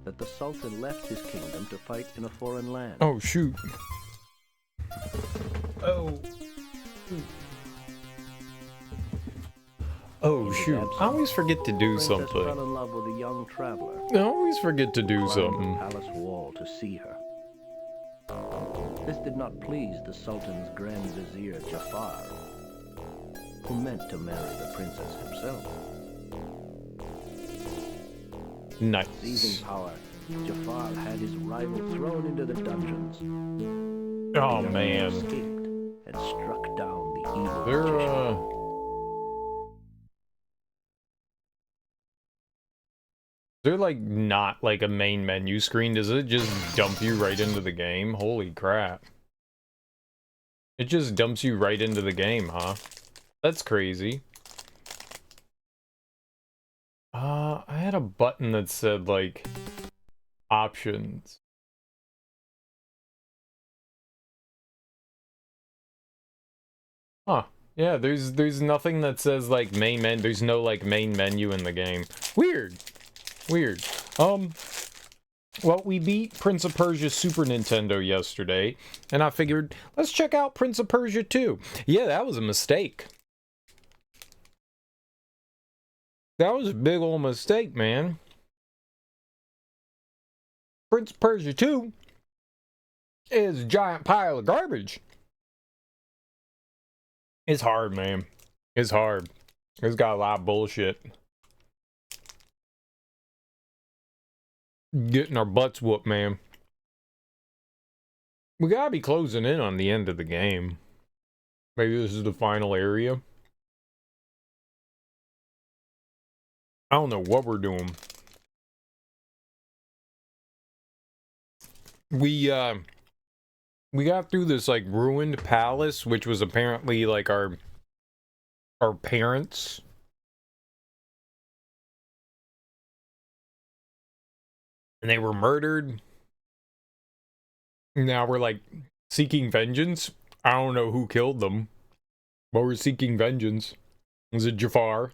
that the Sultan left his kingdom to fight in a foreign land. Oh, shoot. Oh. Oh, shoot. I always forget to do something. Fell in love with a young traveler. I always forget to do something. The palace wall to see her. This did not please the Sultan's Grand Vizier Jaffar, who meant to marry the princess himself. Nice. Seizing power, Jaffar had his rival thrown into the dungeons. Oh, The man. escaped and struck down the evil magician. They're like not like a main menu screen. Does it just dump you right into the game? Holy crap. It just dumps you right into the game, huh? That's crazy. I had a button that said like options. Huh. Yeah, there's nothing that says like main menu. There's no like main menu in the game. Weird. Weird. Well, we beat Prince of Persia Super Nintendo yesterday, and I figured, let's check out Prince of Persia 2. Yeah, that was a mistake. That was a big old mistake, man. Prince of Persia 2 is a giant pile of garbage. It's hard, man. It's hard. It's got a lot of bullshit. Getting our butts whooped, man. We gotta be closing in on the end of the game. Maybe this is the final area. I don't know what we're doing. We got through this like ruined palace, which was apparently like our parents. And they were murdered. Now we're like seeking vengeance. I don't know who killed them, but we're seeking vengeance. Was it Jaffar?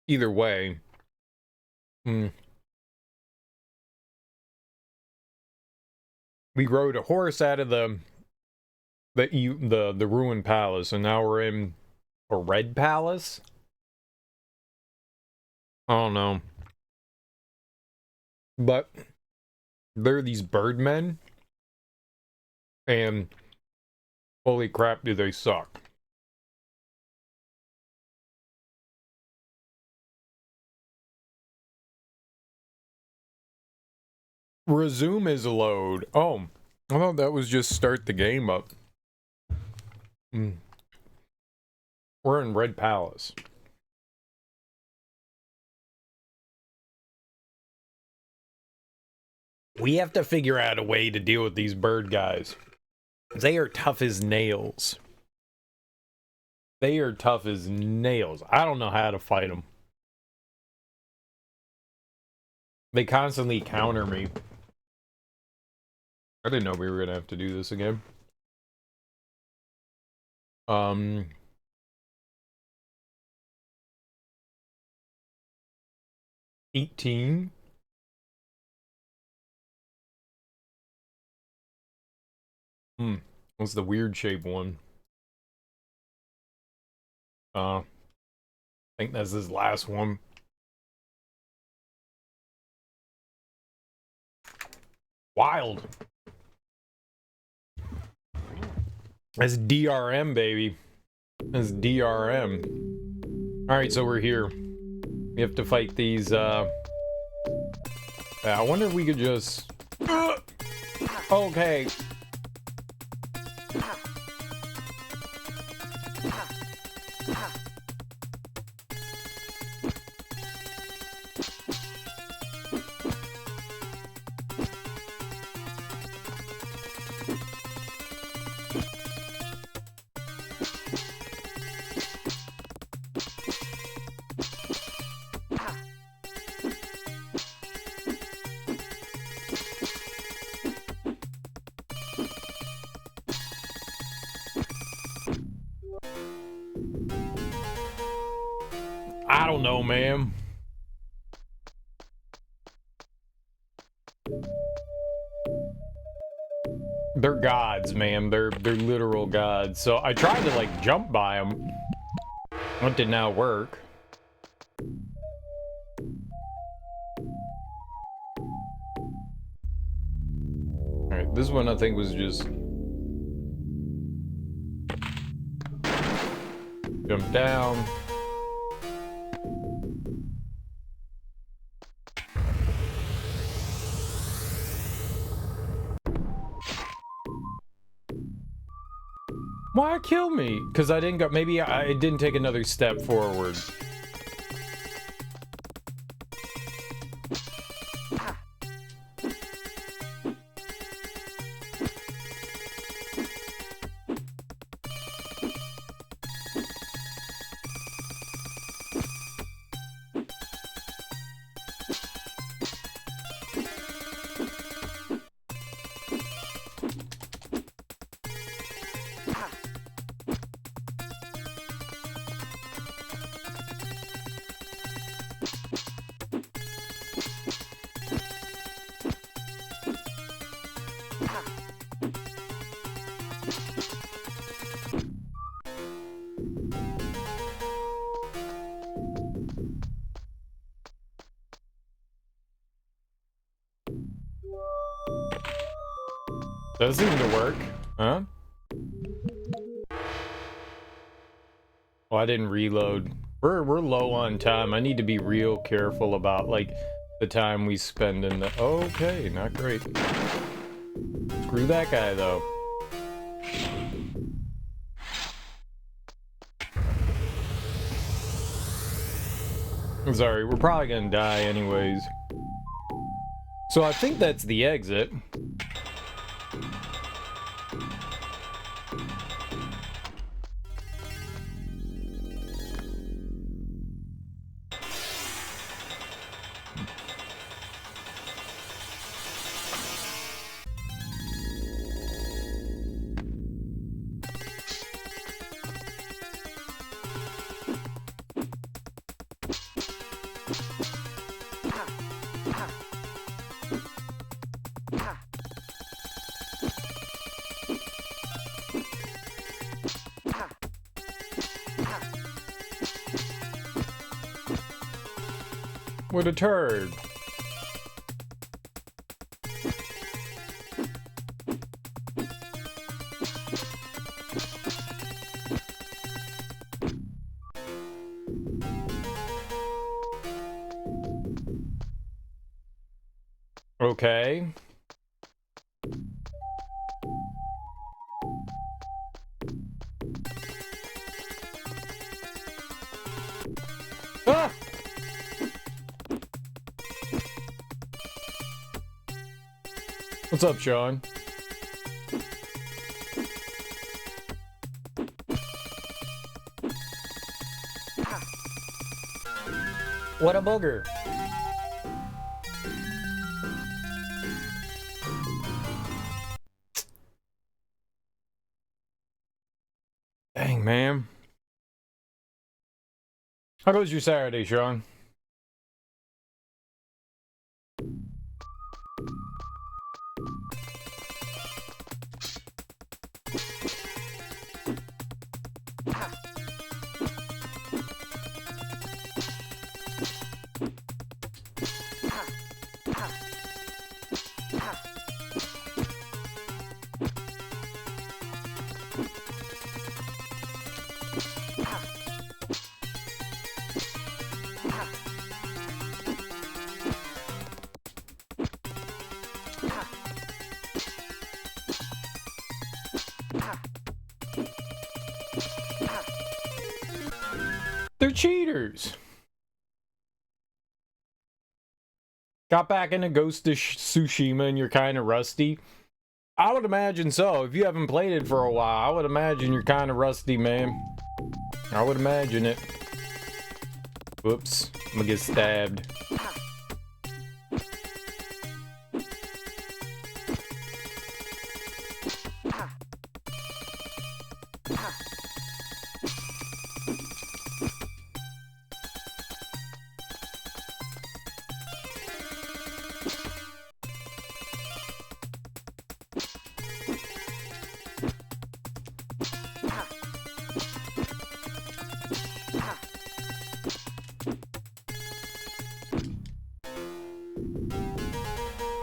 Either way. We rode a horse out of the ruined palace, and now we're in a red palace. I don't know. But there are these birdmen, and holy crap, do they suck. Resume is a load. Oh, I thought that was just start the game up. We're in Red Palace. We have to figure out a way to deal with these bird guys. They are tough as nails. They are tough as nails. I don't know how to fight them. They constantly counter me. I didn't know we were gonna have to do this again. 18. What's the weird shape one? I think that's his last one. Wild. That's DRM, baby. That's DRM. Alright, so we're here. We have to fight these, I wonder if we could just... Okay. I don't know, man. They're gods, man. They're literal gods. So I tried to like jump by them. It did not work. Alright, this one I think was just jump down. Why kill me? Because I didn't go. Maybe I didn't take another step forward. Does seem to work, huh? Oh, I didn't reload. We're low on time. I need to be real careful about like the time we spend in the. Okay, not great. Screw that guy though. I'm sorry, we're probably gonna die anyways. So I think that's the exit. What a turd. Okay. Ah! What's up, Sean? What a booger. Dang, man. How goes your Saturday, Sean? They're cheaters. Got back into Ghost of Tsushima and you're kind of rusty? I would imagine so. If you haven't played it for a while, I would imagine you're kind of rusty, man. I would imagine it. Whoops. I'm gonna get stabbed.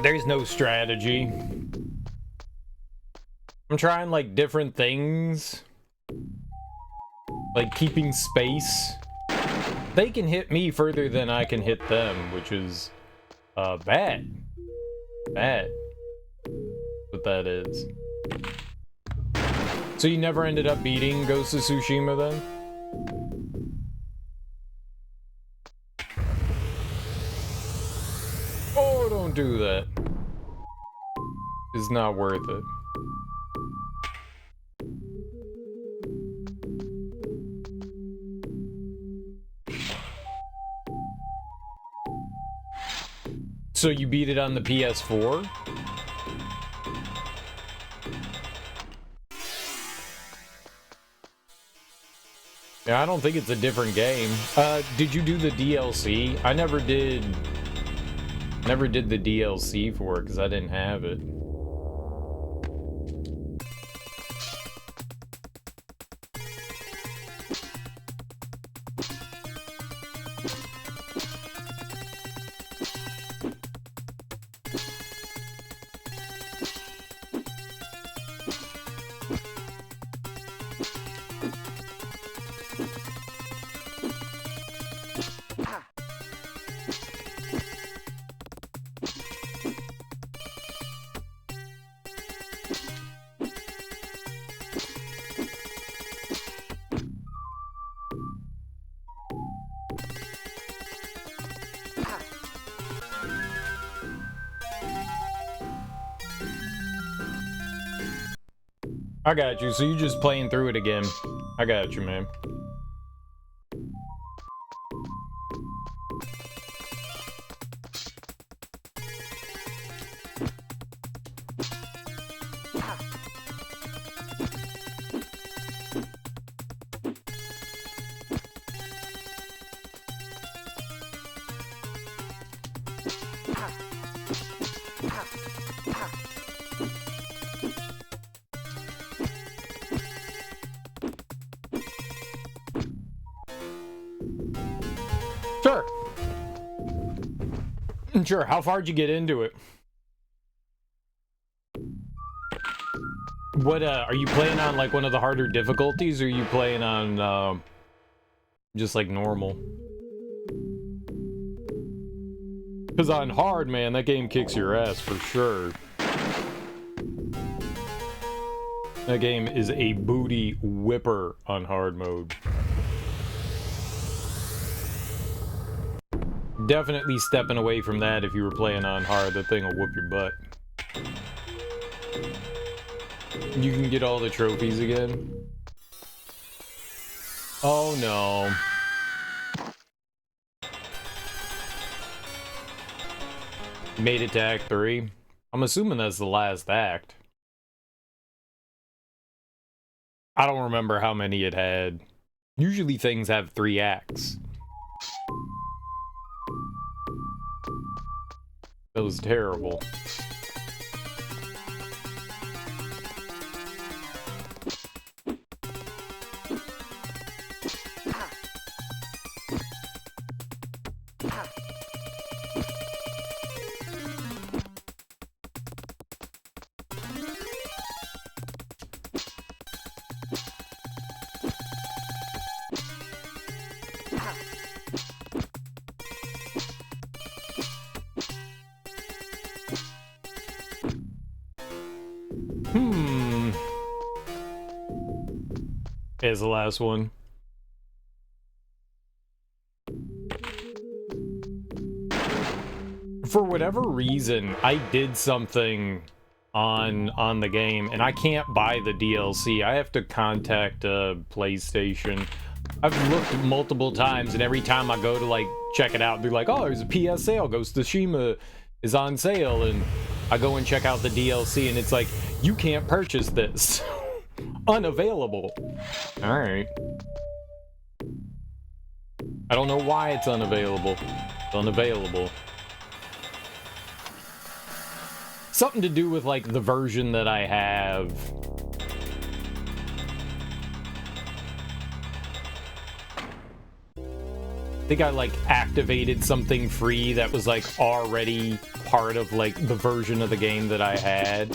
There's no strategy. I'm trying, like, different things. Like, keeping space. They can hit me further than I can hit them, which is, bad. Bad. What that is. So you never ended up beating Ghost of Tsushima, then? Oh, don't do that. It's not worth it. So you beat it on the PS4? Yeah, I don't think it's a different game. Did you do the DLC? I never did. Never did the DLC for it because I didn't have it. I got you, so you're just playing through it again. I got you, man. Sure. Sure, how far did you get into it? What, are you playing on, like, one of the harder difficulties, or are you playing on, just, like, normal? Because on hard, man, that game kicks your ass, for sure. That game is a booty whipper on hard mode. Definitely stepping away from that if you were playing on hard. That thing will whoop your butt. You can get all the trophies again. Oh no. Made it to Act 3. I'm assuming that's the last act. I don't remember how many it had. Usually things have 3 acts. That was terrible. Is the last one. For whatever reason, I did something on the game, and I can't buy the DLC. I have to contact PlayStation. I've looked multiple times, and every time I go to, like, check it out, they're like, oh, there's a PS sale. Ghost of Tsushima is on sale, and I go and check out the DLC, and it's like, you can't purchase this. Unavailable. Alright. I don't know why it's unavailable. It's unavailable. Something to do with, like, the version that I have. I think I like activated something free that was like already part of like the version of the game that I had.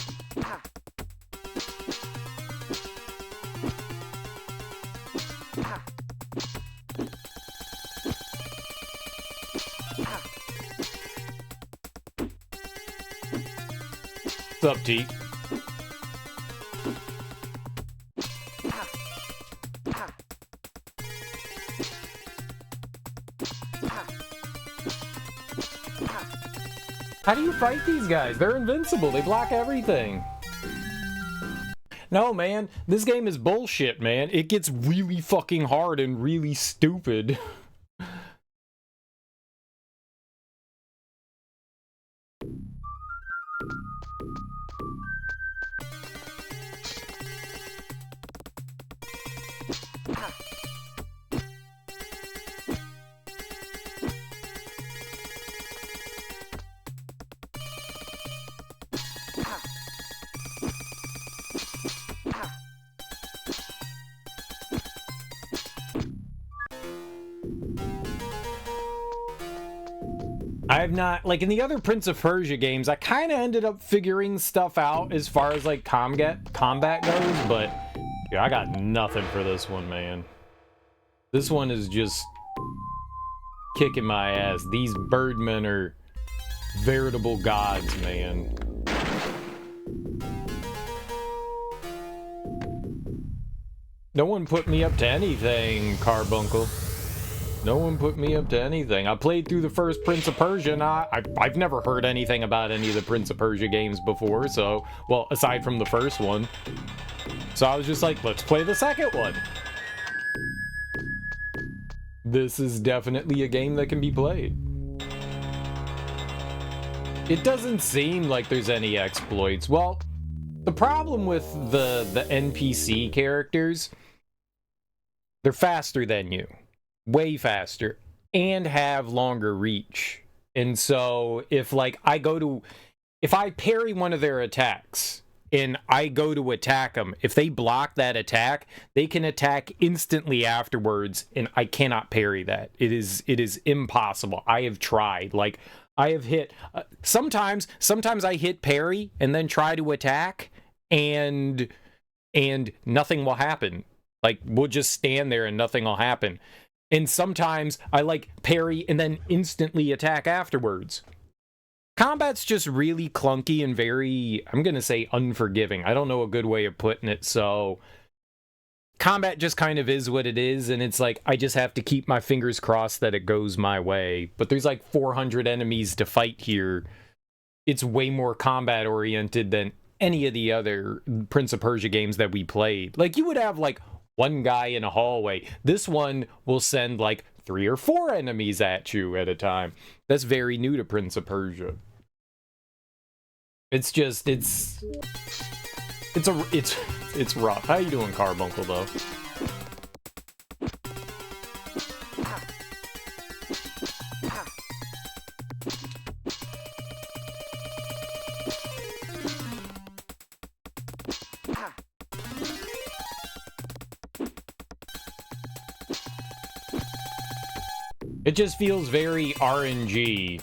What's up, T? How do you fight these guys? They're invincible. They block everything. No, man. This game is bullshit, man. It gets really fucking hard and really stupid. I have not, like in the other Prince of Persia games, I kind of ended up figuring stuff out as far as like combat goes, but yeah, I got nothing for this one, man. This one is just kicking my ass. These birdmen are veritable gods, man. No one put me up to anything, Carbuncle. No one put me up to anything. I played through the first Prince of Persia, and I've never heard anything about any of the Prince of Persia games before, so, well, aside from the first one. So I was just like, let's play the second one. This is definitely a game that can be played. It doesn't seem like there's any exploits. Well, the problem with the NPC characters, they're faster than you. Way faster, and have longer reach. And so if like if I parry one of their attacks and I go to attack them, if they block that attack, they can attack instantly afterwards, and I cannot parry that. It is impossible. I have tried. Like I have hit sometimes I hit parry and then try to attack, and nothing will happen. Like we'll just stand there and nothing will happen. And sometimes I like parry and then instantly attack afterwards. Combat's just really clunky and very, I'm going to say unforgiving. I don't know a good way of putting it. So combat just kind of is what it is. And it's like, I just have to keep my fingers crossed that it goes my way. But there's like 400 enemies to fight here. It's way more combat oriented than any of the other Prince of Persia games that we played. Like you would have like one guy in a hallway. This one will send like 3 or 4 enemies at you at a time. That's very new to Prince of Persia. It's just, it's rough. How you doing, Carbuncle, though? It just feels very RNG.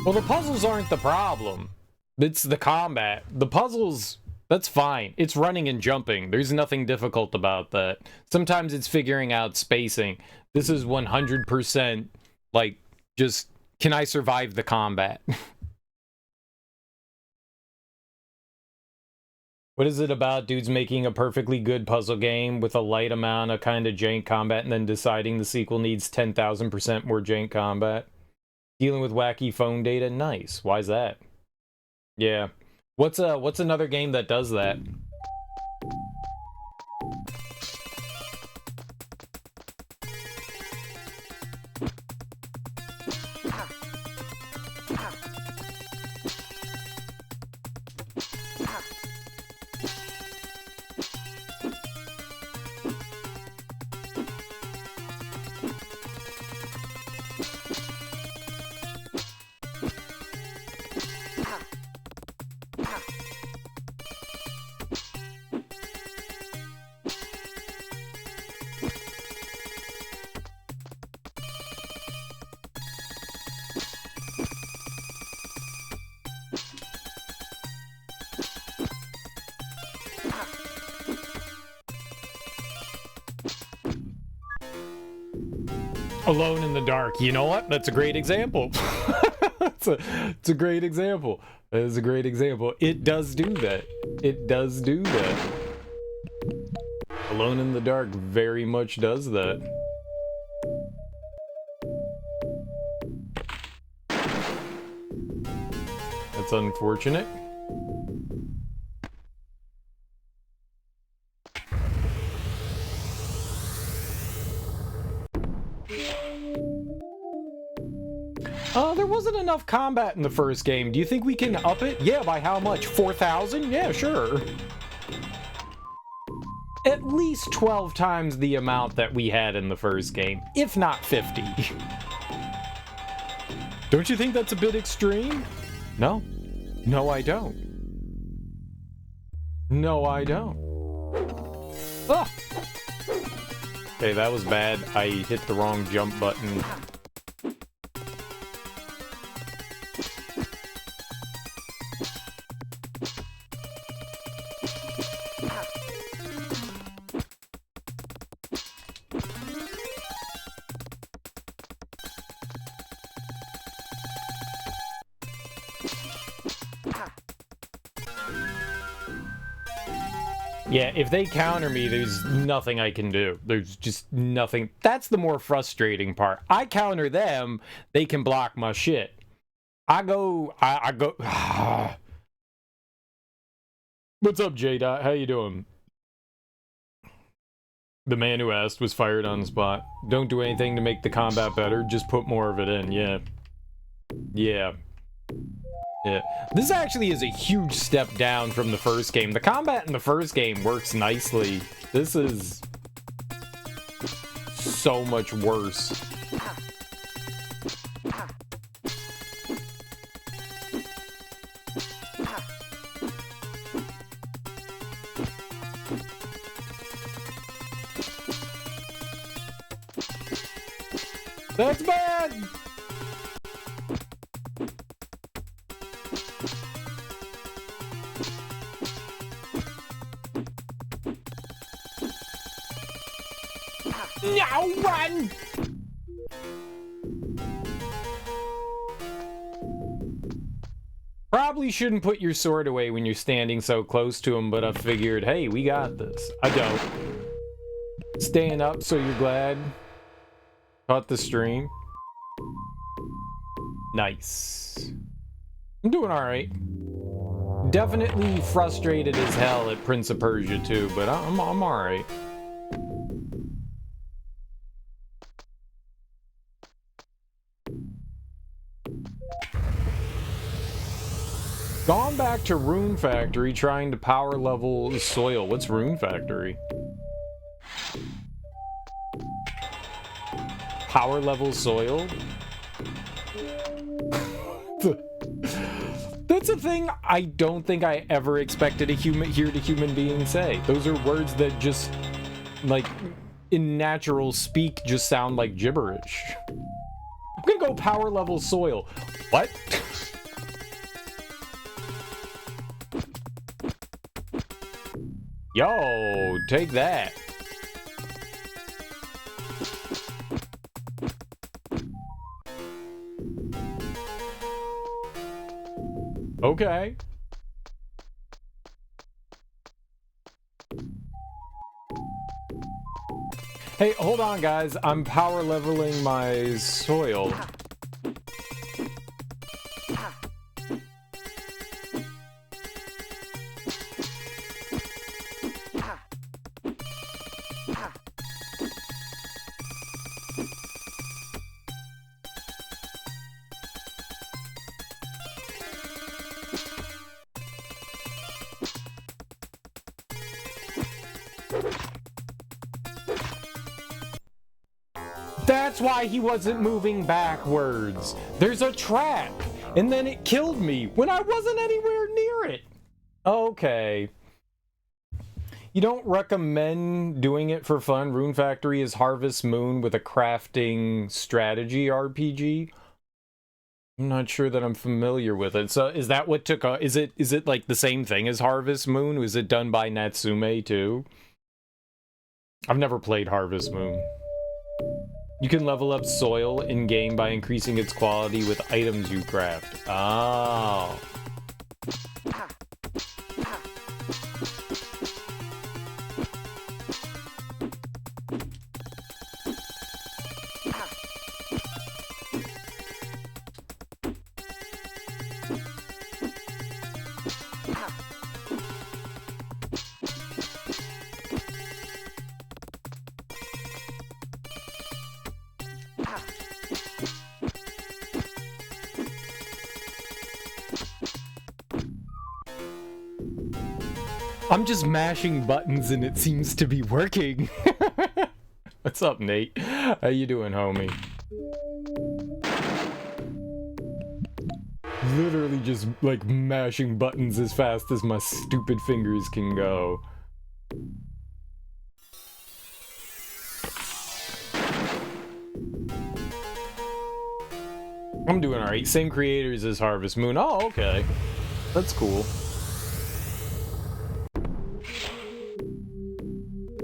Well, the puzzles aren't the problem. It's the combat. The puzzles, that's fine. It's running and jumping. There's nothing difficult about that. Sometimes it's figuring out spacing. This is 100% like, just, can I survive the combat? What is it about dudes making a perfectly good puzzle game with a light amount of kind of jank combat and then deciding the sequel needs 10,000% more jank combat? Dealing with wacky phone data? Nice. Why's that? Yeah. What's another game that does that? Alone in the dark. You know what? That's a great example. it's a great example. That is a great example. It does do that. It does do that. Alone in the dark very much does that. That's unfortunate. There wasn't enough combat in the first game. Do you think we can up it? Yeah, by how much? 4,000? Yeah, sure. At least 12 times the amount that we had in the first game, if not 50. Don't you think that's a bit extreme? No. No, I don't. No, I don't. Ah! Okay, that was bad. I hit the wrong jump button. Yeah, if they counter me, there's nothing I can do. There's just nothing. That's the more frustrating part. I counter them, they can block my shit. I go... What's up, J-Dot? How you doing? The man who asked was fired on the spot. Don't do anything to make the combat better, just put more of it in, yeah. Yeah. Yeah. This actually is a huge step down from the first game. The combat in the first game works nicely. This is so much worse. That's bad! Now run! Probably shouldn't put your sword away when you're standing so close to him, but I figured, hey, we got this. I don't. Staying up, so you're glad? Caught the stream? Nice. I'm doing alright. Definitely frustrated as hell at Prince of Persia too, but I'm alright. Gone back to Rune Factory trying to power level soil. What's Rune Factory? Power level soil? That's a thing I don't think I ever expected a human being say. Those are words that just, like, in natural speak just sound like gibberish. I'm gonna go power level soil. What? Yo, take that. Okay. Hey, hold on, guys. I'm power leveling my soil. That's why he wasn't moving backwards. There's a trap. And then it killed me when I wasn't anywhere near it. Okay. You don't recommend doing it for fun? Rune Factory is Harvest Moon with a crafting strategy RPG? I'm not sure that I'm familiar with it. So is that what took is it like the same thing as Harvest Moon? Was it done by Natsume too? I've never played Harvest Moon. You can level up soil in-game by increasing its quality with items you craft. Oh. I'm just mashing buttons and it seems to be working. What's up, Nate? How you doing, homie? Literally just, like, mashing buttons as fast as my stupid fingers can go. I'm doing alright. Same creators as Harvest Moon. Oh, okay. That's cool.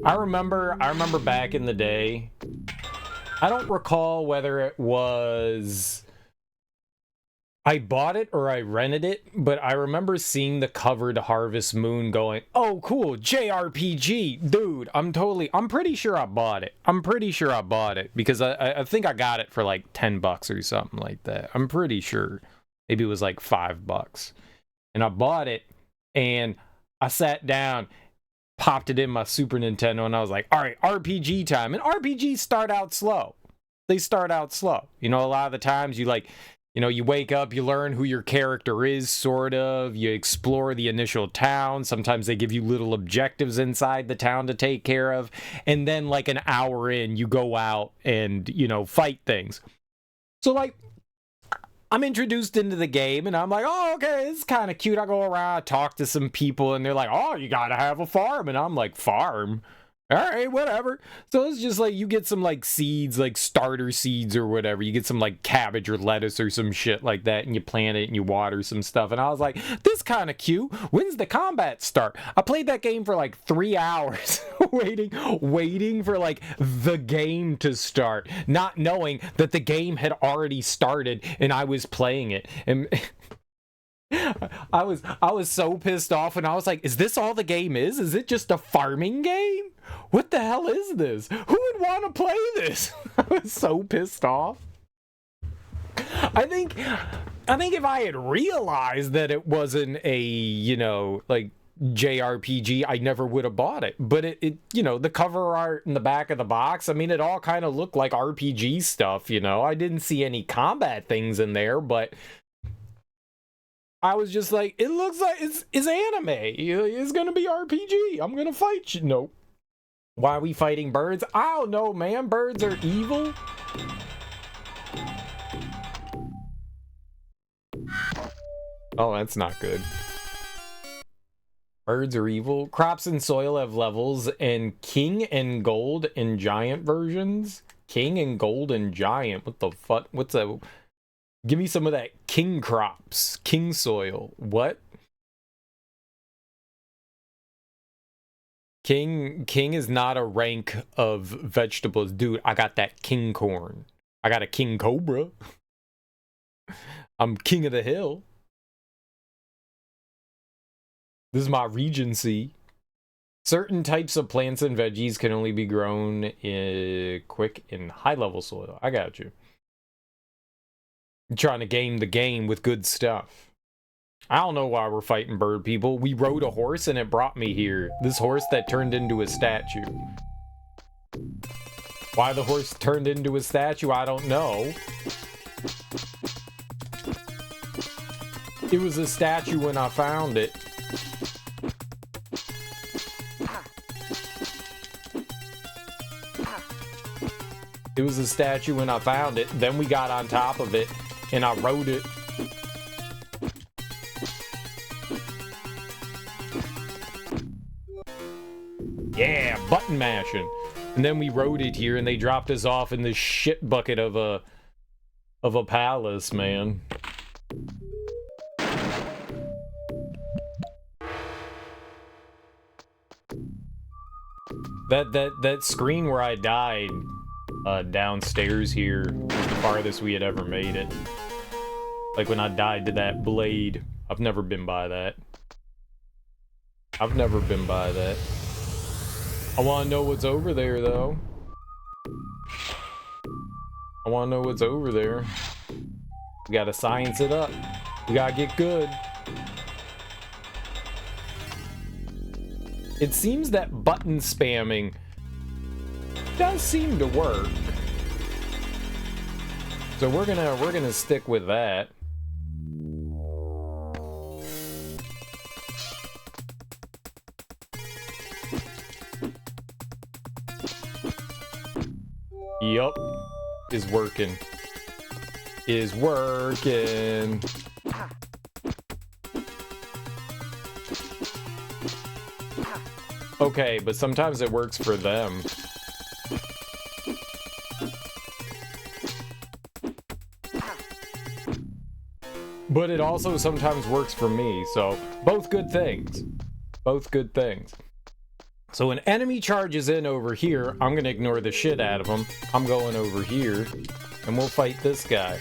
I remember back in the day, I don't recall whether it was I bought it or I rented it, but I remember seeing the cover to Harvest Moon going, oh cool, JRPG, dude, I'm pretty sure I bought it. I'm pretty sure I bought it because I think I got it for like $10 or something like that. I'm pretty sure. Maybe it was like $5. And I bought it and I sat down, popped it in my Super Nintendo, and I was like, all right, RPG time. And RPGs start out slow. They start out slow. You know, a lot of the times you you wake up, you learn who your character is, sort of. You explore the initial town. Sometimes they give you little objectives inside the town to take care of. And then like an hour in, you go out and, fight things. So like, I'm introduced into the game and I'm like, oh, okay, this is kind of cute. I go around, I talk to some people and they're like, oh, you gotta have a farm. And I'm like, farm? All right, whatever. So it's just like you get some like seeds, like starter seeds or whatever. You get some like cabbage or lettuce or some shit like that and you plant it and you water some stuff. And I was like, this kind of cute. When's the combat start? I played that game for like 3 hours waiting for like the game to start, not knowing that the game had already started and I was playing it. And I was so pissed off and I was like, is this all the game is? Is it just a farming game? What the hell is this? Who would want to play this? I was so pissed off. I think if I had realized that it wasn't a, like JRPG, I never would have bought it. But it the cover art in the back of the box, I mean, it all kind of looked like RPG stuff, I didn't see any combat things in there, but I was just like, it looks like it's anime. It's gonna be RPG. I'm gonna fight you. Nope. Why are we fighting birds? I don't know, man. Birds are evil. Oh, that's not good. Birds are evil. Crops and soil have levels, and King and Gold and Giant versions. King and Gold and Giant. What the fuck? What's a... Give me some of that king crops, king soil. What? King is not a rank of vegetables. Dude, I got that king corn. I got a king cobra. I'm king of the hill. This is my regency. Certain types of plants and veggies can only be grown quick in high-level soil. I got you. I'm trying to game the game with good stuff. I don't know why we're fighting bird people. We rode a horse and it brought me here. This horse that turned into a statue. Why the horse turned into a statue, I don't know. It was a statue when I found it. It was a statue when I found it. Then we got on top of it and I rode it. Yeah, button mashing. And then we rode it here and they dropped us off in this shit bucket of a palace, man. That screen where I died downstairs here was the farthest we had ever made it. Like when I died to that blade. I've never been by that. I've never been by that. I want to know what's over there, though. I want to know what's over there. We gotta science it up. We gotta get good. It seems that button spamming does seem to work. So we're gonna stick with that. Yup. Is working. Is working. Okay, but sometimes it works for them. But it also sometimes works for me, so both good things. Both good things. So an enemy charges in over here, I'm gonna ignore the shit out of him. I'm going over here, and we'll fight this guy.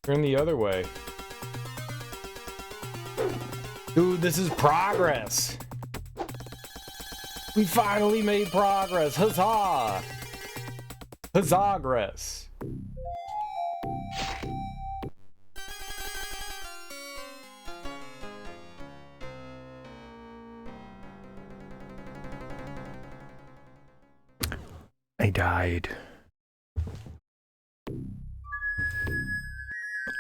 Turn the other way. Dude, this is progress. We finally made progress. Huzzah! Huzzah-gress. I died.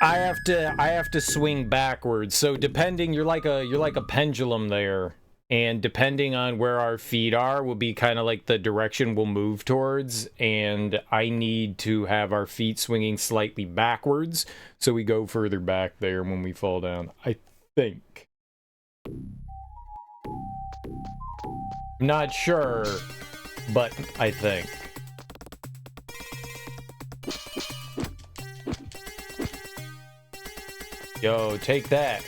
I have to swing backwards. So depending, you're like a pendulum there, and depending on where our feet are will be kind of like the direction we'll move towards, and I need to have our feet swinging slightly backwards so we go further back there when we fall down. I think. I'm not sure, but I think. Yo, take that.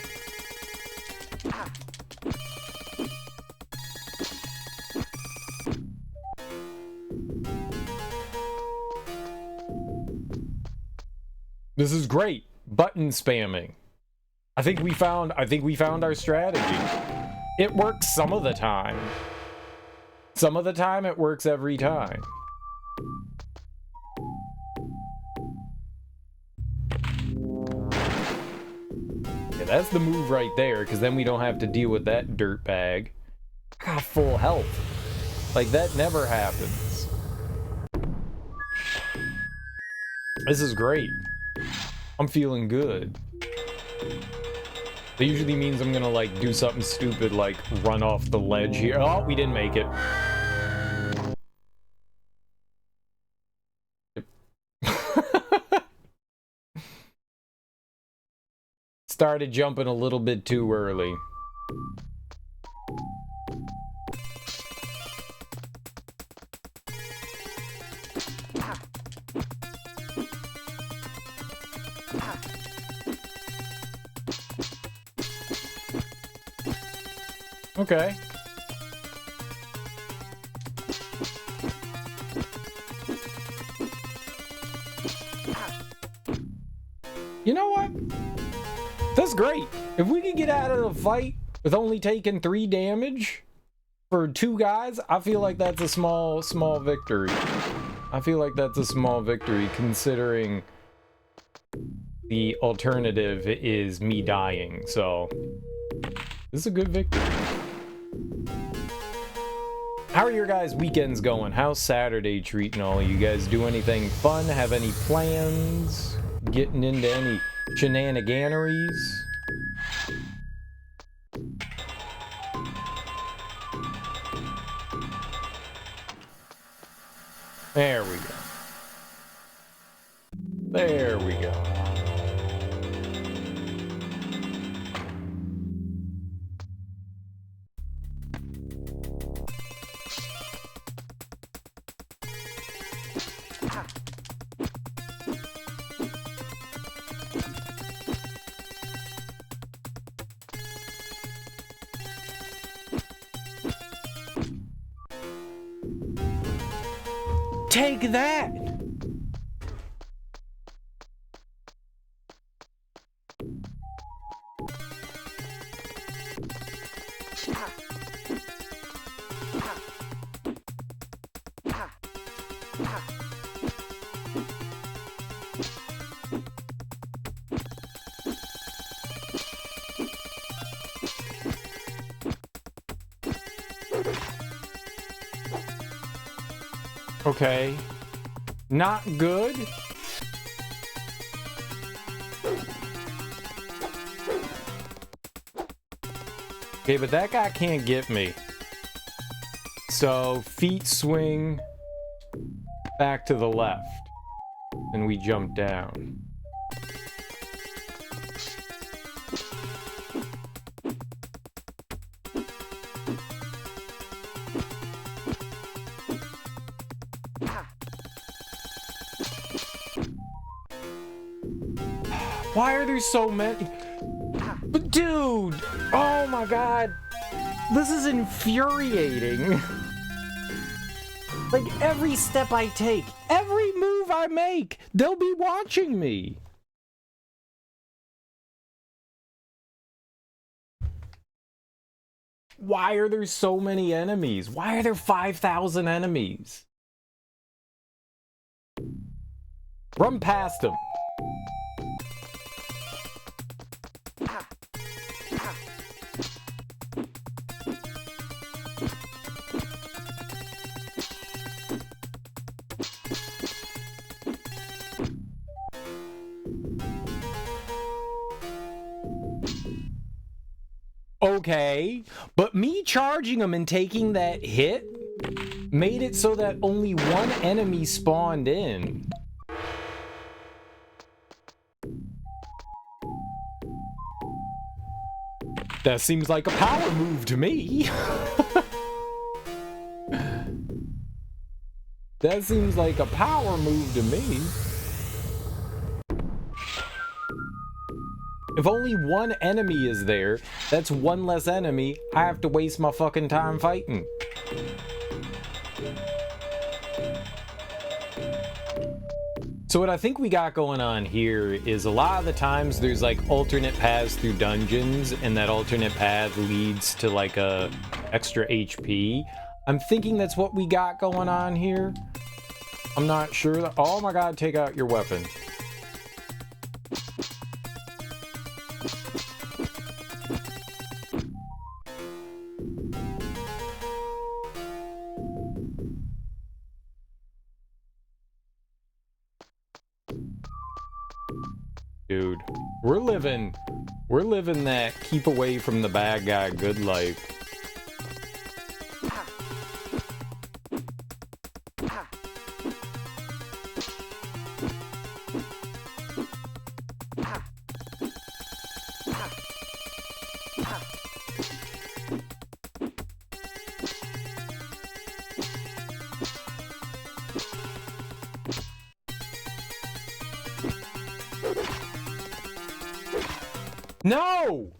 This is great. Button spamming. I think we found our strategy. It works some of the time. Some of the time it works every time. That's the move right there, because then we don't have to deal with that dirt bag. I got full health. Like, that never happens. This is great. I'm feeling good. That usually means I'm gonna, like, do something stupid, like run off the ledge here. Oh, we didn't make it. Started jumping a little bit too early. Okay. You know what? That's great. If we could get out of the fight with only taking 3 damage for 2 guys, I feel like that's a small victory. I feel like that's a small victory considering the alternative is me dying. So this is a good victory. How are your guys' weekends going? How's Saturday treating all of you guys? Do anything fun? Have any plans? Getting into any shenaniganeries? There we go. There we go. Take that! Okay. Not good. Okay, but that guy can't get me. So, feet swing back to the left. And we jump down. Why are there so many? But dude! Oh my god! This is infuriating! Like, every step I take, every move I make, they'll be watching me! Why are there so many enemies? Why are there 5,000 enemies? Run past them! Okay, but me charging him and taking that hit made it so that only one enemy spawned in. That seems like a power move to me. That seems like a power move to me. If only one enemy is there, that's one less enemy I have to waste my fucking time fighting. So what I think we got going on here is a lot of the times there's like alternate paths through dungeons, and that alternate path leads to like a extra HP. I'm thinking that's what we got going on here. I'm not sure. Oh my god, take out your weapon. Dude, we're living that keep away from the bad guy good life. No!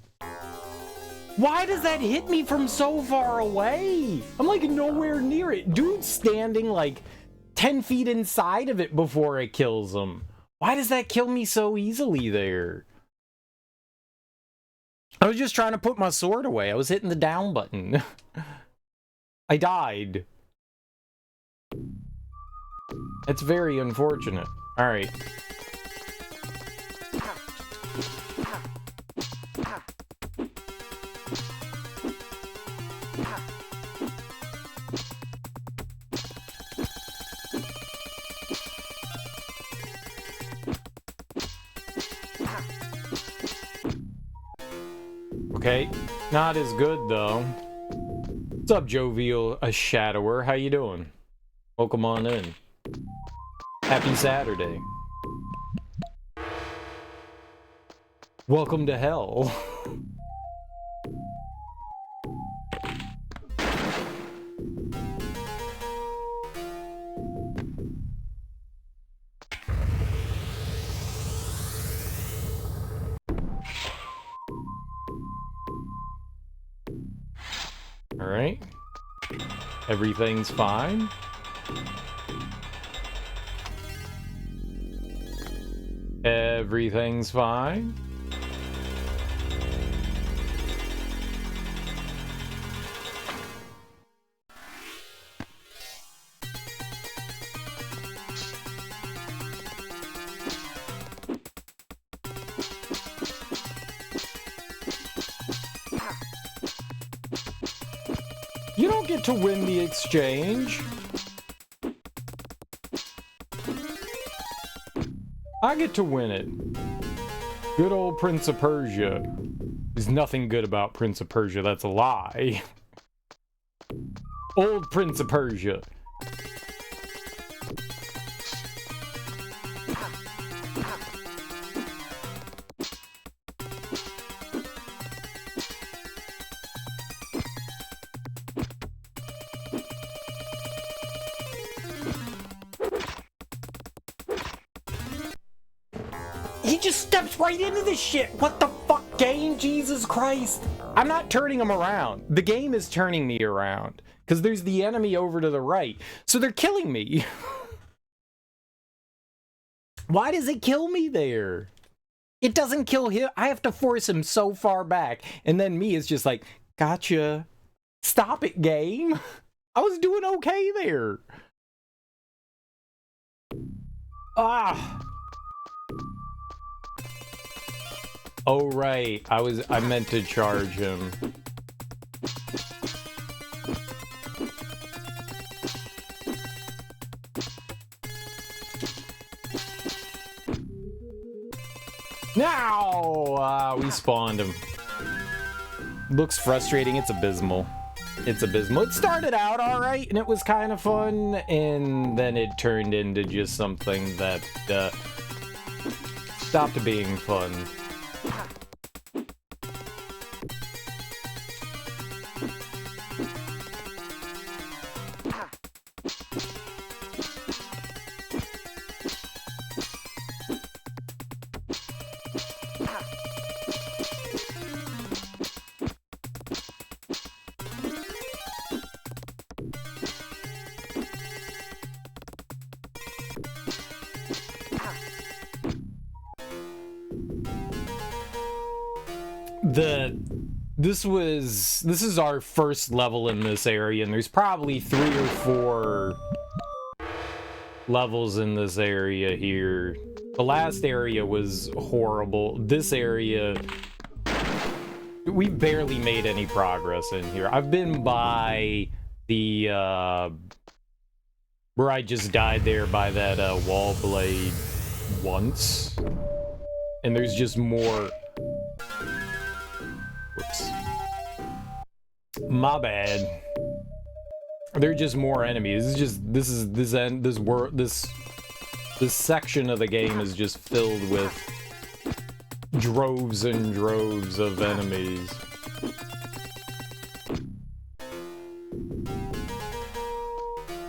Why does that hit me from so far away? I'm like nowhere near it. Dude's standing like 10 feet inside of it before it kills him. Why does that kill me so easily there? I was just trying to put my sword away. I was hitting the down button. I died. It's very unfortunate. All right. Okay, not as good though. What's up, Jovial, a shadower? How you doing? Welcome on in. Happy Saturday. Welcome to hell. All right. Everything's fine. Everything's fine. You don't get to win the exchange. I get to win it. Good old Prince of Persia. There's nothing good about Prince of Persia. That's a lie. Old Prince of Persia. He just steps right into this shit. What the fuck, game? Jesus Christ. I'm not turning him around. The game is turning me around. Because there's the enemy over to the right. So they're killing me. Why does it kill me there? It doesn't kill him. I have to force him so far back. And then me is just like, gotcha. Stop it, game. I was doing okay there. Ah. Oh, right. I meant to charge him. Now! We spawned him. Looks frustrating. It's abysmal. It's abysmal. It started out alright, and it was kind of fun, and then it turned into just something that, stopped being fun. This is our first level in this area, and there's probably 3 or 4 levels in this area here. The last area was horrible. This area, we barely made any progress in here. I've been by the, where I just died there by that, wall blade once. And there's just more... Whoops. My bad. There are just more enemies. It's just this section of the game is just filled with droves and droves of enemies.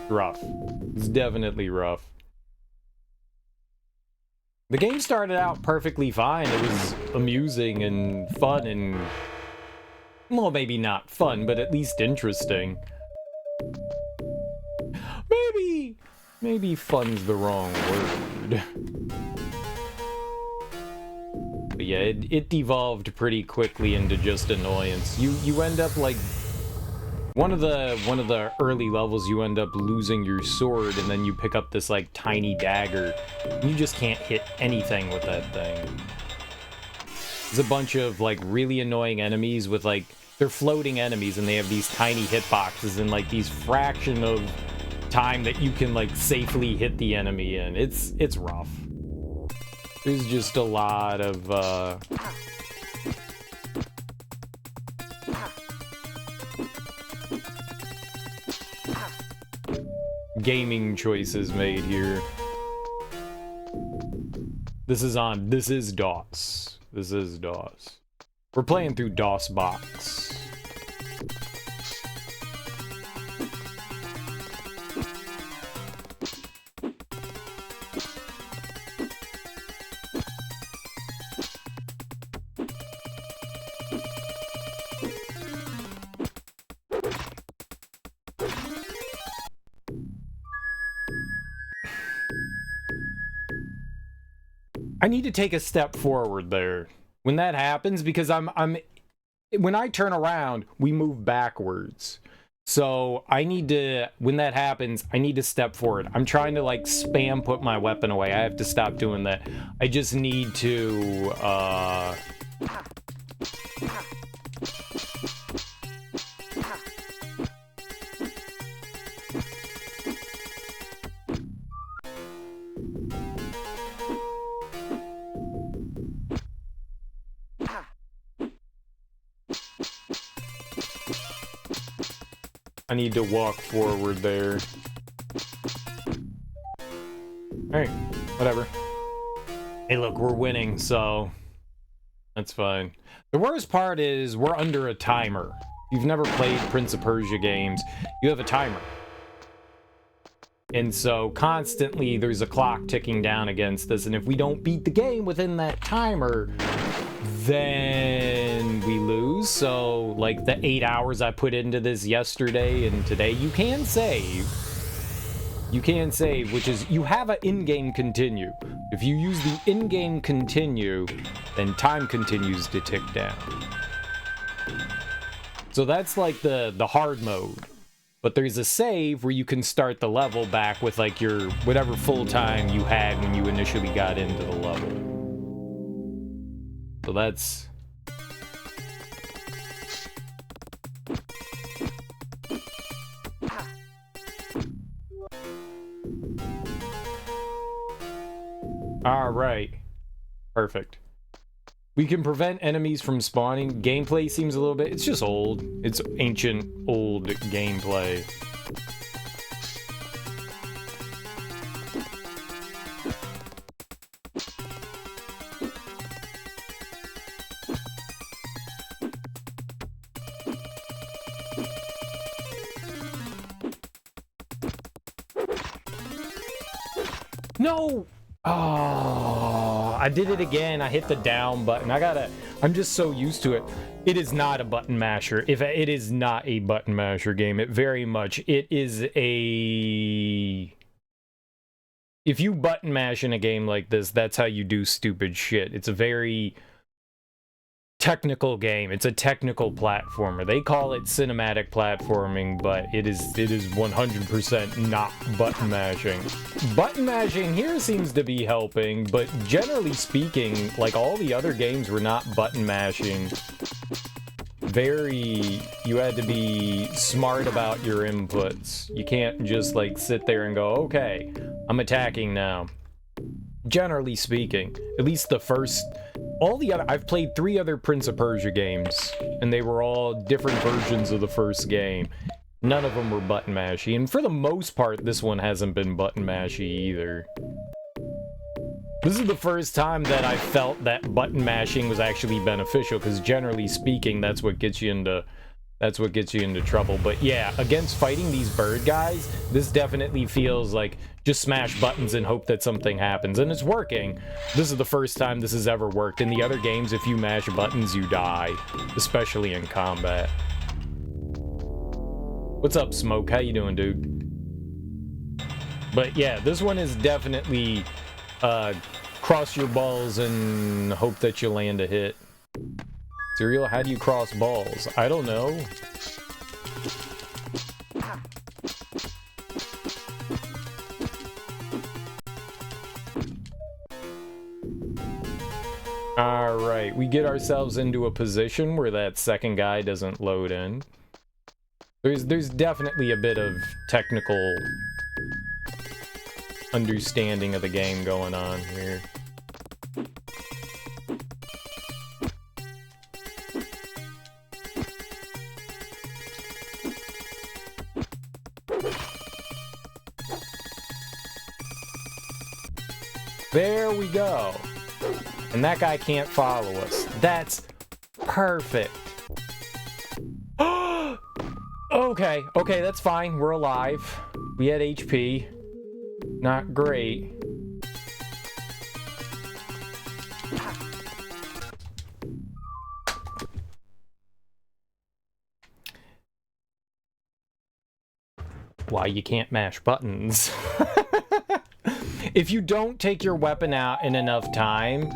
Rough. It's definitely rough. The game started out perfectly fine. It was amusing and fun and... well, maybe not fun, but at least interesting. Maybe fun's the wrong word. But yeah, it devolved pretty quickly into just annoyance. You end up like... One of the early levels, you end up losing your sword, and then you pick up this, like, tiny dagger. And you just can't hit anything with that thing. There's a bunch of, like, really annoying enemies with, like... They're floating enemies, and they have these tiny hitboxes and, like, these fraction of time that you can, like, safely hit the enemy in. It's rough. There's just a lot of, gaming choices made here. This is DOS. This is DOS. We're playing through DOSBox. I need to take a step forward there when that happens, because when I turn around, we move backwards. So I need to, when that happens, I need to step forward. I'm trying to like spam put my weapon away. I have to stop doing that. I just need to, I need to walk forward there. Alright, whatever. Hey look, we're winning, so that's fine. The worst part is we're under a timer. If you've never played Prince of Persia games, you have a timer. And so constantly there's a clock ticking down against us, and if we don't beat the game within that timer, then we lose. So like the 8 hours I put into this yesterday and today, you can save. You can save, which is you have an in-game continue. If you use the in-game continue, then time continues to tick down. So that's like the hard mode. But there's a save where you can start the level back with like your whatever full time you had when you initially got into the level. So that's... Alright. Perfect. We can prevent enemies from spawning. Gameplay seems a little bit... It's just old. It's ancient, old gameplay. No! Oh, I did it again. I hit the down button. I'm just so used to it. It is not a button masher. It is not a button masher game. It is a... If you button mash in a game like this, that's how you do stupid shit. It's a very technical game. It's a technical platformer. They call it cinematic platforming, but it is 100% not button mashing. Button mashing here seems to be helping, but generally speaking, like all the other games were not button mashing. You had to be smart about your inputs. You can't just like sit there and go, okay, I'm attacking now. Generally speaking, at least the first... I've played 3 other Prince of Persia games, and they were all different versions of the first game. None of them were button mashy, and for the most part, this one hasn't been button mashy either. This is the first time that I felt that button mashing was actually beneficial, because generally speaking, that's what gets you into trouble. But yeah, against fighting these bird guys, this definitely feels like just smash buttons and hope that something happens, and it's working. This is the first time this has ever worked. In the other games, if you mash buttons, you die, especially in combat. What's up, Smoke? How you doing, dude? But yeah, this one is definitely cross your balls and hope that you land a hit. Cereal, how do you cross balls? I don't know. Alright, we get ourselves into a position where that second guy doesn't load in. There's definitely a bit of technical understanding of the game going on here. There we go. And that guy can't follow us. That's perfect. Okay, that's fine. We're alive. We had HP. Not great. Why you can't mash buttons. If you don't take your weapon out in enough time,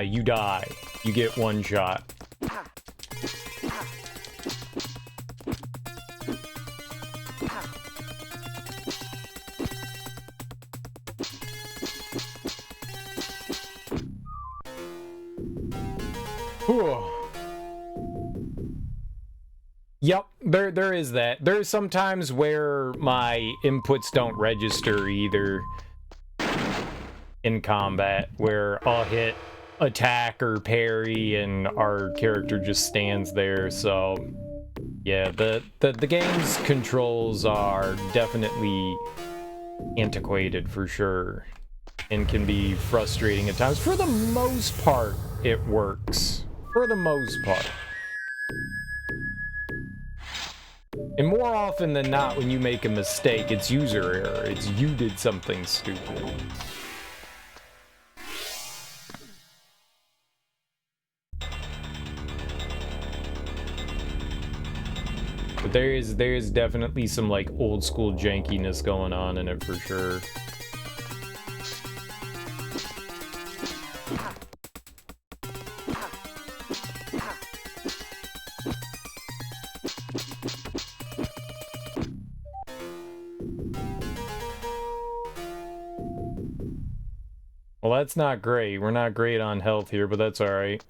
you die. You get one shot. Whew. Yep, there is that. There's some times where my inputs don't register either in combat, where I'll hit attack or parry and our character just stands there. So yeah, the game's controls are definitely antiquated for sure and can be frustrating at times. For the most part, it works. For the most part. And more often than not, when you make a mistake, it's user error. It's you did something stupid. But there is definitely some like old school jankiness going on in it for sure. Well, that's not great. We're not great on health here, but that's all right.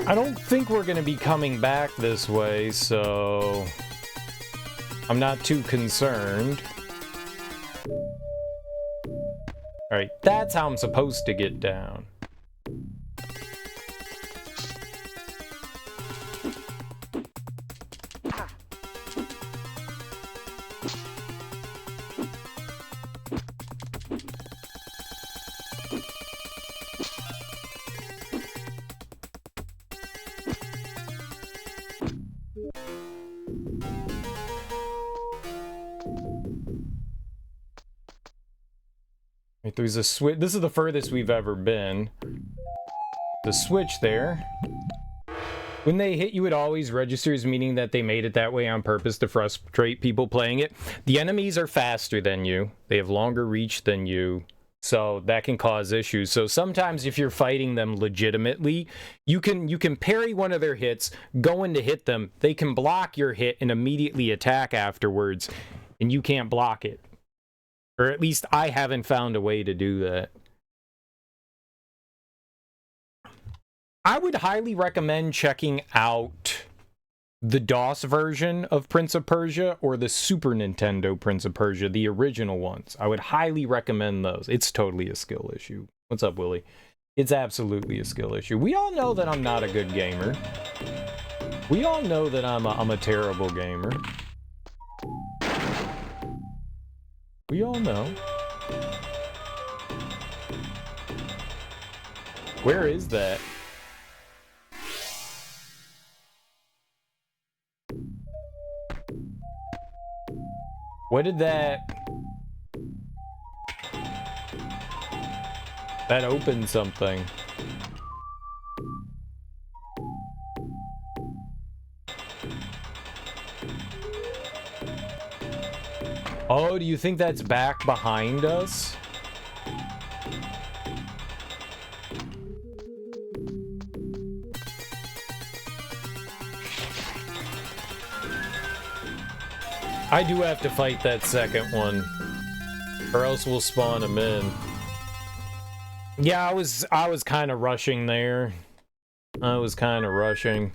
I don't think we're going to be coming back this way, so I'm not too concerned. Alright, that's how I'm supposed to get down. There's a switch. This is the furthest we've ever been. The switch there. When they hit you, it always registers, meaning that they made it that way on purpose to frustrate people playing it. The enemies are faster than you. They have longer reach than you. So that can cause issues. So sometimes if you're fighting them legitimately, you can parry one of their hits, go in to hit them. They can block your hit and immediately attack afterwards, and you can't block it. Or at least I haven't found a way to do that. I would highly recommend checking out the DOS version of Prince of Persia or the Super Nintendo Prince of Persia, the original ones. I would highly recommend those. It's totally a skill issue. What's up, Willie? It's absolutely a skill issue. We all know that I'm not a good gamer. We all know that I'm a terrible gamer. We all know. Where is that? What did that... That opened something. Oh, do you think that's back behind us? I do have to fight that second one, or else we'll spawn him in. Yeah, I was kind of rushing there. I was kind of rushing.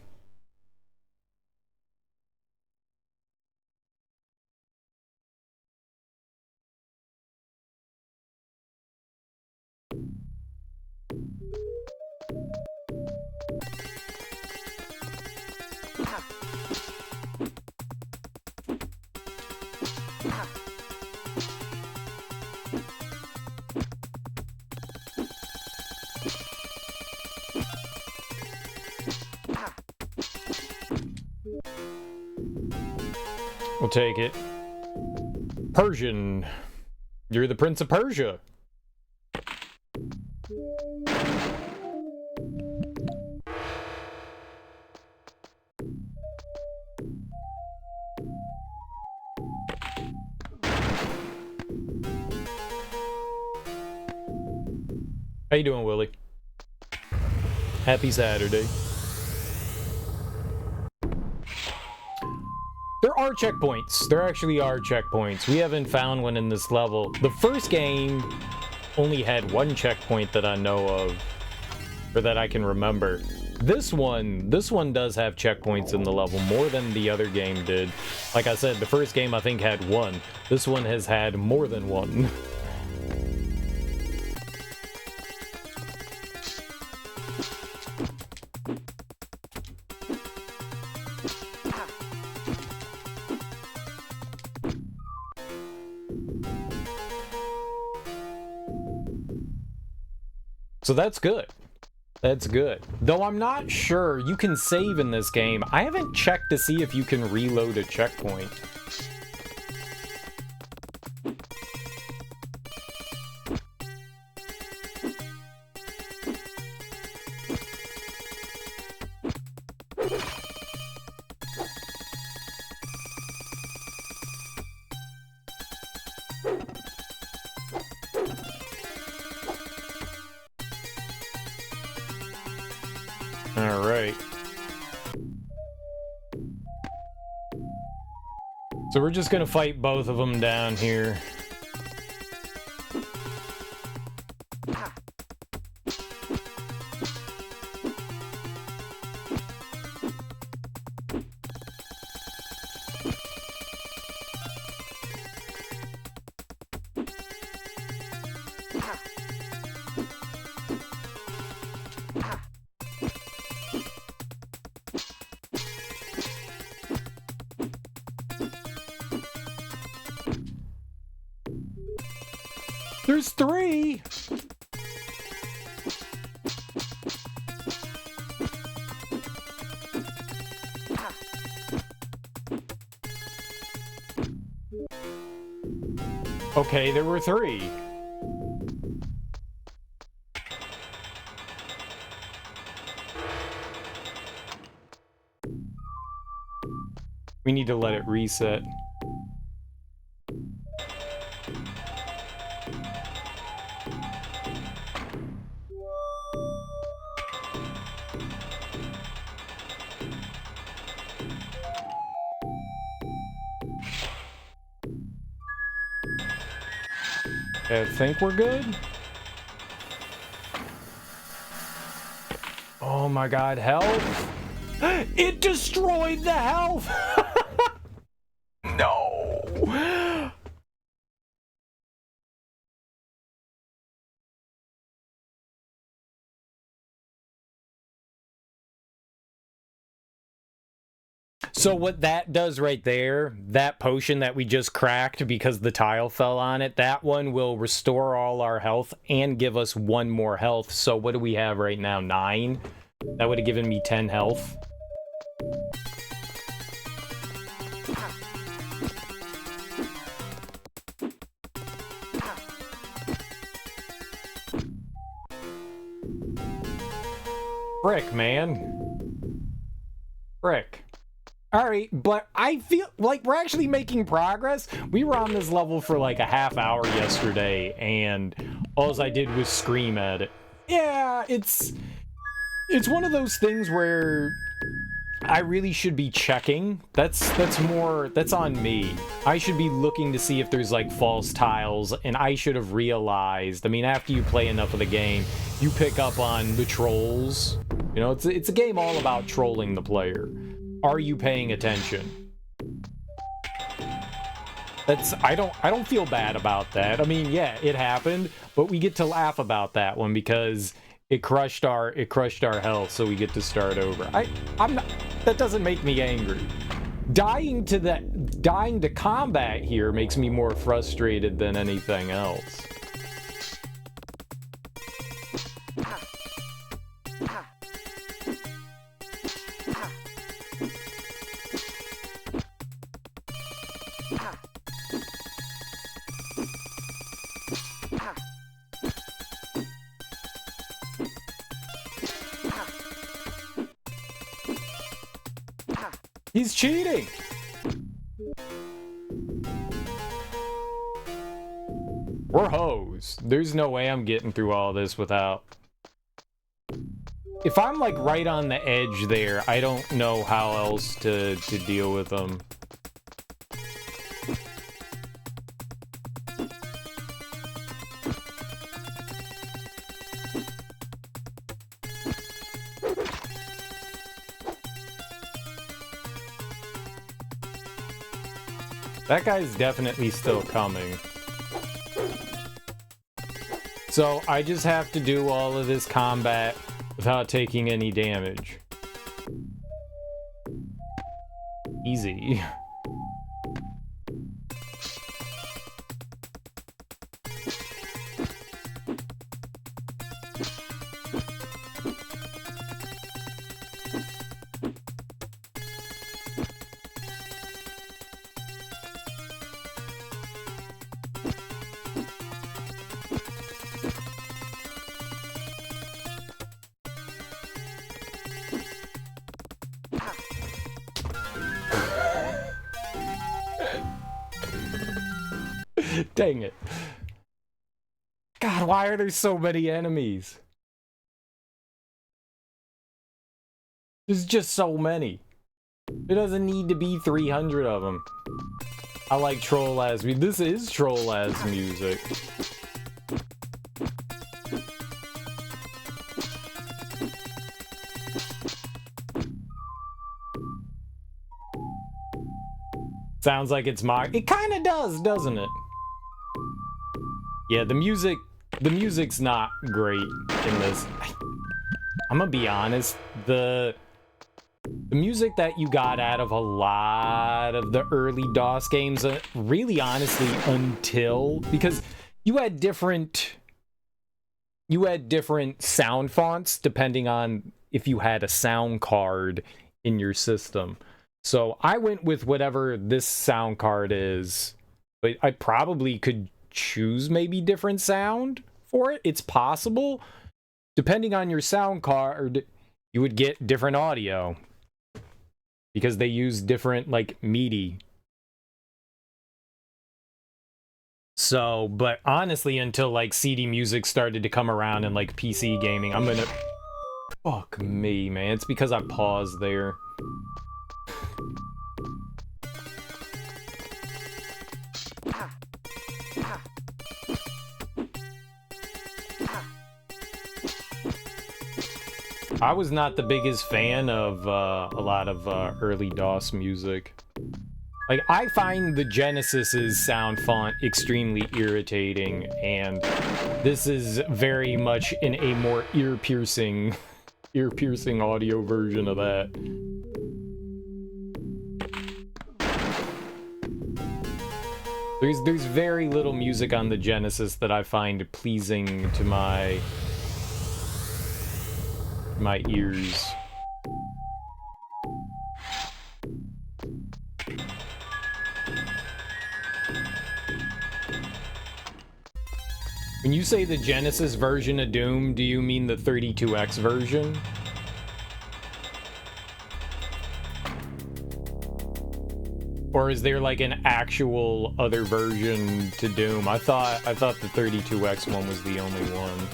We'll take it. Persian. You're the Prince of Persia. How you doing, Willie? Happy Saturday. There are checkpoints. There actually are checkpoints. We haven't found one in this level. The first game only had one checkpoint that I know of, or that I can remember. This one does have checkpoints in the level, more than the other game did. Like I said, the first game I think had one. This one has had more than one. So that's good. That's good. Though I'm not sure you can save in this game. I haven't checked to see if you can reload a checkpoint. Alright. So we're just gonna fight both of them down here. There's 3! Okay, there were 3. We need to let it reset. I think we're good. Oh my god, health! It destroyed the health! No! So what that does right there, that potion that we just cracked because the tile fell on it, that one will restore all our health and give us 1 more health. So what do we have right now? 9? That would have given me 10 health. Frick, man. Frick. Alright, but I feel like we're actually making progress. We were on this level for like a half hour yesterday, and all I did was scream at it. Yeah, it's one of those things where I really should be checking. That's on me. I should be looking to see if there's like false tiles, and I should have realized. I mean, after you play enough of the game, you pick up on the trolls. You know, it's a game all about trolling the player. Are you paying attention? I don't feel bad about that. I mean, yeah, it happened, but we get to laugh about that one because it crushed our health, so we get to start over. I'm not, that doesn't make me angry. Dying to combat here makes me more frustrated than anything else. He's cheating! We're hoes. There's no way I'm getting through all this without... If I'm, like, right on the edge there, I don't know how else to deal with them. That guy's definitely still coming. So I just have to do all of this combat without taking any damage. Easy. Dang it. God, why are there so many enemies? There's just so many. There doesn't need to be 300 of them. I like troll-ass music. This is troll-ass music. Sounds like it's it kind of does, doesn't it? Yeah, the music's not great in this. I'm gonna be honest, the music that you got out of a lot of the early DOS games, really honestly, because you had different sound fonts depending on if you had a sound card in your system. So I went with whatever this sound card is, but I probably could choose maybe different sound for it. It's possible. Depending on your sound card, you would get different audio because they use different, like, MIDI. So, but honestly, until, like, CD music started to come around in, like, PC gaming, I'm gonna... Fuck me, man. It's because I paused there. I was not the biggest fan of a lot of early DOS music. Like, I find the Genesis's sound font extremely irritating, and this is very much in a more ear-piercing audio version of that. There's very little music on the Genesis that I find pleasing to my ears. When you say the Genesis version of Doom, do you mean the 32X version? Or is there like an actual other version to Doom? I thought the 32X one was the only one.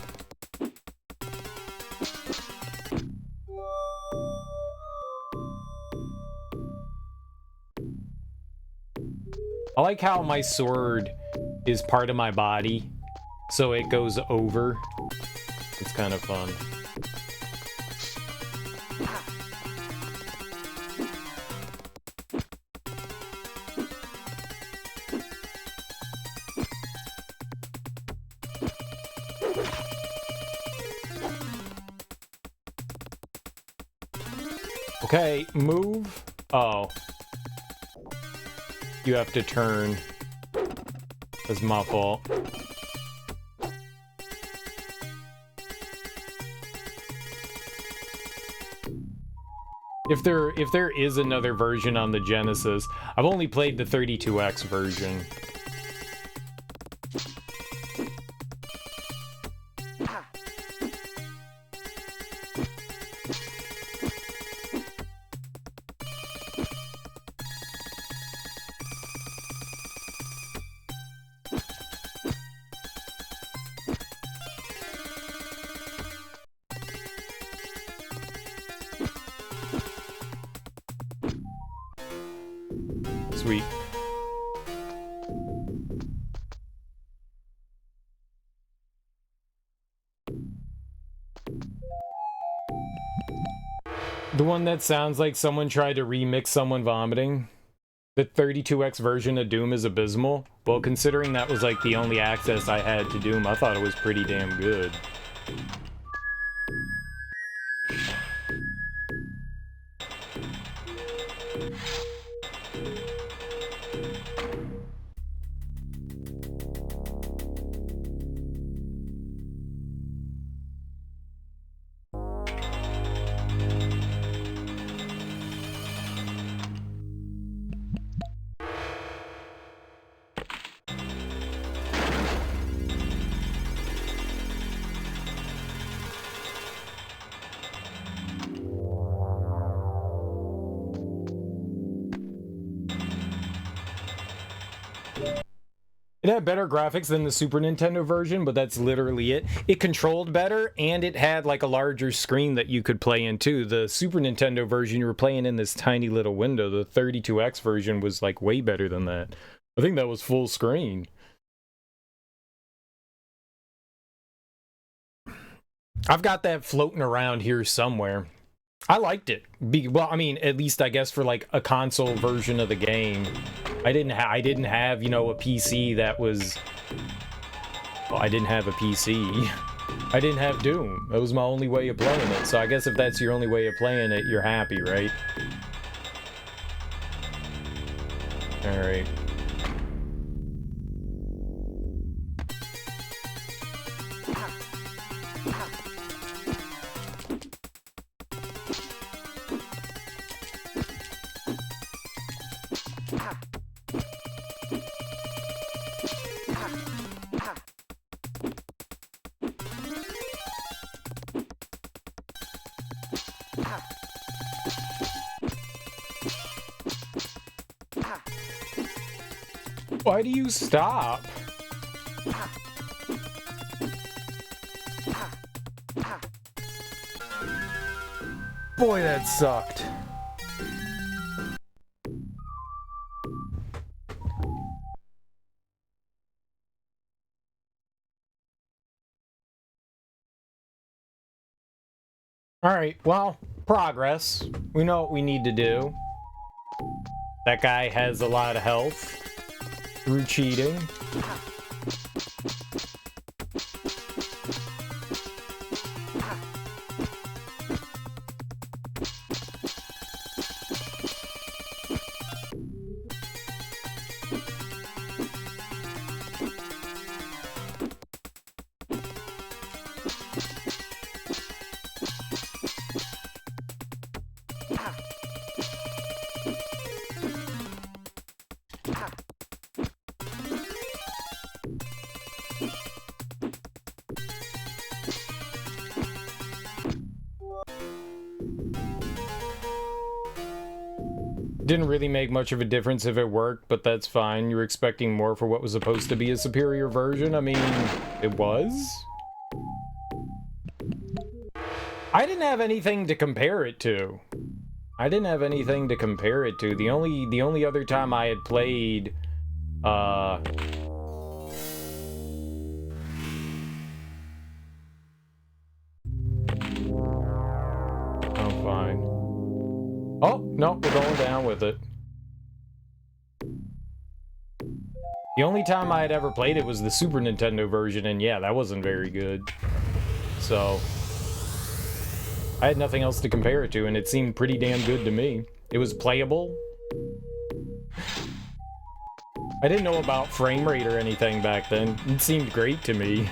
I like how my sword is part of my body, so it goes over. It's kind of fun. Okay, move. Oh. You have to turn. That's my fault. If there is another version on the Genesis, I've only played the 32X version. sweet. The one that sounds like someone tried to remix someone vomiting. The 32x version of Doom is abysmal. Well, considering that was like the only access I had to Doom, I thought it was pretty damn good. It had better graphics than the Super Nintendo version, but that's literally it. It controlled better, and it had like a larger screen that you could play in too. The Super Nintendo version, you were playing in this tiny little window. The 32X version was like way better than that. I think that was full screen. I've got that floating around here somewhere. I liked it. Well, I mean, at least I guess for like a console version of the game. I didn't have, you know, a PC that was... Well, I didn't have a PC. I didn't have Doom. That was my only way of playing it. So I guess if that's your only way of playing it, you're happy, right? Alright. Why do you stop? Boy, that sucked. Alright, well, progress. We know what we need to do. That guy has a lot of health through cheating. Didn't really make much of a difference if it worked, but that's fine. You were expecting more for what was supposed to be a superior version. I mean, it was. I didn't have anything to compare it to. The only other time I had played, oh, fine. Oh, no, we're going down with it. The only time I had ever played it was the Super Nintendo version, and yeah, that wasn't very good. So, I had nothing else to compare it to, and it seemed pretty damn good to me. It was playable. I didn't know about frame rate or anything back then. It seemed great to me.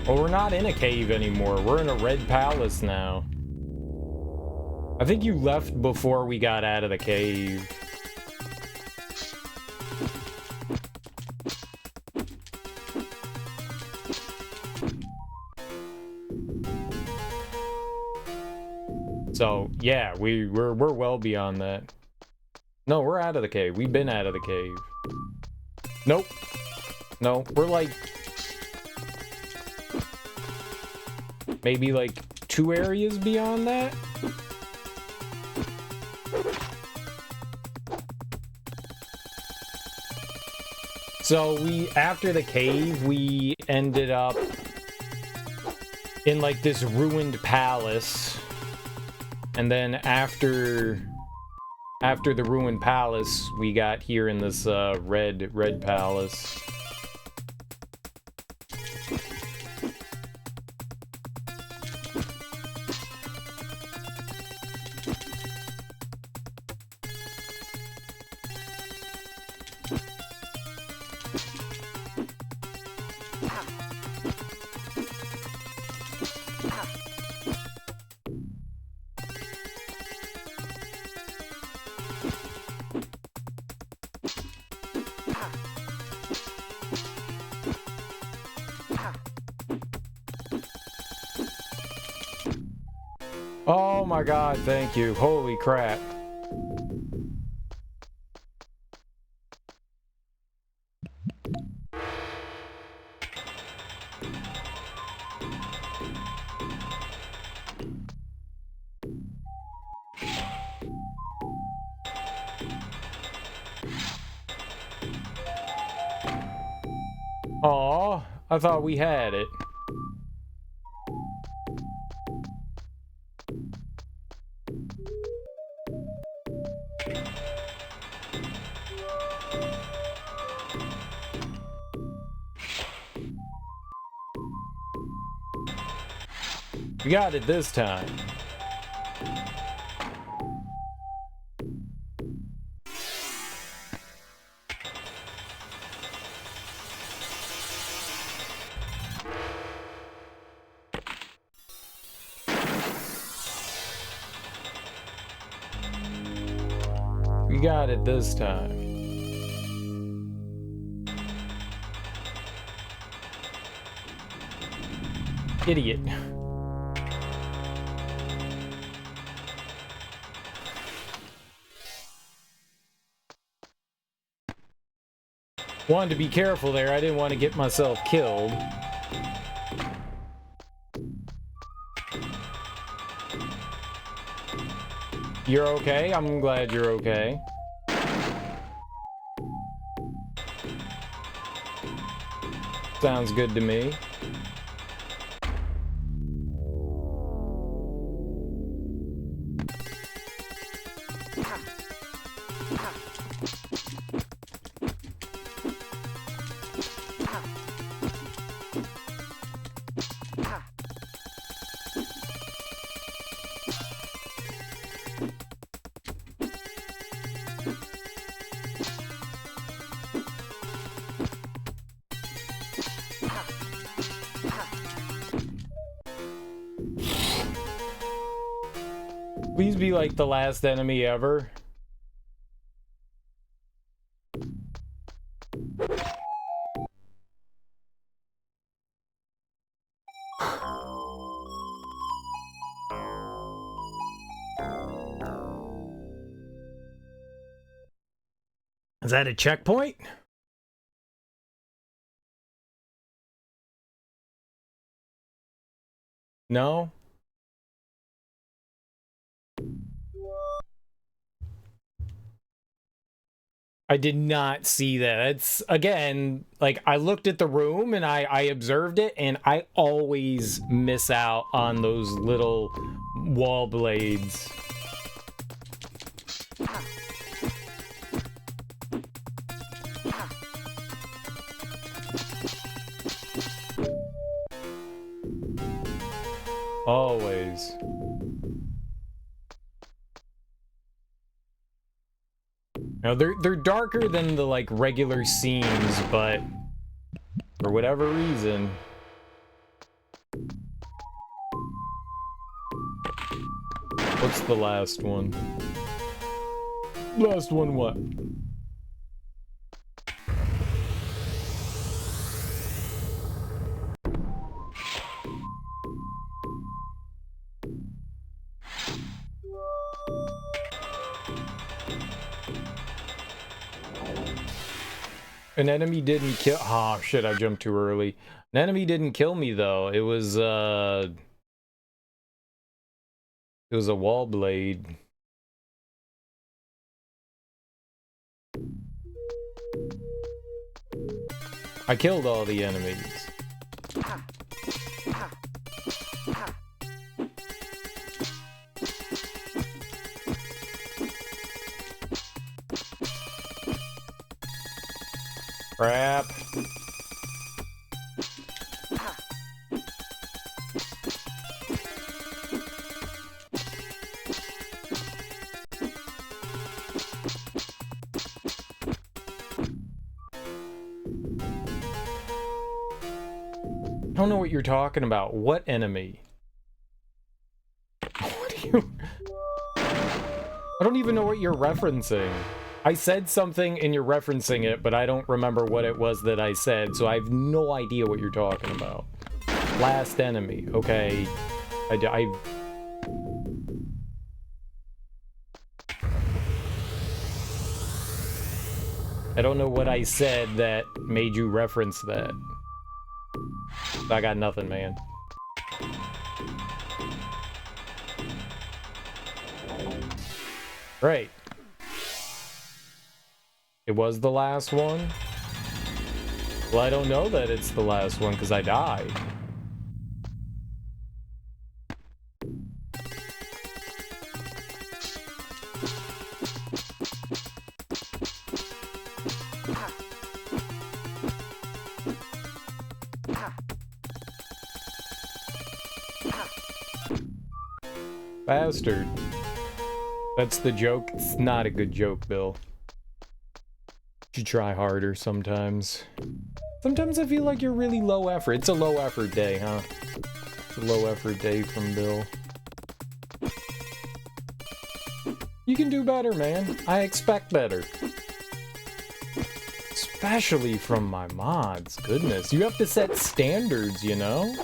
Well, we're not in a cave anymore. We're in a red palace now. I think you left before we got out of the cave. So, yeah, we're well beyond that. No, we're out of the cave. We've been out of the cave. Nope. No, we're like... maybe like 2 areas beyond that. So after the cave, we ended up in like this ruined palace. And then after the ruined palace, we got here in this red palace. Oh my god, thank you. Holy crap. Aw, I thought we had it. We got it this time. We got it this time. Idiot. Wanted to be careful there. I didn't want to get myself killed. You're okay? I'm glad you're okay. Sounds good to me. Please be like the last enemy ever. Is that a checkpoint? No? I did not see that. It's, again, like, I looked at the room and I observed it, and I always miss out on those little wall blades. Always. Now they're darker than the like regular scenes, but for whatever reason. What's the last one? Last one what? An enemy didn't kill. Oh shit, I jumped too early. An enemy didn't kill me though. It was It was a wall blade. I killed all the enemies. Crap. I don't know what you're talking about. What enemy? What are you... I don't even know what you're referencing. I said something and you're referencing it, but I don't remember what it was that I said, so I have no idea what you're talking about. Last enemy. Okay. I don't know what I said that made you reference that. I got nothing, man. Right. It was the last one? Well, I don't know that it's the last one because I died. Bastard. That's the joke. It's not a good joke, Bill. You try harder sometimes. Sometimes I feel like you're really low effort. It's a low effort day, huh? It's a low effort day from Bill. You can do better, man. I expect better. Especially from my mods. Goodness, you have to set standards, you know?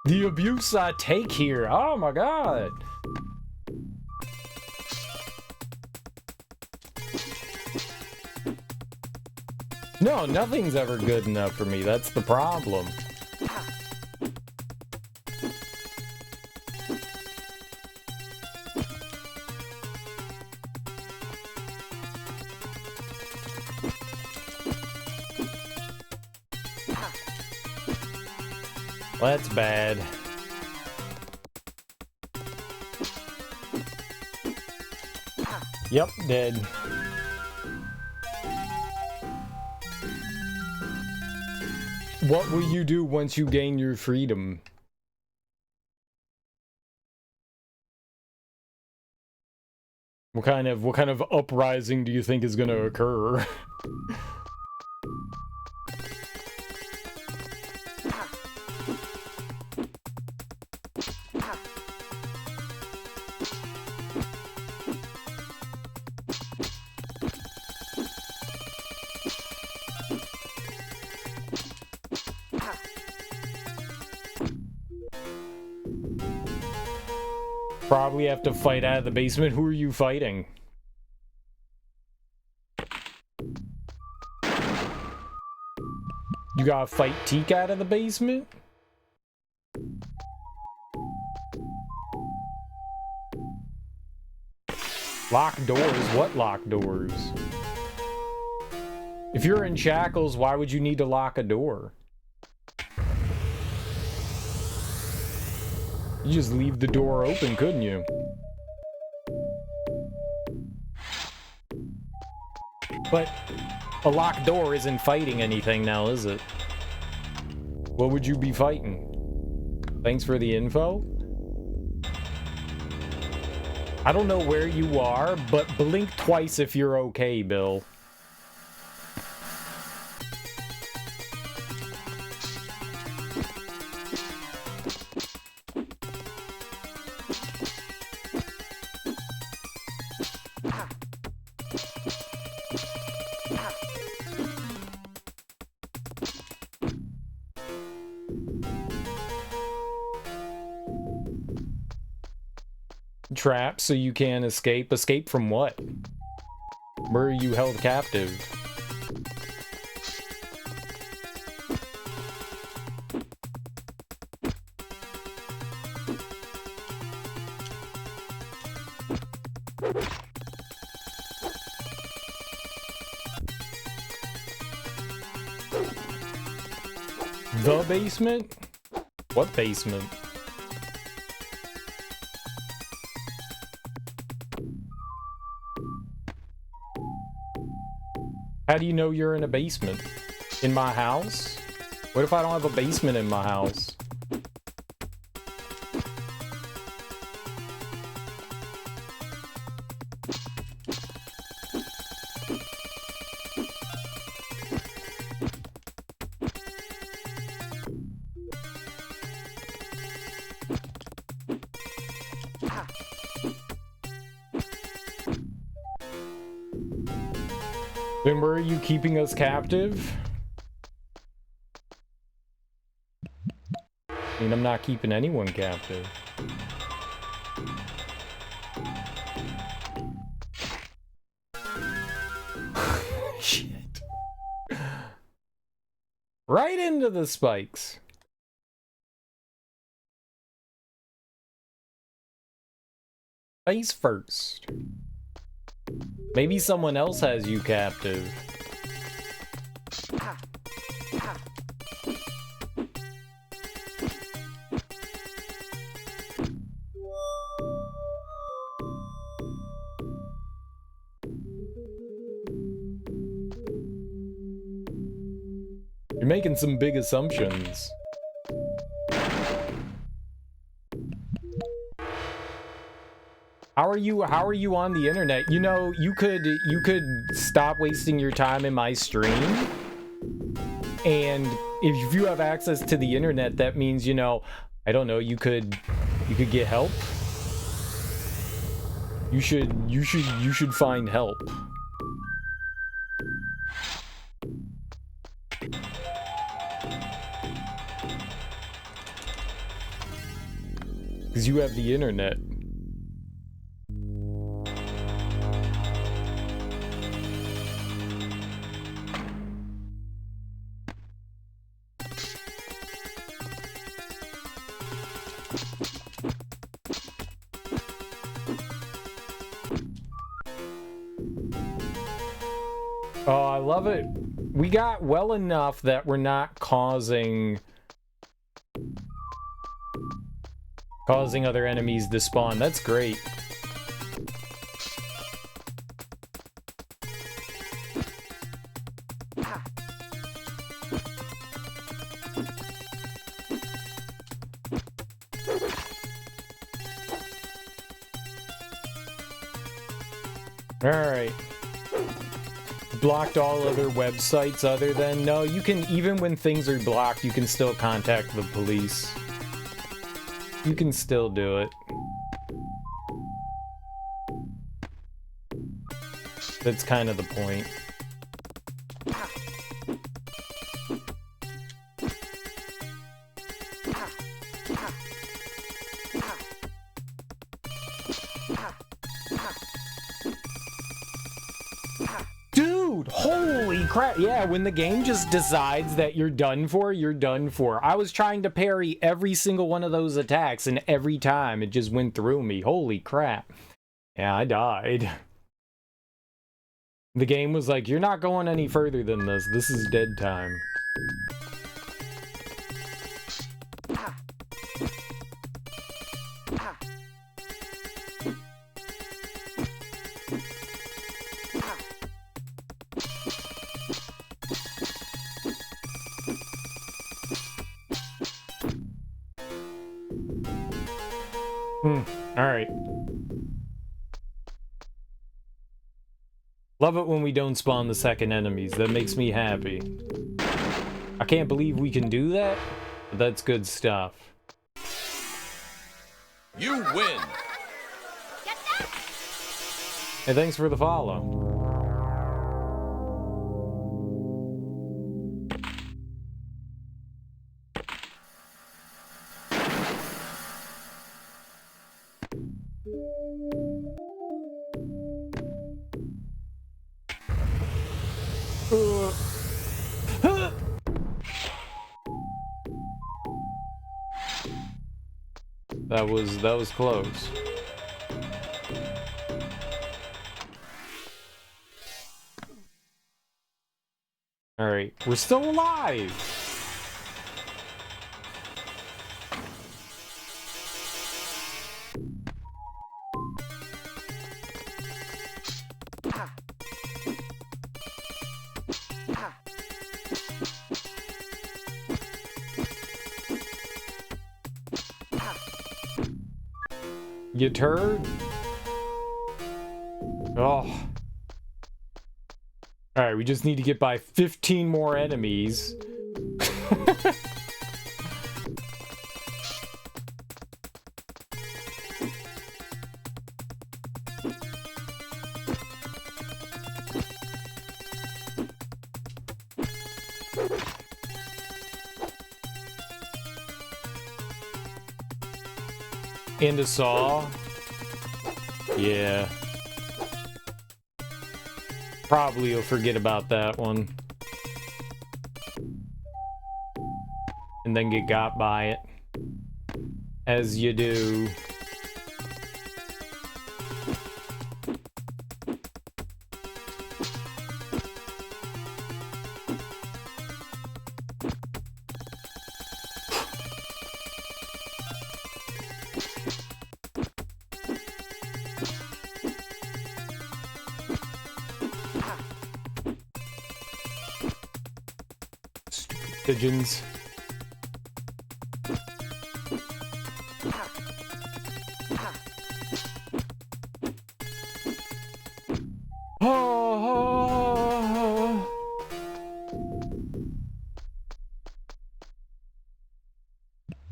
The abuse I take here. Oh my god. No, nothing's ever good enough for me. That's the problem. That's bad. Yep, dead. What will you do once you gain your freedom? What kind of uprising do you think is gonna occur? Probably have to fight out of the basement. Who are you fighting? You gotta fight Teak out of the basement? Locked doors? What locked doors? If you're in shackles, why would you need to lock a door? You just leave the door open, couldn't you? But a locked door isn't fighting anything now, is it? What would you be fighting? Thanks for the info. I don't know where you are, but blink twice if you're okay, Bill. trapped so you can't escape. Escape from what? Where are you held captive? The basement? What basement? How do you know you're in a basement? In my house? What if I don't have a basement in my house? Then where are you keeping us captive? I mean, I'm not keeping anyone captive. Shit. Right into the spikes. Face first. Maybe someone else has you captive. You're making some big assumptions. How are you on the internet? You know, you could stop wasting your time in my stream. And if you have access to the internet, that means, you know, I don't know, you could get help. You should find help. Because you have the internet. Oh, I love it. We got well enough that we're not causing other enemies to spawn. That's great. All right. Blocked all other websites other than... No, you can, even when things are blocked, you can still contact the police. You can still do it. That's kind of the point. Dude, holy crap. Yeah, when the game just decides that you're done for, you're done for. I was trying to parry every single one of those attacks, and every time it just went through me. Holy crap. Yeah, I died. The game was like, you're not going any further than this. This is dead time. Alright. Love it when we don't spawn the second enemies. That makes me happy. I can't believe we can do that, but that's good stuff. You win! Hey, thanks for the follow. That was close. All right, we're still alive. You turd. Oh. Alright, we just need to get by 15 more enemies. And a saw. Yeah. Probably you'll forget about that one. And then get got by it. As you do. Pigeons.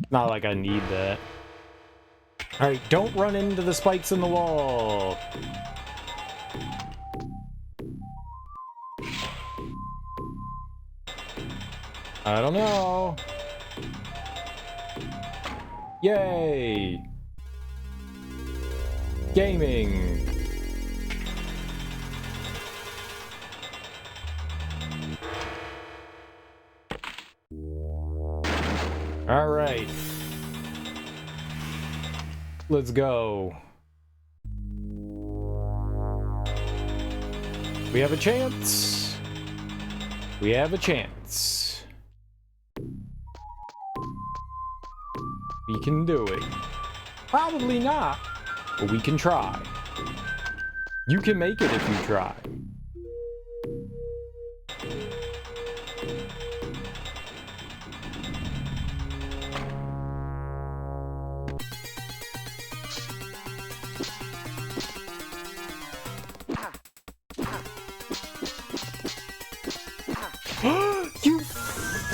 Not like I need that. Alright, don't run into the spikes in the wall. I don't know. Yay! Gaming. All right. Let's go. We have a chance. We have a chance. We can do it. Probably not, but we can try. You can make it if you try. You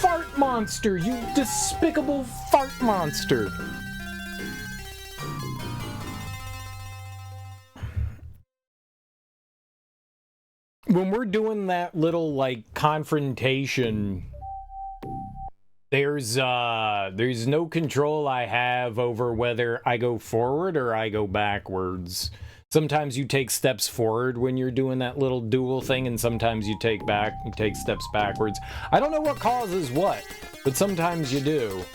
fart monster! You despicable fart monster! When we're doing that little, like, confrontation, there's no control I have over whether I go forward or I go backwards. Sometimes you take steps forward when you're doing that little duel thing, and sometimes you take steps backwards. I don't know what causes what, but sometimes you do.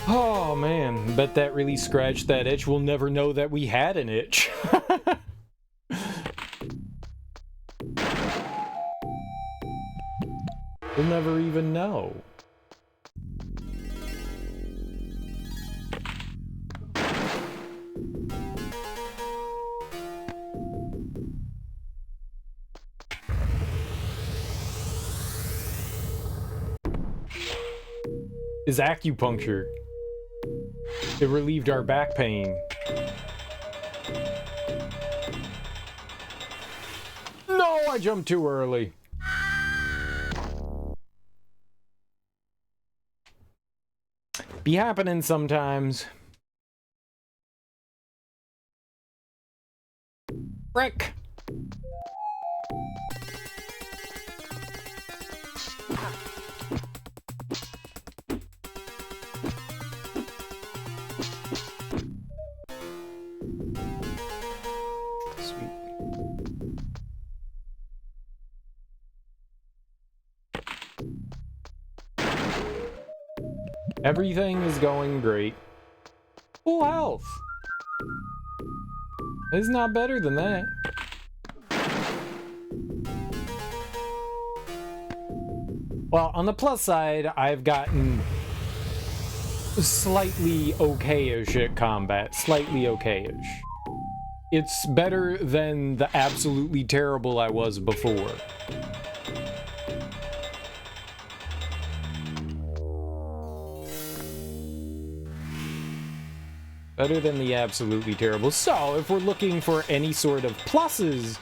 Oh man, bet that really scratched that itch. We'll never know that we had an itch. We'll never even know. Is acupuncture. It relieved our back pain. No, I jumped too early. Be happening sometimes. Frick! Sweet. Everything is going great. Full health. It's not better than that. Well, on the plus side, I've gotten slightly okay-ish at combat. Slightly okay-ish. It's better than the absolutely terrible I was before. Better than the absolutely terrible. So, if we're looking for any sort of pluses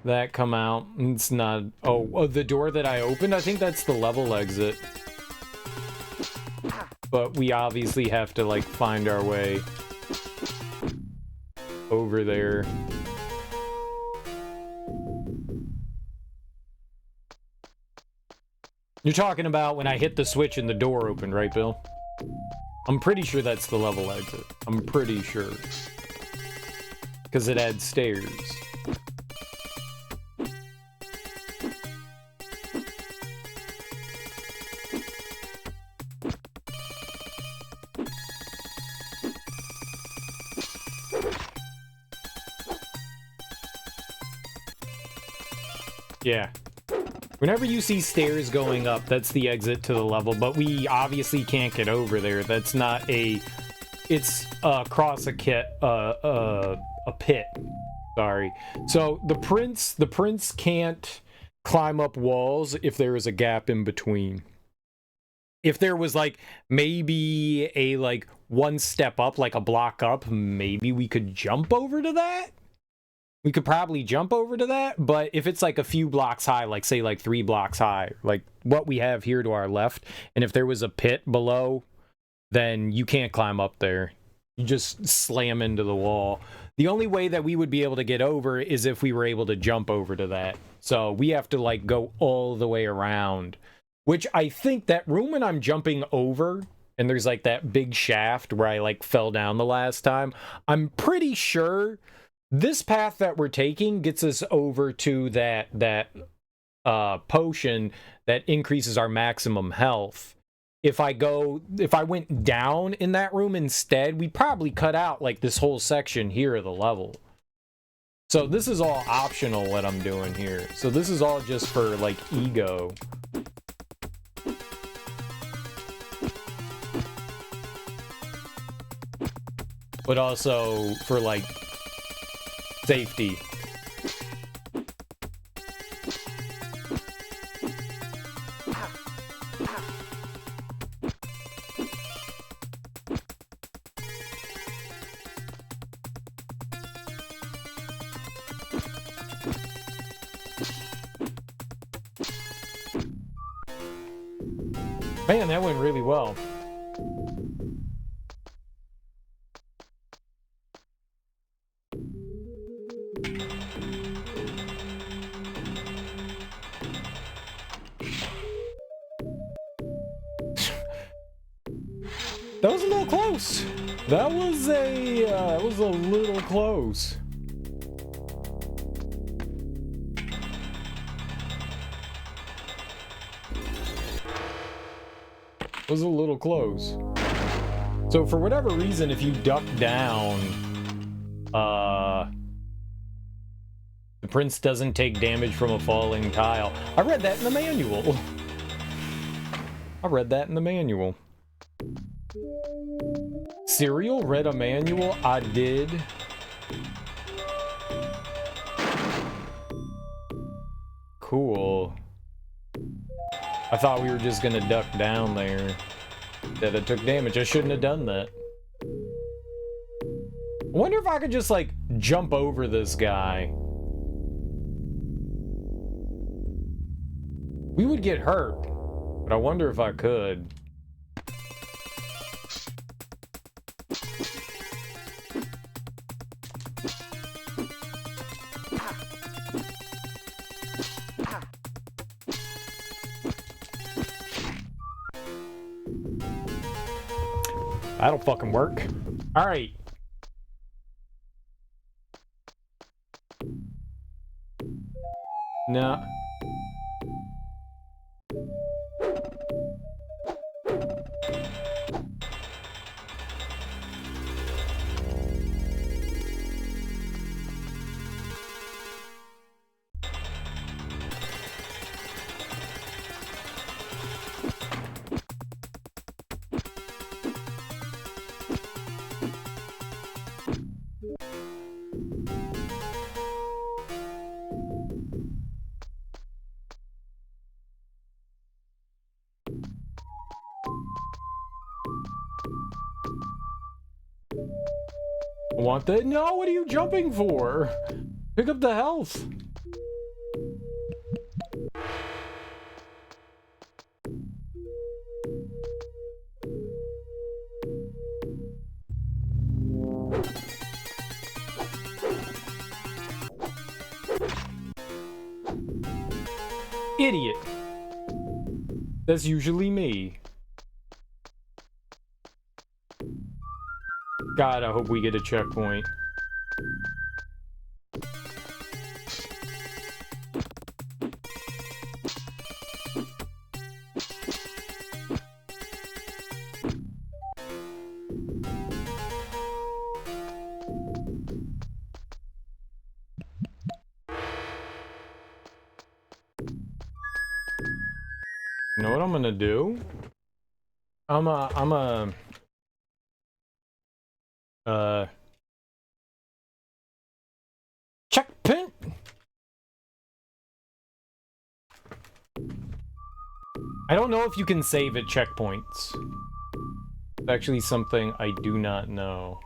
that come out, it's not... Oh, the door that I opened? I think that's the level exit. But we obviously have to, like, find our way over there. You're talking about when I hit the switch and the door opened, right, Bill? I'm pretty sure that's the level exit. I'm pretty sure. Because it adds stairs. Yeah. Whenever you see stairs going up, that's the exit to the level, but we obviously can't get over there. That's not a... It's across a pit. Sorry. So the prince can't climb up walls if there is a gap in between. If there was, like, maybe a, like, one step up, like a block up, maybe we could jump over to that? We could probably jump over to that, but if it's like a few blocks high, like say like 3 blocks high, like what we have here to our left, and if there was a pit below, then you can't climb up there. You just slam into the wall. The only way that we would be able to get over is if we were able to jump over to that. So we have to like go all the way around, which I think that room when I'm jumping over, and there's like that big shaft where I like fell down the last time, I'm pretty sure this path that we're taking gets us over to that potion that increases our maximum health. If I went down in that room instead, we probably cut out like this whole section here of the level. So this is all optional what I'm doing here. So this is all just for like ego. But also for like safety. Man, that went really well. That was a little close. That was a little close. Was a little close. So for whatever reason, if you duck down, the prince doesn't take damage from a falling tile. I read that in the manual. I read that in the manual. Serial read a manual? I did. Cool. I thought we were just gonna duck down there. That it took damage. I shouldn't have done that. I wonder if I could just, like, jump over this guy. We would get hurt, but I wonder if I could. That'll fucking work. Alright. No. Want that? No, what are you jumping for? Pick up the health. Idiot. That's usually me. God, I hope we get a checkpoint. You know what I'm gonna do? Checkpoint. I don't know if you can save at checkpoints. It's actually something I do not know.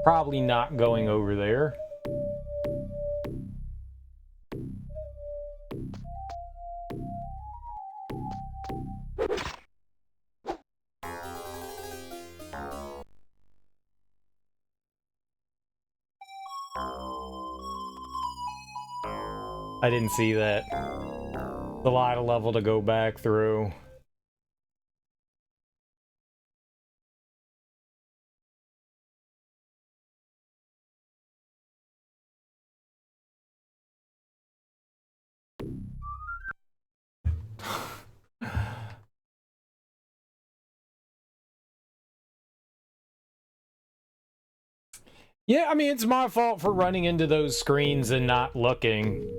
Probably not going over there. I didn't see that. It's a lot of level to go back through. Yeah, I mean, it's my fault for running into those screens and not looking.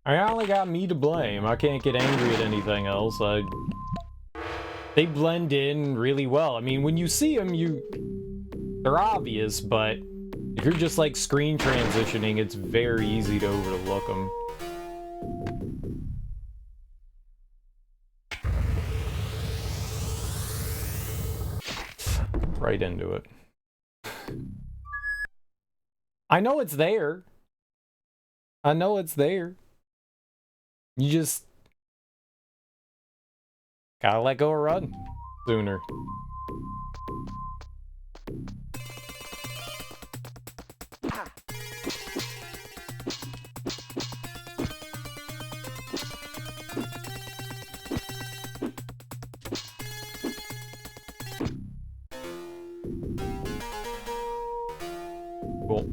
I only got me to blame. I can't get angry at anything else. They blend in really well. I mean, when you see them, they're obvious, but if you're just like screen transitioning, it's very easy to overlook them. Right into it. I know it's there. I know it's there. You just gotta let go or run sooner. Cool.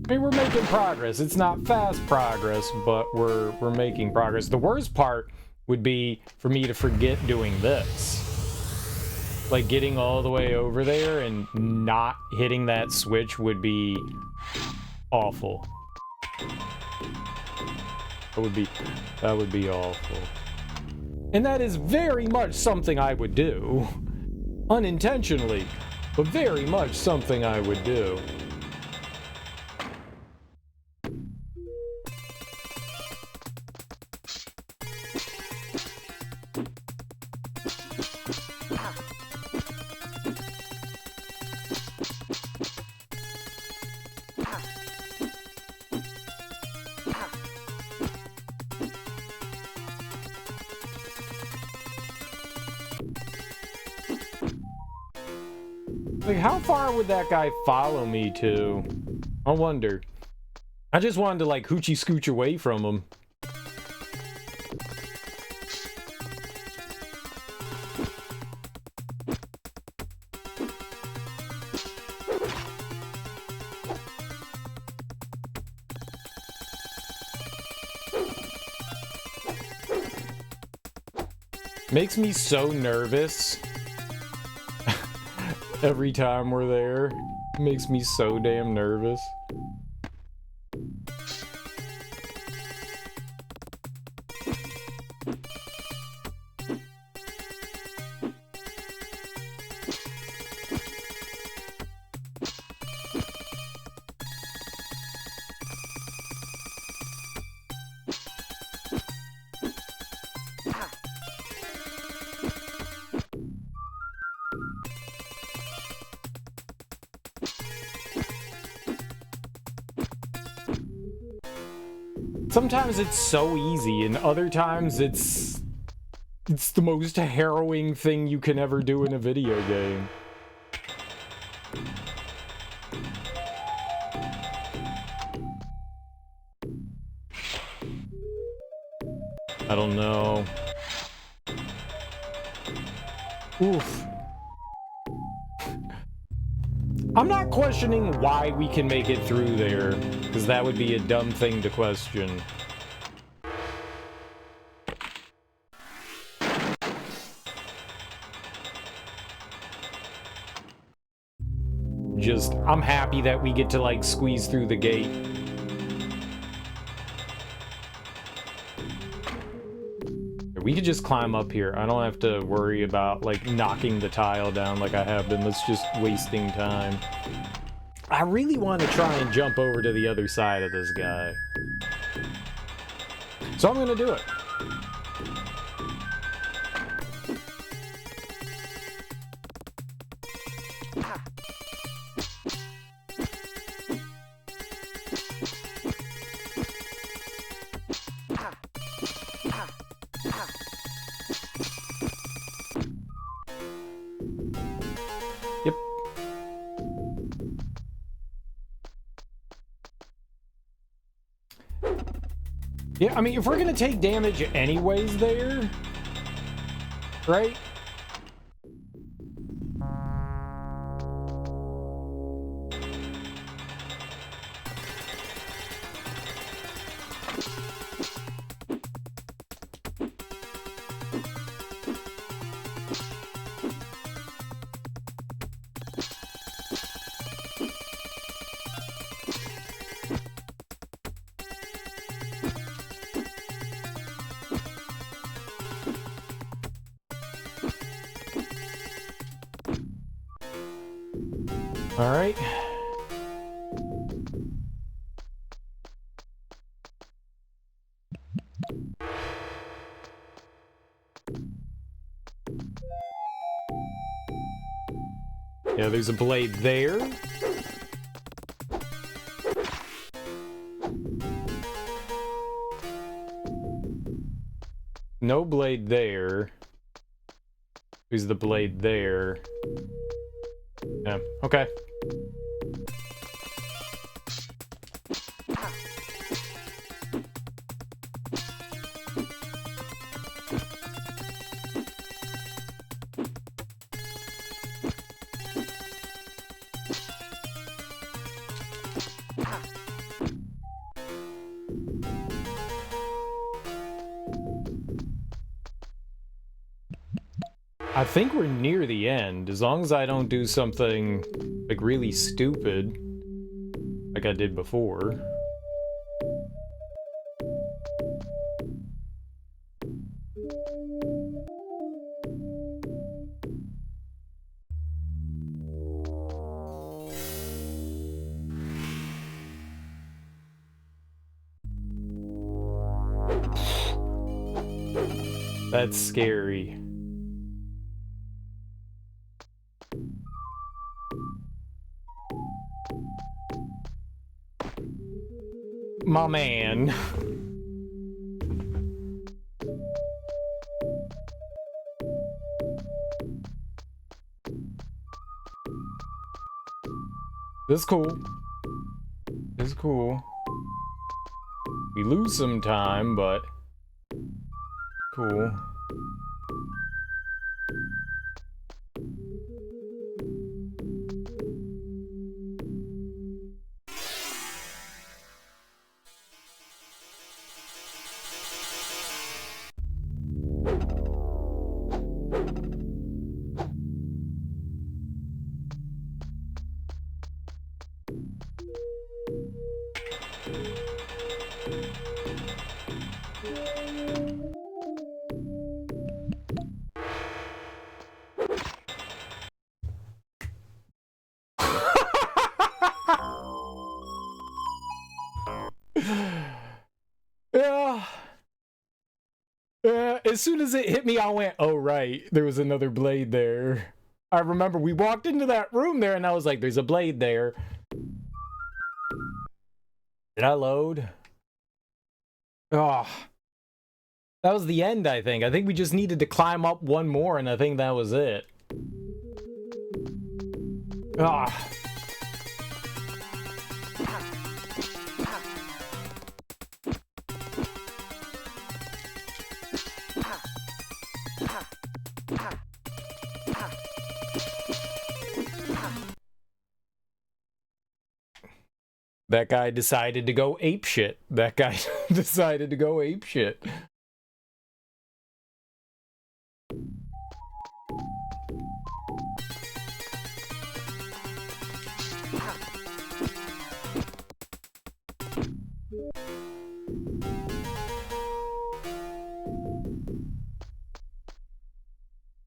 I mean, we're making progress. It's not fast progress, but we're making progress. The worst part would be for me to forget doing this. Like, getting all the way over there and not hitting that switch would be awful. That would be awful. And that is very much something I would do. Unintentionally, but very much something I would do. Like, how far would that guy follow me to? I wonder. I just wanted to, like, hoochie scooch away from him. Makes me so nervous. Every time we're there, makes me so damn nervous. Sometimes it's so easy, and other times it's the most harrowing thing you can ever do in a video game. I don't know. Oof. I'm not questioning why we can make it through there, because that would be a dumb thing to question. Just, I'm happy that we get to, like, squeeze through the gate. We could just climb up here. I don't have to worry about, like, knocking the tile down like I have been. That's just wasting time. I really want to try and jump over to the other side of this guy. So I'm gonna do it. Yep. Yeah, I mean, if we're gonna take damage anyways there, right? All right. Yeah, there's a blade there. No blade there. There's the blade there. Yeah, okay. I think we're near the end, as long as I don't do something, like, really stupid, like I did before. That's scary. My man. This is cool. This is cool. We lose some time, but cool. Yeah. Yeah. As soon as it hit me, I went, oh, right. There was another blade there. I remember we walked into that room there and I was like, there's a blade there. Did I load? Oh. That was the end, I think. I think we just needed to climb up one more and I think that was it. Ah. That guy decided to go apeshit. That guy decided to go apeshit.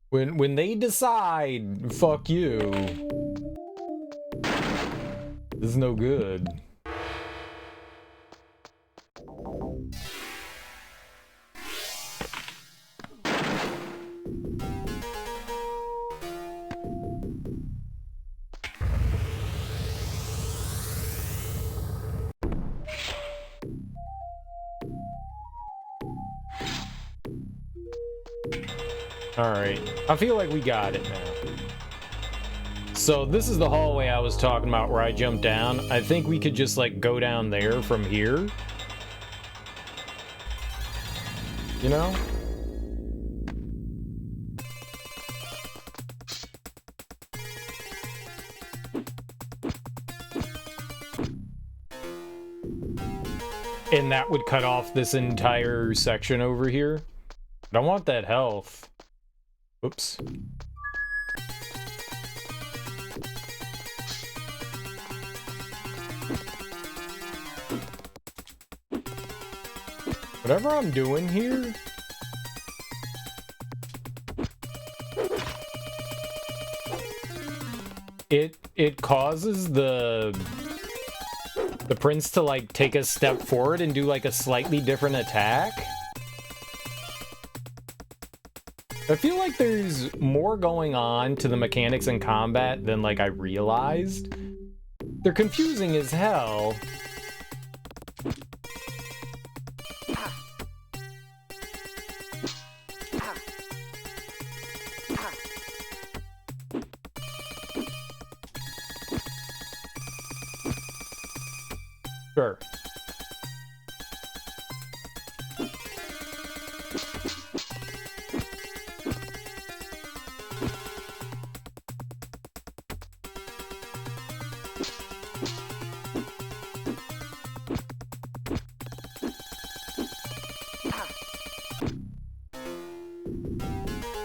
When they decide, fuck you. This is no good. Alright, I feel like we got it now. So this is the hallway I was talking about where I jumped down. I think we could just like go down there from here. You know? And that would cut off this entire section over here. But I want that health. Whoops. Whatever I'm doing here... It causes the prince to like take a step forward and do like a slightly different attack. I feel like there's more going on to the mechanics in combat than like I realized. They're confusing as hell. Sure.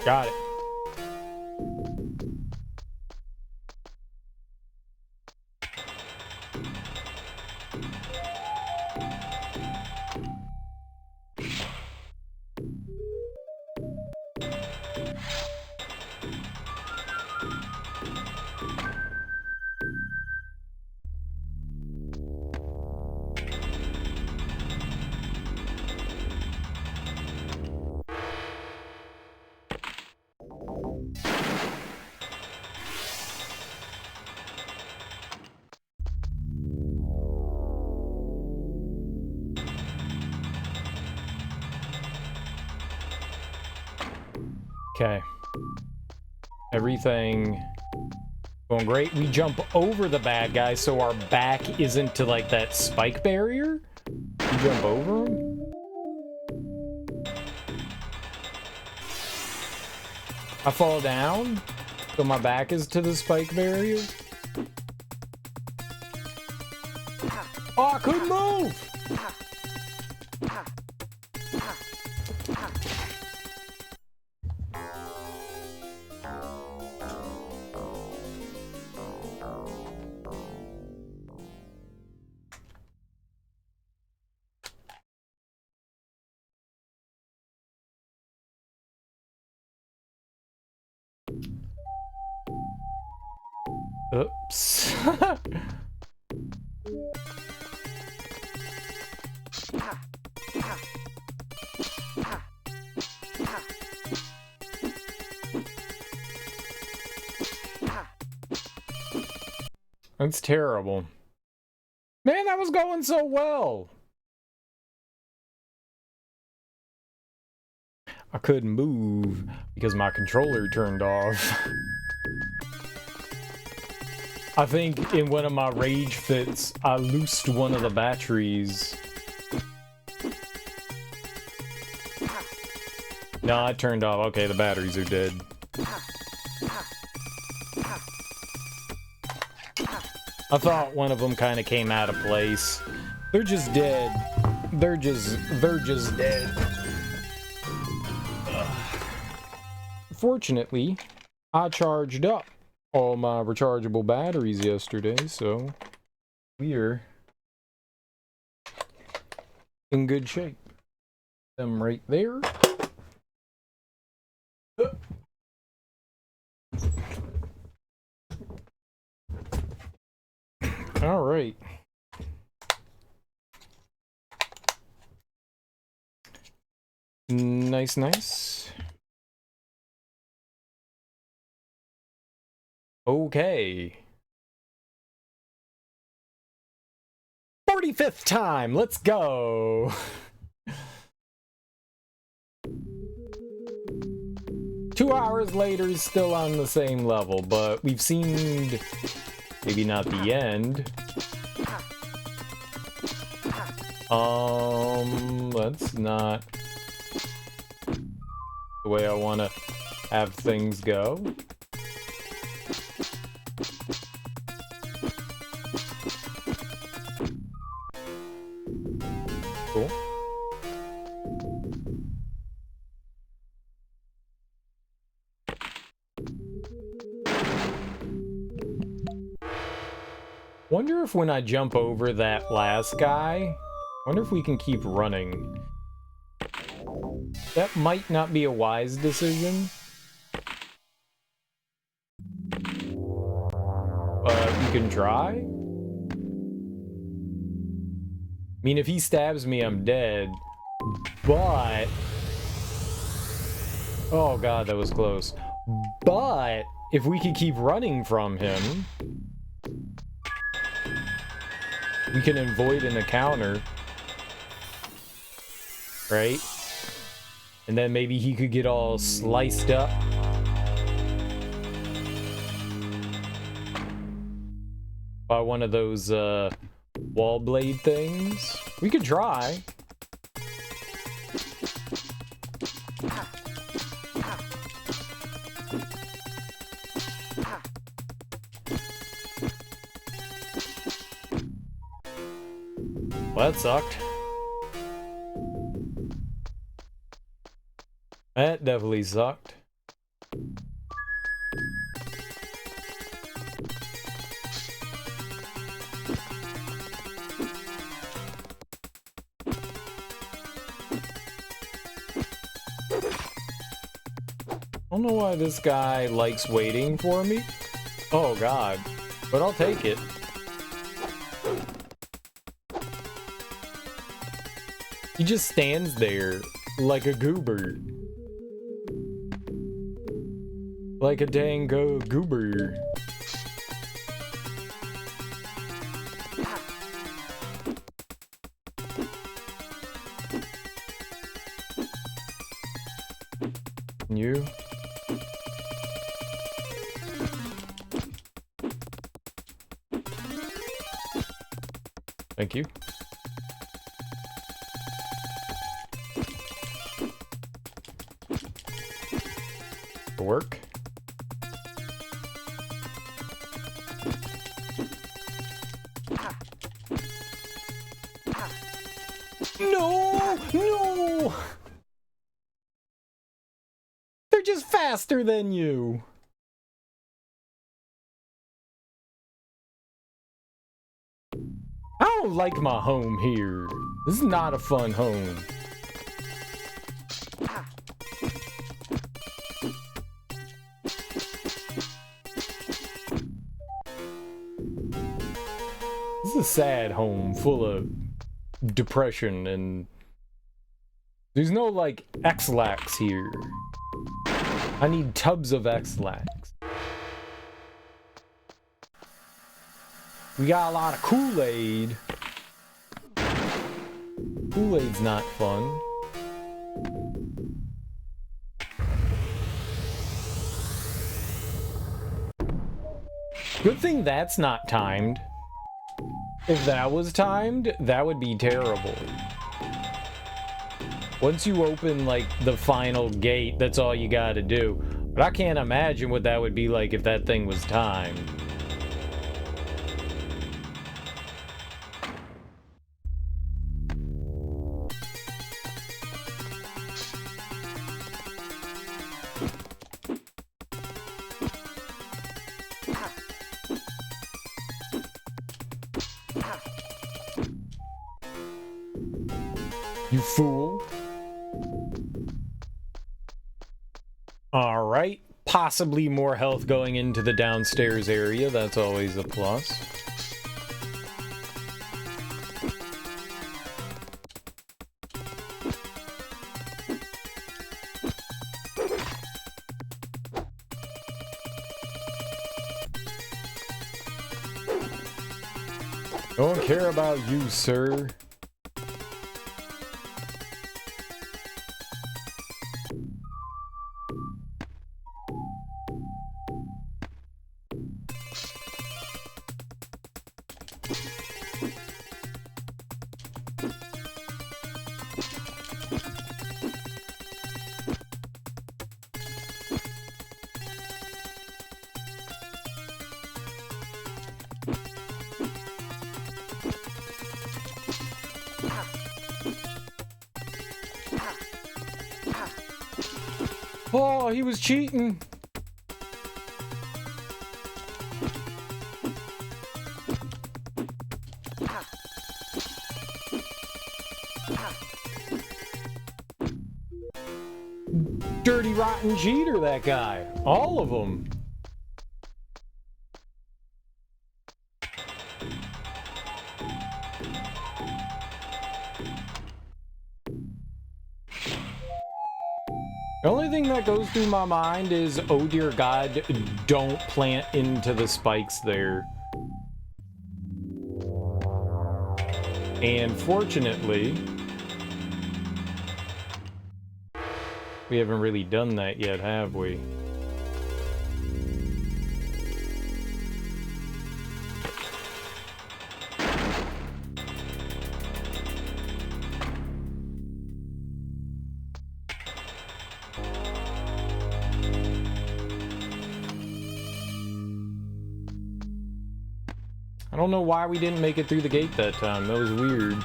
Got it. Okay. Everything going great. We jump over the bad guy so our back isn't to like that spike barrier. We jump over him. I fall down so my back is to the spike barrier. Oh, I couldn't move! Oops. That's terrible. Man, that was going so well. I couldn't move because my controller turned off. I think in one of my rage fits, I loosed one of the batteries. No, it turned off. Okay, the batteries are dead. I thought one of them kind of came out of place. They're just dead. They're just dead. Fortunately, I charged up all my rechargeable batteries yesterday, so we're in good shape. Them right there. All right. Nice, nice. Okay. 45th time, let's go. Two hours later, he's still on the same level, but we've seen maybe not the end. That's not the way I want to have things go. Cool. Wonder if when I jump over that last guy, wonder if we can keep running. That might not be a wise decision. But we can try. I mean, if he stabs me, I'm dead. But... oh god, that was close. But if we could keep running from him, we can avoid an encounter. Right? And then maybe he could get all sliced up. By one of those, wall blade things. We could try. Well, that sucked. That definitely sucked. I don't know why this guy likes waiting for me. Oh god. But I'll take it. He just stands there like a goober. Like a dang goober. You? Thank you. Work. No! No! They're just faster than you. I don't like my home here. This is not a fun home. This is a sad home full of depression, and there's no like X-Lax here. I need tubs of X-Lax. We got a lot of Kool-Aid. Kool-Aid's not fun. Good thing that's not timed. If that was timed, that would be terrible. Once you open, like, the final gate, that's all you gotta do. But I can't imagine what that would be like if that thing was timed. You fool. Alright, possibly more health going into the downstairs area, that's always a plus. Don't care about you, sir. Oh, he was cheating. Dirty, rotten cheater, that guy. All of them. The only thing that goes through my mind is, oh dear God, don't plant into the spikes there. And fortunately, we haven't really done that yet, have we? I don't know why we didn't make it through the gate that time. That was weird.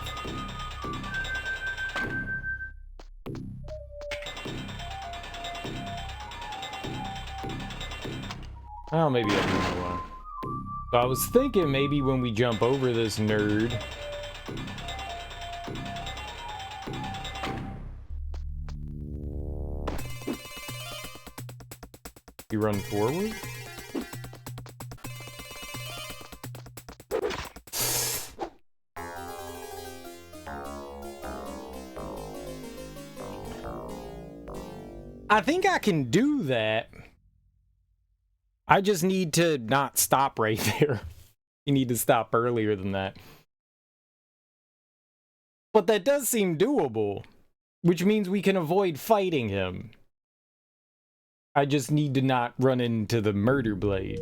Oh, maybe I do know why. So I was thinking maybe when we jump over this nerd. We run forward? I think I can do that. I just need to not stop right there. You need to stop earlier than that. But that does seem doable, which means we can avoid fighting him. I just need to not run into the murder blade.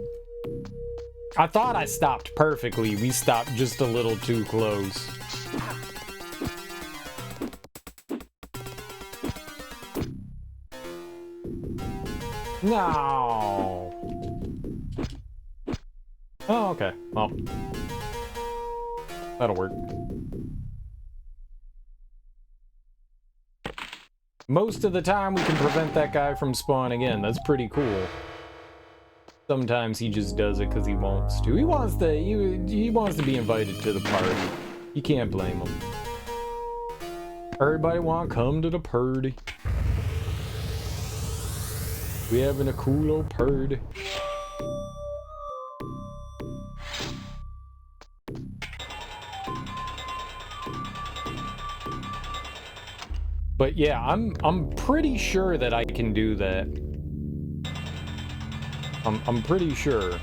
I thought I stopped perfectly. We stopped just a little too close. No. Oh, okay. Well, that'll work. Most of the time, we can prevent that guy from spawning in. That's pretty cool. Sometimes he just does it because he wants to. He wants to be invited to the party. You can't blame him. Everybody want to come to the party. We having a cool old party. But yeah, I'm pretty sure that I can do that. I'm pretty sure.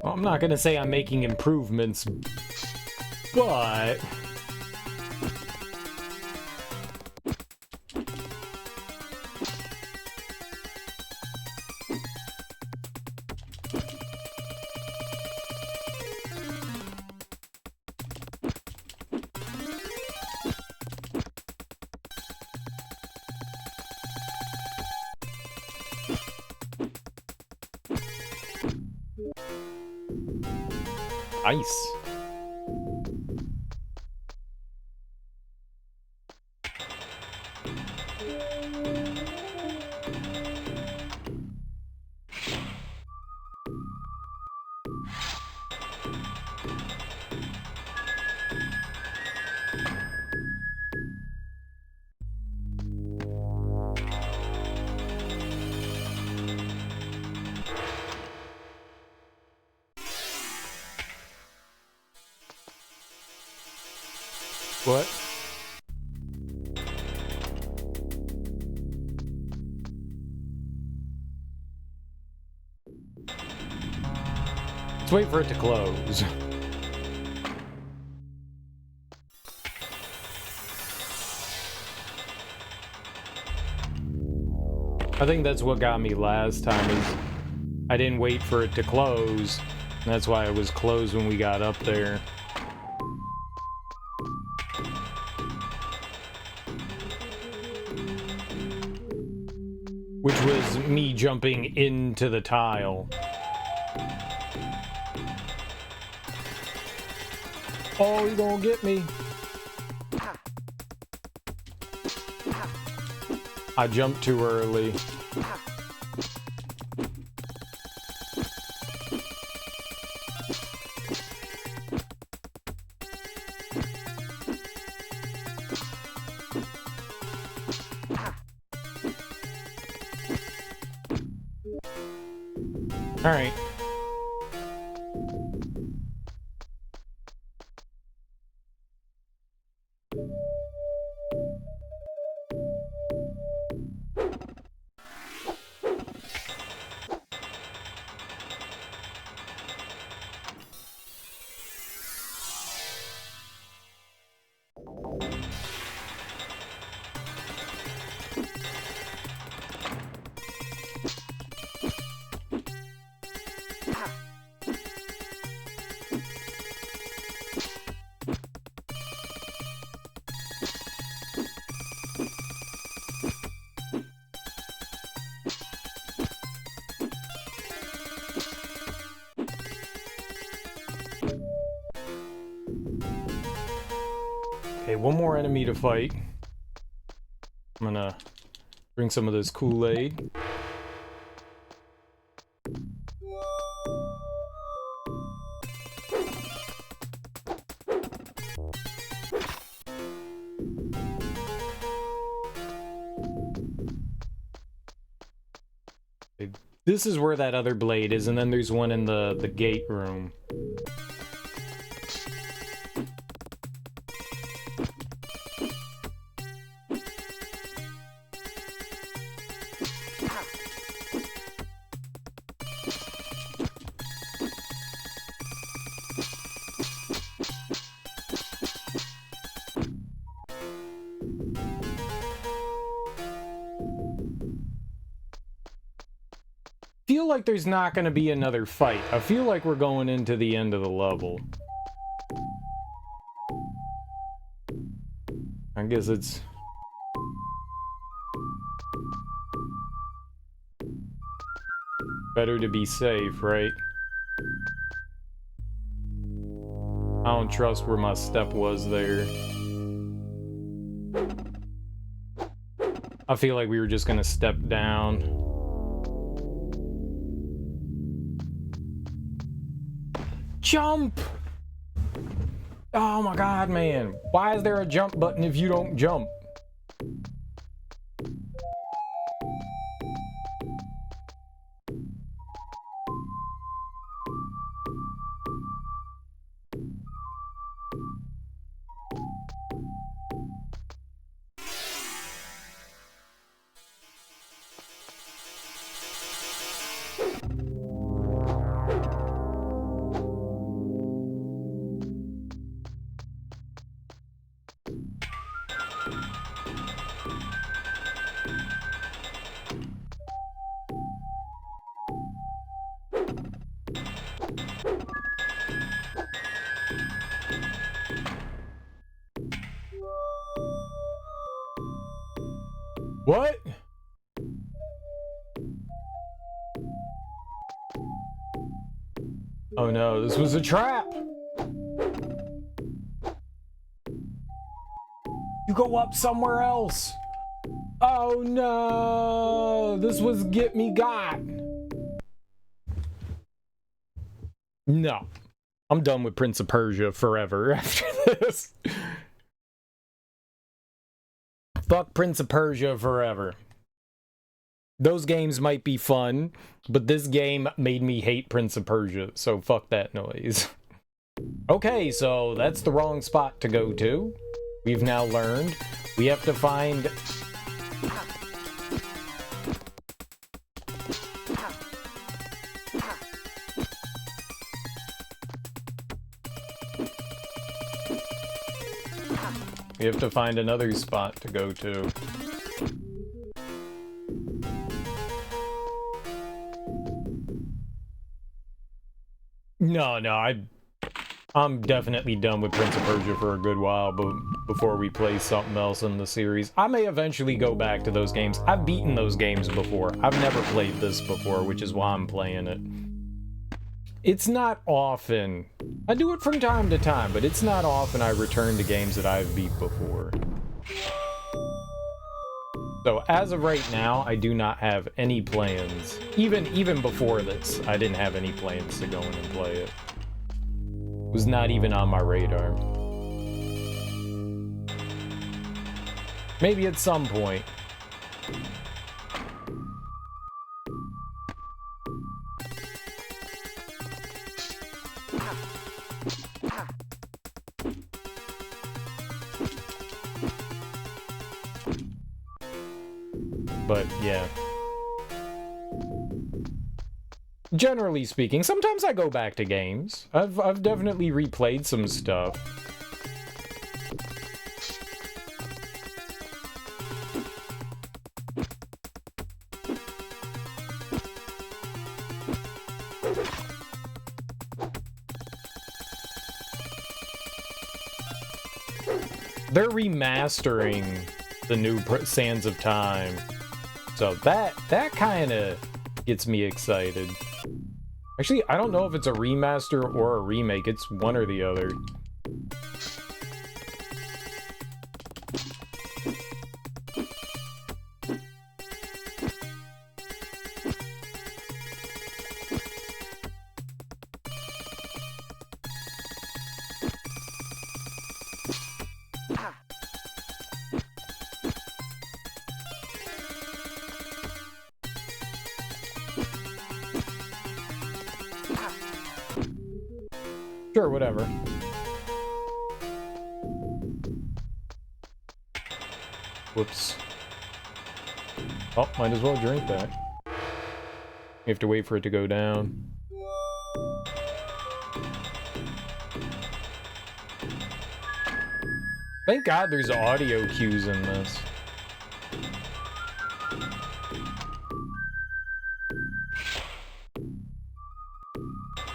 Well, I'm not gonna say I'm making improvements, but... Ice. What? Let's wait for it to close. I think that's what got me last time, is I didn't wait for it to close. That's why it was closed when we got up there. Which was me jumping into the tile. Oh, you gonna get me. I jumped too early. All right. Okay, one more enemy to fight. I'm gonna drink some of this Kool-Aid. This is where that other blade is, and then there's one in the gate room. I feel like there's not going to be another fight. I feel like we're going into the end of the level. I guess it's... better to be safe, right? I don't trust where my step was there. I feel like we were just going to step down. Jump! Oh my god, man. Why is there a jump button if you don't jump? What? Oh no, this was a trap! You go up somewhere else! Oh no! This was get me got! No. I'm done with Prince of Persia forever after this. Fuck Prince of Persia forever. Those games might be fun, but this game made me hate Prince of Persia, so fuck that noise. Okay, so that's the wrong spot to go to. We've now learned. We have to find... We have to find another spot to go to. No, I'm definitely done with Prince of Persia for a good while, but before we play something else in the series. I may eventually go back to those games. I've beaten those games before. I've never played this before, which is why I'm playing it. It's not often. I do it from time to time, but it's not often I return to games that I've beat before. So as of right now, I do not have any plans. Even before this, I didn't have any plans to go in and play it. It was not even on my radar. Maybe at some point. But yeah. Generally speaking, sometimes I go back to games. I've definitely replayed some stuff. They're remastering the new Sands of Time. So that kind of gets me excited. Actually, I don't know if it's a remaster or a remake. It's one or the other. Sure, whatever. Whoops. Oh, might as well drink that. You have to wait for it to go down. Thank God there's audio cues in this.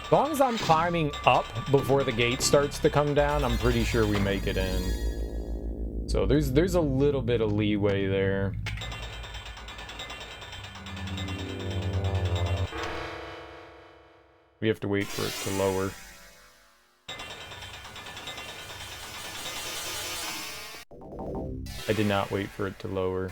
As long as I'm climbing up before the gate starts to come down, I'm pretty sure we make it in. So there's a little bit of leeway there. We have to wait for it to lower. I did not wait for it to lower.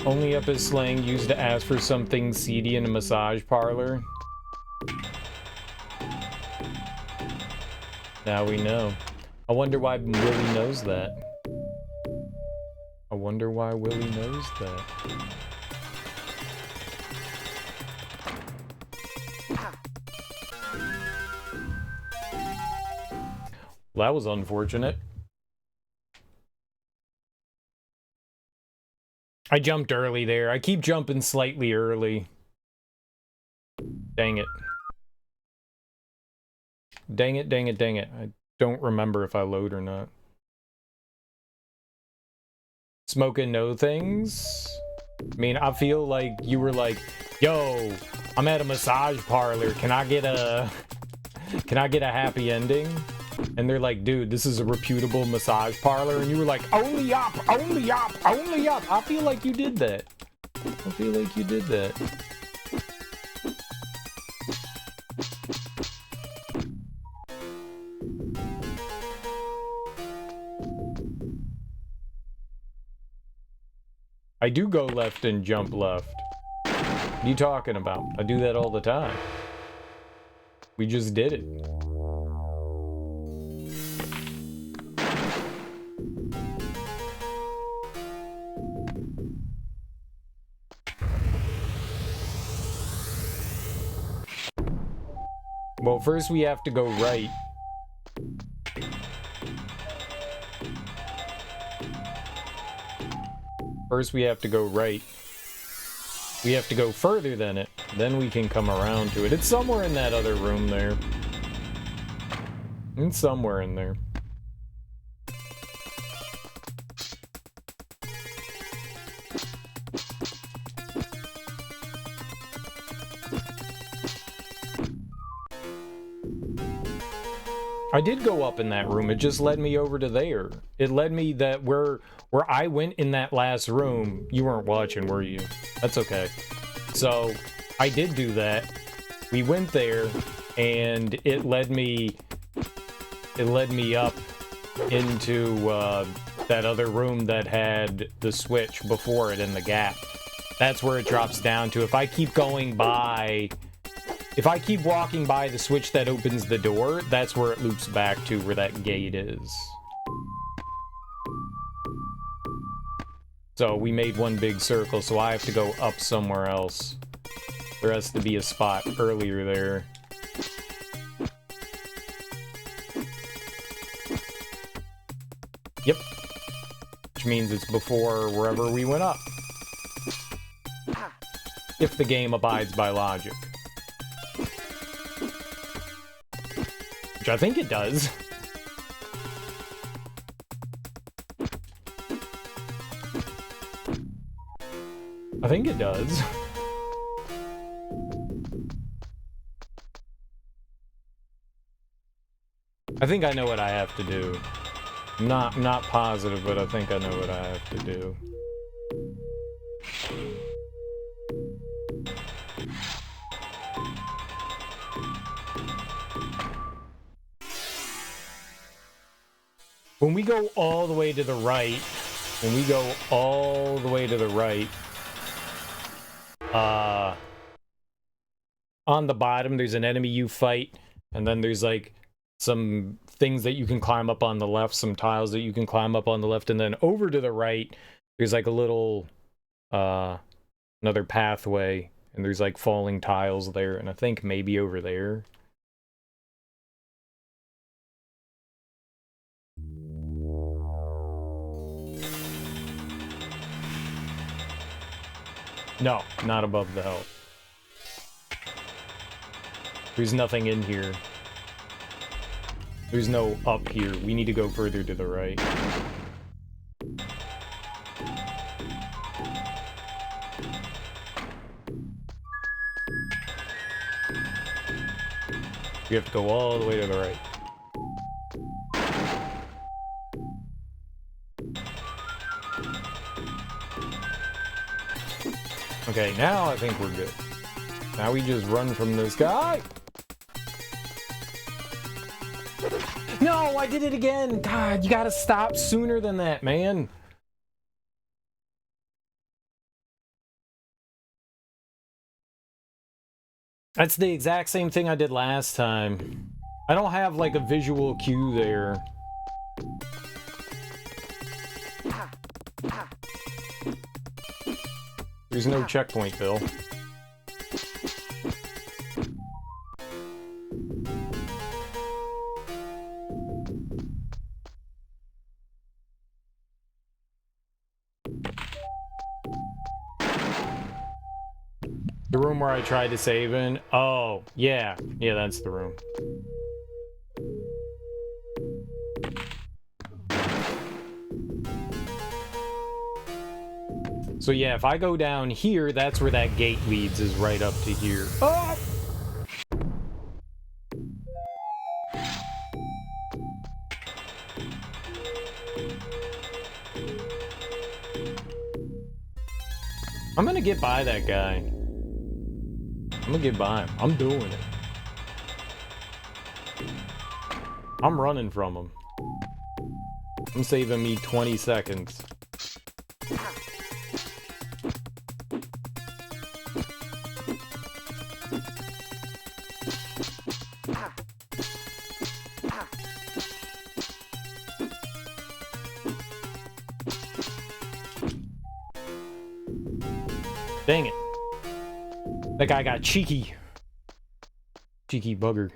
Only up is slang used to ask for something seedy in a massage parlor. Now we know. I wonder why Willie knows that. I wonder why Willie knows that. Well, that was unfortunate. I jumped early there. I keep jumping slightly early. Dang it. Dang it, dang it, dang it. I don't remember if I load or not. Smoking no things? I mean, I feel like you were like, yo, I'm at a massage parlor. Can I get a happy ending? And they're like, dude, this is a reputable massage parlor. And you were like, only up, only up, only up. I feel like you did that. I feel like you did that. I do go left and jump left. What are you talking about? I do that all the time. We just did it. Well, first we have to go right. First we have to go right. We have to go further than it. Then we can come around to it. It's somewhere in that other room there. It's somewhere in there. I did go up in that room. It just led me over to there. It led me that where I went in that last room. You weren't watching, were you? That's okay. So I did do that. We went there, and it led me up into that other room that had the switch before it in the gap. That's where it drops down to. If I keep going by... If I keep walking by the switch that opens the door, that's where it loops back to where that gate is. So we made one big circle, so I have to go up somewhere else. There has to be a spot earlier there. Yep. Which means it's before wherever we went up. If the game abides by logic. Which I think it does. I think it does. I think I know what I have to do. I'm not positive, but I think I know what I have to do. When we go all the way to the right, on the bottom, there's an enemy you fight, and then there's like some things that you can climb up on the left, some tiles that you can climb up on the left, and then over to the right, there's like a little, another pathway, and there's like falling tiles there, and I think maybe over there. No, not above the health. There's nothing in here. There's no up here. We need to go further to the right. You have to go all the way to the right. Okay, now I think we're good. Now we just run from this guy. No, I did it again. God, you gotta stop sooner than that, man. That's the exact same thing I did last time. I don't have like a visual cue there. There's no checkpoint, Bill. The room where I tried to save in? Oh, yeah. Yeah, that's the room. So yeah, if I go down here, that's where that gate leads, is right up to here. Oh! I'm gonna get by that guy. I'm gonna get by him. I'm doing it. I'm running from him. I'm saving me 20 seconds. Dang it. That guy got cheeky. Cheeky bugger.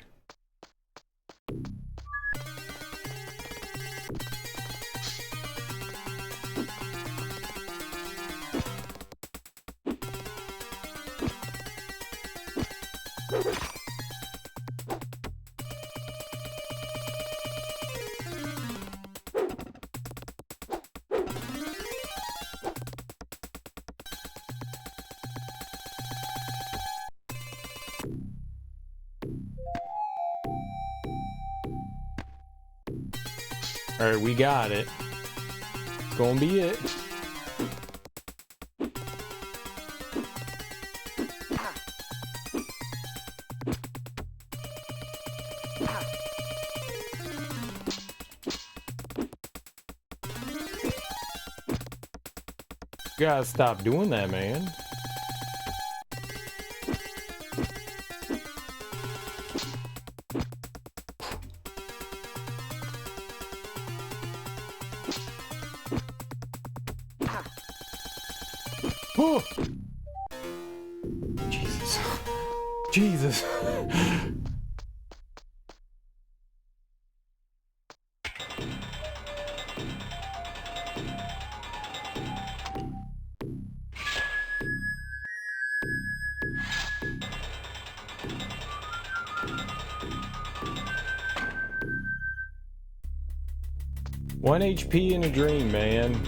Alright, we got it. It's gonna be it. You gotta stop doing that, man. Oh. Jesus. Jesus. One HP in a dream, man.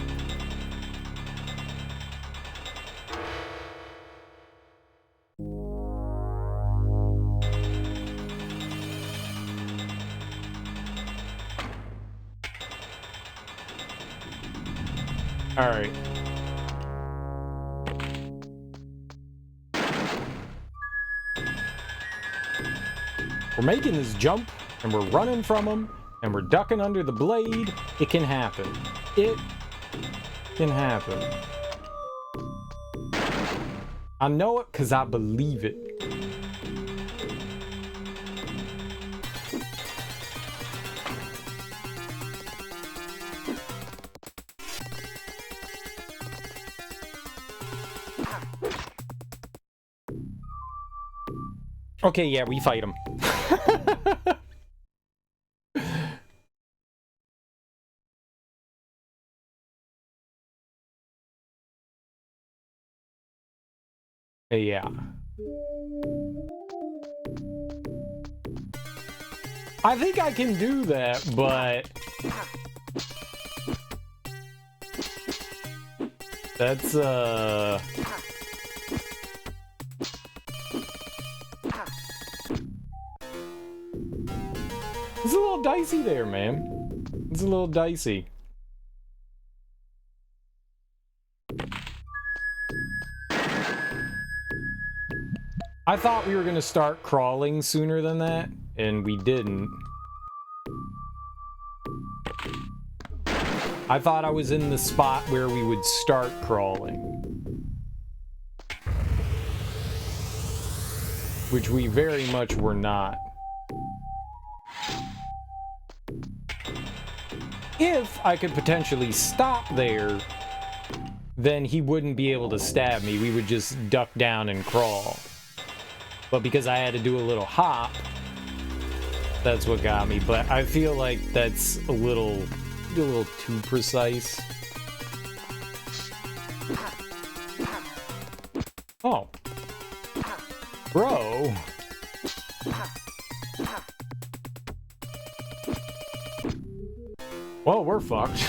All right. We're making this jump, and we're running from him, and we're ducking under the blade. It can happen. It can happen. I know it because I believe it. Okay, yeah, we fight him. Yeah. I think I can do that, but... That's, It's a little dicey there, man. It's a little dicey. I thought we were gonna start crawling sooner than that, and we didn't. I thought I was in the spot where we would start crawling. Which we very much were not. If I could potentially stop there, then he wouldn't be able to stab me. We would just duck down and crawl. But because I had to do a little hop, that's what got me. But I feel like that's a little too precise. Oh. Bro. Well, we're fucked.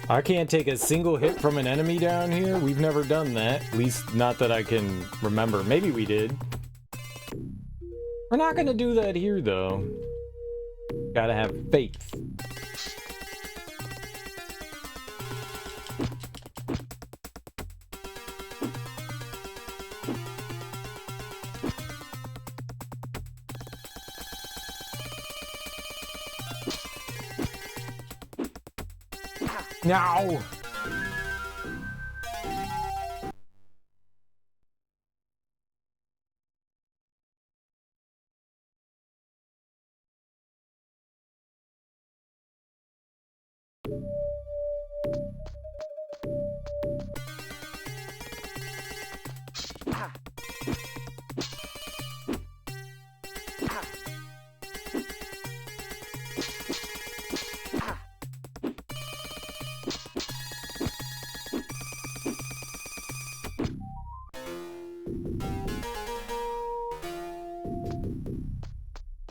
I can't take a single hit from an enemy down here? We've never done that. At least not that I can remember. Maybe we did. We're not gonna do that here, though. Gotta have faith. No!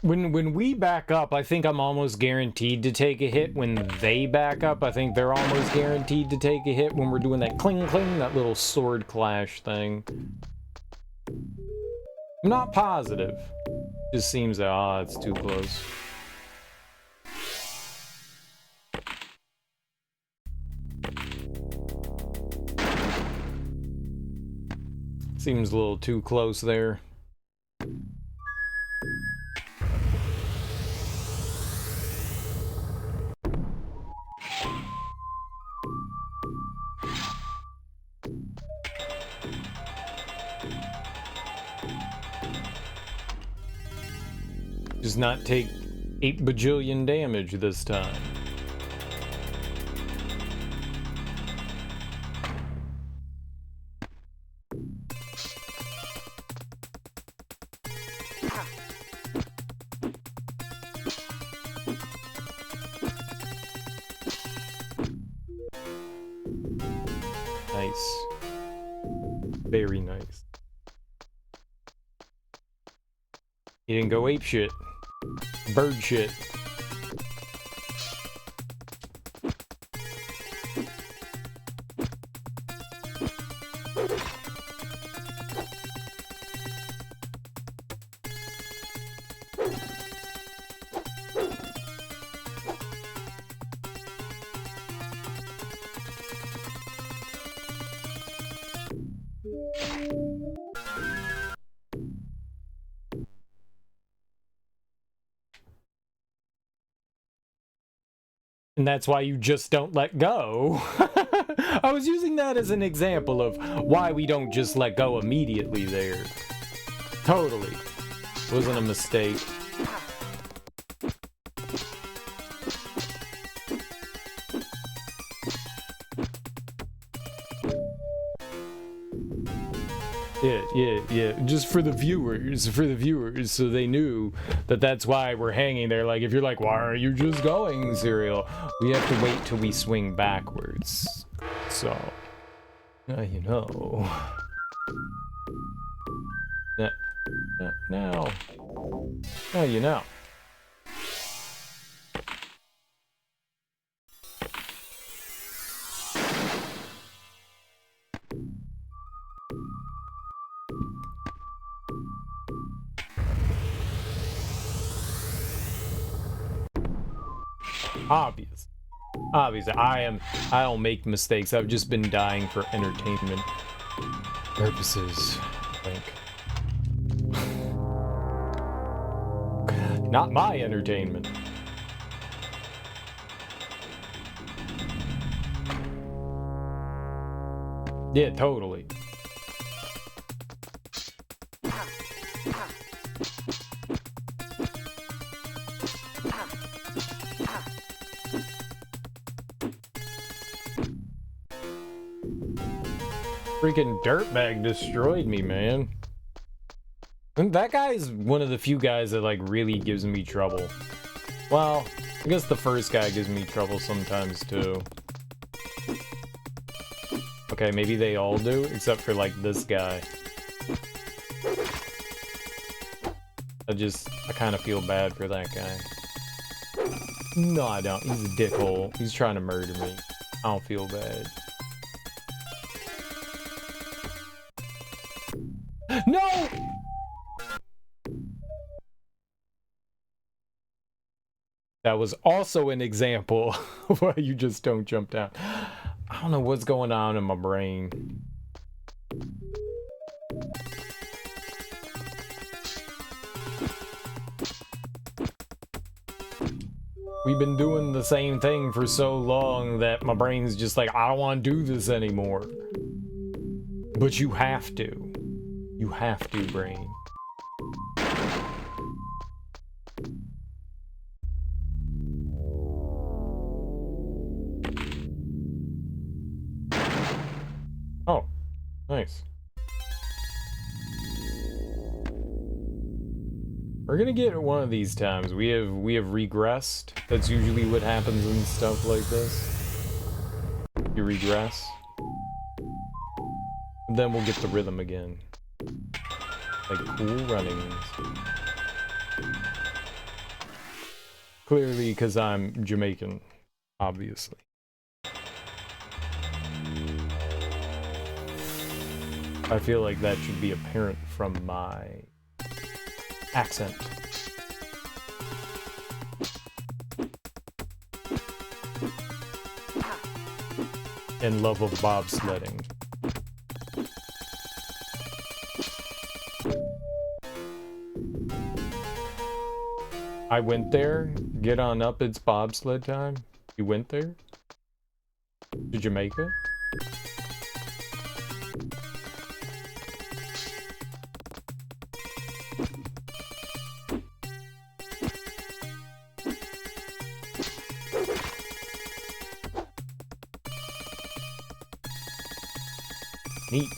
When we back up, I think I'm almost guaranteed to take a hit. When they back up, I think they're almost guaranteed to take a hit when we're doing that cling cling, that little sword clash thing. I'm not positive. Just seems that, it's too close. Seems a little too close there. Does not take 8 bajillion damage this time. Nice. Very nice. He didn't go ape shit. Bird shit. And that's why you just don't let go. I was using that as an example of why we don't just let go immediately there. Totally. Wasn't a mistake. Yeah. Just for the viewers, so they knew that that's why we're hanging there. Like, if you're like, why are you just going, Serial? We have to wait till we swing backwards. So, you know. Now you know. Obvious. I don't make mistakes. I've just been dying for entertainment purposes, I think. Not my entertainment. Yeah, totally. Freaking dirtbag destroyed me, man. And that guy's one of the few guys that, like, really gives me trouble. Well, I guess the first guy gives me trouble sometimes, too. Okay, maybe they all do, except for, like, this guy. I kind of feel bad for that guy. No, I don't. He's a dickhole. He's trying to murder me. I don't feel bad. No! That was also an example of why you just don't jump down. I don't know what's going on in my brain. We've been doing the same thing for so long that my brain's just like, I don't want to do this anymore. But you have to. You have to, brain. Oh, nice. We're gonna get one of these times. We have regressed. That's usually what happens in stuff like this. You regress. And then we'll get the rhythm again. Like cool runnings. Clearly, because I'm Jamaican, obviously. I feel like that should be apparent from my accent. And love of bobsledding. I went there. Get on up, it's bobsled time. You went there? To Jamaica? Neat.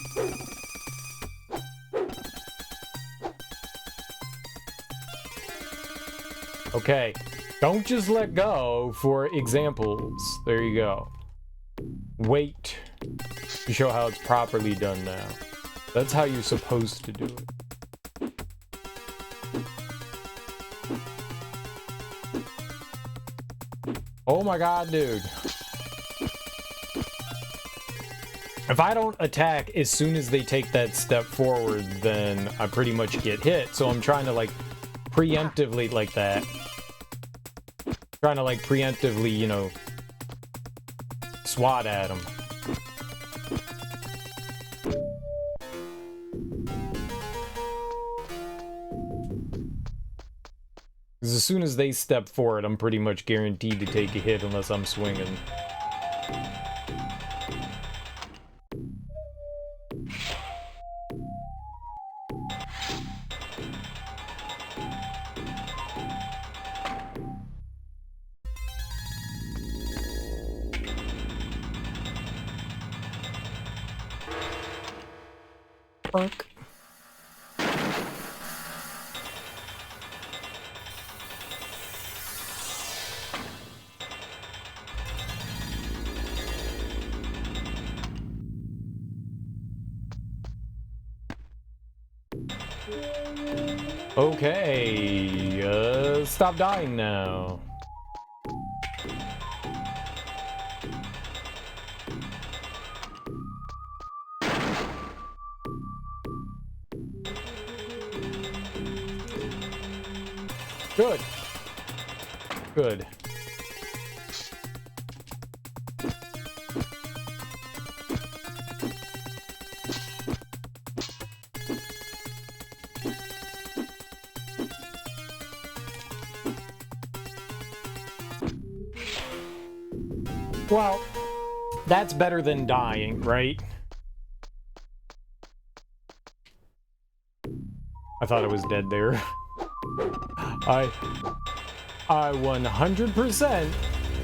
Okay, don't just let go for examples. There you go. Wait to show how it's properly done now. That's how you're supposed to do it. Oh my god, dude. If I don't attack as soon as they take that step forward, then I pretty much get hit. So I'm trying to, like, preemptively, like that. Trying to, like, preemptively, you know, swat at them. as soon as they step forward, I'm pretty much guaranteed to take a hit unless I'm swinging. Fuck. Okay, stop dying now. Good. Good. Well, that's better than dying, right? I thought I was dead there. I 100%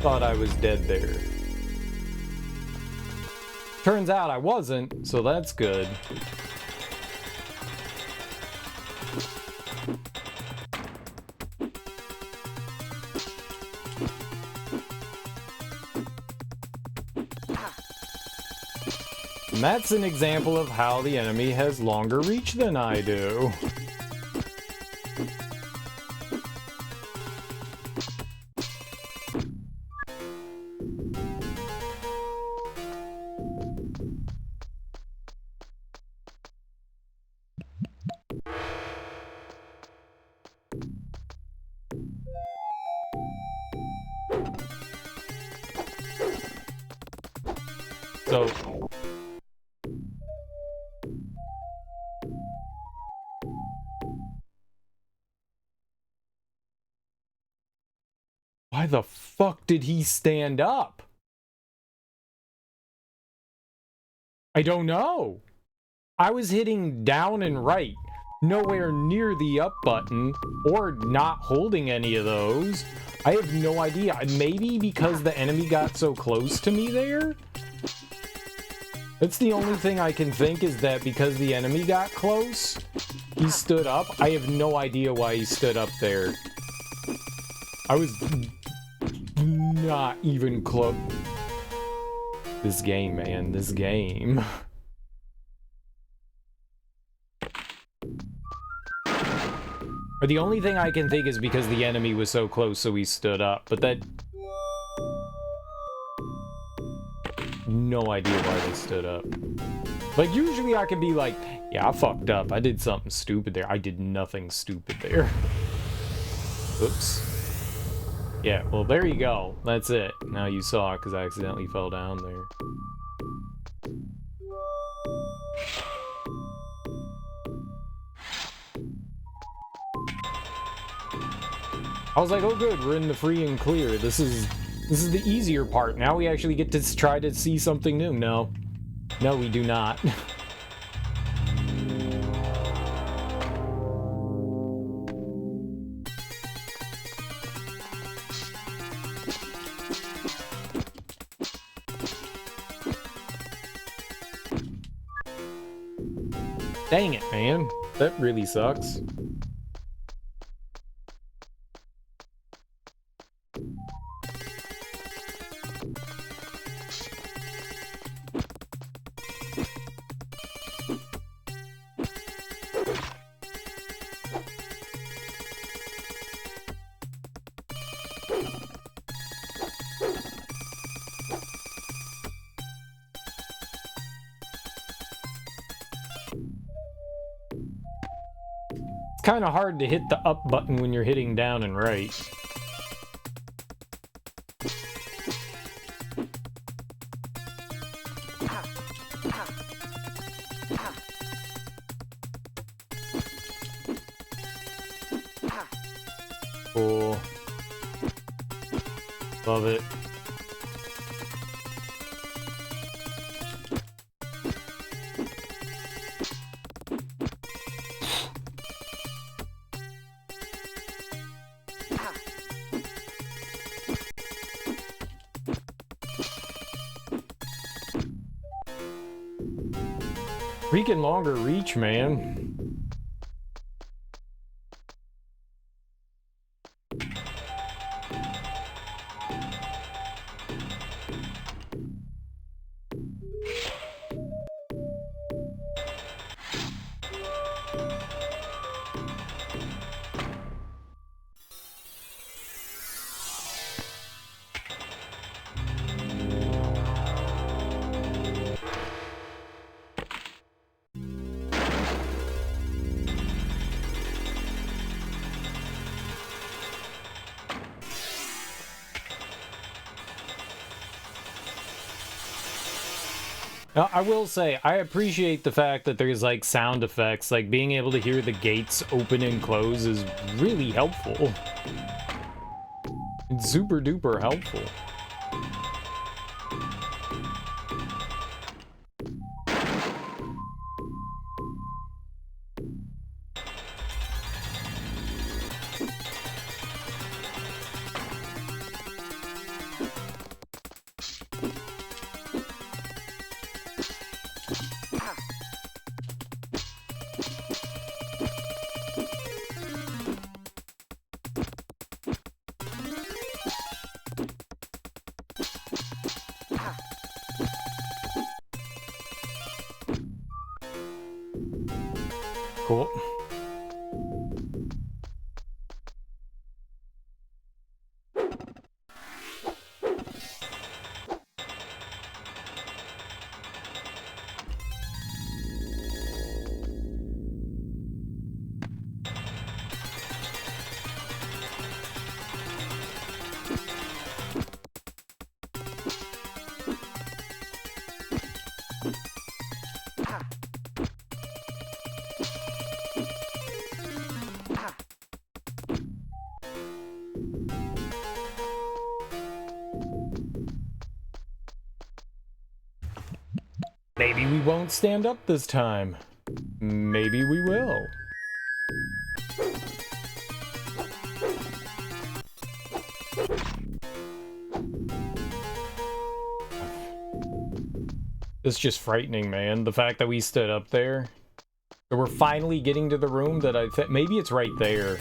thought I was dead there. Turns out I wasn't, so that's good. And that's an example of how the enemy has longer reach than I do. So, why the fuck did he stand up? I don't know. I was hitting down and right, nowhere near the up button, or not holding any of those. I have no idea. Maybe because the enemy got so close to me there? That's the only thing I can think, is that because the enemy got close, he stood up. I have no idea why he stood up there. I was not even close. This game, man, this game. Or the only thing I can think is because the enemy was so close, so he stood up. But that... no idea why they stood up. Like, usually I can be like, yeah, I fucked up. I did something stupid there. I did nothing stupid there. Oops. Yeah, well, there you go. That's it. Now you saw it because I accidentally fell down there. I was like, oh good, we're in the free and clear. This is the easier part. Now we actually get to try to see something new. No. No, we do not. Dang it, man. That really sucks. It's kind of hard to hit the up button when you're hitting down and right. Cool. Love it. Freaking longer reach, man. Now, I will say, I appreciate the fact that there's, like, sound effects. Like, being able to hear the gates open and close is really helpful. It's super duper helpful. Cool. Maybe we won't stand up this time. Maybe we will. It's just frightening, man. The fact that we stood up there. So we're finally getting to the room that I think maybe it's right there.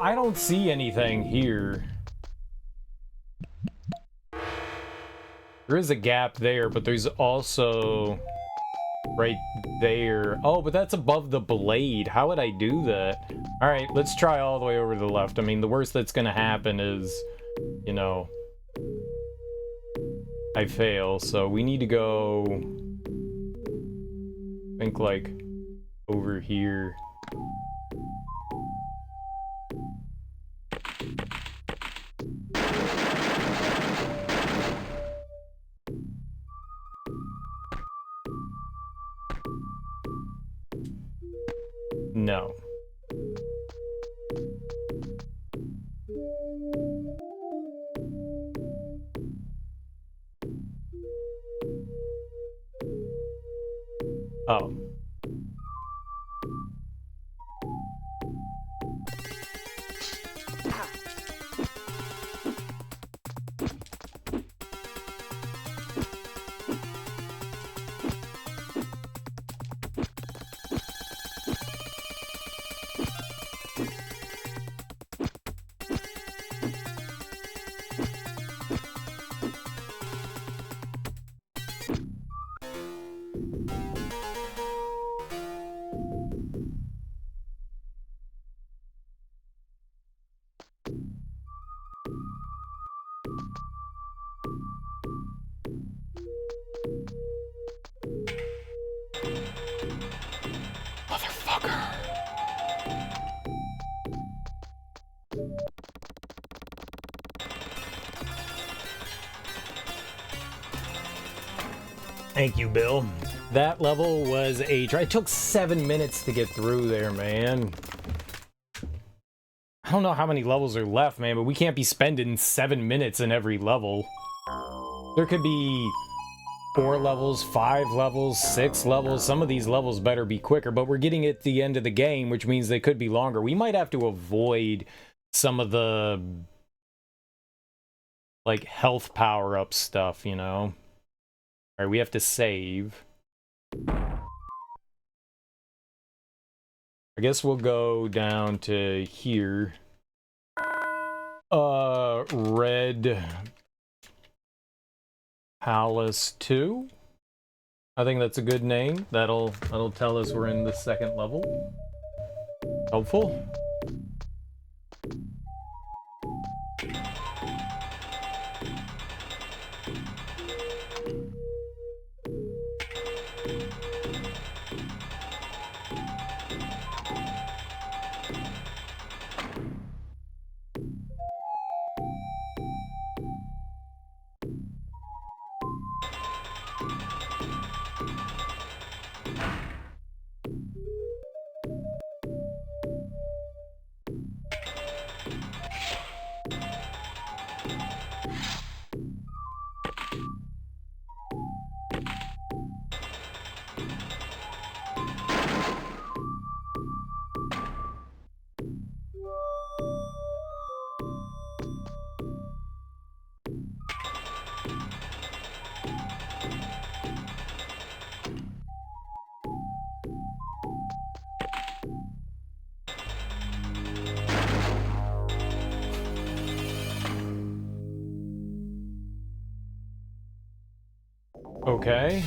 I don't see anything here. There is a gap there, but there's also right there. Oh, but that's above the blade. How would I do that? All right, let's try all the way over to the left. I mean, the worst that's gonna happen is, you know, I fail. So we need to go, I think, like over here. No. Oh. Thank you, Bill. That level was a try. It took 7 minutes to get through there, man. I don't know how many levels are left, man, but we can't be spending 7 minutes in every level. There could be 4 levels, 5 levels, 6 levels. Some of these levels better be quicker, but we're getting at the end of the game, which means they could be longer. We might have to avoid some of the, like, health power-up stuff, you know? Alright, we have to save. I guess we'll go down to here. Red Palace 2. I think that's a good name. That'll tell us we're in the second level. Helpful. Okay.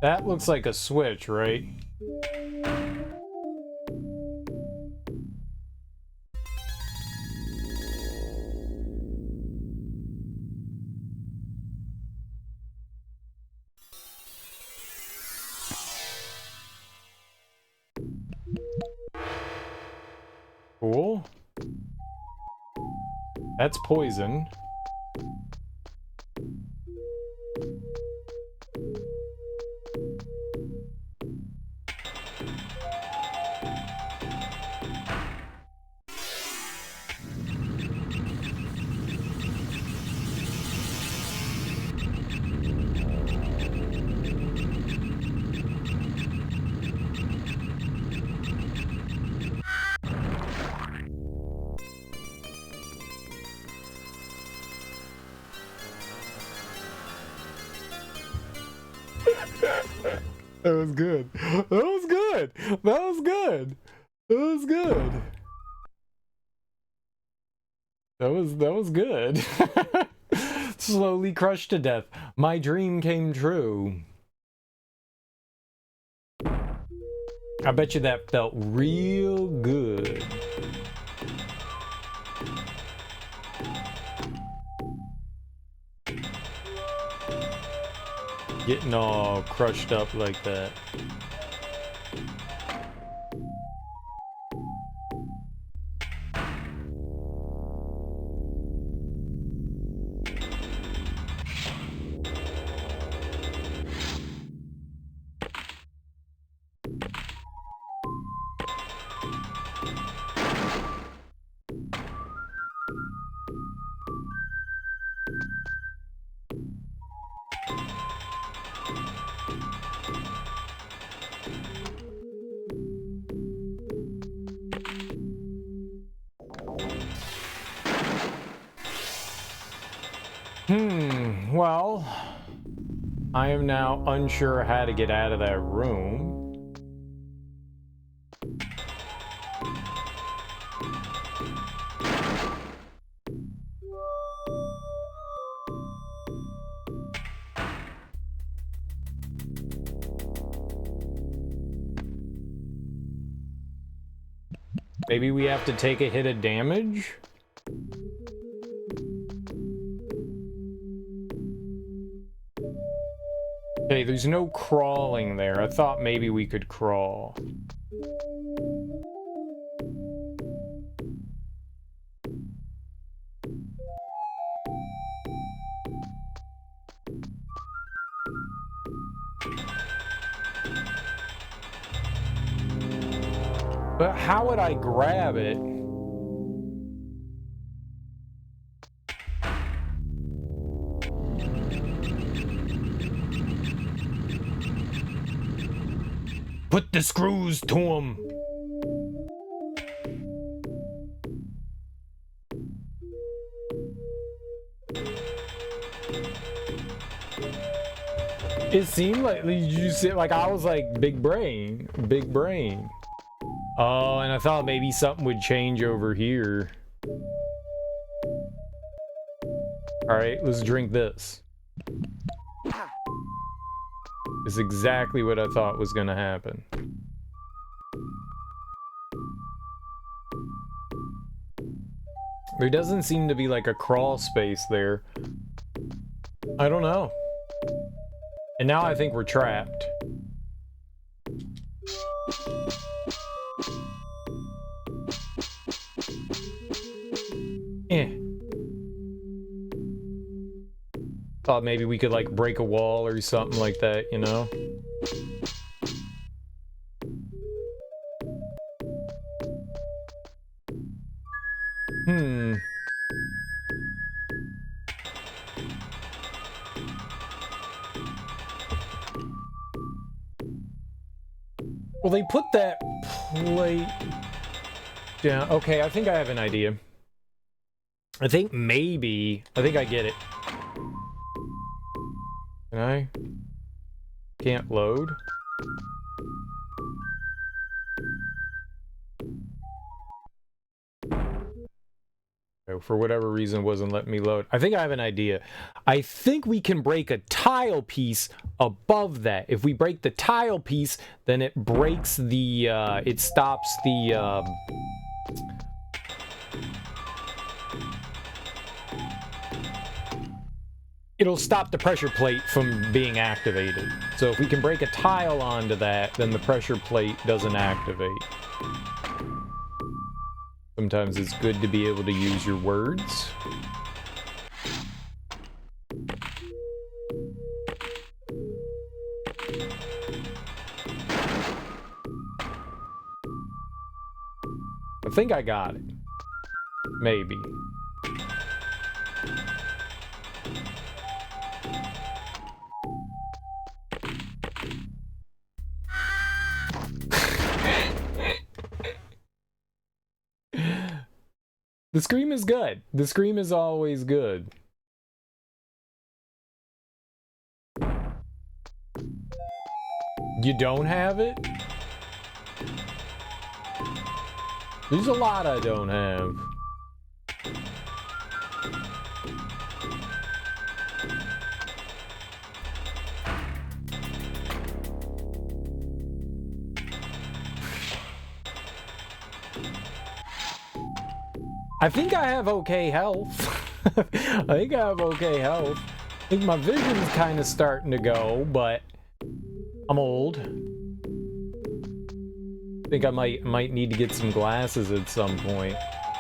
That looks like a switch, right? Cool. That's poison. That was good. That was good. That was good. That was good. That was good. Slowly crushed to death. My dream came true. I bet you that felt real good. Getting all crushed up like that. Well, I am now unsure how to get out of that room. Maybe we have to take a hit of damage? Okay, there's no crawling there. I thought maybe we could crawl. But how would I grab it? Put the screws to him. It seemed like you said, like I was like big brain, big brain. Oh, and I thought maybe something would change over here. All right, let's drink this. It's exactly what I thought was gonna happen. There doesn't seem to be like a crawl space there. I don't know. And now I think we're trapped. Thought maybe we could like break a wall or something like that, you know? Well, they put that plate down. Okay, I think I have an idea. I think I get it. Can I? Can't load? Oh, for whatever reason, wasn't letting me load. I think I have an idea. I think we can break a tile piece above that. If we break the tile piece, then it breaks the, it stops the, it'll stop the pressure plate from being activated. So if we can break a tile onto that, then the pressure plate doesn't activate. Sometimes it's good to be able to use your words. I think I got it. Maybe. The scream is good. The scream is always good. You don't have it? There's a lot I don't have. I think I have okay health. I think I have okay health. I think my vision's kind of starting to go, but I'm old. I think I might need to get some glasses at some point.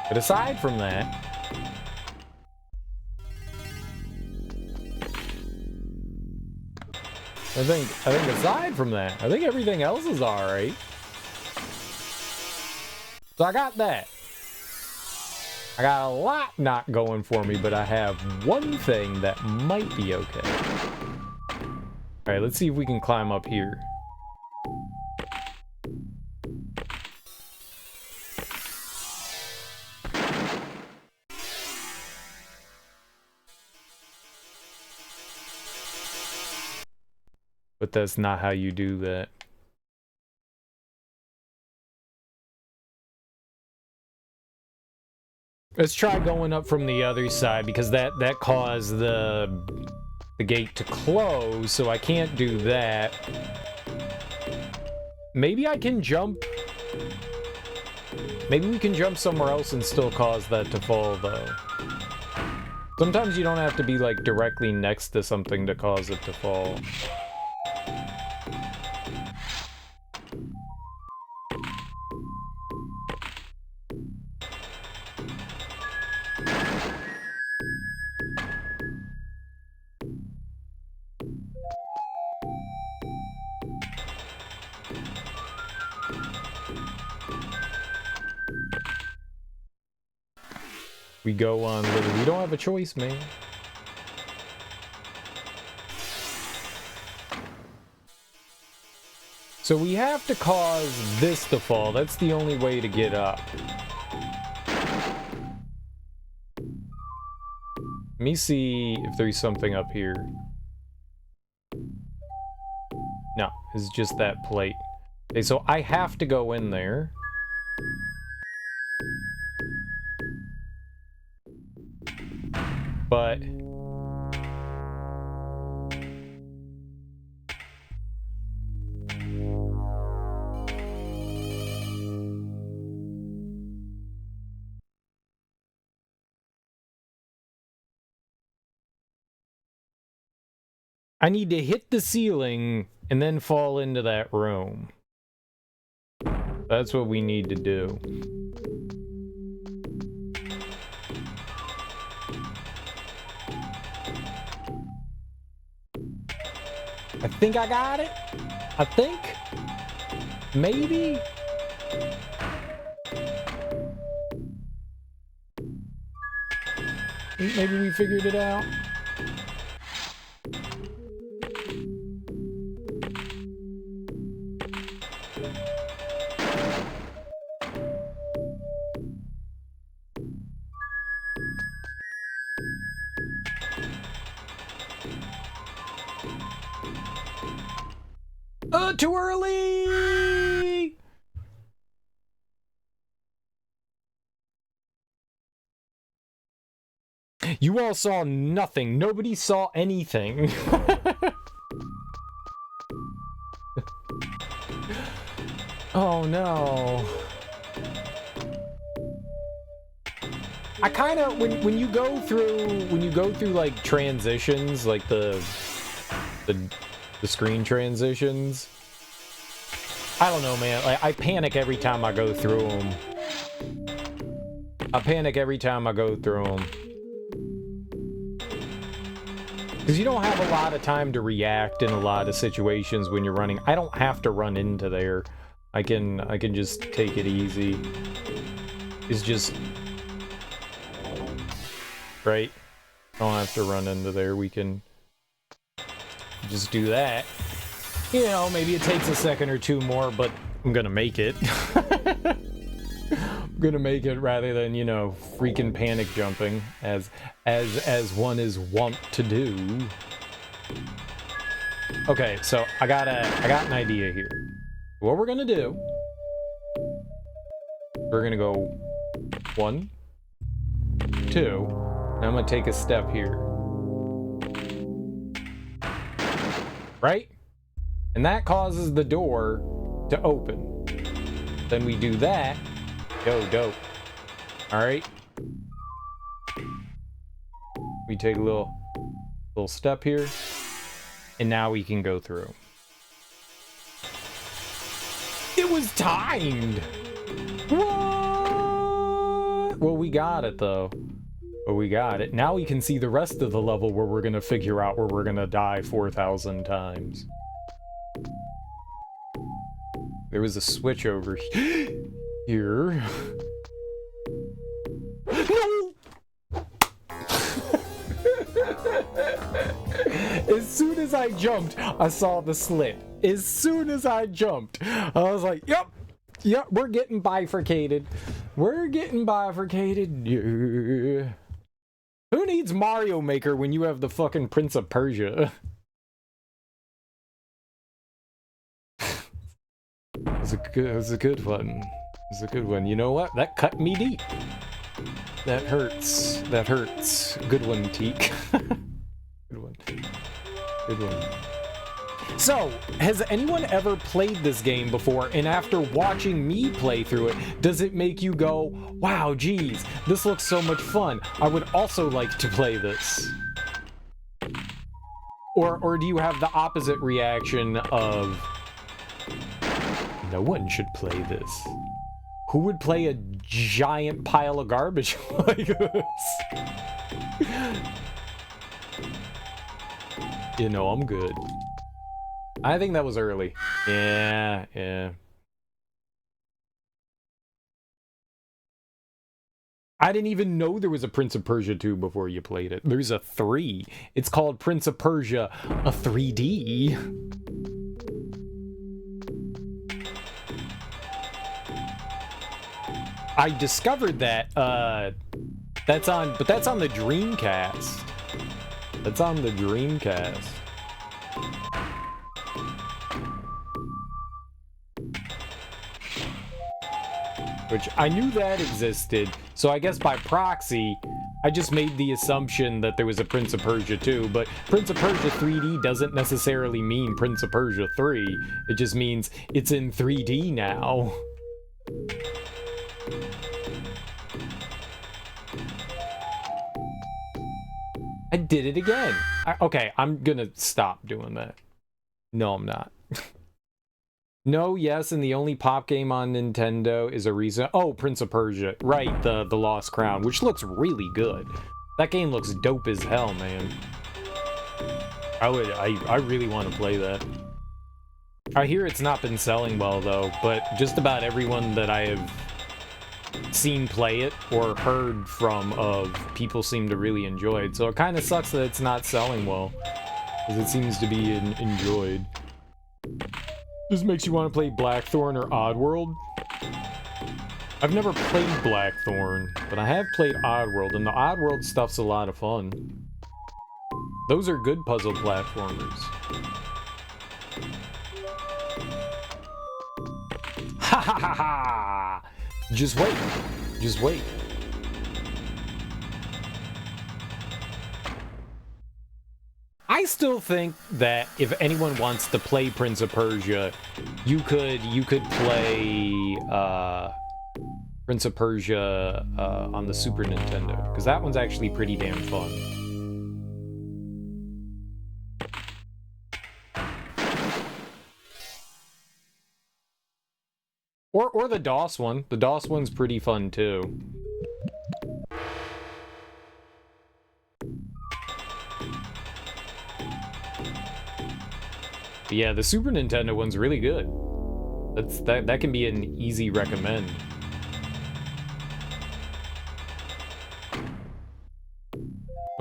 But aside from that, I think aside from that, I think everything else is all right. So I got that. I got a lot not going for me, but I have one thing that might be okay. All right, let's see if we can climb up here. But that's not how you do that. Let's try going up from the other side, because that caused the gate to close, so I can't do that. Maybe I can jump. Maybe we can jump somewhere else and still cause that to fall, though. Sometimes you don't have to be like directly next to something to cause it to fall. We go on living. We don't have a choice, man. So we have to cause this to fall. That's the only way to get up. Let me see if there's something up here. No, it's just that plate. Okay, so I have to go in there. But... I need to hit the ceiling and then fall into that room. That's what we need to do. I think I got it. I think. Maybe. Maybe we figured it out. Too early! You all saw nothing. Nobody saw anything. Oh no. I kind of when you go through like transitions, like the screen transitions, I don't know, man. Like, I panic every time I go through them. I panic every time I go through them. Because you don't have a lot of time to react in a lot of situations when you're running. I don't have to run into there. I can just take it easy. It's just... Right? Don't have to run into there. We can just do that. You know, maybe it takes a second or two more, but I'm gonna make it. I'm gonna make it rather than, you know, freaking panic jumping as one is wont to do. Okay, so I got an idea here. What we're gonna do, we're gonna go 1, 2, and I'm gonna take a step here. Right? And that causes the door to open. Then we do that. Yo, dope. Alright. We take a little step here. And now we can go through. It was timed! What? Well, we got it, though. But we got it. Now we can see the rest of the level where we're gonna figure out where we're gonna die 4,000 times. There was a switch over here. No! As soon as I jumped, I saw the slit. As soon as I jumped, I was like, yep, we're getting bifurcated. We're getting bifurcated. Yeah. Who needs Mario Maker when you have the fucking Prince of Persia? It was a good one. It was a good one. You know what? That cut me deep. That hurts. That hurts. Good one, Teak. Good one. Good one. So, has anyone ever played this game before, and after watching me play through it, does it make you go, wow, geez, this looks so much fun. I would also like to play this. Or do you have the opposite reaction of, no one should play this? Who would play a giant pile of garbage like this? You know, I'm good. I think that was early. Yeah. I didn't even know there was a Prince of Persia 2 before you played it. There's a 3. It's called Prince of Persia, a 3D. I discovered that, that's on the Dreamcast. That's on the Dreamcast. Which I knew that existed, so I guess by proxy, I just made the assumption that there was a Prince of Persia 2, but Prince of Persia 3D doesn't necessarily mean Prince of Persia 3. It just means it's in 3D now. I did it again. Okay, I'm gonna stop doing that. No, I'm not. No, yes, and the only pop game on Nintendo is a reason. Oh, Prince of Persia. Right, the Lost Crown, which looks really good. That game looks dope as hell, man. I really want to play that. I hear it's not been selling well, though, but just about everyone that I have seen play it or heard from of people seem to really enjoy it. So it kind of sucks that it's not selling well, because it seems to be enjoyed. This makes you want to play Blackthorn or Oddworld? I've never played Blackthorn, but I have played Oddworld, and the Oddworld stuff's a lot of fun. Those are good puzzle platformers. Ha ha ha ha! Just wait. Just wait. I still think that if anyone wants to play Prince of Persia, you could play Prince of Persia on the Super Nintendo, because that one's actually pretty damn fun. Or the DOS one. The DOS one's pretty fun too. But yeah, the Super Nintendo one's really good. That can be an easy recommend.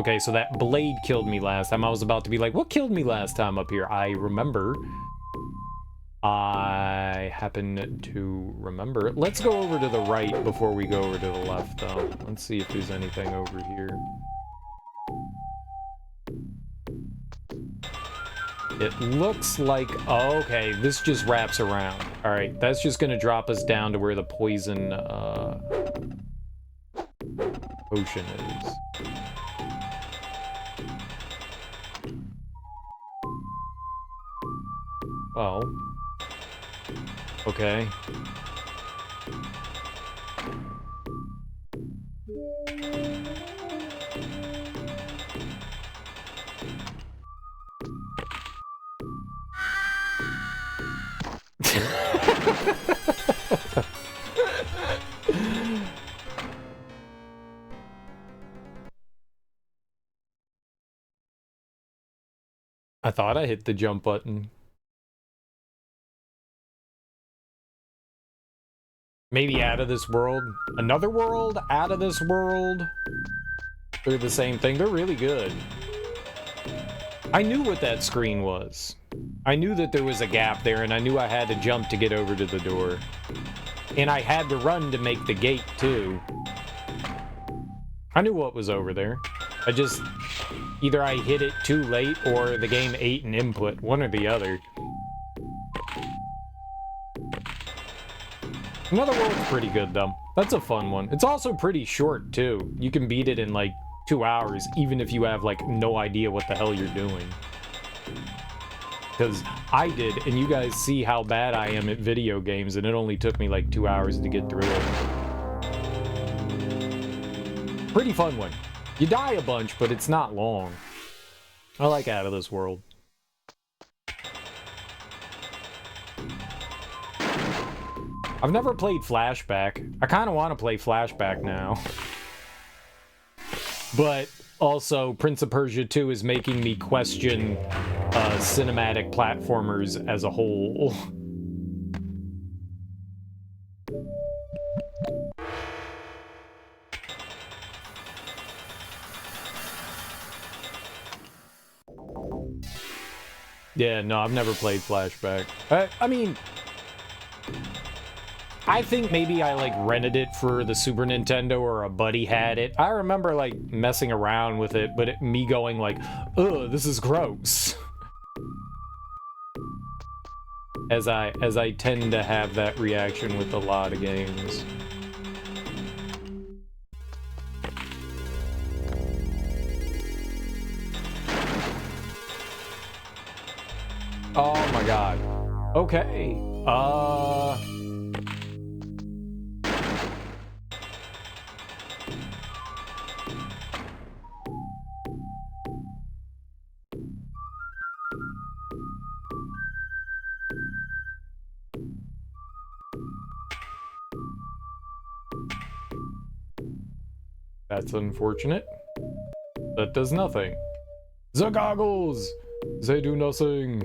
Okay, so that blade killed me last time. I was about to be like, what killed me last time up here? I remember. I happen to remember. Let's go over to the right before we go over to the left, though. Let's see if there's anything over here. It looks like... Oh, okay, this just wraps around. Alright, that's just gonna drop us down to where the poison, potion is. Oh. Okay. I thought I hit the jump button. Maybe Out of This World. Another World? Out of This World? They're the same thing. They're really good. I knew what that screen was. I knew that there was a gap there, and I knew I had to jump to get over to the door. And I had to run to make the gate, too. I knew what was over there. I just... Either I hit it too late, or the game ate an input. One or the other. Another World's pretty good, though. That's a fun one. It's also pretty short, too. You can beat it in, like, 2 hours, even if you have, like, no idea what the hell you're doing. Because I did, and you guys see how bad I am at video games, and it only took me, like, 2 hours to get through it. Pretty fun one. You die a bunch, but it's not long. I like Out of This World. I've never played Flashback. I kind of want to play Flashback now. But also, Prince of Persia 2 is making me question cinematic platformers as a whole. Yeah, no, I've never played Flashback. I mean, I think maybe I, like, rented it for the Super Nintendo or a buddy had it. I remember, like, messing around with it, but me going, like, ugh, this is gross. As I tend to have that reaction with a lot of games. Oh my god. Okay. That's unfortunate. That does nothing. The goggles! They do nothing.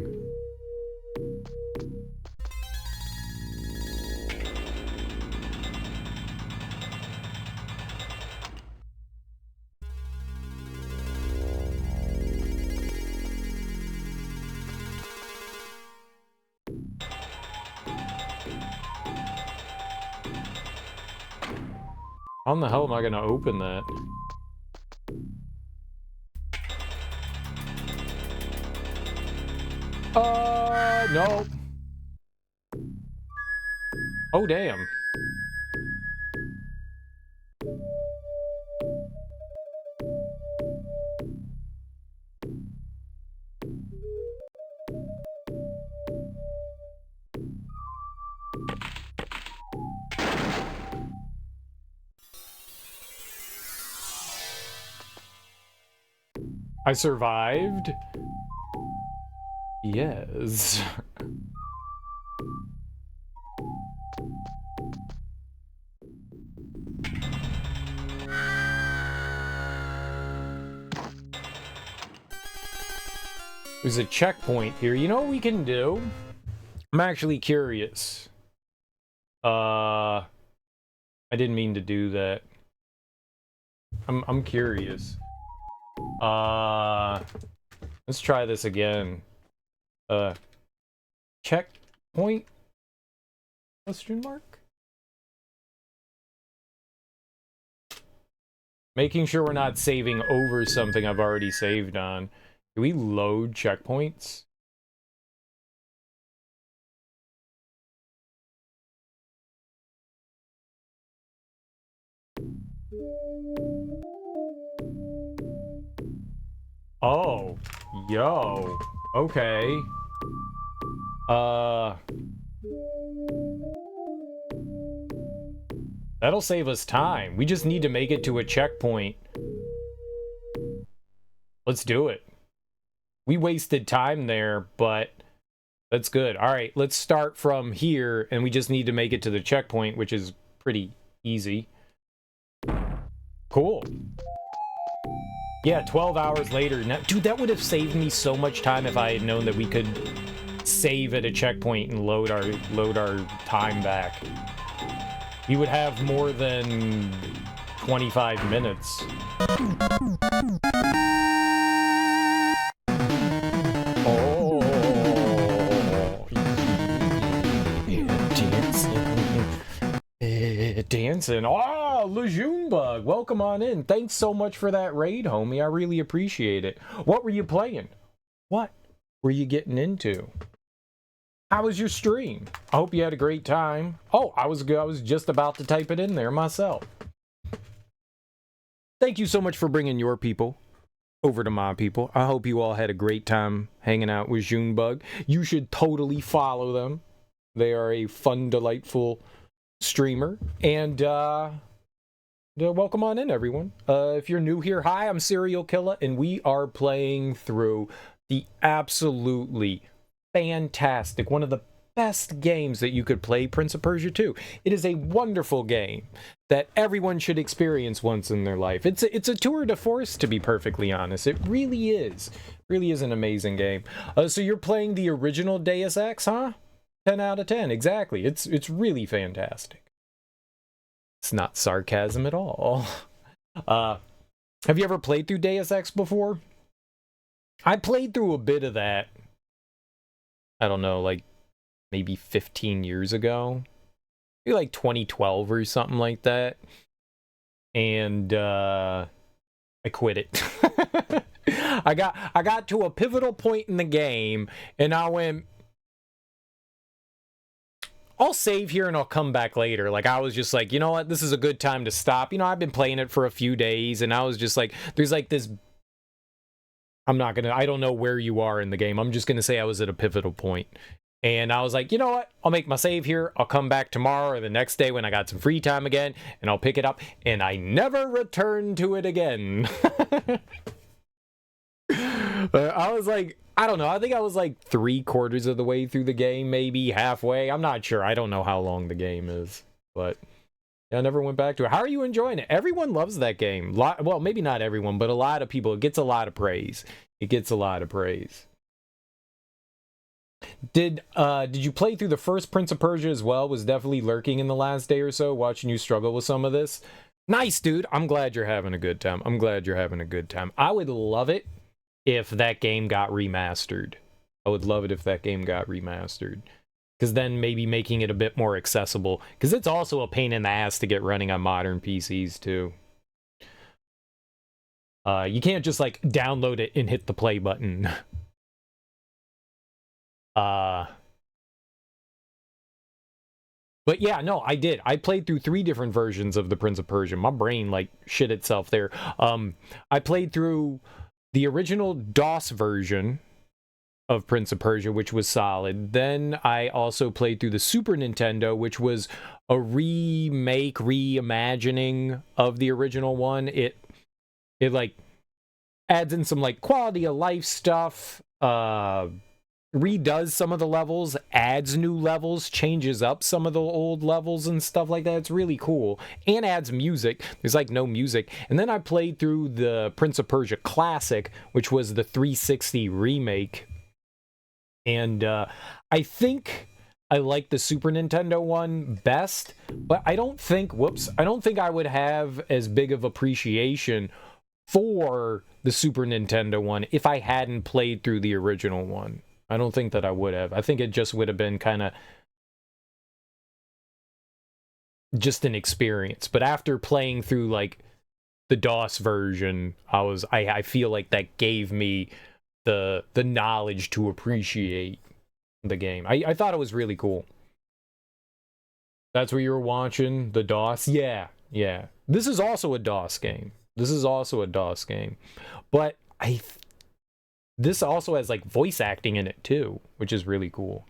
How in the hell am I gonna open that? No. Oh, damn. I survived? Yes. There's a checkpoint here. You know what we can do? I'm actually curious. I didn't mean to do that. I'm curious. Let's try this again. Checkpoint? Question mark? Making sure we're not saving over something I've already saved on. Do we load checkpoints? Oh, yo. Okay. That'll save us time. We just need to make it to a checkpoint. Let's do it. We wasted time there, but that's good. All right, let's start from here, and we just need to make it to the checkpoint, which is pretty easy. Cool. Yeah, 12 hours later. Now, dude, that would have saved me so much time if I had known that we could save at a checkpoint and load our time back. We would have more than 25 minutes. Oh, dancing. Oh, Lejeune Bug, welcome on in. Thanks so much for that raid, homie. I really appreciate it. What were you playing? What were you getting into? How was your stream? I hope you had a great time. Oh, I was just about to type it in there myself. Thank you so much for bringing your people over to my people. I hope you all had a great time hanging out with Junebug. You should totally follow them. They are a fun, delightful streamer. And welcome on in, everyone. If you're new here, hi, I'm Serial Killer, and we are playing through the absolutely fantastic, one of the best games that you could play, Prince of Persia 2. It is a wonderful game that everyone should experience once in their life. It's a tour de force, to be perfectly honest. It really is. Really is an amazing game. So you're playing the original Deus Ex, huh? 10 out of 10, exactly. It's really fantastic. It's not sarcasm at all. Have you ever played through Deus Ex before? I played through a bit of that I don't know, like maybe 15 years ago. Maybe like 2012 or something like that. And I quit it. I got to a pivotal point in the game, and I went, I'll save here and I'll come back later. Like, I was just like, you know what, this is a good time to stop. You know, I've been playing it for a few days, and I was just like, there's like this, I don't know where you are in the game. I'm just gonna say I was at a pivotal point. And I was like, you know what, I'll make my save here. I'll come back tomorrow or the next day when I got some free time again, and I'll pick it up. And I never returned to it again. I was like, I don't know. I think I was like 3/4 of the way through the game, maybe halfway. I'm not sure. I don't know how long the game is, but I never went back to it. How are you enjoying it? Everyone loves that game. Well, maybe not everyone, but a lot of people. It gets a lot of praise. It gets a lot of praise. Did you play through the first Prince of Persia as well? Was definitely lurking in the last day or so, watching you struggle with some of this. Nice, dude. I'm glad you're having a good time. I'm glad you're having a good time. I would love it if that game got remastered. I would love it if that game got remastered. Because then maybe making it a bit more accessible. Because it's also a pain in the ass to get running on modern PCs, too. You can't just, like, download it and hit the play button. But yeah, no, I did. I played through 3 different versions of the Prince of Persia. My brain, like, shit itself there. I played through the original DOS version of Prince of Persia, which was solid. Then I also played through the Super Nintendo, which was a remake, reimagining of the original one. It like adds in some like quality of life stuff, redoes some of the levels, adds new levels, changes up some of the old levels and stuff like that. It's really cool. And adds music. There's like no music. And then I played through the Prince of Persia Classic, which was the 360 remake. And I think I like the Super Nintendo one best, but I don't think I would have as big of appreciation for the Super Nintendo one if I hadn't played through the original one. I don't think that I would have. I think it just would have been kind of just an experience. But after playing through like the DOS version, I feel like that gave me the knowledge to appreciate the game. I thought it was really cool. That's where you were watching the DOS? Yeah. This is also a DOS game. But this also has like voice acting in it too, which is really cool.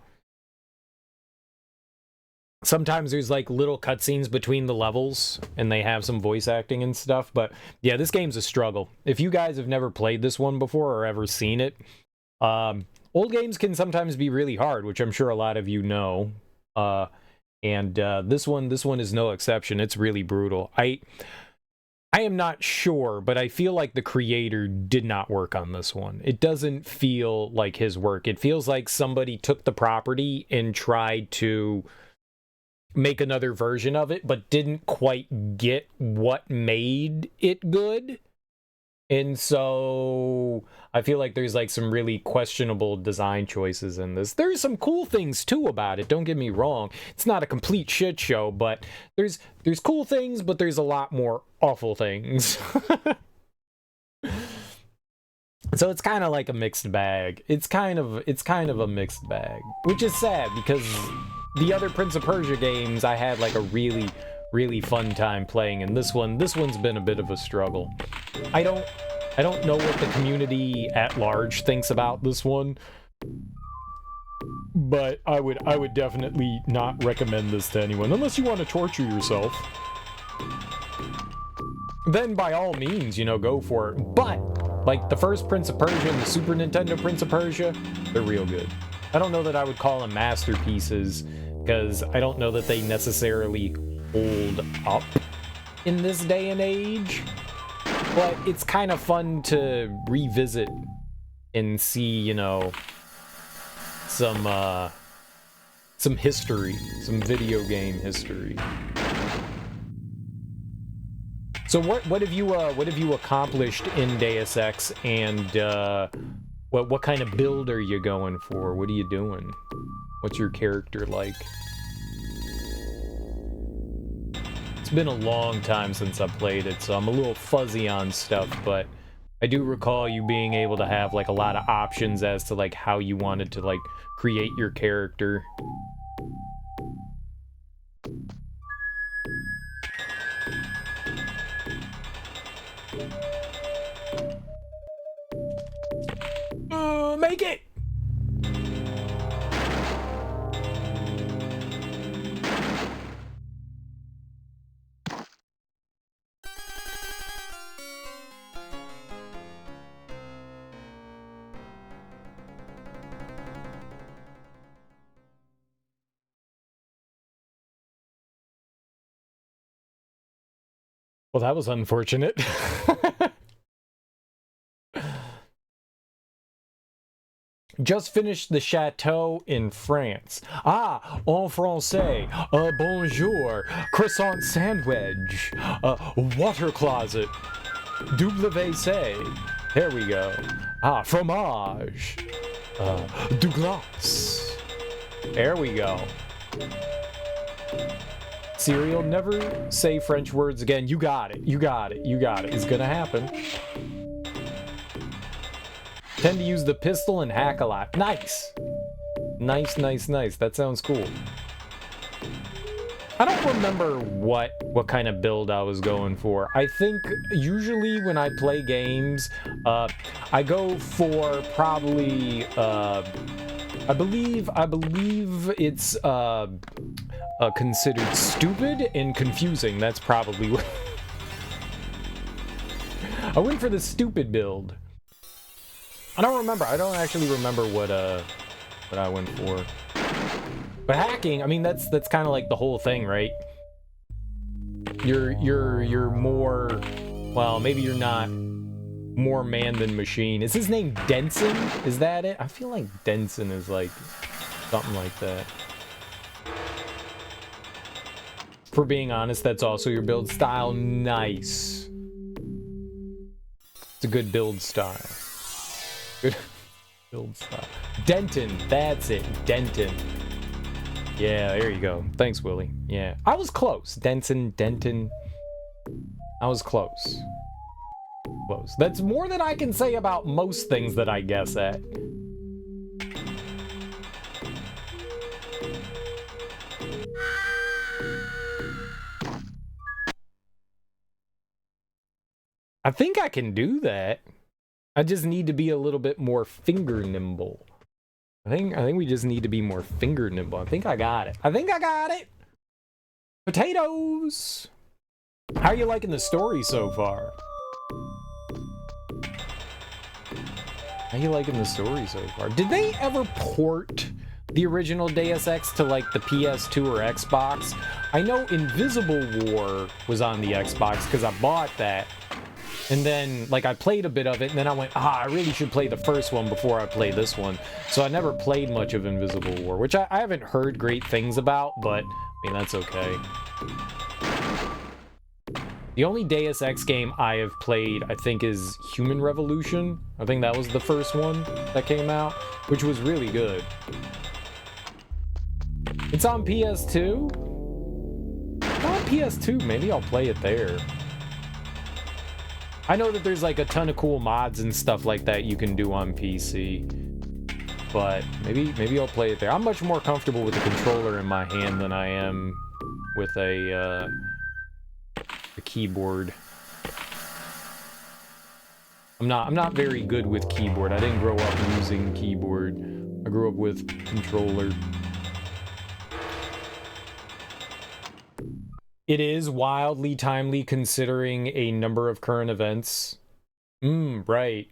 Sometimes there's like little cutscenes between the levels and they have some voice acting and stuff. But yeah, this game's a struggle. If you guys have never played this one before or ever seen it, old games can sometimes be really hard, which I'm sure a lot of you know. And this one is no exception. It's really brutal. I am not sure, but I feel like the creator did not work on this one. It doesn't feel like his work. It feels like somebody took the property and tried to make another version of it, but didn't quite get what made it good. And so I feel like there's like some really questionable design choices in this. There's some cool things too about it, don't get me wrong. It's not a complete shit show, but there's cool things, but there's a lot more awful things. So it's kind of like a mixed bag. It's kind of a mixed bag, which is sad because the other Prince of Persia games I had like a really fun time playing, and this one's been a bit of a struggle. I don't know what the community at large thinks about this one, but I would definitely not recommend this to anyone unless you want to torture yourself. Then by all means, you know, go for it. But like the first Prince of Persia and the Super Nintendo Prince of Persia, they're real good. I don't know that I would call them masterpieces because I don't know that they necessarily hold up in this day and age, but it's kind of fun to revisit and see, you know, some history, some video game history. So what have you accomplished in Deus Ex, and What kind of build are you going for? What are you doing? What's your character like? It's been a long time since I played it, so I'm a little fuzzy on stuff, but I do recall you being able to have like a lot of options as to like how you wanted to like create your character. Make it! Well, that was unfortunate. Just finished the chateau in France. Ah, en français. Bonjour. Croissant sandwich. Water closet. WC. There we go. Ah, fromage. Du glace. There we go. Cereal, never say French words again. You got it. You got it. You got it. It's gonna happen. Tend to use the pistol and hack a lot. Nice. Nice, nice, nice. That sounds cool. I don't remember what kind of build I was going for. I think usually when I play games, I go for probably, I believe it's considered stupid and confusing. That's probably what I went for the stupid build. I don't remember. I don't actually remember what I went for. But hacking, I mean, that's kind of like the whole thing, right? You're more, well, maybe you're not more man than machine. Is his name Denson? Is that it? I feel like Denson is like something like that. For being honest, that's also your build style. Nice. It's a good build style. Good build style. Denton, that's it. Denton. Yeah, there you go. Thanks, Willie. Yeah. I was close. Denton. I was close. Close. That's more than I can say about most things that I guess at. I think I can do that. I just need to be a little bit more finger nimble. I think we just need to be more finger nimble. I think I got it. I think I got it. Potatoes. How are you liking the story so far? How are you liking the story so far? Did they ever port the original Deus Ex to like the PS2 or Xbox? I know Invisible War was on the Xbox because I bought that. And then, like, I played a bit of it, and then I went, I really should play the first one before I play this one. So I never played much of Invisible War, which I haven't heard great things about, but, I mean, that's okay. The only Deus Ex game I have played, I think, is Human Revolution. I think that was the first one that came out, which was really good. It's on PS2? It's on PS2, maybe I'll play it there. I know that there's like a ton of cool mods and stuff like that you can do on PC, but maybe I'll play it there. I'm much more comfortable with the controller in my hand than I am with a keyboard. I'm not very good with keyboard. I didn't grow up using keyboard. I grew up with controller. It is wildly timely considering a number of current events. Right.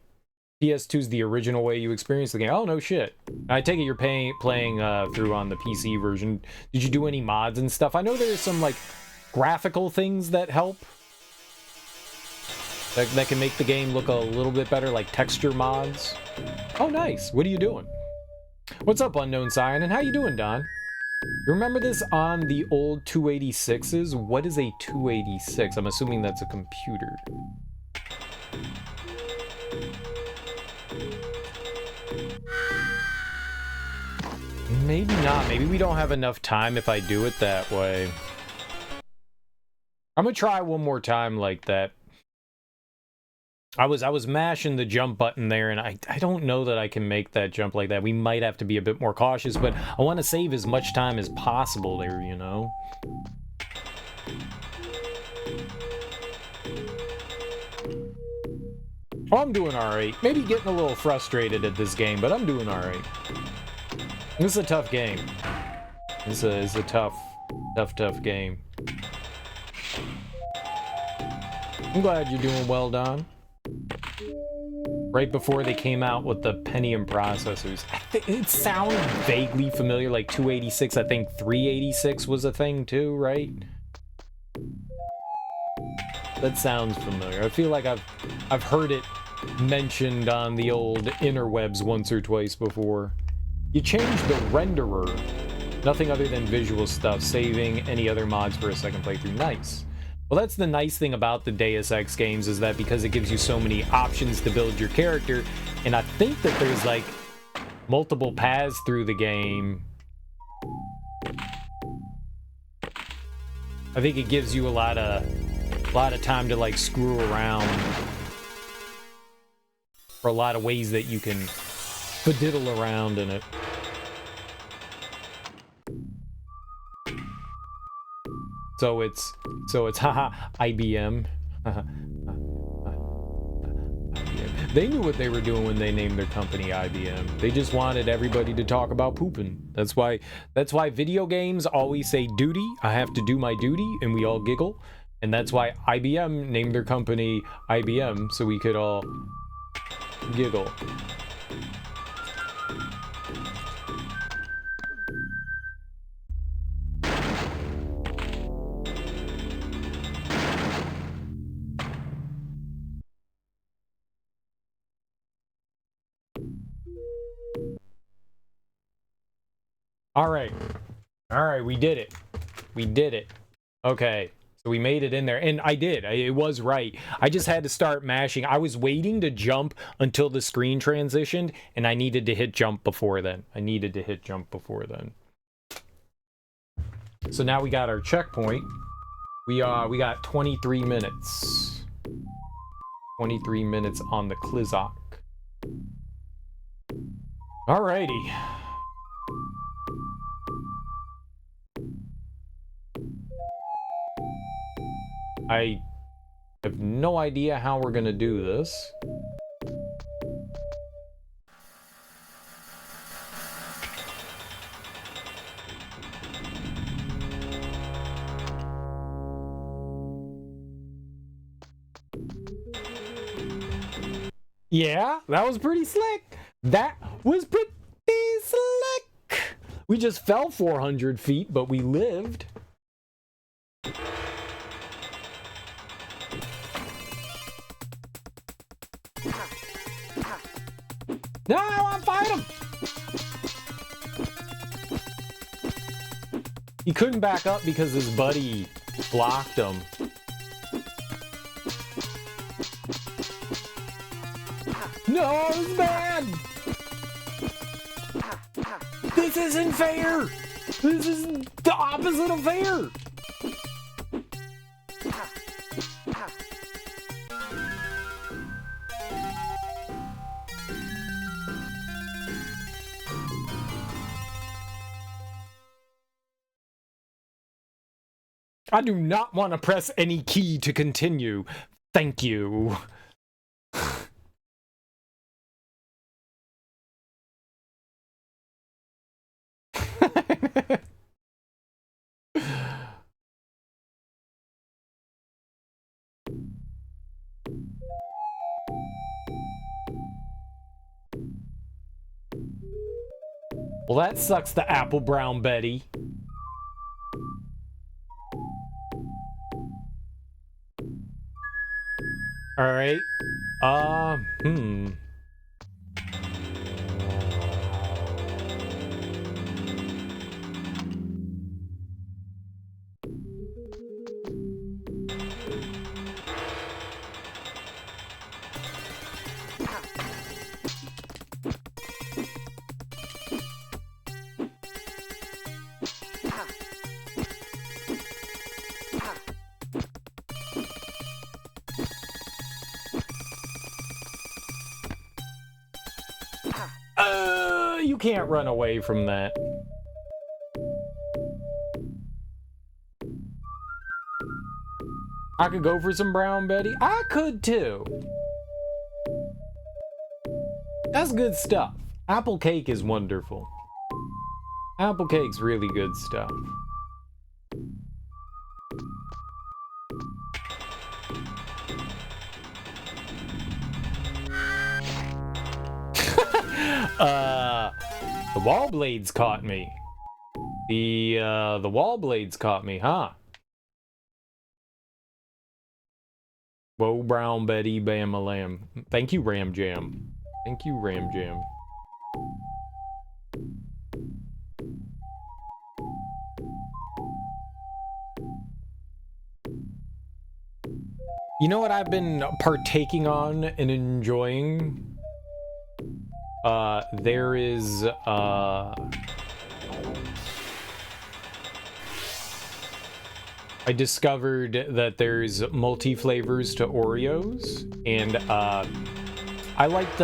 PS2's the original way you experience the game. Oh, no shit. I take it you're playing through on the PC version. Did you do any mods and stuff? I know there's some, like, graphical things that help. That can make the game look a little bit better, like texture mods. Oh, nice. What are you doing? What's up, Unknown Scion? And how you doing, Don? You remember this on the old 286s? What is a 286? I'm assuming that's a computer. Maybe not. Maybe we don't have enough time if I do it that way. I'm gonna try one more time like that. I was mashing the jump button there, and I don't know that I can make that jump like that. We might have to be a bit more cautious, but I want to save as much time as possible there, you know? Oh, I'm doing alright. Maybe getting a little frustrated at this game, but I'm doing alright. This is a tough game. This is a tough game. I'm glad you're doing well, Don. Right before they came out with the Pentium processors. It sounds vaguely familiar, like 286. I think 386 was a thing too, right? That sounds familiar. I feel like I've heard it mentioned on the old interwebs once or twice before. You changed the renderer. Nothing other than visual stuff, saving any other mods for a second playthrough. Nice. Well, that's the nice thing about the Deus Ex games, is that because it gives you so many options to build your character, and I think that there's like multiple paths through the game. I think it gives you a lot of time to like screw around, for a lot of ways that you can fadiddle around in it. So it's haha IBM. IBM. They knew what they were doing when they named their company IBM. They just wanted everybody to talk about pooping. That's why video games always say duty. I have to do my duty, and we all giggle. And that's why IBM named their company IBM, so we could all giggle. All right, we did it. We did it. Okay, so we made it in there, and I did. It was right. I just had to start mashing. I was waiting to jump until the screen transitioned, and I needed to hit jump before then. So now we got our checkpoint. We got 23 minutes. 23 minutes on the Clizock. Alrighty. I have no idea how we're gonna do this. Yeah, that was pretty slick. That was pretty slick. We just fell 400 feet, but we lived. No, I want to fight him! He couldn't back up because his buddy blocked him. No, it's bad! This isn't fair! This is the opposite of fair! I do not want to press any key to continue. Thank you. Well, that sucks, the apple brown Betty. All right. you can't run away from that. I could go for some brown Betty. I could too. That's good stuff. Apple cake is wonderful. Apple cake's really good stuff. The wall blades caught me. The wall blades caught me, huh? Whoa, brown Betty, bam a lamb. Thank you, Ram Jam. Thank you, Ram Jam. You know what I've been partaking on and enjoying? There is, I discovered that there's multi-flavors to Oreos, and, I like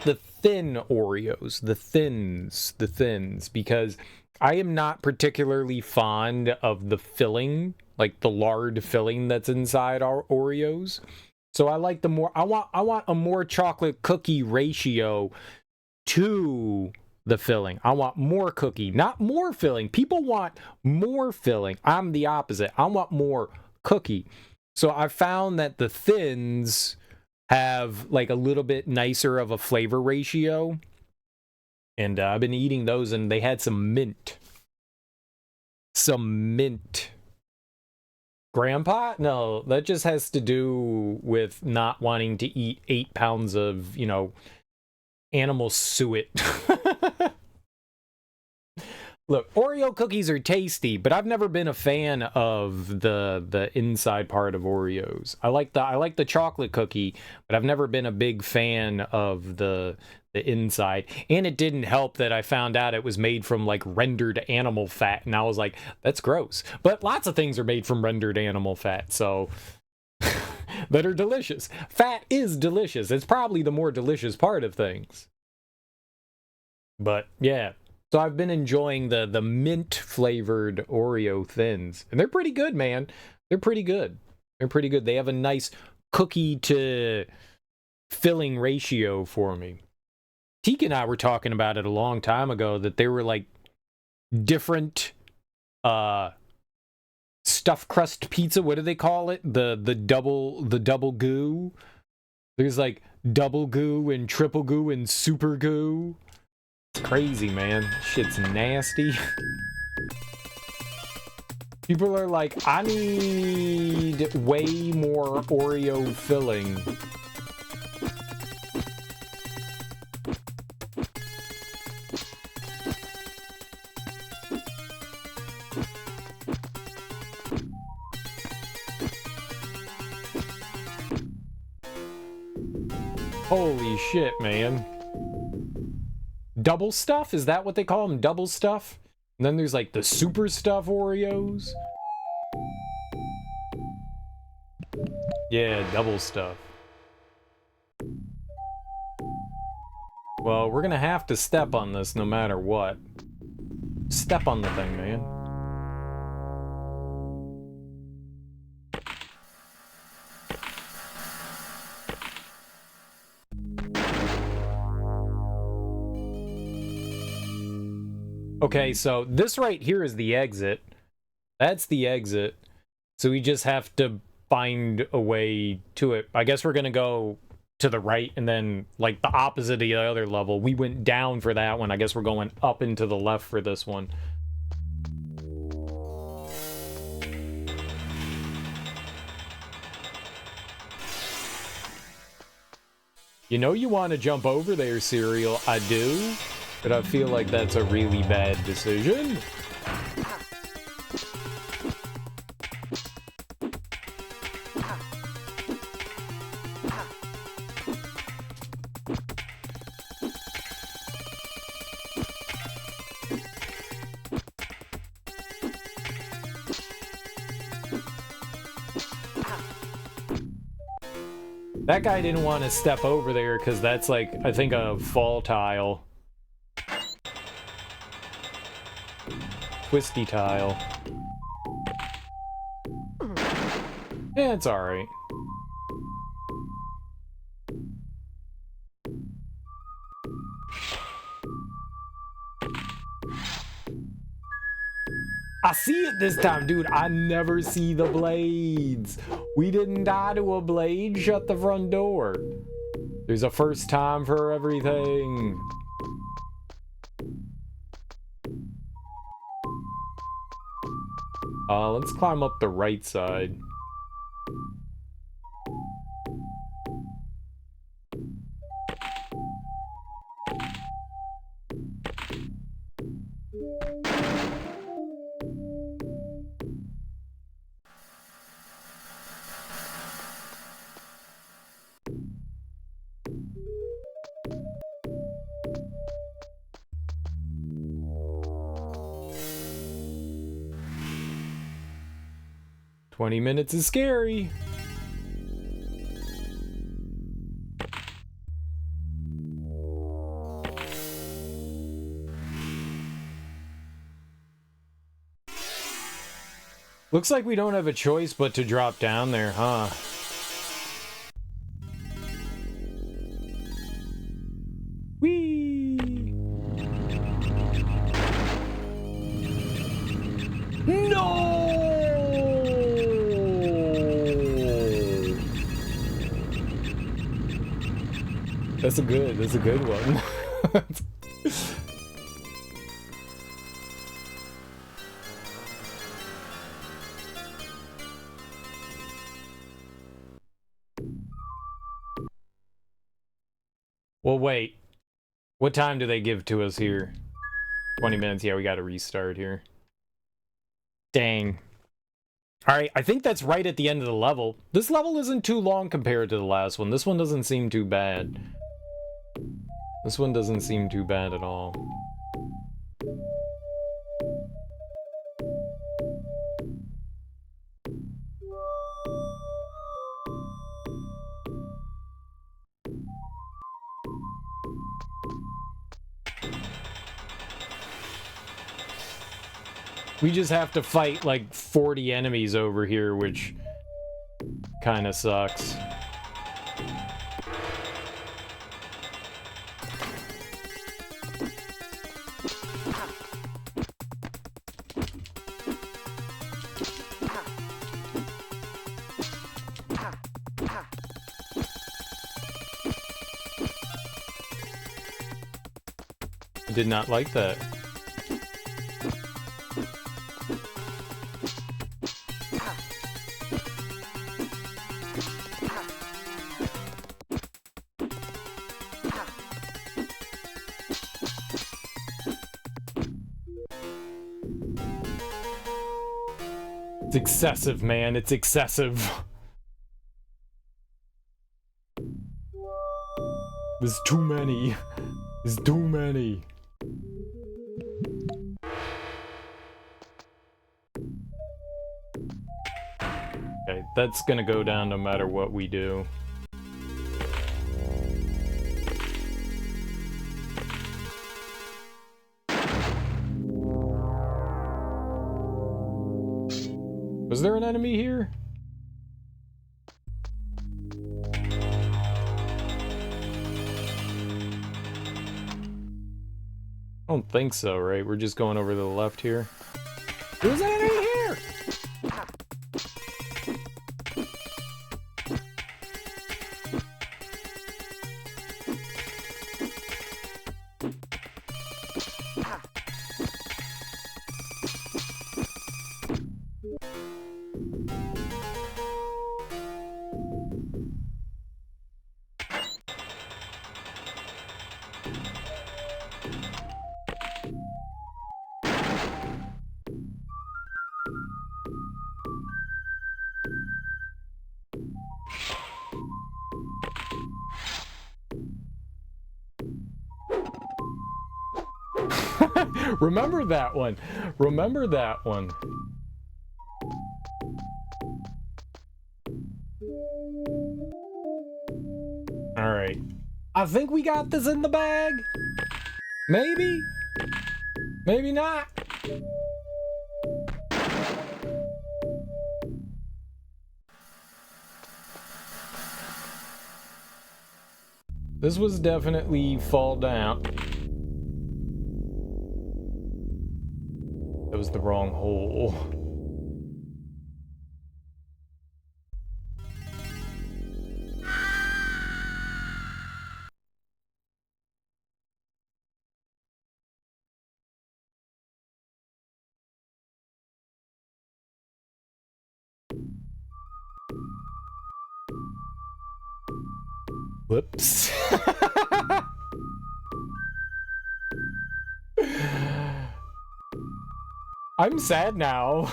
the thin Oreos, the thins, because I am not particularly fond of the filling, like the lard filling that's inside our Oreos. So I like the more, I want a more chocolate cookie ratio to the filling. I want more cookie, not more filling. People want more filling. I'm the opposite. I want more cookie. So I found that the thins have like a little bit nicer of a flavor ratio. And I've been eating those, and they had some mint. Some mint. Grandpa? No, that just has to do with not wanting to eat 8 pounds of, you know, animal suet. Look, Oreo cookies are tasty, but I've never been a fan of the inside part of Oreos. I like the chocolate cookie, but I've never been a big fan of the inside. And it didn't help that I found out it was made from like rendered animal fat, and I was like, that's gross. But lots of things are made from rendered animal fat, so that are delicious. Fat is delicious. It's probably the more delicious part of things. But yeah. So I've been enjoying the mint flavored Oreo thins, and they're pretty good, man. They're pretty good. They're pretty good. They have a nice cookie to filling ratio for me. Teak and I were talking about it a long time ago, that they were like different stuffed crust pizza. What do they call it? The double goo. There's like double goo and triple goo and super goo. Crazy, man. Shit's nasty. People are like, I need way more Oreo filling. Holy shit, man. Double stuff? Is that what they call them? Double stuff? And then there's like the super stuff Oreos. Yeah, double stuff. Well, we're gonna have to step on this no matter what. Step on the thing, man. Okay, so this right here is the exit. That's the exit. So we just have to find a way to it. I guess we're gonna go to the right, and then like the opposite of the other level. We went down for that one. I guess we're going up and to the left for this one. You know you want to jump over there, Cereal. I do. But I feel like that's a really bad decision. That guy didn't want to step over there because that's like, I think, a fall tile. Twisty tile. Yeah, it's alright. I see it this time, dude. I never see the blades. We didn't die to a blade. Shut the front door. There's a first time for everything. Let's climb up the right side. "20 minutes is scary." Looks like we don't have a choice but to drop down there, huh? Whee! No! That's a good one. Well, wait. What time do they give to us here? 20 minutes. Yeah, we gotta restart here. Dang. Alright, I think that's right at the end of the level. This level isn't too long compared to the last one. This one doesn't seem too bad. This one doesn't seem too bad at all. We just have to fight like 40 enemies over here, which kind of sucks. I did not like that. It's excessive, man. It's excessive. There's too many. There's too many. Okay, that's gonna go down no matter what we do. Was there an enemy here? I don't think so, right? We're just going over to the left here. There's an enemy here! Remember that one. Remember that one. All right. I think we got this in the bag. Maybe. Maybe not. This was definitely fall down. That was the wrong hole. Whoops. I'm sad now.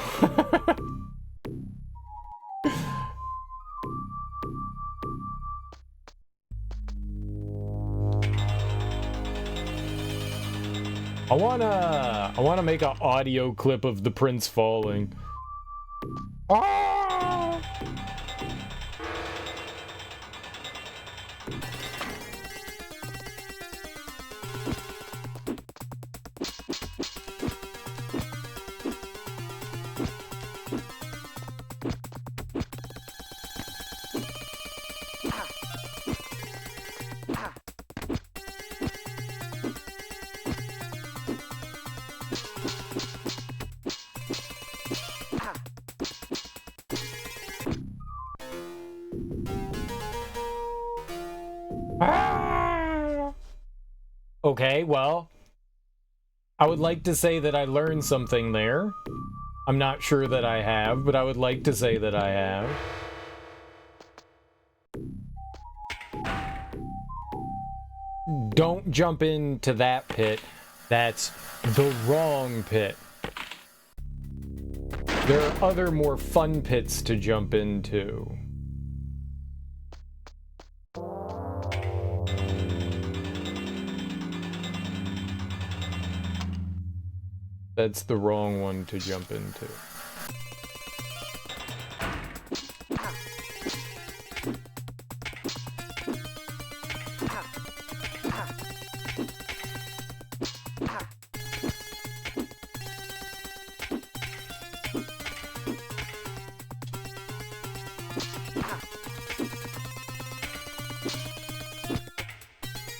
I wanna make an audio clip of the prince falling. Ah! Okay, well, I would like to say that I learned something there. I'm not sure that I have, but I would like to say that I have. Don't jump into that pit. That's the wrong pit. There are other more fun pits to jump into. That's the wrong one to jump into.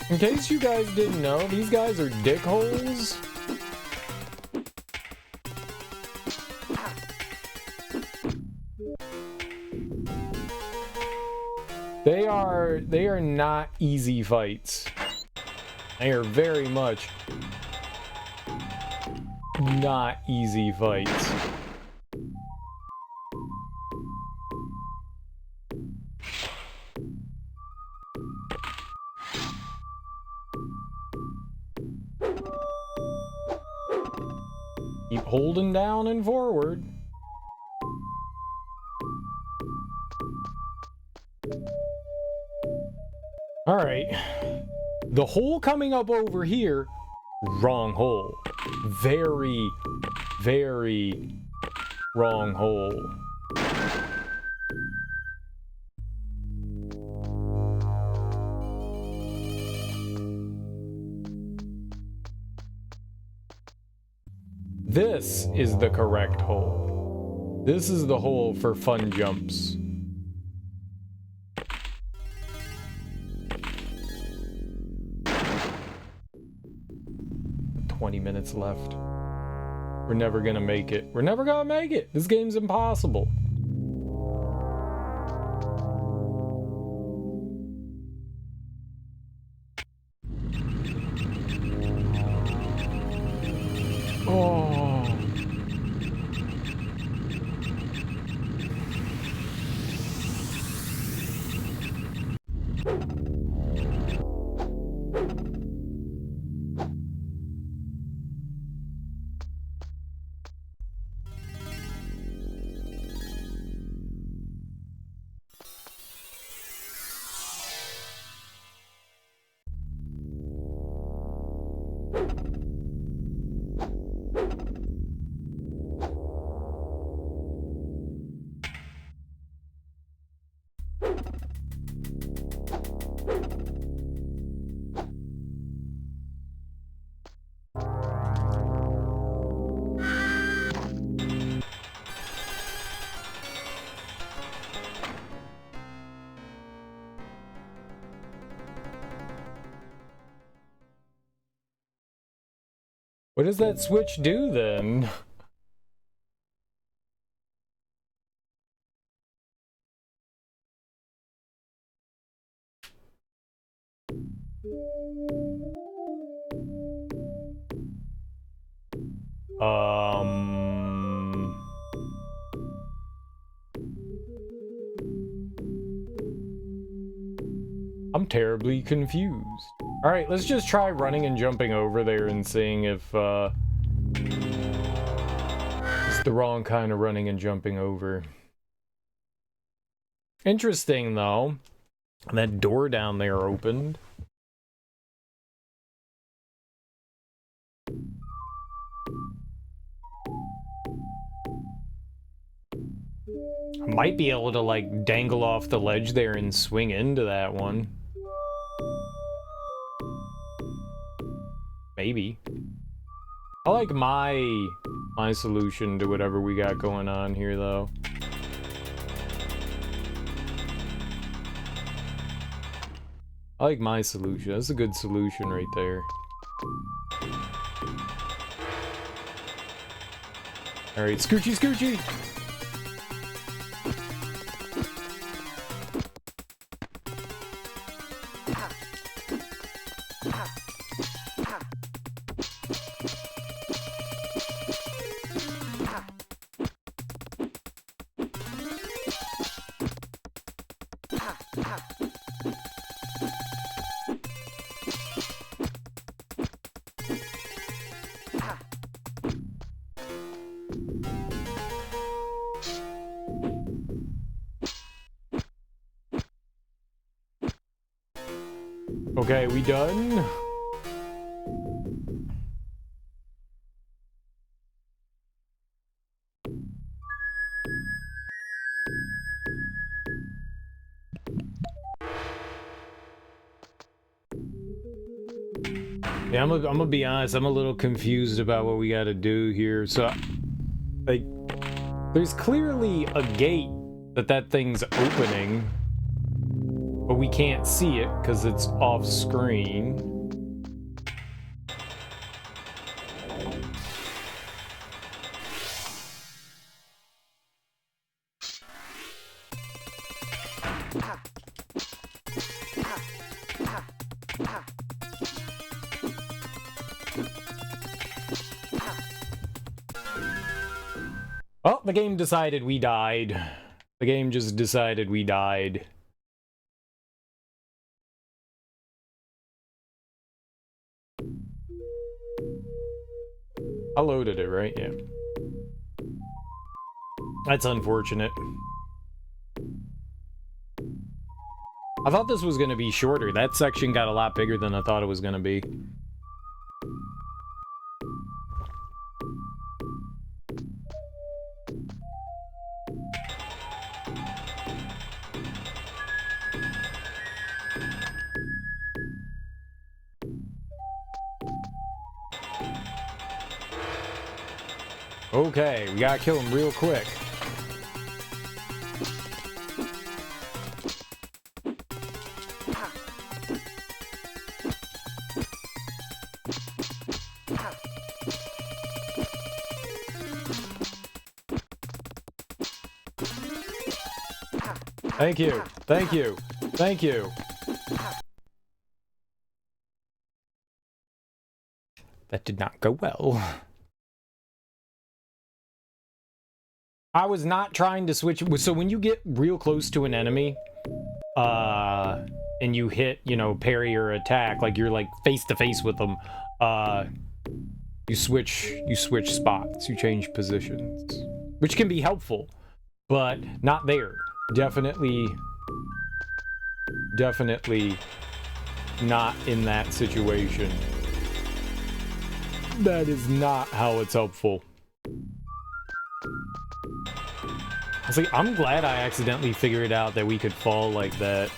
In case you guys didn't know, these guys are dickholes. They are not easy fights. They are very much not easy fights. Keep holding down and forward. All right. The hole coming up over here, wrong hole. Very, very wrong hole. This is the correct hole. This is the hole for fun jumps. Minutes left. We're never gonna make it. We're never gonna make it. This game's impossible. Oh. What does that switch do then? I'm terribly confused. Alright, let's just try running and jumping over there and seeing if, it's the wrong kind of running and jumping over. Interesting, though. That door down there opened. I might be able to, like, dangle off the ledge there and swing into that one. Maybe. I like my solution to whatever we got going on here, though. I like my solution. That's a good solution right there. Alright, scoochy, scoochy! Okay, we done? Yeah, I'm gonna be honest, I'm a little confused about what we gotta do here. So, like, there's clearly a gate that thing's opening, but we can't see it because it's off screen. Oh, the game decided we died. The game just decided we died. I loaded it, right? Yeah. That's unfortunate. I thought this was gonna be shorter. That section got a lot bigger than I thought it was gonna be. Okay, we gotta kill him real quick. Thank you, thank you, thank you. That did not go well. I was not trying to switch. So when you get real close to an enemy, and you hit, you know, parry or attack, like you're like face to face with them, you switch spots, you change positions, which can be helpful, but not there. Definitely not in that situation. That is not how it's helpful. I was like, I'm glad I accidentally figured out that we could fall like that.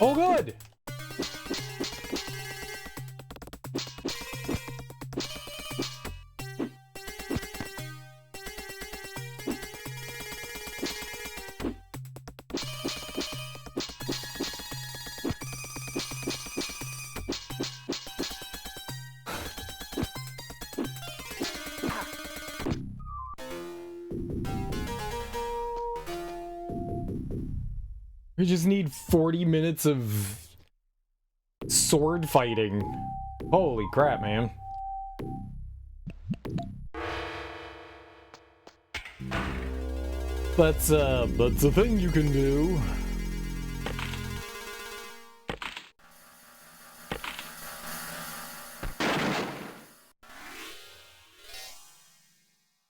Oh, good! We just need 40 minutes of sword fighting. Holy crap, man. That's a thing you can do.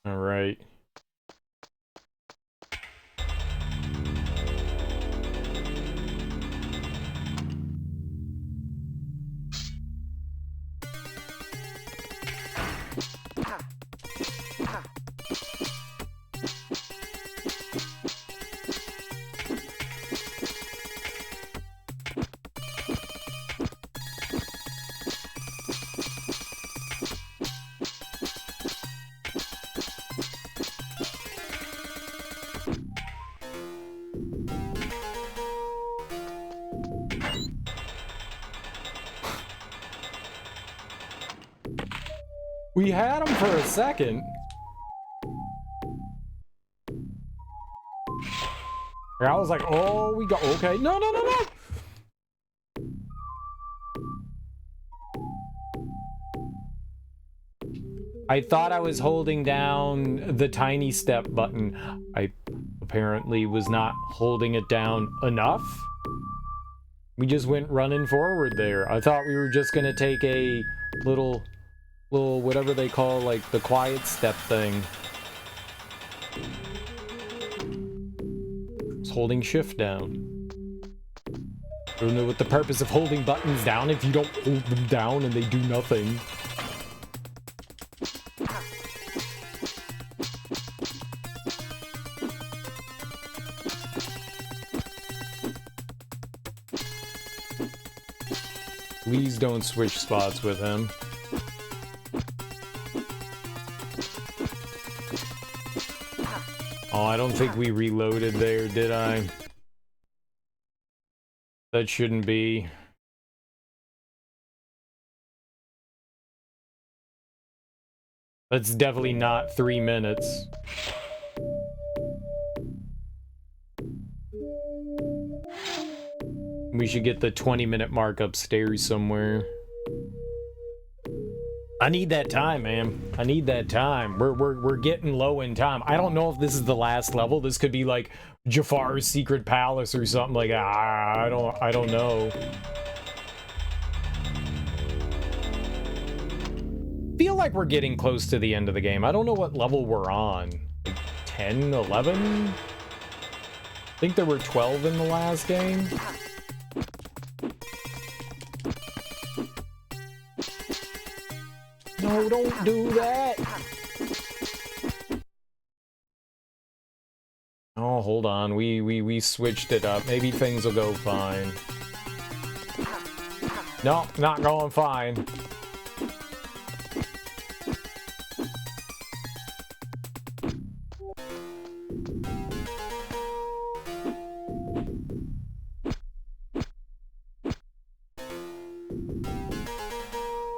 All right. We had him for a second. I was like, oh, we got, okay. No, no, no, no. I thought I was holding down the tiny step button. I apparently was not holding it down enough. We just went running forward there. I thought we were just gonna take a little whatever they call, like, the quiet step thing. It's holding shift down. I don't know what the purpose of holding buttons down if you don't hold them down and they do nothing. Please don't switch spots with him. Oh, I don't think we reloaded there, did I? That shouldn't be. That's definitely not 3 minutes. We should get the 20-minute mark upstairs somewhere. I need that time, man. I need that time. We're getting low in time. I don't know if this is the last level. This could be like Jaffar's secret palace or something like that. I don't know. Feel like we're getting close to the end of the game. I don't know what level we're on. Like 10, 11? I think there were 12 in the last game. No, don't do that. Oh, hold on. We switched it up. Maybe things will go fine. No, not going fine.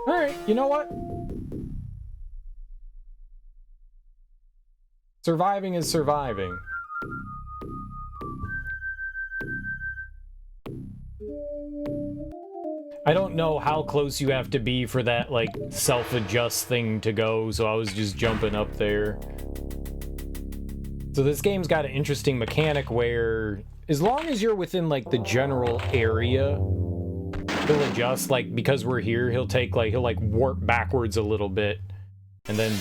All right, you know what? Surviving is surviving. I don't know how close you have to be for that, like, self-adjust thing to go, so I was just jumping up there. So this game's got an interesting mechanic where, as long as you're within, like, the general area, he'll adjust, like, because we're here, he'll warp backwards a little bit, and then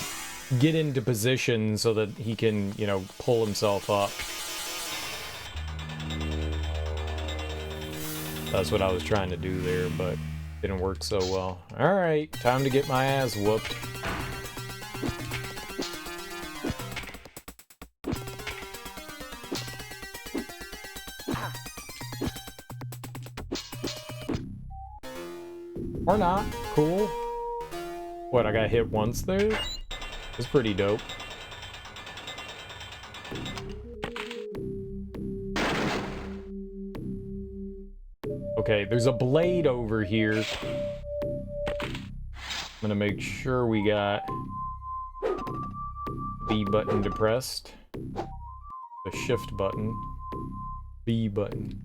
get into position so that he can, you know, pull himself up. That's what I was trying to do there, but didn't work so well. Alright, time to get my ass whooped. Or not. Cool. What, I got hit once there? That's pretty dope. Okay, there's a blade over here. I'm gonna make sure we got B button depressed. The shift button. B button.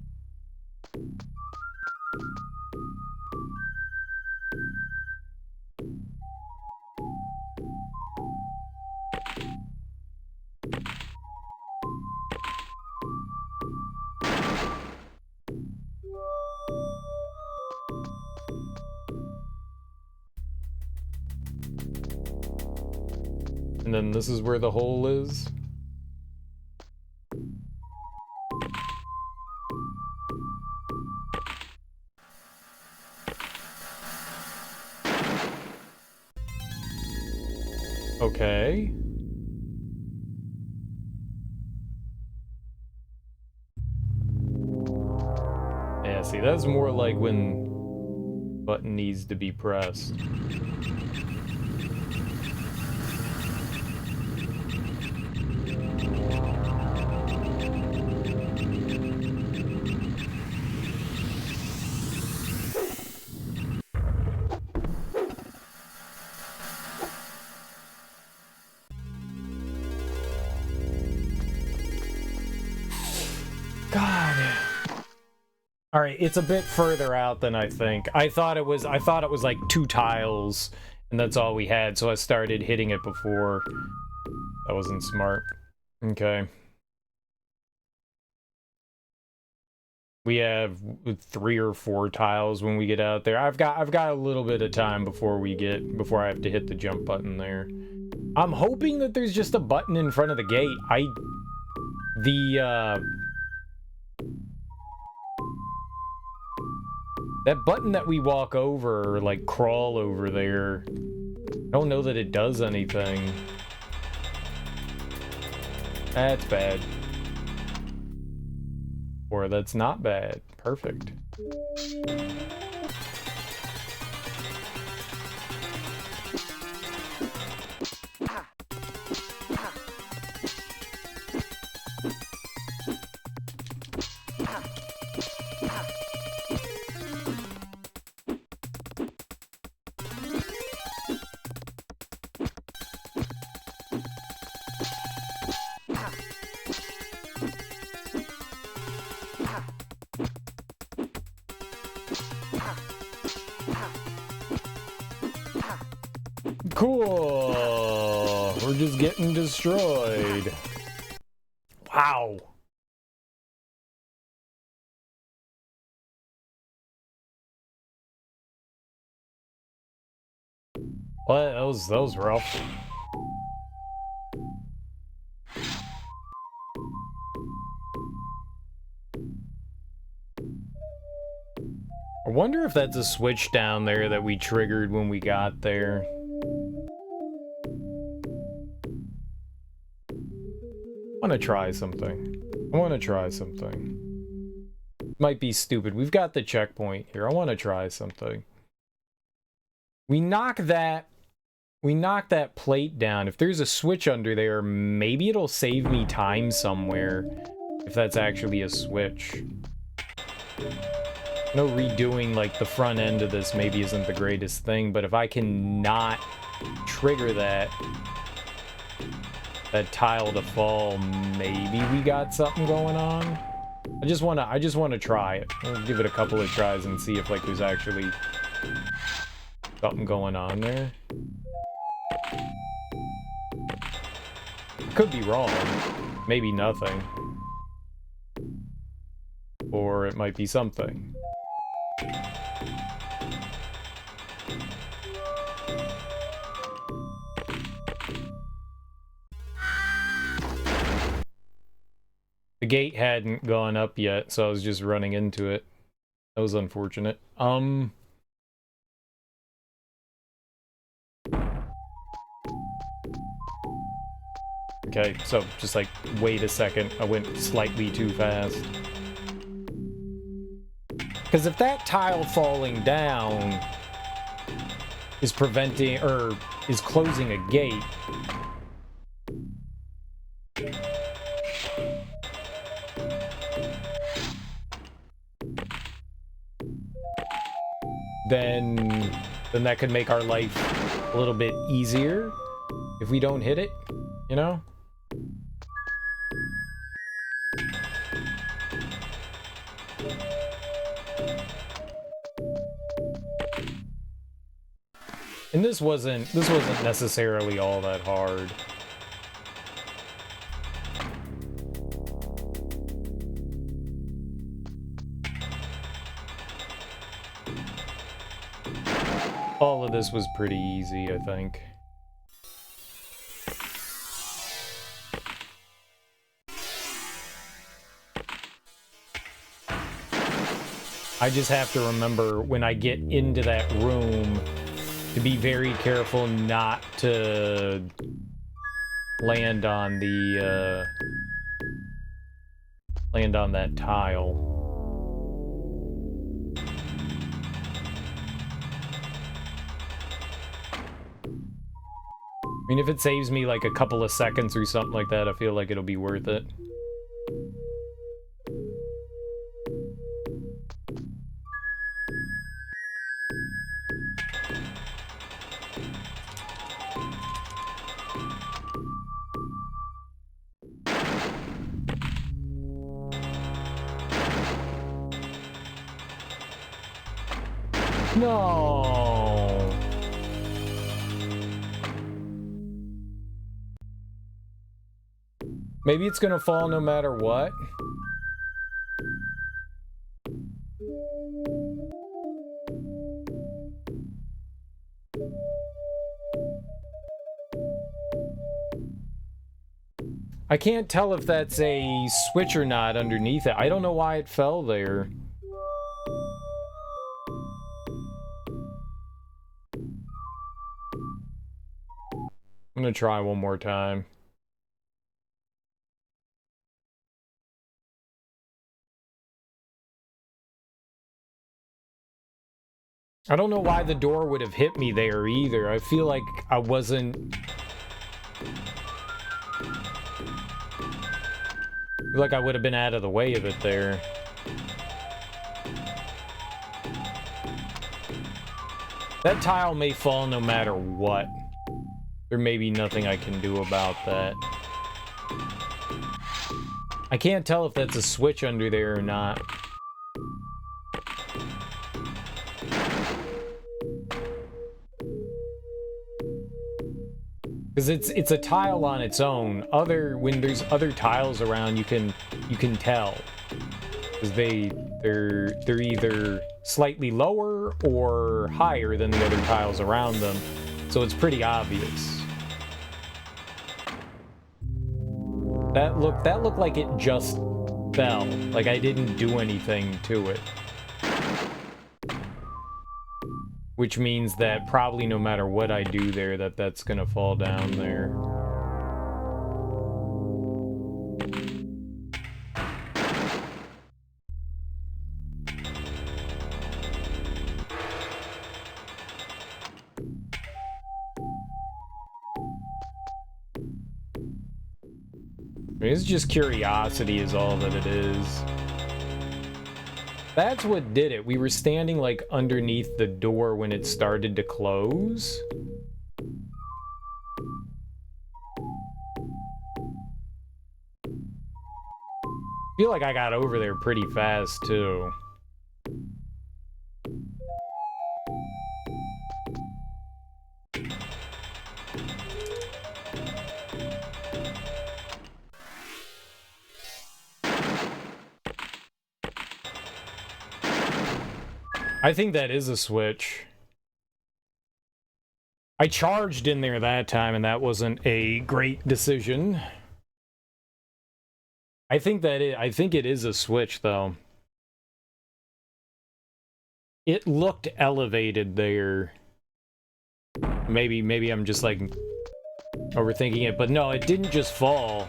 And then this is where the hole is. Okay. Yeah, see, that's more like when button needs to be pressed. All right, it's a bit further out than I think. I thought it was like 2 tiles, and that's all we had, so I started hitting it before. That wasn't smart. Okay. We have 3 or 4 tiles when we get out there. I've got a little bit of time before I have to hit the jump button there. I'm hoping that there's just a button in front of the gate. That button that we walk over, or like crawl over there, I don't know that it does anything. That's bad. Or that's not bad. Perfect. Cool. We're just getting destroyed. Wow. What? That was rough. I wonder if that's a switch down there that we triggered when we got there. I want to try something. Might be stupid. We've got the checkpoint here. I want to try something. We knock that plate down. If there's a switch under there, maybe it'll save me time somewhere. If that's actually a switch. No, redoing like the front end of this maybe isn't the greatest thing, but if I can not trigger that tile to fall, maybe we got something going on. I just wanna try it. We'll give it a couple of tries and see if like there's actually something going on there. Could be wrong. Maybe nothing. Or it might be something. The gate hadn't gone up yet, so I was just running into it. That was unfortunate. Okay, so just like, wait a second. I went slightly too fast. Because if that tile falling down is preventing, or is closing a gate. Then that could make our life a little bit easier if we don't hit it, you know? And this wasn't necessarily all that hard. All of this was pretty easy, I think. I just have to remember when I get into that room to be very careful not to land on the land on that tile. I mean, if it saves me like a couple of seconds or something like that, I feel like it'll be worth it. No. Maybe it's gonna fall no matter what. I can't tell if that's a switch or not underneath it. I don't know why it fell there. I'm gonna try one more time. I don't know why the door would have hit me there either. I feel like I wasn't... I feel like I would have been out of the way of it there. That tile may fall no matter what. There may be nothing I can do about that. I can't tell if that's a switch under there or not. Because it's a tile on its own. When there's other tiles around, you can tell. Because they're either slightly lower or higher than the other tiles around them. So it's pretty obvious. That looked like it just fell. Like I didn't do anything to it. Which means that probably no matter what I do there, that's gonna fall down there. I mean, it's just curiosity is all that it is. That's what did it. We were standing like underneath the door when it started to close. I feel like I got over there pretty fast too. I think that is a switch. I charged in there that time, and that wasn't a great decision. I think it is a switch, though. It looked elevated there. Maybe I'm just like overthinking it, but no, it didn't just fall.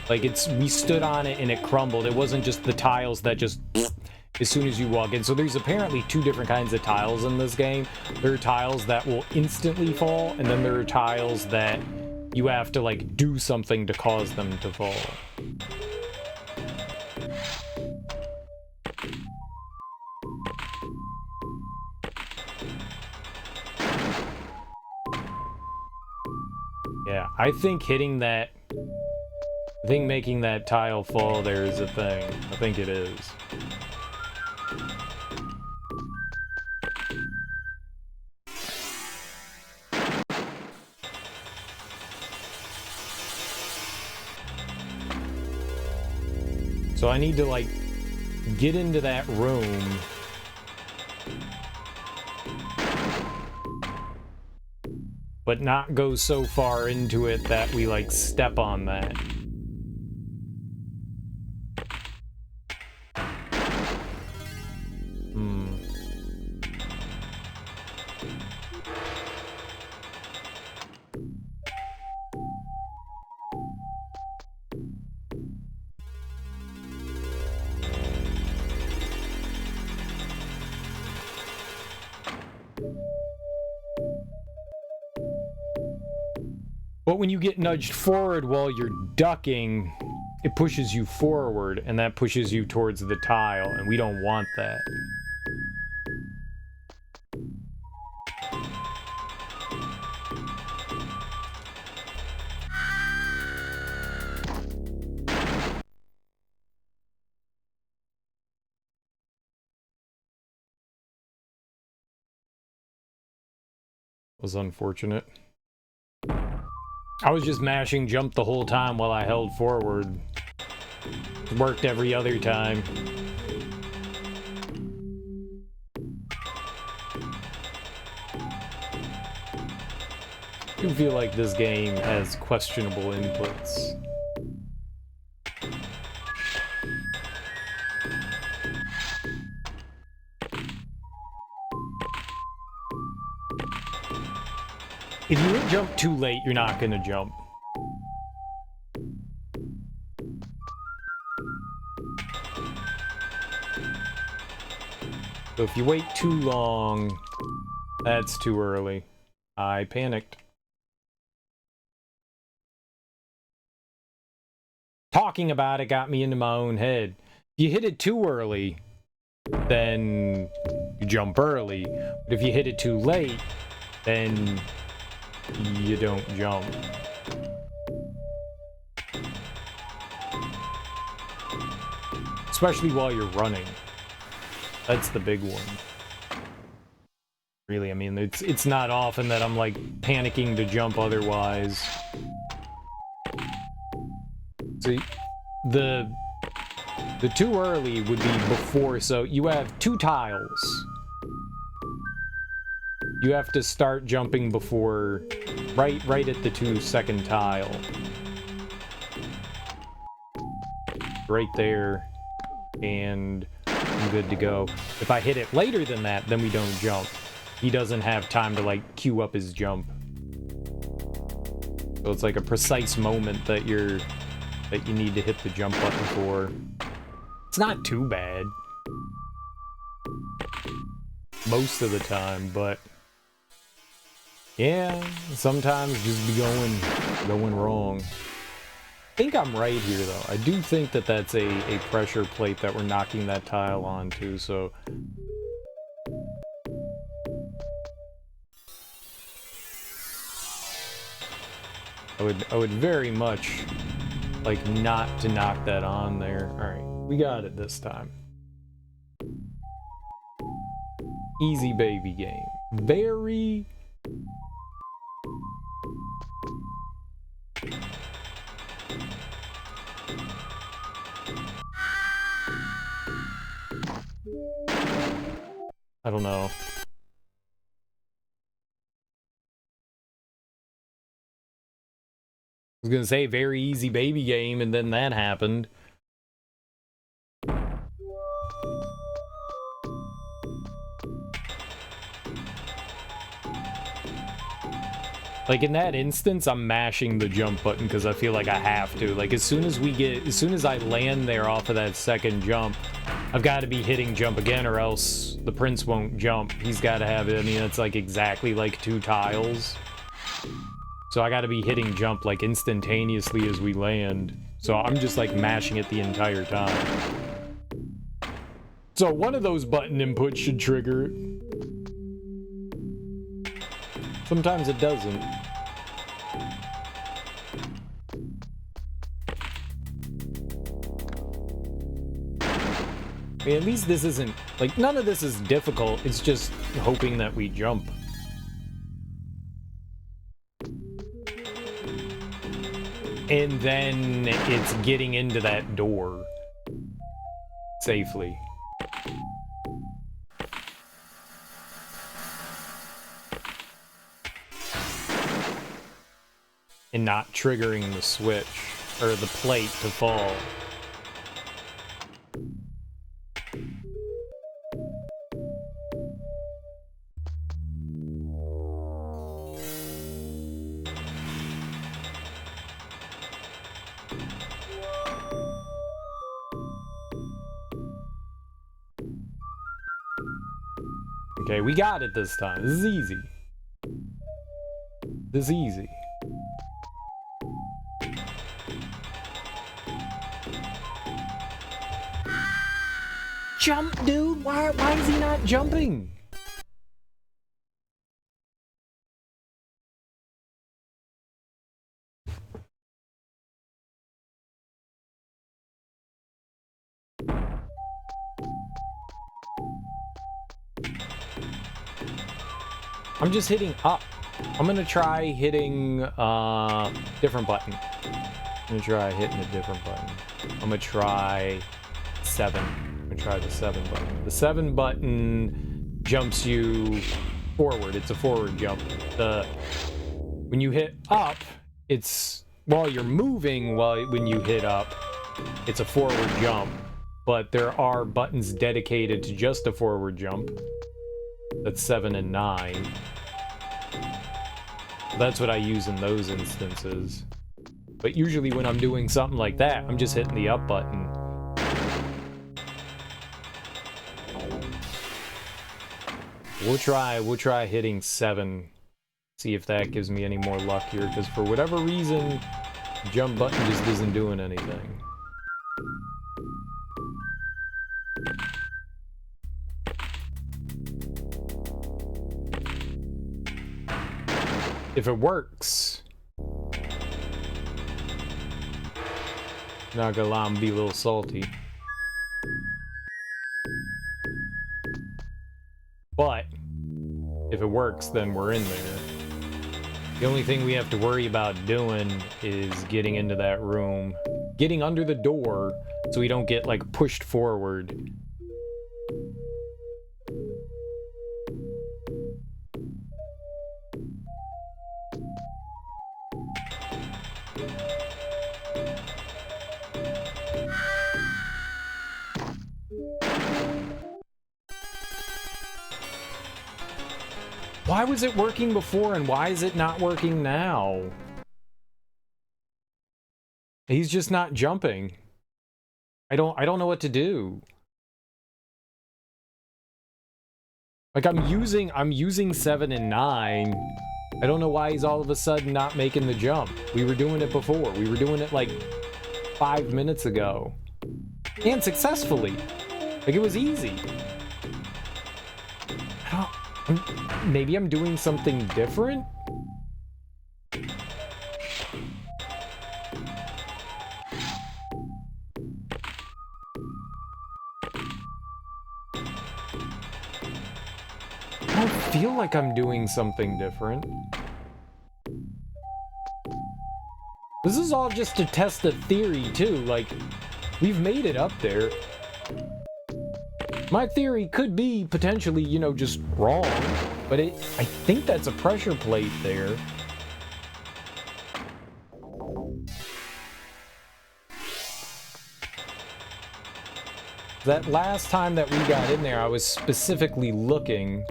Like we stood on it and it crumbled. It wasn't just the tiles that just as soon as you walk in. So there's apparently two different kinds of tiles in this game. There are tiles that will instantly fall, and then there are tiles that you have to, like, do something to cause them to fall. Yeah, I think hitting that... I think making that tile fall there is a thing. I think it is. So I need to, like, get into that room. But not go so far into it that we, like, step on that. But when you get nudged forward while you're ducking, it pushes you forward, and that pushes you towards the tile, and we don't want that. Was unfortunate. I was just mashing jump the whole time while I held forward. It worked every other time. I do feel like this game has questionable inputs. If you jump too late, you're not gonna jump. So if you wait too long, that's too early. I panicked. Talking about it got me into my own head. If you hit it too early, then you jump early. But if you hit it too late, then you don't jump. Especially while you're running. That's the big one. Really, I mean, it's not often that I'm, like, panicking to jump otherwise. See, the too early would be before, so you have two tiles. You have to start jumping before, right at the 2-second tile. Right there, and I'm good to go. If I hit it later than that, then we don't jump. He doesn't have time to, like, queue up his jump. So it's like a precise moment that you need to hit the jump button for. It's not too bad. Most of the time, but yeah, sometimes just be going wrong. I think I'm right here, though. I do think that that's a pressure plate that we're knocking that tile onto, so... I would very much like not to knock that on there. Alright, we got it this time. Easy baby game. Very... I don't know. I was gonna say very easy baby game, and then that happened. Like, in that instance, I'm mashing the jump button because I feel like I have to. Like, as soon as I land there off of that second jump, I've got to be hitting jump again or else the prince won't jump. He's got to have it. I mean, it's like exactly like 2 tiles. So I got to be hitting jump like instantaneously as we land. So I'm just like mashing it the entire time. So one of those button inputs should trigger it. Sometimes it doesn't. I mean, at least this isn't, like, none of this is difficult. It's just hoping that we jump. And then it's getting into that door safely. And not triggering the switch, or the plate to fall. Okay, we got it this time. This is easy. This is easy. Jump, dude! Why is he not jumping? I'm just hitting up. I'm gonna try hitting different button. I'm gonna try hitting a different button. I'm gonna try 7. I'm gonna try the 7 button. The 7 button jumps you forward. It's a forward jump. When you hit up, it's while you're moving. When you hit up, it's a forward jump. But there are buttons dedicated to just a forward jump. That's 7 and 9. That's what I use in those instances. But usually when I'm doing something like that, I'm just hitting the up button. We'll try hitting 7. See if that gives me any more luck here, because for whatever reason, the jump button just isn't doing anything. If it works, not gonna lie, I'm be a little salty. But if it works, then we're in there. The only thing we have to worry about doing is getting into that room, getting under the door so we don't get like pushed forward. Why was it working before and why is it not working now? He's just not jumping. I don't know what to do. Like I'm using 7 and 9. I don't know why he's all of a sudden not making the jump. We were doing it before. We were doing it like 5 minutes ago. And successfully. Like it was easy. Maybe I'm doing something different? I don't feel like I'm doing something different. This is all just to test a theory, too. Like, we've made it up there. My theory could be potentially, you know, just wrong, but I think that's a pressure plate there. That last time that we got in there, I was specifically looking.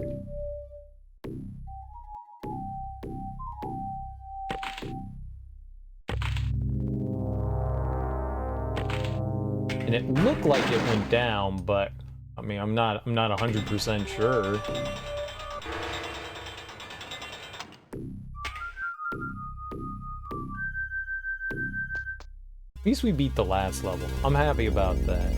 And it looked like it went down, but I mean, I'm not 100% sure. At least we beat the last level. I'm happy about that.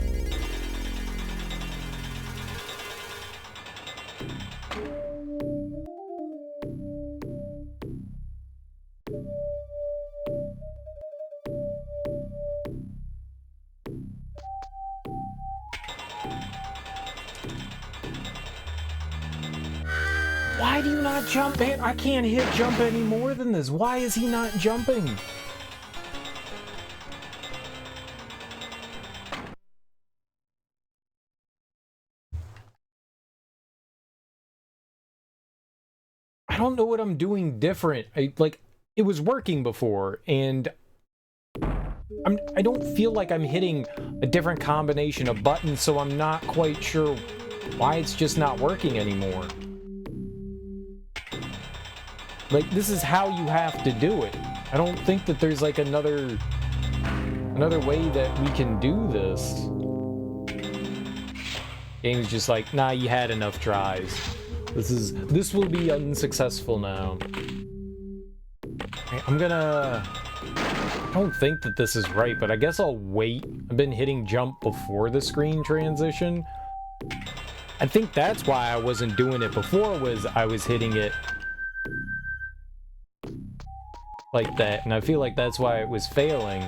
Why do you not jump? I can't hit jump any more than this. Why is he not jumping? I don't know what I'm doing different. It was working before, and I don't feel like I'm hitting a different combination of buttons, so I'm not quite sure why it's just not working anymore. Like, this is how you have to do it. I don't think that there's like another way that we can do this. Game's just like, nah, you had enough tries. This will be unsuccessful now. I don't think that this is right, but I guess I'll wait. I've been hitting jump before the screen transition. I think that's why I wasn't doing it before, was I was hitting it like that, and I feel like that's why it was failing,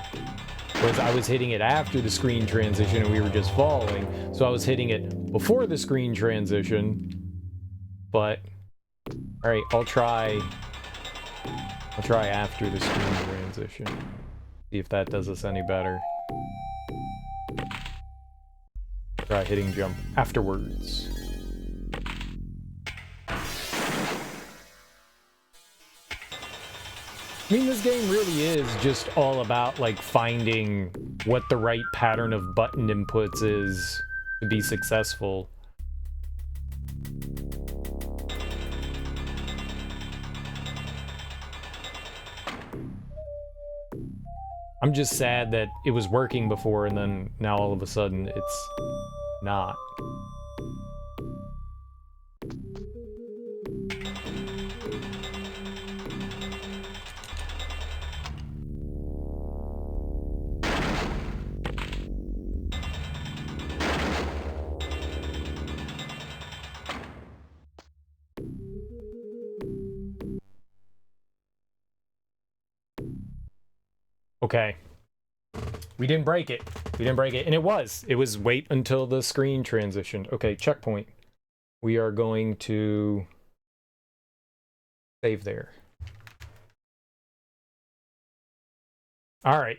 was I was hitting it after the screen transition and we were just falling, so I was hitting it before the screen transition. But alright, I'll try after the screen transition, see if that does us any better. Try hitting jump afterwards. I mean, this game really is just all about, like, finding what the right pattern of button inputs is to be successful. I'm just sad that it was working before and then now all of a sudden it's not. Okay. We didn't break it. We didn't break it. And it was wait until the screen transitioned. Okay, checkpoint. We are going to save there. All right.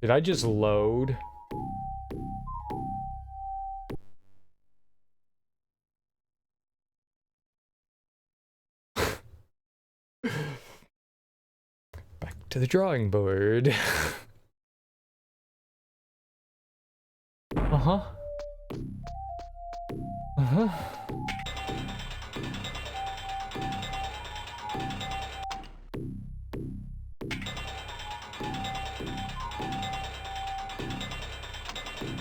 Did I just load? Back to the drawing board. Uh-huh. Uh-huh.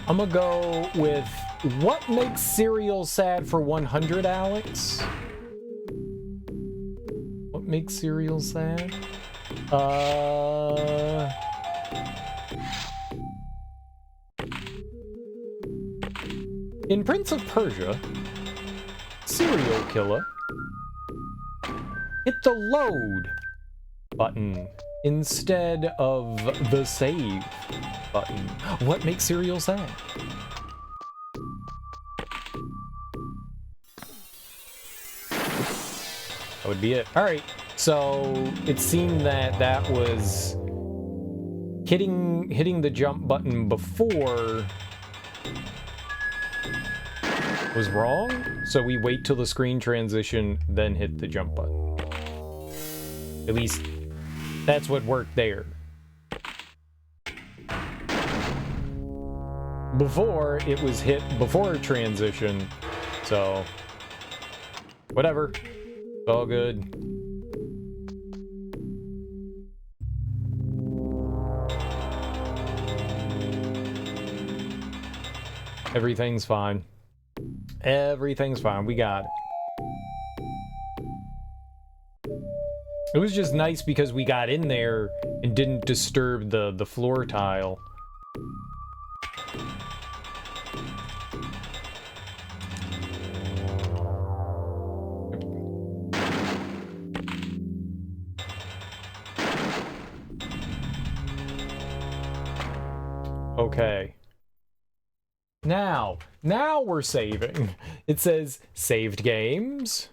I'm gonna go with what makes cereal sad for 100, Alex? What makes cereal sad? In Prince of Persia, serial killer hit the load button instead of the save button. What makes cereal sad? That would be it. All right. So it seemed that that was hitting the jump button before was wrong. So we wait till the screen transition, then hit the jump button. At least that's what worked there. Before, it was hit before transition, so whatever. It's all good. Everything's fine. Everything's fine. We got it. It was just nice because we got in there and didn't disturb the floor tile. Okay. Now we're saving. It says saved games.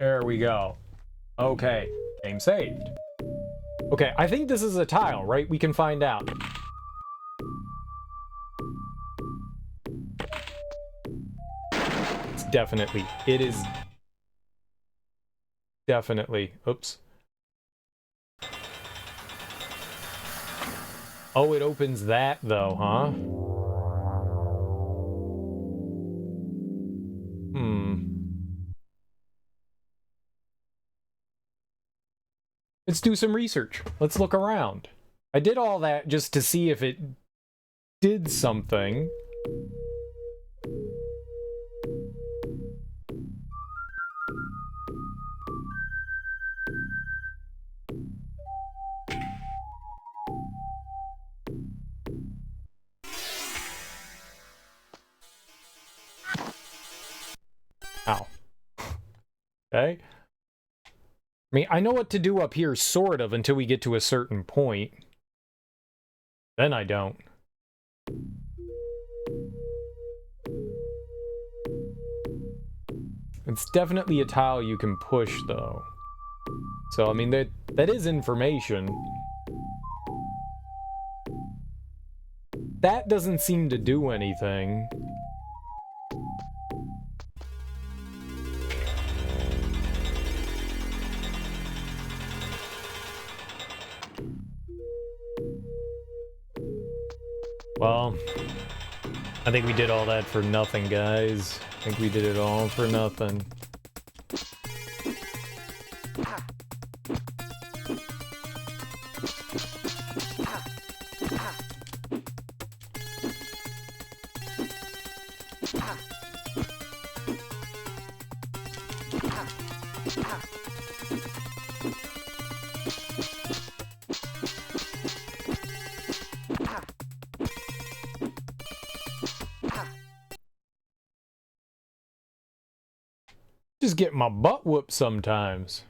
There we go. Okay, game saved. Okay, I think this is a tile, right? We can find out. It's definitely, it is definitely, oops. Oh, it opens that though, huh? Let's do some research. Let's look around. I did all that just to see if it did something. Ow. Okay. I mean, I know what to do up here, sort of, until we get to a certain point. Then I don't. It's definitely a tile you can push, though. So, I mean, that is information. That doesn't seem to do anything. Well, I think we did all that for nothing, guys. I think we did it all for nothing. Just get my butt whooped sometimes.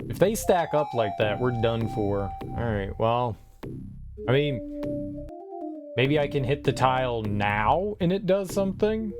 If they stack up like that, we're done for. Alright, well, I mean, maybe I can hit the tile now and it does something?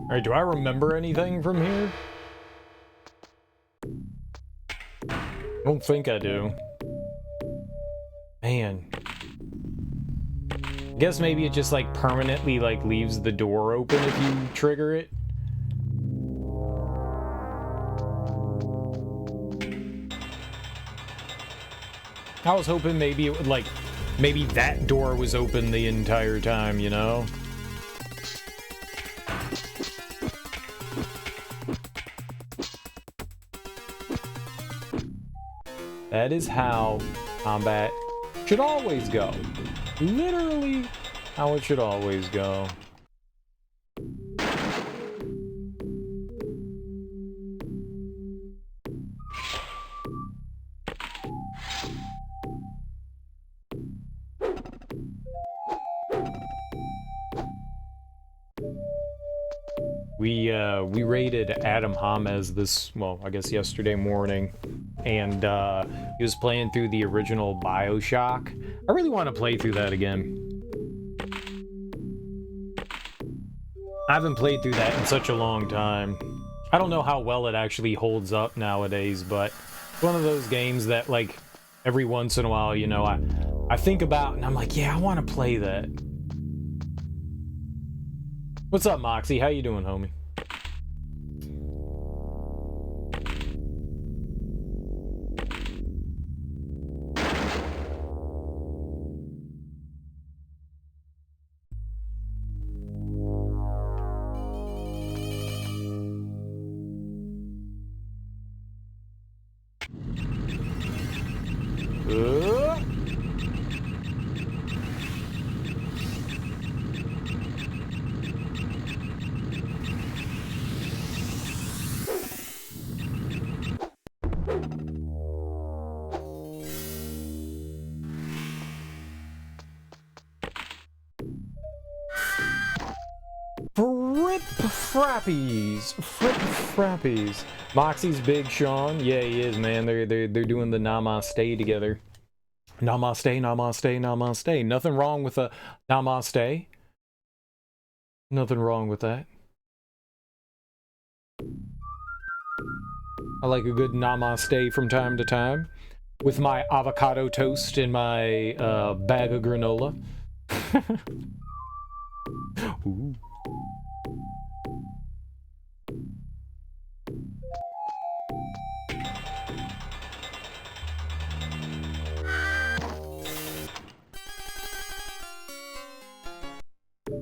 Alright, do I remember anything from here? I don't think I do. Man. I guess maybe it just, like, permanently, like, leaves the door open if you trigger it. I was hoping maybe it would, like, maybe that door was open the entire time, you know? That is how combat should always go. Literally how it should always go. We raided Adam Hamez this, well, I guess yesterday morning, and he was playing through the original BioShock. I really want to play through that again. I haven't played through that in such a long time. I don't know how well it actually holds up nowadays, but it's one of those games that, like, every once in a while, you know, I think about and I'm like, yeah, I want to play that. What's up, Moxie? How you doing, homie? Fripp Frappies. Moxie's big, Sean. Yeah, he is, man. They're doing the namaste together. Namaste, namaste, namaste. Nothing wrong with a namaste. Nothing wrong with that. I like a good namaste from time to time. With my avocado toast and my bag of granola. Ooh.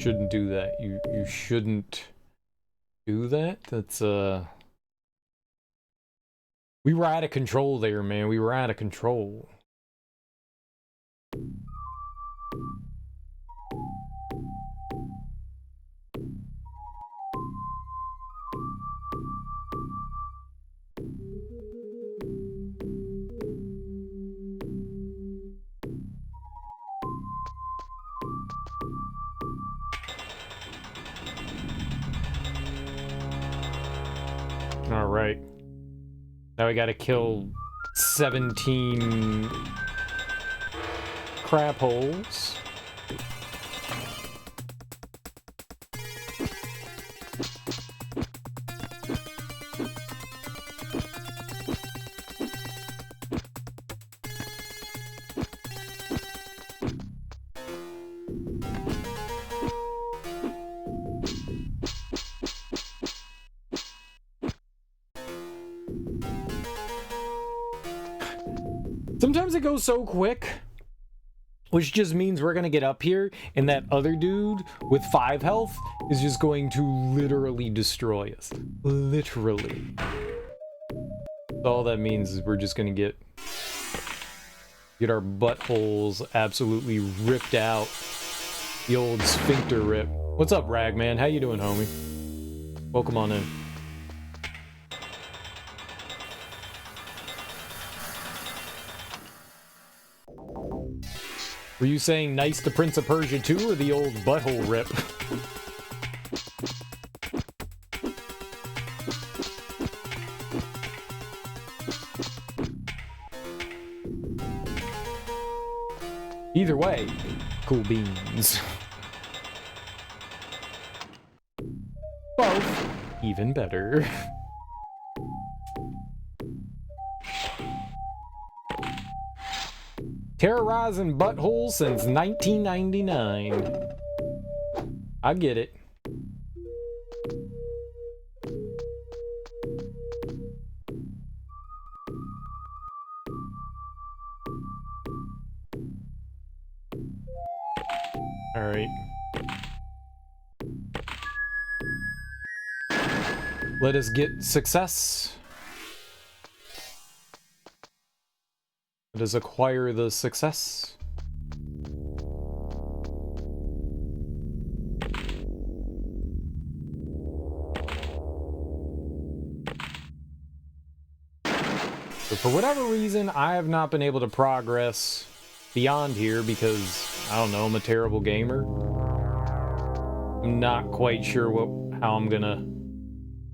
Shouldn't do that. You shouldn't do that. That's we were out of control there, man. We were out of control. All right. Now we gotta kill 17 crab holes. Sometimes it goes so quick, which just means we're gonna get up here and that other dude with 5 health is just going to literally destroy us. Literally. All that means is we're just gonna get our buttholes absolutely ripped out. The old sphincter rip. What's up, Ragman? How you doing, homie? Welcome on in. Were you saying nice to Prince of Persia 2 or the old butthole rip? Either way, cool beans. Both, even better. Terrorizing buttholes since 1999. I get it. All right. Let us get success. Let us acquire the success. So for whatever reason, I have not been able to progress beyond here because, I don't know, I'm a terrible gamer. I'm not quite sure how I'm gonna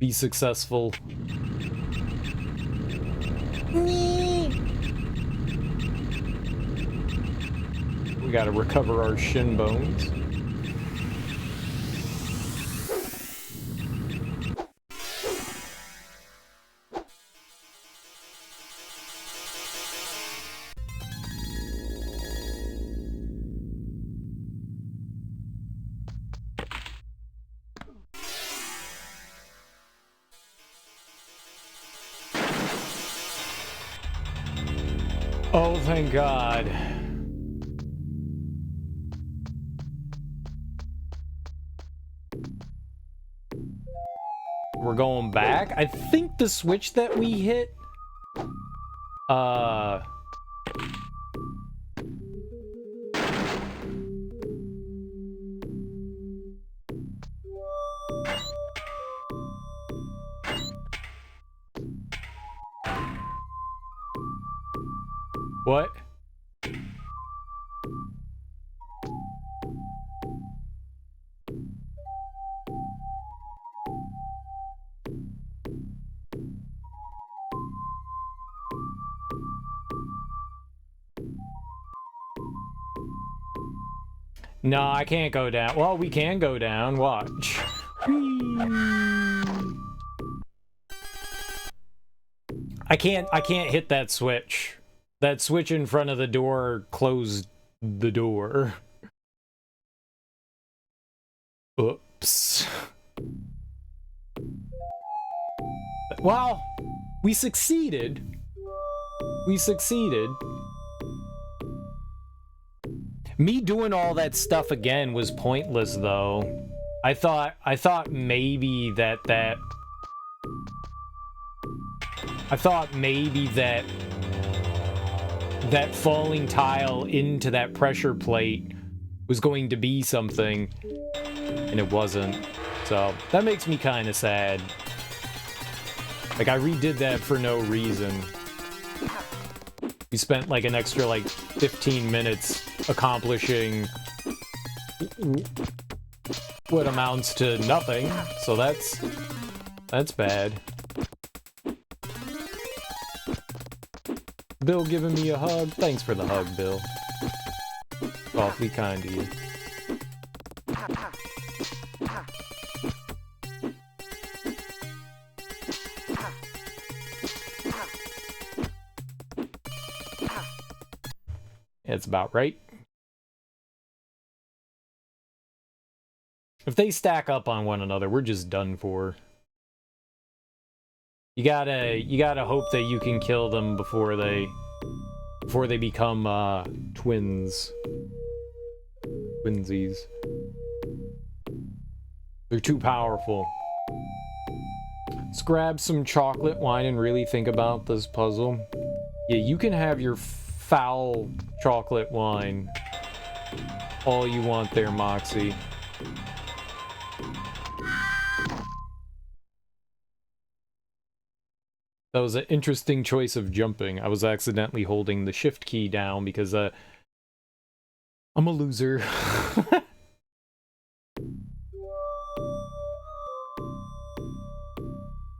be successful. We gotta recover our shin bones. Oh, thank God. We're going back. I think the switch that we hit, what? No, I can't go down. Well, we can go down. Watch. I can't hit that switch. That switch in front of the door closed the door. Oops. Well, we succeeded. We succeeded. Me doing all that stuff again was pointless, though. I thought maybe that falling tile into that pressure plate was going to be something, and it wasn't. So that makes me kind of sad. Like, I redid that for no reason. We spent like an extra like 15 minutes accomplishing what amounts to nothing, so that's bad. Bill giving me a hug. Thanks for the hug, Bill. Awfully kind of you. It's about right. If they stack up on one another, we're just done for. You gotta hope that you can kill them before they become twins. Twinsies. They're too powerful. Let's grab some chocolate wine and really think about this puzzle. Yeah, you can have your foul chocolate wine all you want there, Moxie. That was an interesting choice of jumping. I was accidentally holding the shift key down because I'm a loser.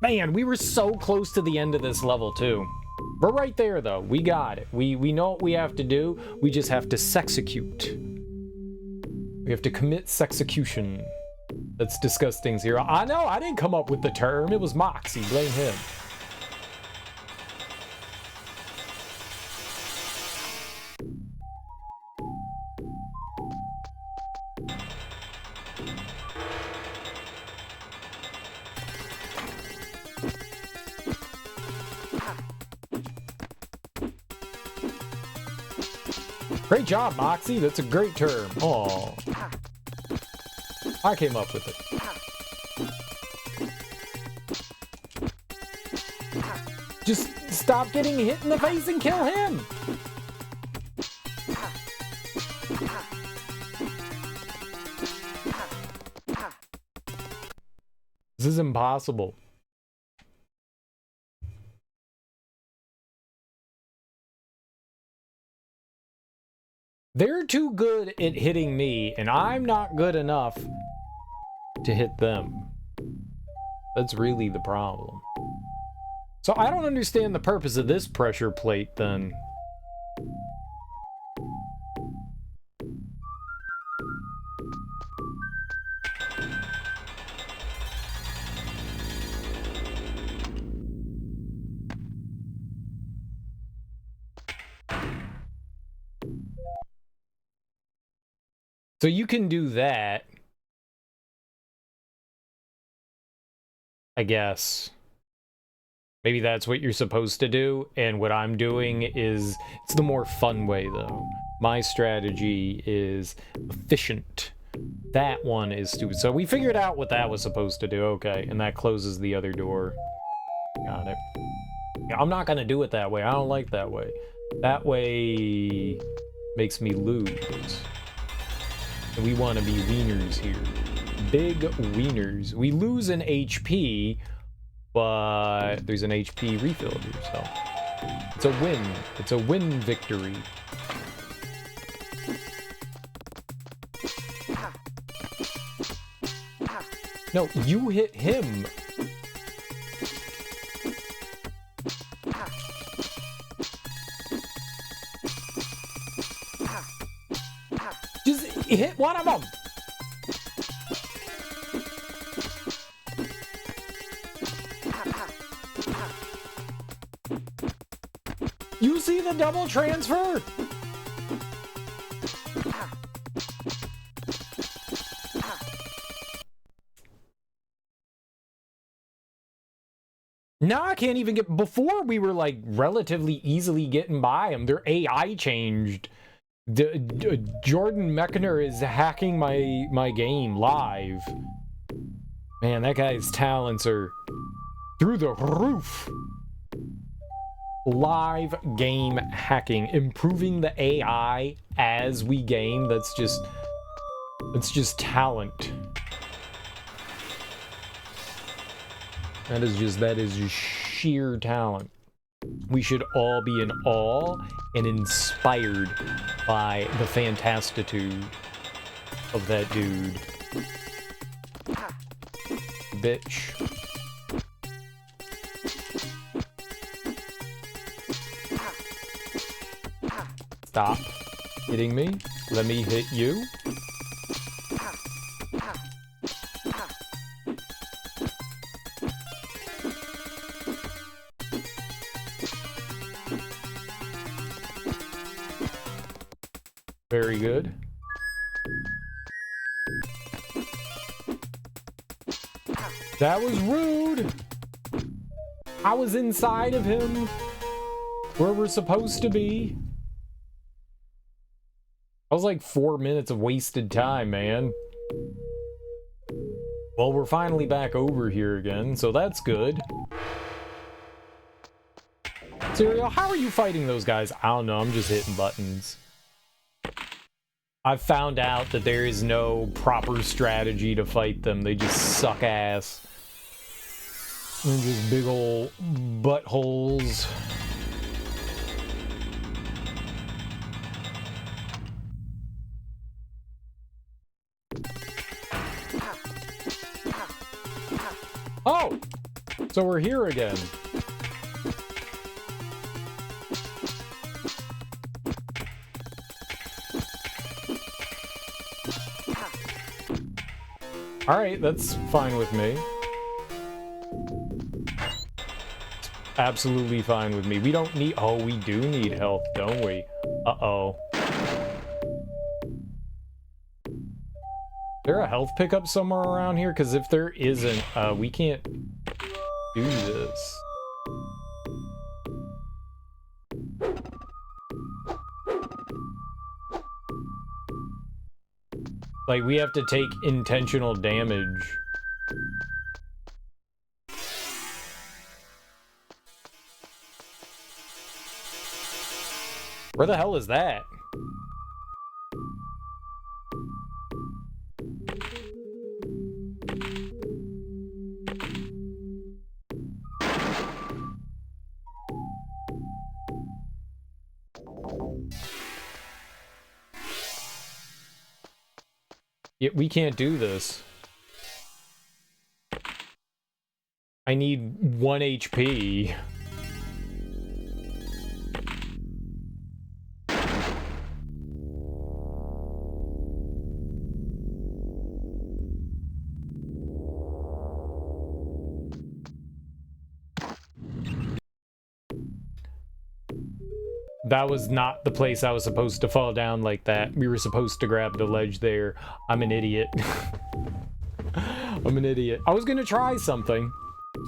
Man, we were so close to the end of this level too. We're right there, though. We got it. We know what we have to do. We just have to sexecute. We have to commit sexecution. Let's discuss things here. I know, I didn't come up with the term. It was Moxie. Blame him. Great job, Moxie. That's a great term. Aw. I came up with it. Just stop getting hit in the face and kill him. This is impossible. They're too good at hitting me, and I'm not good enough to hit them. That's really the problem. So I don't understand the purpose of this pressure plate, then. So you can do that, I guess. Maybe that's what you're supposed to do, and what I'm doing is, it's the more fun way, though. My strategy is efficient. That one is stupid. So we figured out what that was supposed to do, okay, and that closes the other door. Got it. Yeah, I'm not gonna do it that way. I don't like that way. That way makes me lose. And we want to be wieners here. Big wieners. We lose an HP, but there's an HP refill here, so it's a win. It's a win victory. No, you hit him. Just hit one of them. You see the double transfer? Now I can't even get... Before we were like relatively easily getting by them. Their AI changed. Jordan Mechner is hacking my game live. Man, that guy's talents are through the roof. Live game hacking, improving the AI as we game. That's just talent. That is just sheer talent. We should all be in awe and inspired by the fantastitude of that dude. Bitch. Stop hitting me. Let me hit you. Very good. That was rude. I was inside of him, where we're supposed to be. That was like 4 minutes of wasted time, man. Well, we're finally back over here again, so that's good. Serial, how are you fighting those guys? I don't know, I'm just hitting buttons. I've found out that there is no proper strategy to fight them. They just suck ass. They're just big ol' buttholes. Oh! So we're here again. Alright, that's fine with me. Absolutely fine with me. We don't need... Oh, we do need health, don't we? Uh-oh. Is there a health pickup somewhere around here? Because if there isn't, we can't do this. Like, we have to take intentional damage. Where the hell is that? Yeah, we can't do this. I need 1 HP. That was not the place I was supposed to fall down like that. We were supposed to grab the ledge there. I'm an idiot. I'm an idiot. I was gonna try something.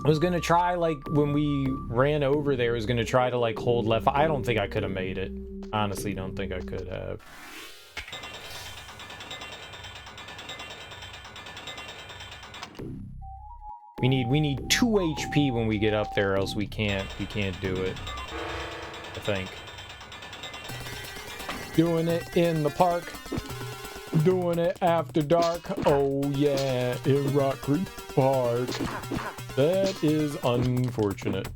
I was gonna try, like, when we ran over there, I was gonna try to, like, hold left. I don't think I could have made it. Honestly, don't think I could have. We need 2 HP when we get up there, or else we can't do it. I think. Doing it in the park. Doing it after dark. Oh yeah, in Rock Creek Park. That is unfortunate.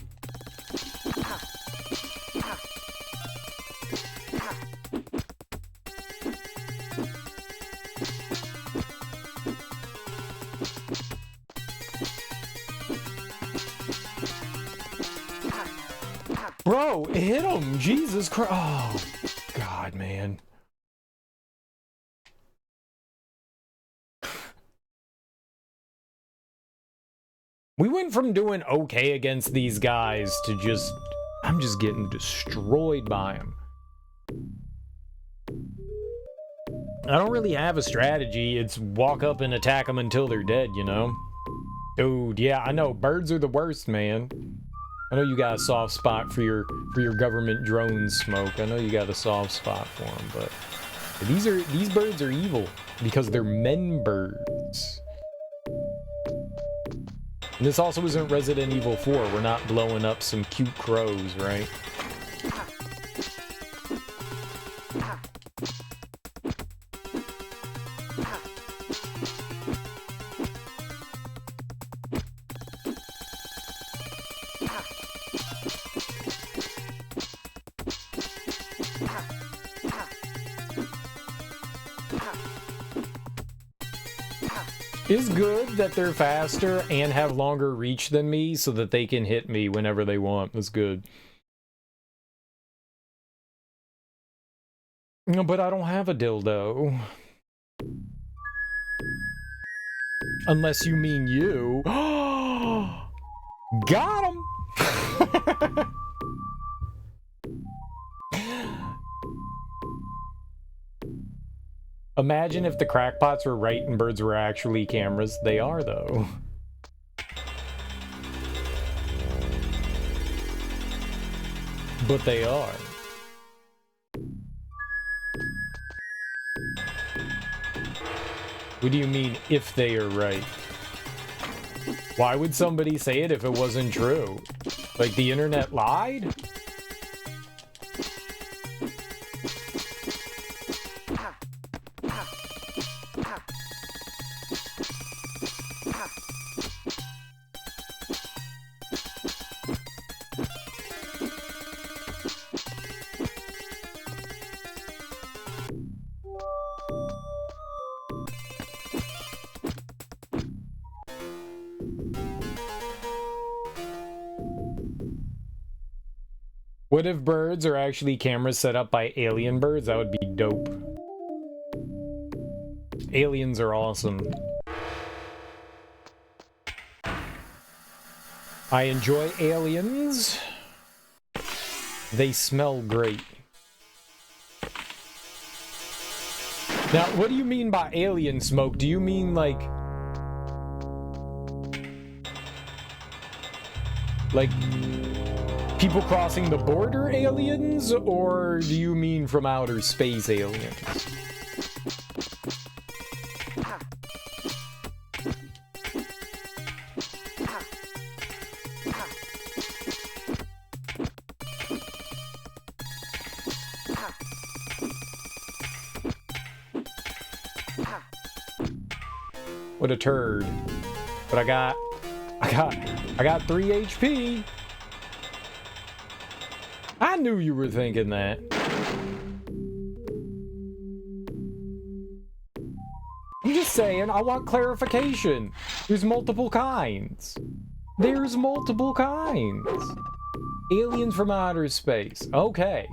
Bro, hit him! Jesus Christ! Oh, God, man. We went from doing okay against these guys to just... I'm just getting destroyed by them. I don't really have a strategy. It's walk up and attack them until they're dead, you know? Dude, yeah, I know. Birds are the worst, man. I know you got a soft spot for your government drones, Smoke. I know you got a soft spot for them, but these birds are evil because they're men birds. And this also isn't Resident Evil 4. We're not blowing up some cute crows, right? It's good that they're faster and have longer reach than me so that they can hit me whenever they want. That's good. No, but I don't have a dildo. Unless you mean you. Got him! Imagine if the crackpots were right and birds were actually cameras. They are, though. But they are. What do you mean, if they are right? Why would somebody say it if it wasn't true? Like, the internet lied? What if birds are actually cameras set up by alien birds? That would be dope. Aliens are awesome. I enjoy aliens. They smell great. Now, what do you mean by alien, Smoke? Do you mean like people crossing the border aliens, or do you mean from outer space aliens? What a turd. But I got 3 HP. I knew you were thinking that. I'm just saying, I want clarification. There's multiple kinds. There's multiple kinds. Aliens from outer space. Okay.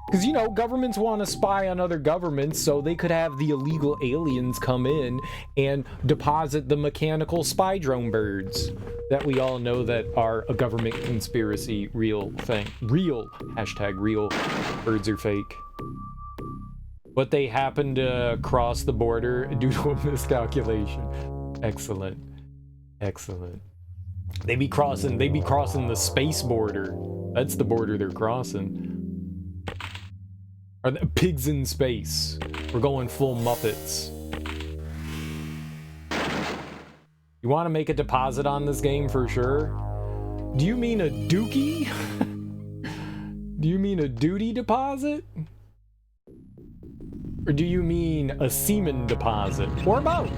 Because, you know, governments want to spy on other governments, so they could have the illegal aliens come in and deposit the mechanical spy drone birds that we all know that are a government conspiracy, real thing. Real. Hashtag real. Birds are fake. But they happen to cross the border due to a miscalculation. Excellent. Excellent. They be crossing the space border. That's the border they're crossing. Are the pigs in space? We're going full Muppets. You want to make a deposit on this game for sure? Do you mean a dookie? Do you mean a duty deposit? Or do you mean a semen deposit? Or both?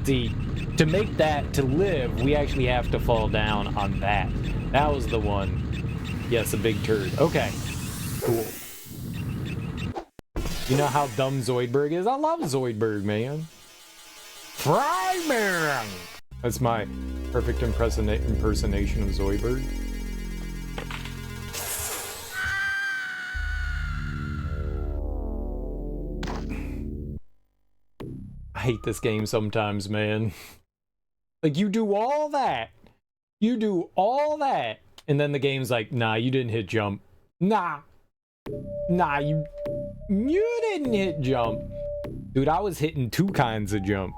See, to make that to live, we actually have to fall down on that. That was the one. Yes, a big turd. Okay. Cool. You know how dumb Zoidberg is? I love Zoidberg, man. Fryman! That's my perfect impersonation of Zoidberg. I hate this game sometimes, man. Like, you do all that. You do all that. And then the game's like, nah, you didn't hit jump. Nah, you didn't hit jump. Dude, I was hitting 2 kinds of jump.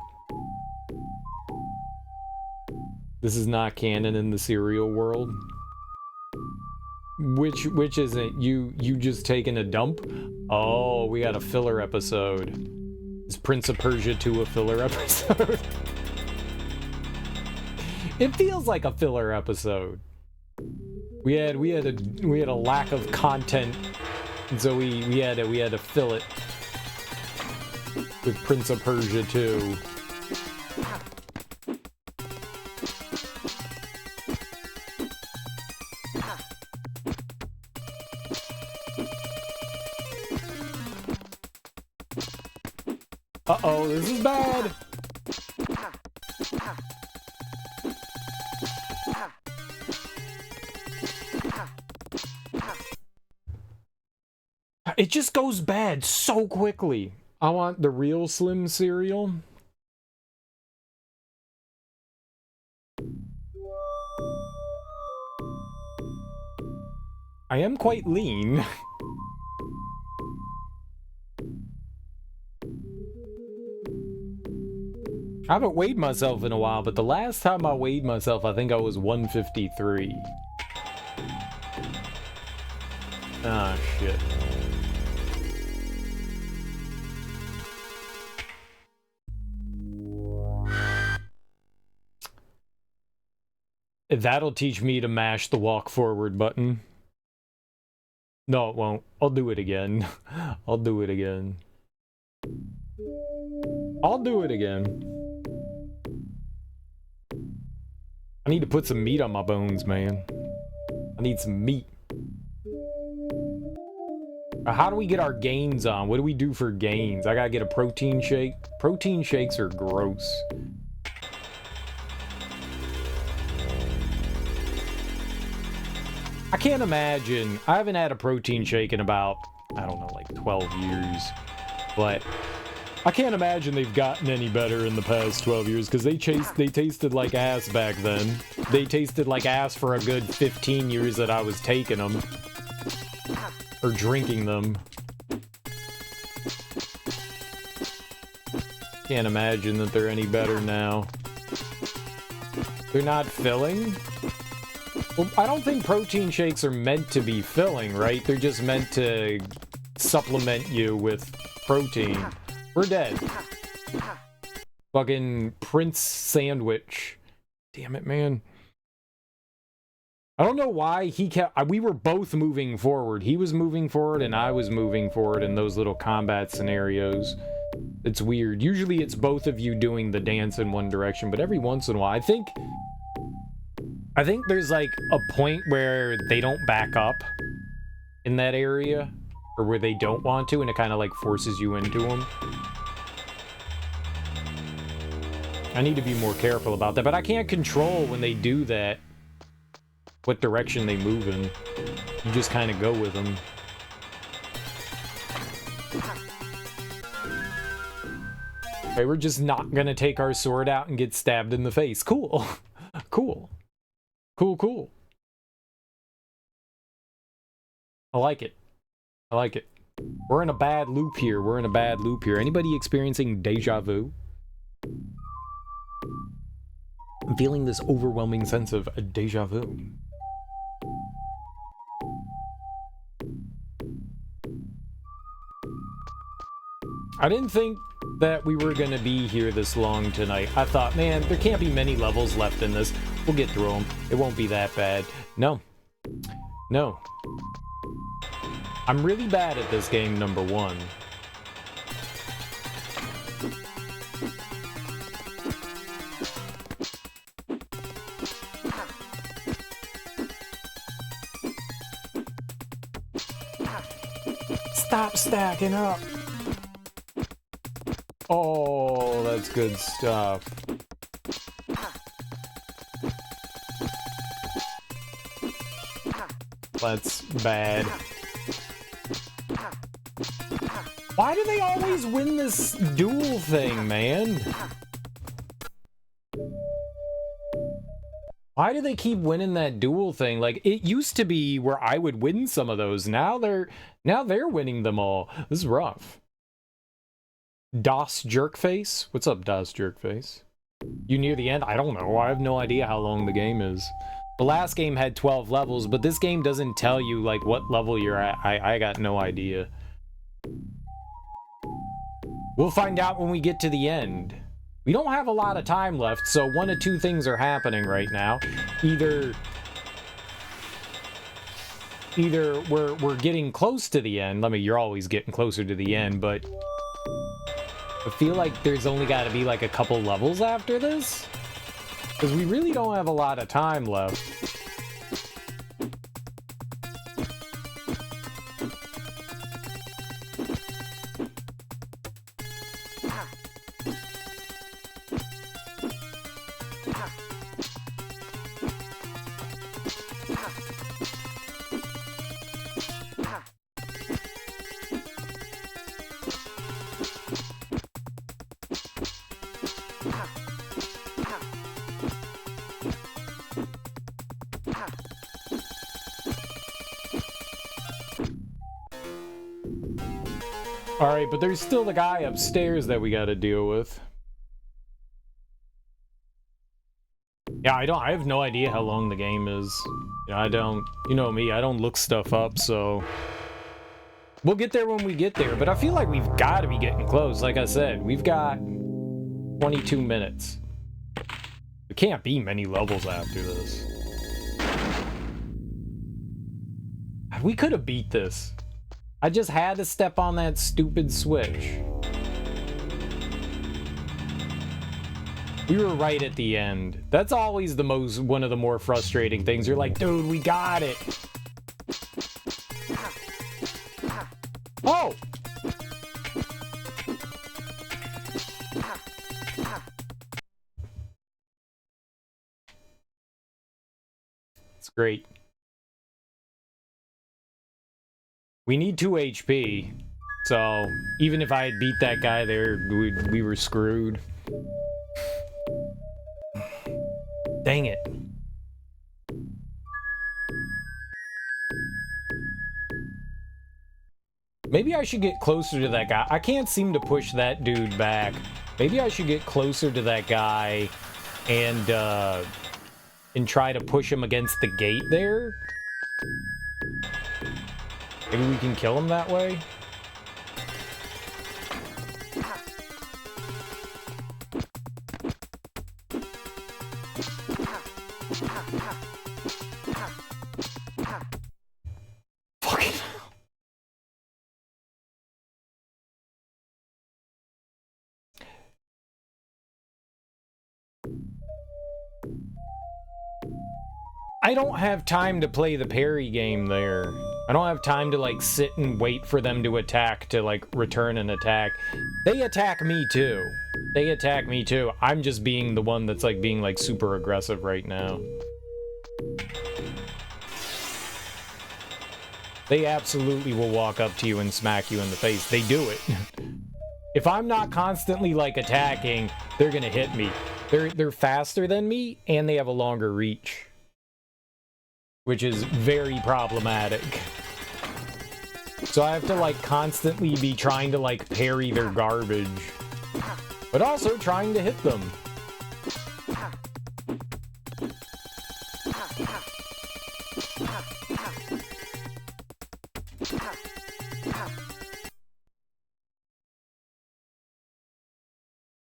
This is not canon in the serial world. Which isn't? You just taking a dump? Oh, we got a filler episode. Is Prince of Persia 2 a filler episode? It feels like a filler episode. We had a lack of content, and so we had to fill it with Prince of Persia 2. Uh-oh, this is bad. It just goes bad so quickly. I want the real Slim cereal. I am quite lean. I haven't weighed myself in a while, but the last time I weighed myself, I think I was 153. Ah, shit. That'll teach me to mash the walk forward button. No, it won't. I'll do it again. I'll do it again. I'll do it again. I need to put some meat on my bones, man. I need some meat. How do we get our gains on? What do we do for gains? I gotta get a protein shake. Protein shakes are gross. I can't imagine. I haven't had a protein shake in about, I don't know, like 12 years. But I can't imagine they've gotten any better in the past 12 years, because they tasted like ass back then. They tasted like ass for a good 15 years that I was taking them. Or drinking them. Can't imagine that they're any better now. They're not filling? Well, I don't think protein shakes are meant to be filling, right? They're just meant to supplement you with protein. We're dead. Fucking Prince sandwich. Damn it, man. I don't know why he kept... We were both moving forward. He was moving forward and I was moving forward in those little combat scenarios. It's weird. Usually it's both of you doing the dance in one direction, but every once in a while, I think there's like a point where they don't back up in that area, or where they don't want to, and it kind of like forces you into them. I need to be more careful about that, but I can't control when they do that, what direction they move in. You just kind of go with them. Okay, we're just not gonna take our sword out and get stabbed in the face. Cool. Cool. Cool, cool. I like it. I like it. We're in a bad loop here. We're in a bad loop here. Anybody experiencing deja vu? I'm feeling this overwhelming sense of a deja vu. I didn't think that we were going to be here this long tonight. I thought, man, there can't be many levels left in this. We'll get through them. It won't be that bad. No. No. I'm really bad at this game, number one. Stop stacking up. Oh, that's good stuff. That's bad. Why do they always win this duel thing, man? Why do they keep winning that duel thing? Like, it used to be where I would win some of those. Now they're winning them all. This is rough. DOS Jerkface? What's up, DOS Jerkface? You near the end? I don't know. I have no idea how long the game is. The last game had 12 levels, but this game doesn't tell you, like, what level you're at. I got no idea. We'll find out when we get to the end. We don't have a lot of time left, so one of two things are happening right now. Either we're getting close to the end. I mean, you're always getting closer to the end, but I feel like there's only got to be like a couple levels after this, because we really don't have a lot of time left. Alright, but there's still the guy upstairs that we gotta deal with. Yeah, I have no idea how long the game is. Yeah, you know me, I don't look stuff up, so we'll get there when we get there, but I feel like we've got to be getting close. Like I said, we've got 22 minutes. There can't be many levels after this. We could have beat this. I just had to step on that stupid switch. We were right at the end. That's always one of the more frustrating things. You're like, dude, we got it. Oh! It's great. We need 2 HP, so even if I had beat that guy there, we were screwed. Dang it. Maybe I should get closer to that guy. I can't seem to push that dude back. Maybe I should get closer to that guy and try to push him against the gate there. Maybe we can kill him that way? Fucking hell. I don't have time to play the parry game there. I don't have time to, like, sit and wait for them to attack to, like, return an attack. They attack me, too. They attack me too. I'm just being the one that's like being like super aggressive right now. They absolutely will walk up to you and smack you in the face. They do it. If I'm not constantly like attacking, they're gonna hit me. They're faster than me and they have a longer reach, which is very problematic. So I have to like constantly be trying to like parry their garbage, but also trying to hit them.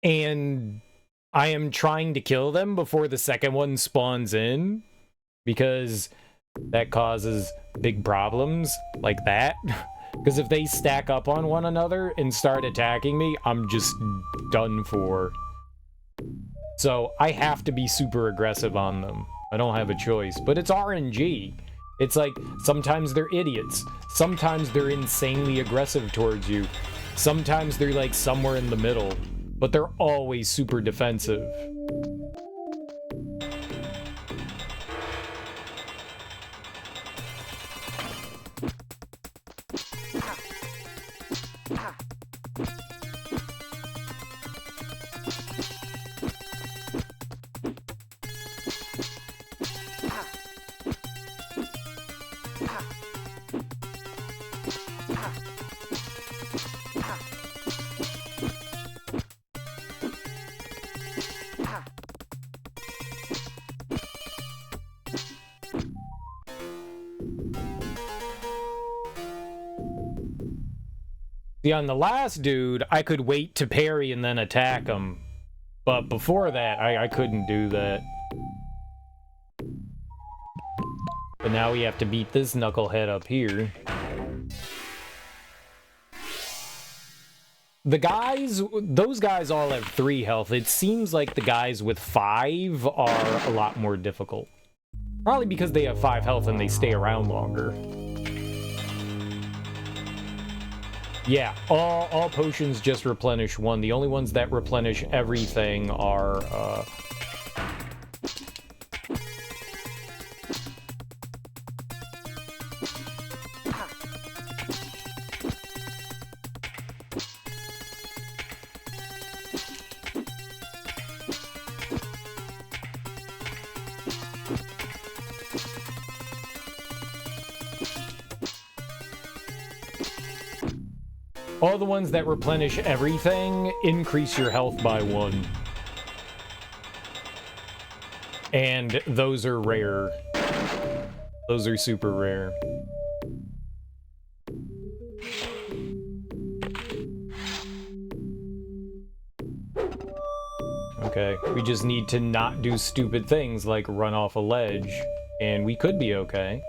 And I am trying to kill them before the second one spawns in, because that causes big problems like that. Because if they stack up on one another and start attacking me, I'm just done for. So I have to be super aggressive on them. I don't have a choice. But it's RNG. It's like, sometimes they're idiots. Sometimes they're insanely aggressive towards you. Sometimes they're like somewhere in the middle. But they're always super defensive. See, on the last dude, I could wait to parry and then attack him. But before that, I couldn't do that. But now we have to beat this knucklehead up here. The guys, those guys all have 3 health. It seems like the guys with 5 are a lot more difficult. Probably because they have 5 health and they stay around longer. Yeah, all potions just replenish 1. The only ones that replenish everything are, all the ones that replenish everything increase your health by 1. And those are rare. Those are super rare. Okay, we just need to not do stupid things like run off a ledge, and we could be okay.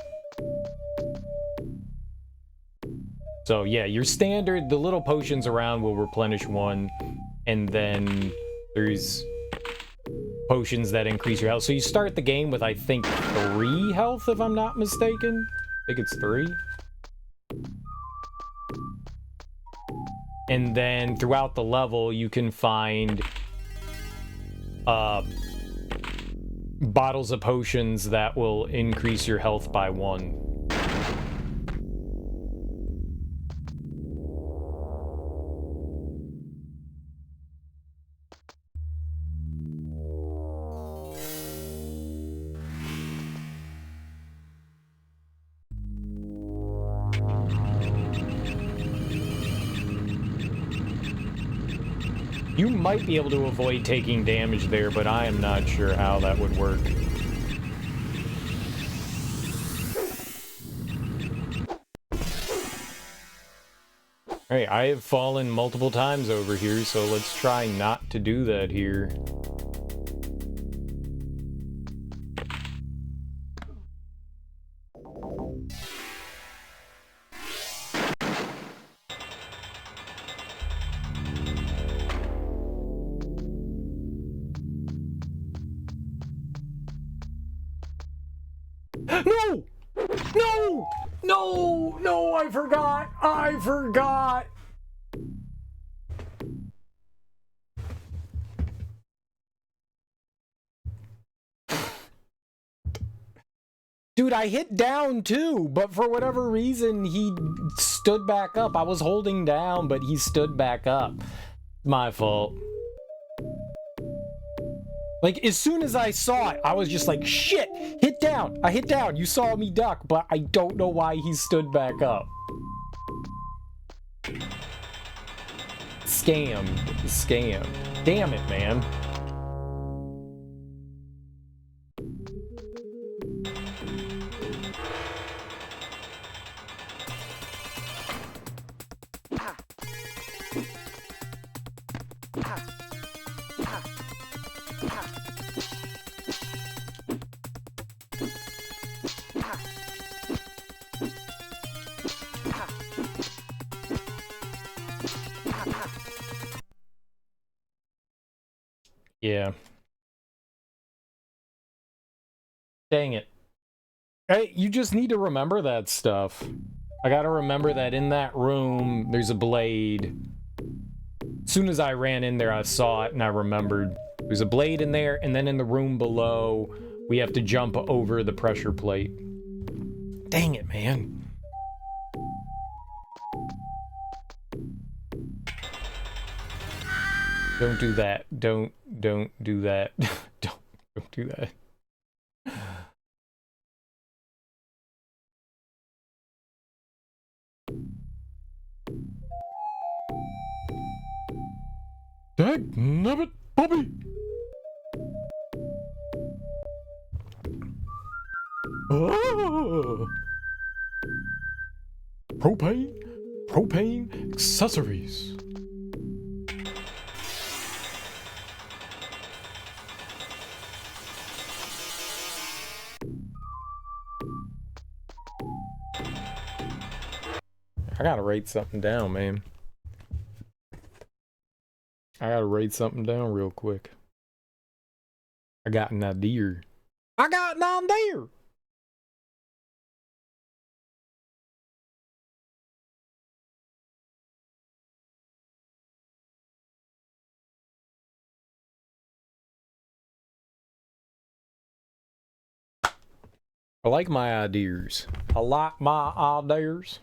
So yeah, your standard, the little potions around will replenish 1, and then there's potions that increase your health. So you start the game with, I think, 3 health, if I'm not mistaken. I think it's 3. And then throughout the level, you can find bottles of potions that will increase your health by 1. You might be able to avoid taking damage there, but I am not sure how that would work. Alright, I have fallen multiple times over here, so let's try not to do that here. No! No! No! No, I forgot! I forgot! Dude, I hit down too, but for whatever reason, he stood back up. I was holding down, but he stood back up. My fault. Like, as soon as I saw it, I was just like, shit, hit down. I hit down. You saw me duck, but I don't know why he stood back up. Scammed. Scammed. Damn it, man. Yeah. Dang it. Hey, you just need to remember that stuff. I gotta remember that in that room, there's a blade. As soon as I ran in there, I saw it and I remembered. There's a blade in there, and then in the room below, we have to jump over the pressure plate. Dang it, man. Don't do that. Don't do that. don't do that. Dagnabbit, Bobby! Oh. Propane accessories. I gotta write something down, man. I gotta write something down real quick. I got an idea. I got an idea! I like my ideas. I like my ideas.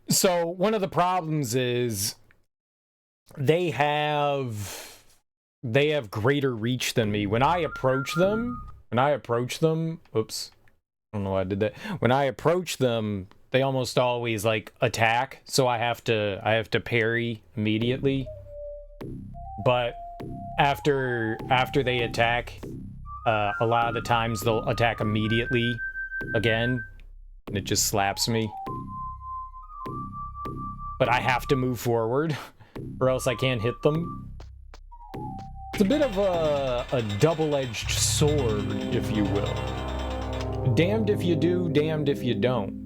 So one of the problems is they have greater reach than me. When I approach them, oops, I don't know why I did that. When I approach them, they almost always like attack, so I have to parry immediately. But after they attack, a lot of the times they'll attack immediately again, and it just slaps me. But I have to move forward, or else I can't hit them. It's a bit of a double-edged sword, if you will. Damned if you do, damned if you don't.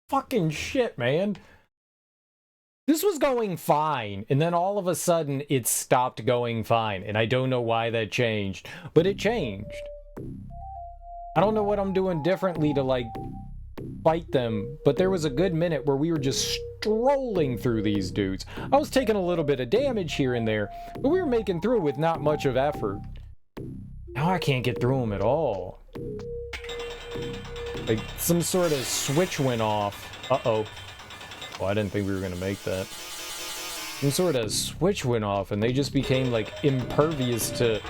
Fucking shit, man. This was going fine, and then all of a sudden it stopped going fine, and I don't know why that changed, but it changed. I don't know what I'm doing differently to, like, fight them, but there was a good minute where we were just strolling through these dudes. I was taking a little bit of damage here and there, but we were making through with not much of effort. Now I can't get through them at all. Like, some sort of switch went off. Uh-oh. Oh, I didn't think we were gonna make that. Some sort of switch went off, and they just became, like, impervious to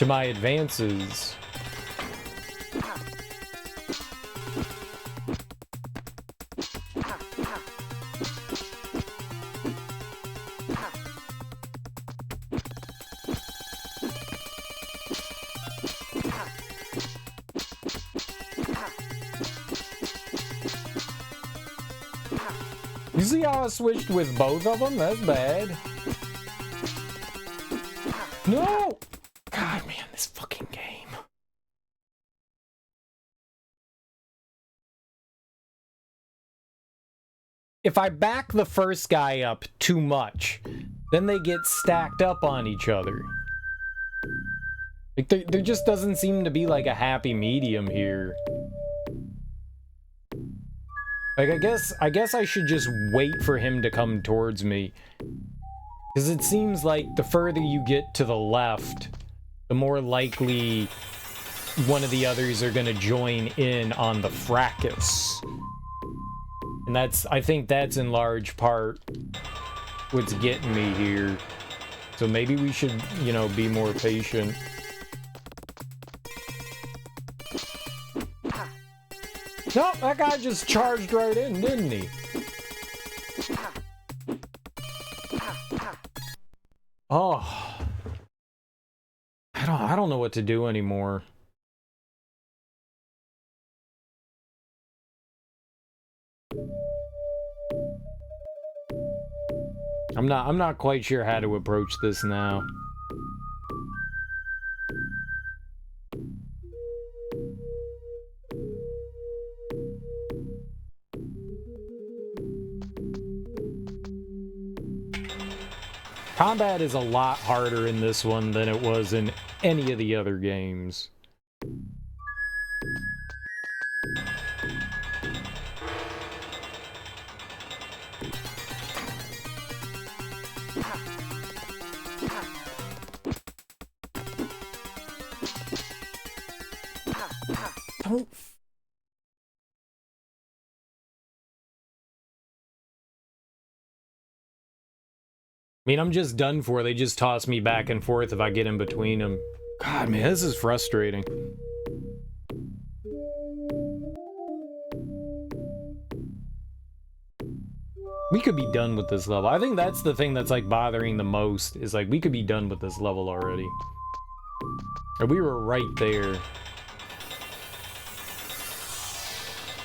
my advances. You see how I switched with both of them? That's bad. No! God, man, this fucking game. If I back the first guy up too much, then they get stacked up on each other. Like, there just doesn't seem to be, like, a happy medium here. Like, I guess I should just wait for him to come towards me. Because it seems like the further you get to the left, the more likely one of the others are going to join in on the fracas. And I think that's in large part what's getting me here. So maybe we should, you know, be more patient. Nope, that guy just charged right in, didn't he? Oh. I don't know what to do anymore. I'm not quite sure how to approach this now. Combat is a lot harder in this one than it was in any of the other games. Don't. I mean, I'm just done for. They just toss me back and forth if I get in between them. God, man, this is frustrating. We could be done with this level. I think that's the thing that's, like, bothering the most, is, like, we could be done with this level already. Or we were right there.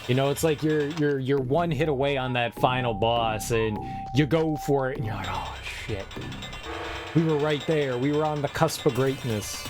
You know, it's like you're one hit away on that final boss, and you go for it, and you're like, oh, shit. We were right there. We were on the cusp of greatness.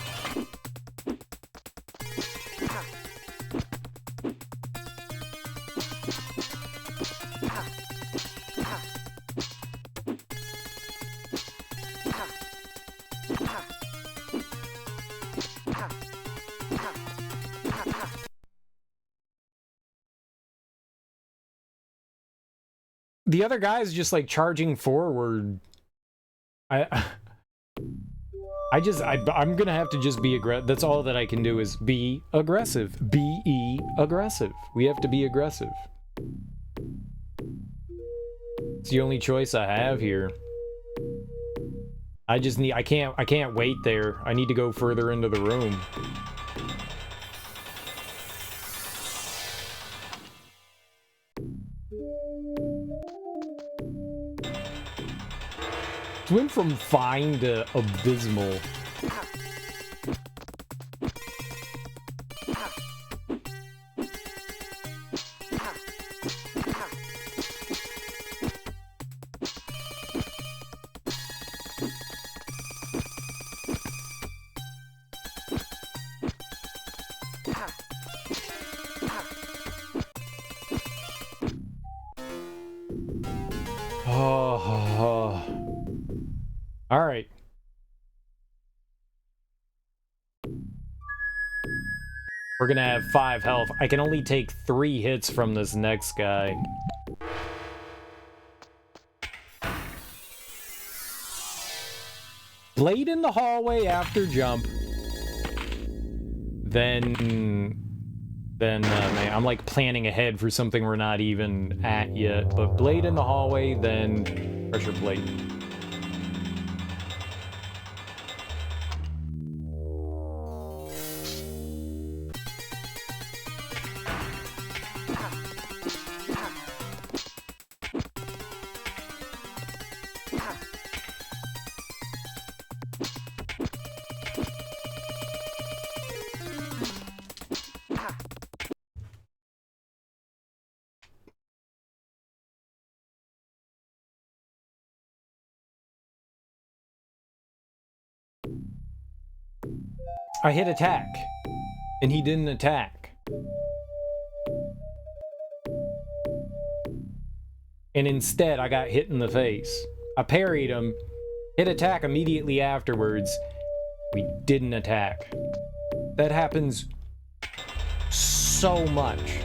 The other guy's just, like, charging forward. I'm gonna have to just be aggressive. That's all that I can do is be aggressive. Be aggressive. We have to be aggressive. It's the only choice I have here. I can't wait there. I need to go further into the room. It went from fine to abysmal. All right. We're gonna have 5 health. I can only take 3 hits from this next guy. Blade in the hallway after jump. Then man, I'm like planning ahead for something we're not even at yet. But blade in the hallway, then pressure plate. I hit attack, and he didn't attack. And instead, I got hit in the face. I parried him, hit attack immediately afterwards. We didn't attack. That happens so much.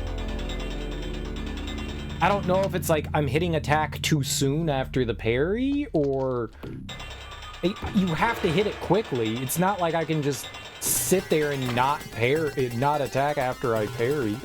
I don't know if it's like I'm hitting attack too soon after the parry, or you have to hit it quickly. It's not like I can just sit there and not attack after I parry.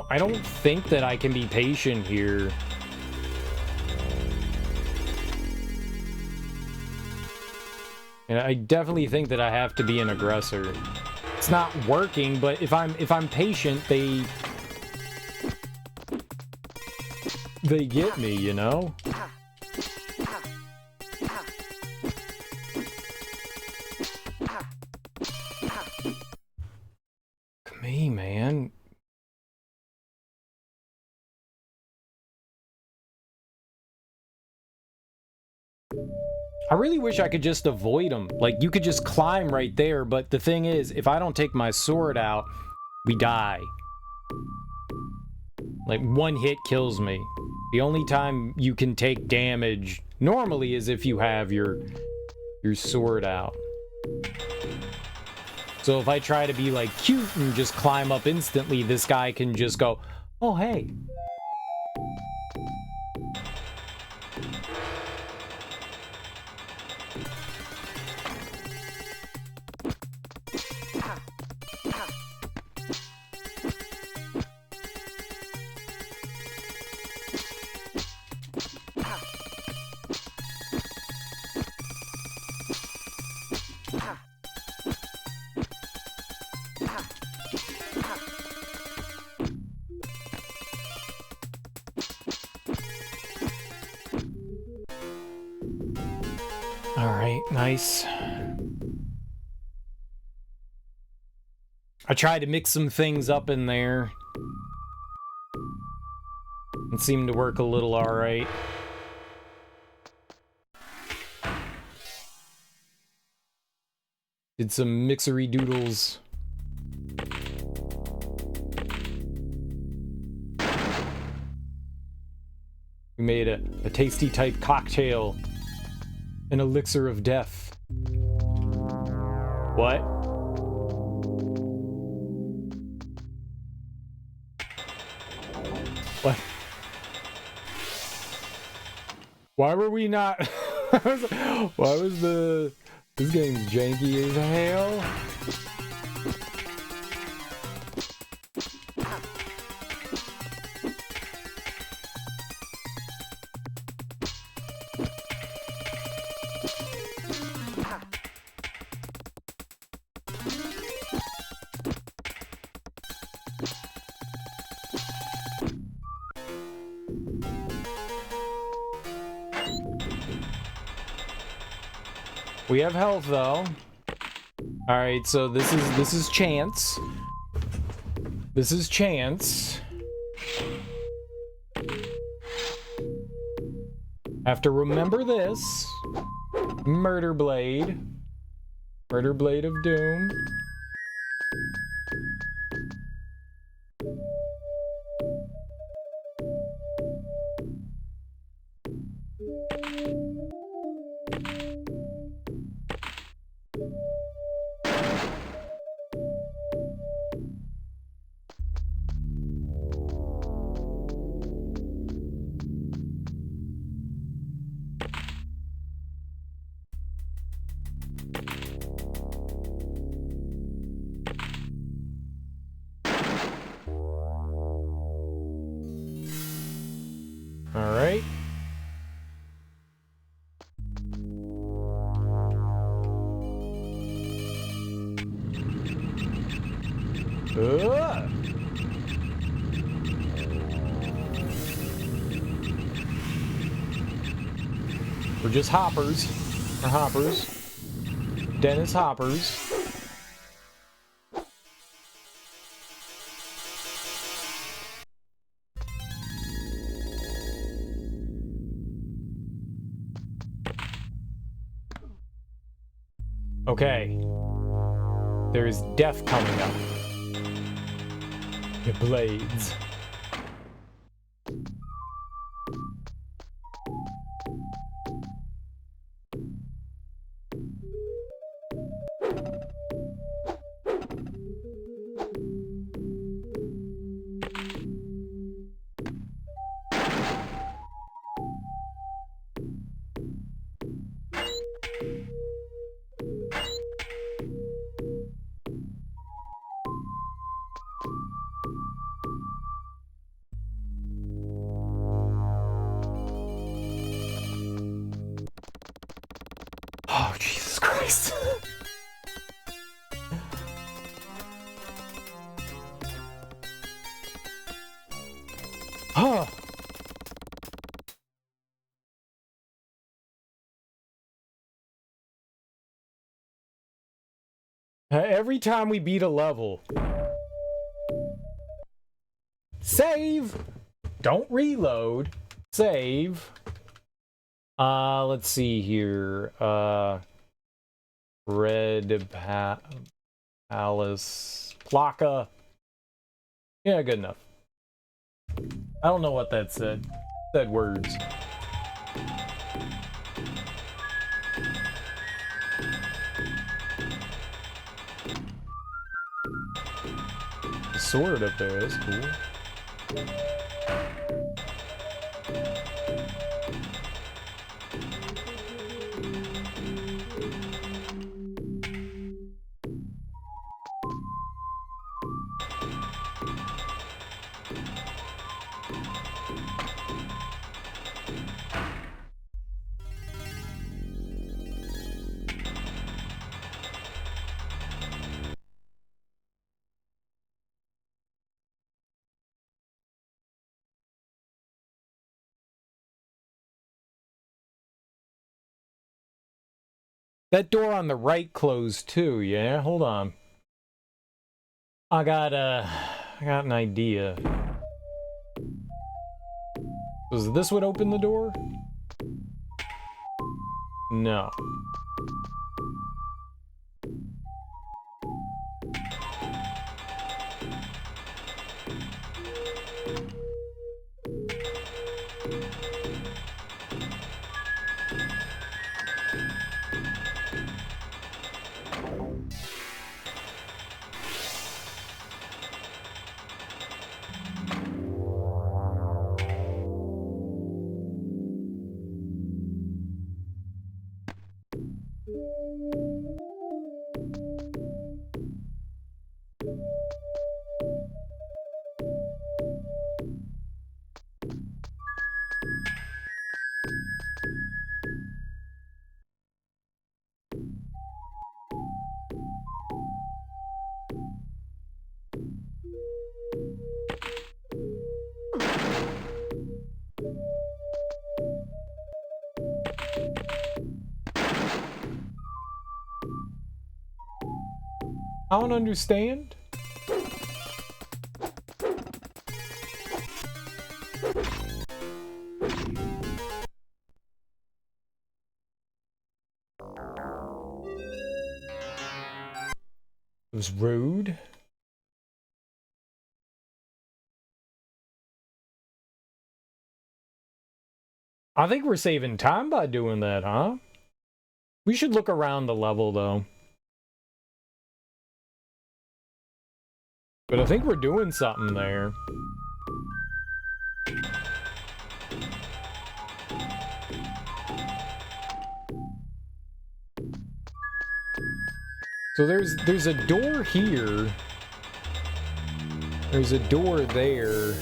I don't think that I can be patient here. And I definitely think that I have to be an aggressor. It's not working, but if I'm patient, they get me, you know? Come on, man. I really wish I could just avoid them. Like, you could just climb right there, but the thing is, if I don't take my sword out, we die. Like, one hit kills me. The only time you can take damage normally is if you have your sword out. So if I try to be, like, cute and just climb up instantly, this guy can just go, oh, hey. Alright, nice. I tried to mix some things up in there. It seemed to work a little alright. Did some mixery doodles. We made a tasty type cocktail. An elixir of death. What? What? Why were we not... Why was the... This game's janky as hell. We have health though. All right, so this is chance. This is chance. Have to remember this. Murder blade. Murder blade of doom. We're just hoppers. We're hoppers. Dennis Hoppers. Okay. There's death coming up. The blades. Oh, Jesus Christ. Huh. Every time we beat a level. Save! Don't reload. Save. Let's see here. Red Palace. Plaka. Yeah, good enough. I don't know what that said. It said words. The sword up there, that's cool. That door on the right closed too, yeah? Hold on. I got an idea. Was this what opened the door? No. I don't understand. It was rude. I think we're saving time by doing that, huh? We should look around the level, though. But I think we're doing something there. So there's a door here. There's a door there.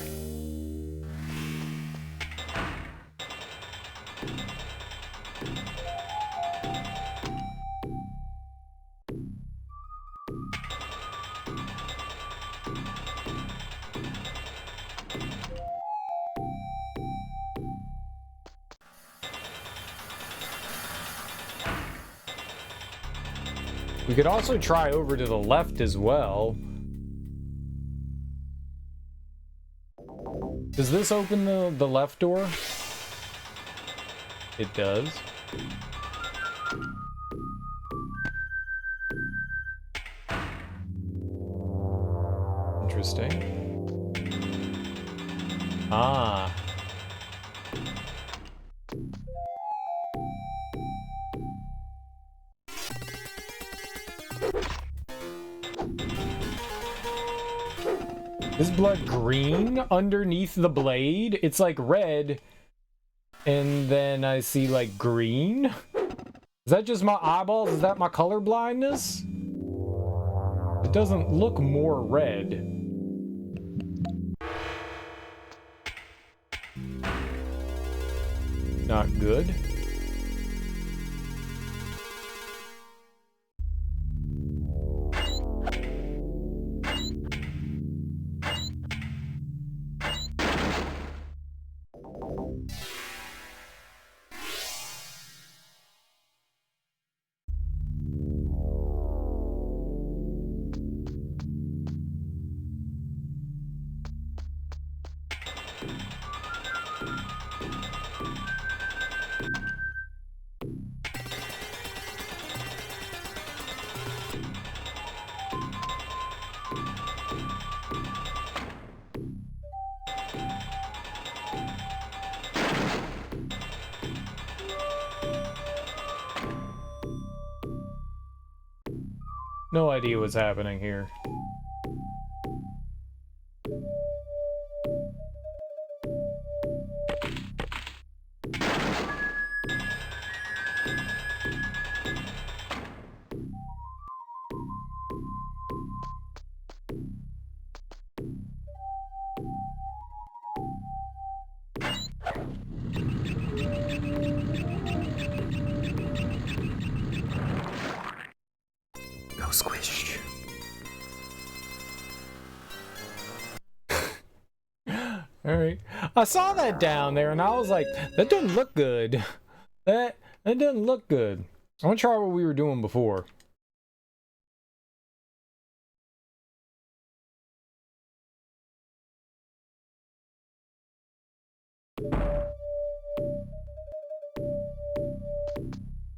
We could also try over to the left as well. Does this open the left door? It does. Interesting. Ah. Is blood green underneath the blade? It's like red, and then I see like green. Is that just my eyeballs? Is that my color blindness? It doesn't look more red. Not good. No idea what's happening here. Go squish. Alright. I saw that down there and I was like, that doesn't look good. That doesn't look good. I want to try what we were doing before.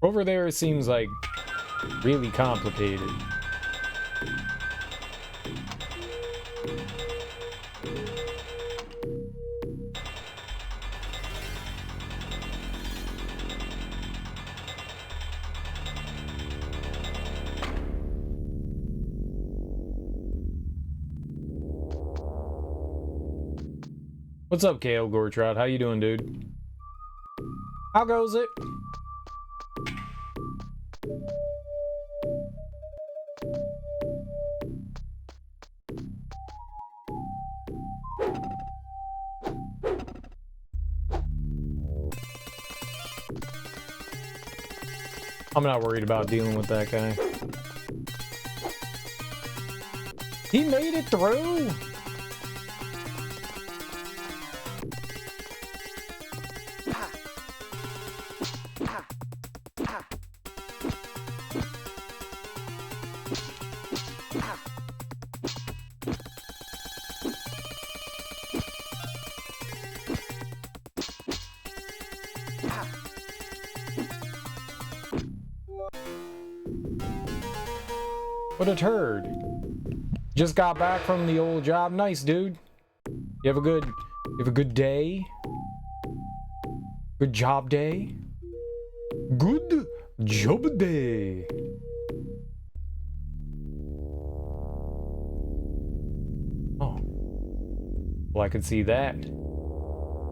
Over there it seems like really complicated. What's up, Kale Gortrout? How you doing, dude? How goes it? I'm not worried about dealing with that guy. He made it through! What a turd. Just got back from the old job. Nice, dude. You have a good day? Good job day? Good job day. Oh. Well, I could see that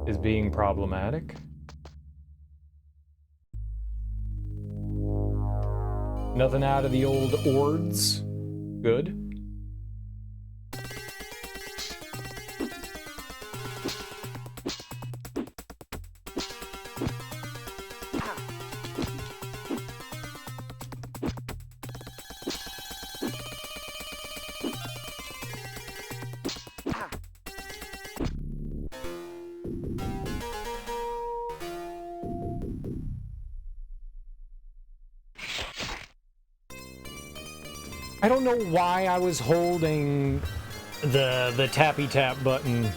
as being problematic. Nothing out of the old ords. Good. I don't know why I was holding the tappy tap button.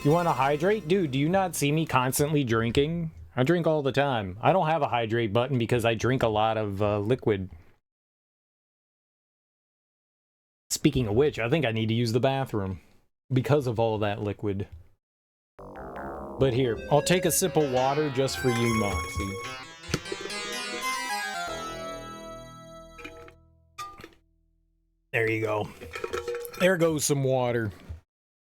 You want to hydrate? Dude, do you not see me constantly drinking? I drink all the time. I don't have a hydrate button because I drink a lot of liquid. Speaking of which, I think I need to use the bathroom because of all that liquid. But here, I'll take a sip of water just for you, Moxie. There you go. There goes some water.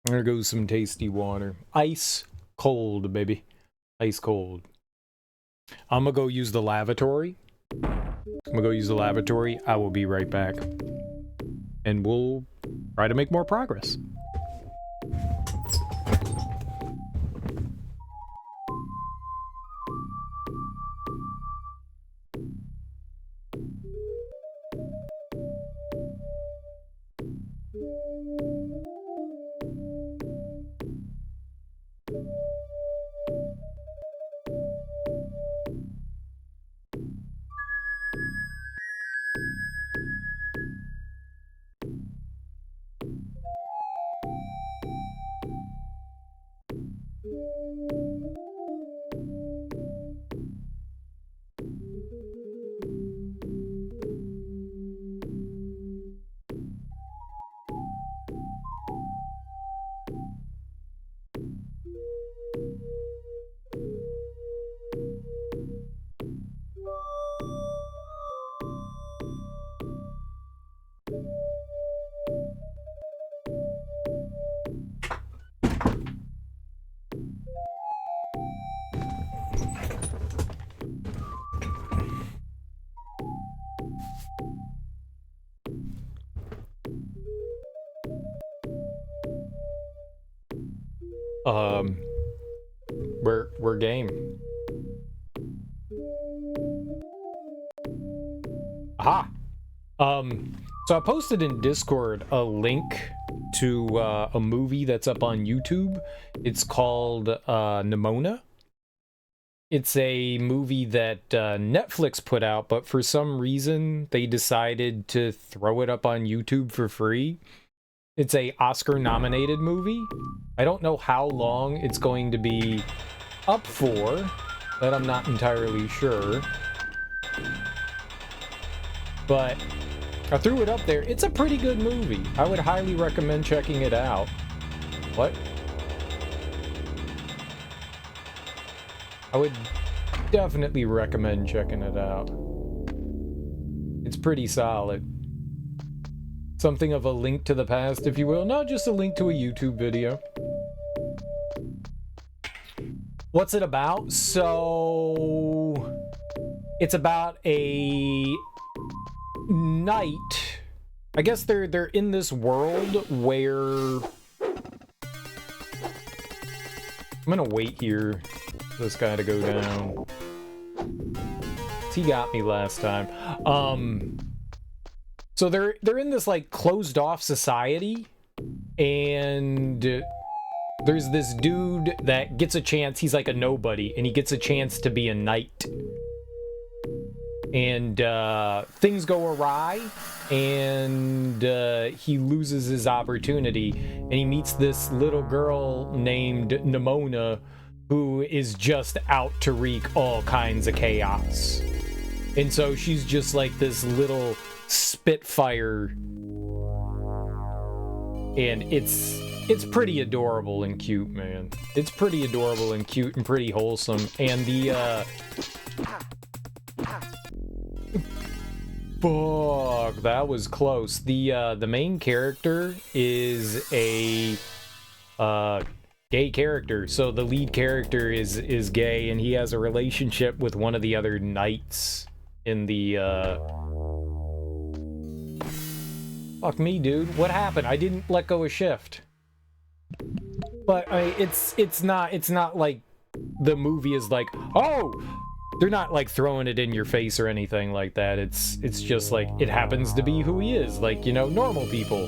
There goes some tasty water. Ice cold, baby. Ice cold. I'm gonna go use the lavatory. I will be right back. And we'll try to make more progress. We're game. Aha! So I posted in Discord a link to a movie that's up on YouTube. It's called Nimona. It's a movie that Netflix put out, but for some reason they decided to throw it up on YouTube for free. It's a Oscar-nominated movie. I don't know how long it's going to be up for, but I'm not entirely sure. But I threw it up there. It's a pretty good movie. I would highly recommend checking it out. What? I would definitely recommend checking it out. It's pretty solid. Something of a link to the past, if you will. Not just a link to a YouTube video. What's it about? So it's about a knight. I guess they're in this world where I'm gonna wait here for this guy to go down. He got me last time. So they're in this like closed off society, and there's this dude that gets a chance. He's like a nobody, and he gets a chance to be a knight. And things go awry, and he loses his opportunity, and he meets this little girl named Nimona, who is just out to wreak all kinds of chaos. And so she's just like this little spitfire, and it's pretty adorable and cute, man. It's pretty adorable and cute and pretty wholesome. And the fuck, that was close. The main character is a gay character. So the lead character is gay, and he has a relationship with one of the other knights in the fuck me, dude. What happened? I didn't let go of shift. But it's not like the movie is like, oh, they're not like throwing it in your face or anything like that. It's just like it happens to be who he is, like, you know, normal people.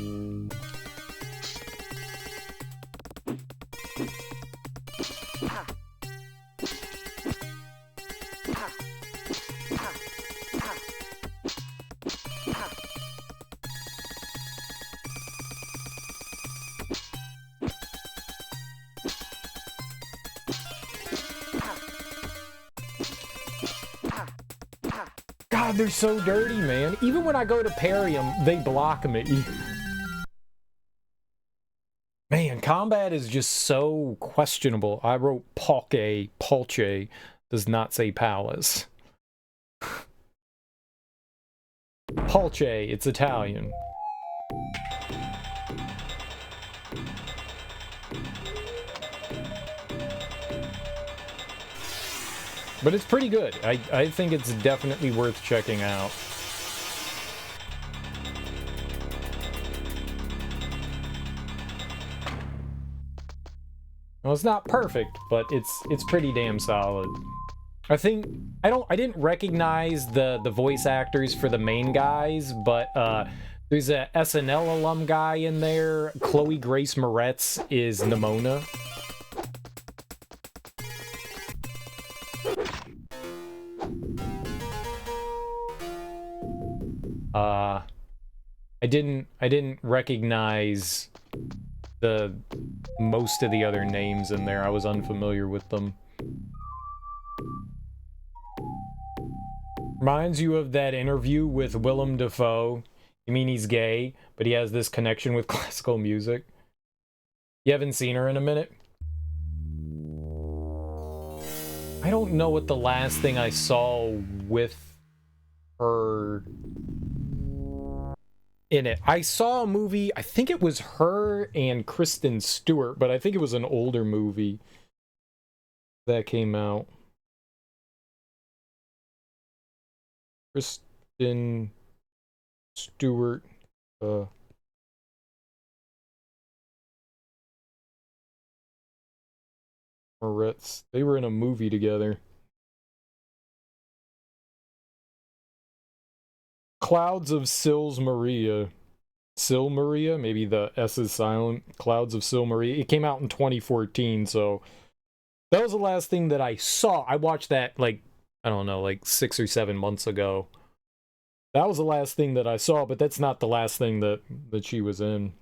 God, they're so dirty, man. Even when I go to parry them, they block me. Man, combat is just so questionable. I wrote Polce does not say palace. Polce, it's Italian. But it's pretty good. I think it's definitely worth checking out. Well, it's not perfect, but it's pretty damn solid. I didn't recognize the voice actors for the main guys, but there's a SNL alum guy in there. Chloe Grace Moretz is Nimona. I didn't recognize most of the other names in there. I was unfamiliar with them. Reminds you of that interview with Willem Dafoe. You mean he's gay, but he has this connection with classical music? You haven't seen her in a minute? I don't know what the last thing I saw with her in it. I saw a movie, I think it was her and Kristen Stewart, but I think it was an older movie that came out. Kristen Stewart, Moretz. They were in a movie together. Clouds of Sils Maria. Sil Maria? Maybe the S is silent. Clouds of Sil Maria. It came out in 2014, so that was the last thing that I saw. I watched that, like, I don't know, like 6 or 7 months ago. That was the last thing that I saw, but that's not the last thing that she was in.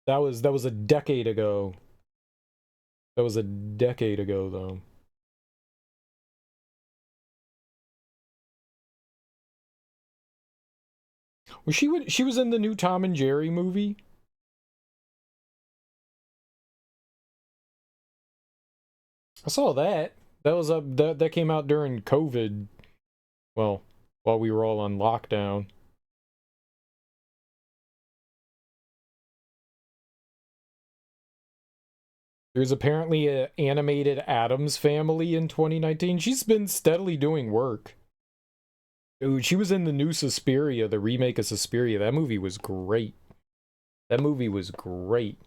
That was a decade ago. That was a decade ago, though. She was in the new Tom and Jerry movie? I saw that. That was that came out during COVID. Well, while we were all on lockdown. There's apparently an animated Addams Family in 2019. She's been steadily doing work. Dude, she was in the new Suspiria, the remake of Suspiria. That movie was great. That movie was great.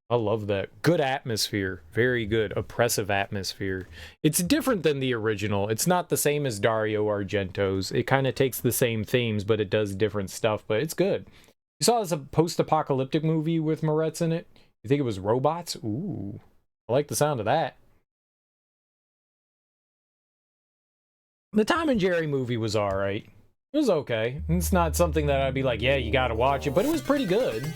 I love that. Good atmosphere. Very good. Oppressive atmosphere. It's different than the original. It's not the same as Dario Argento's. It kind of takes the same themes, but it does different stuff. But it's good. You saw this a post-apocalyptic movie with Moretz in it? You think it was robots? Ooh. I like the sound of that. The Tom and Jerry movie was alright. It was okay. It's not something that I'd be like, yeah, you gotta watch it, but it was pretty good.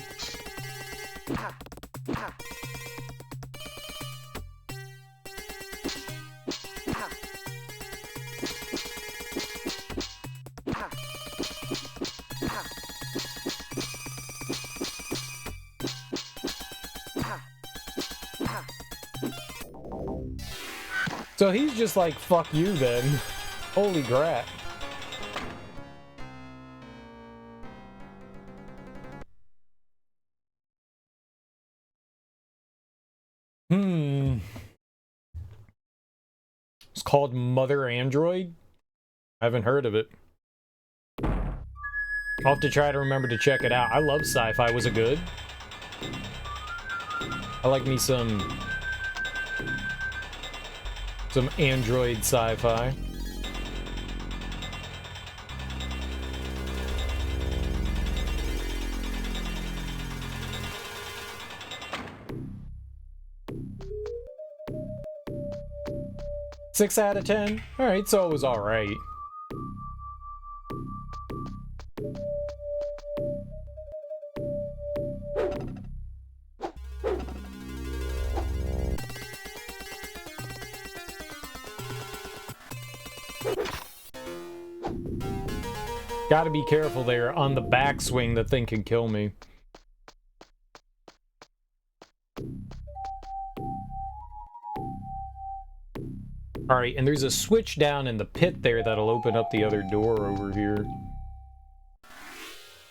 So he's just like, fuck you then. Holy crap. It's called Mother Android. I haven't heard of it. I'll have to try to remember to check it out. I love sci-fi. Was it good? I like me some android sci-fi. Six out of 10? Alright, so it was alright. Gotta be careful there. On the backswing, the thing can kill me. Alright, and there's a switch down in the pit there that'll open up the other door over here.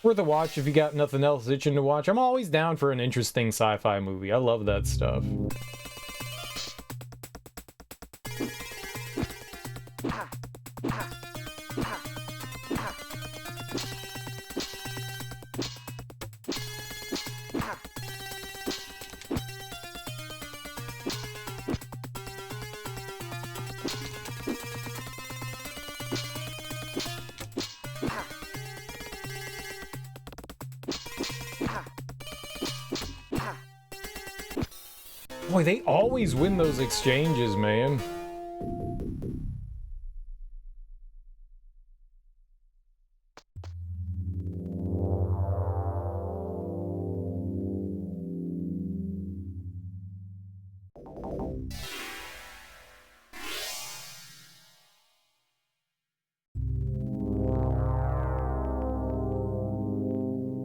Worth a watch if you got nothing else itching to watch. I'm always down for an interesting sci-fi movie. I love that stuff. Boy, they always win those exchanges, man.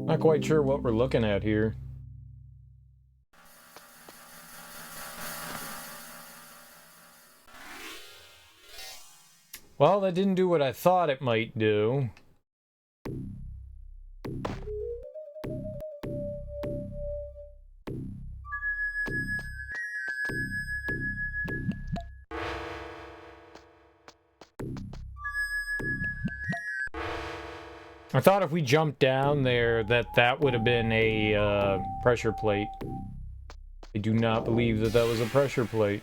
Not quite sure what we're looking at here. Well, that didn't do what I thought it might do. I thought if we jumped down there that would have been a pressure plate. I do not believe that that was a pressure plate.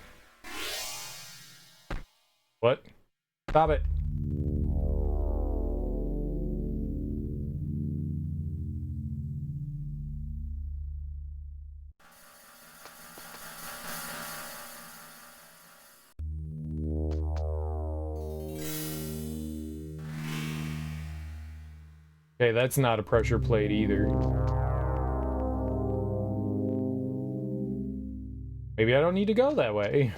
What? Stop it. Okay, that's not a pressure plate either. Maybe I don't need to go that way.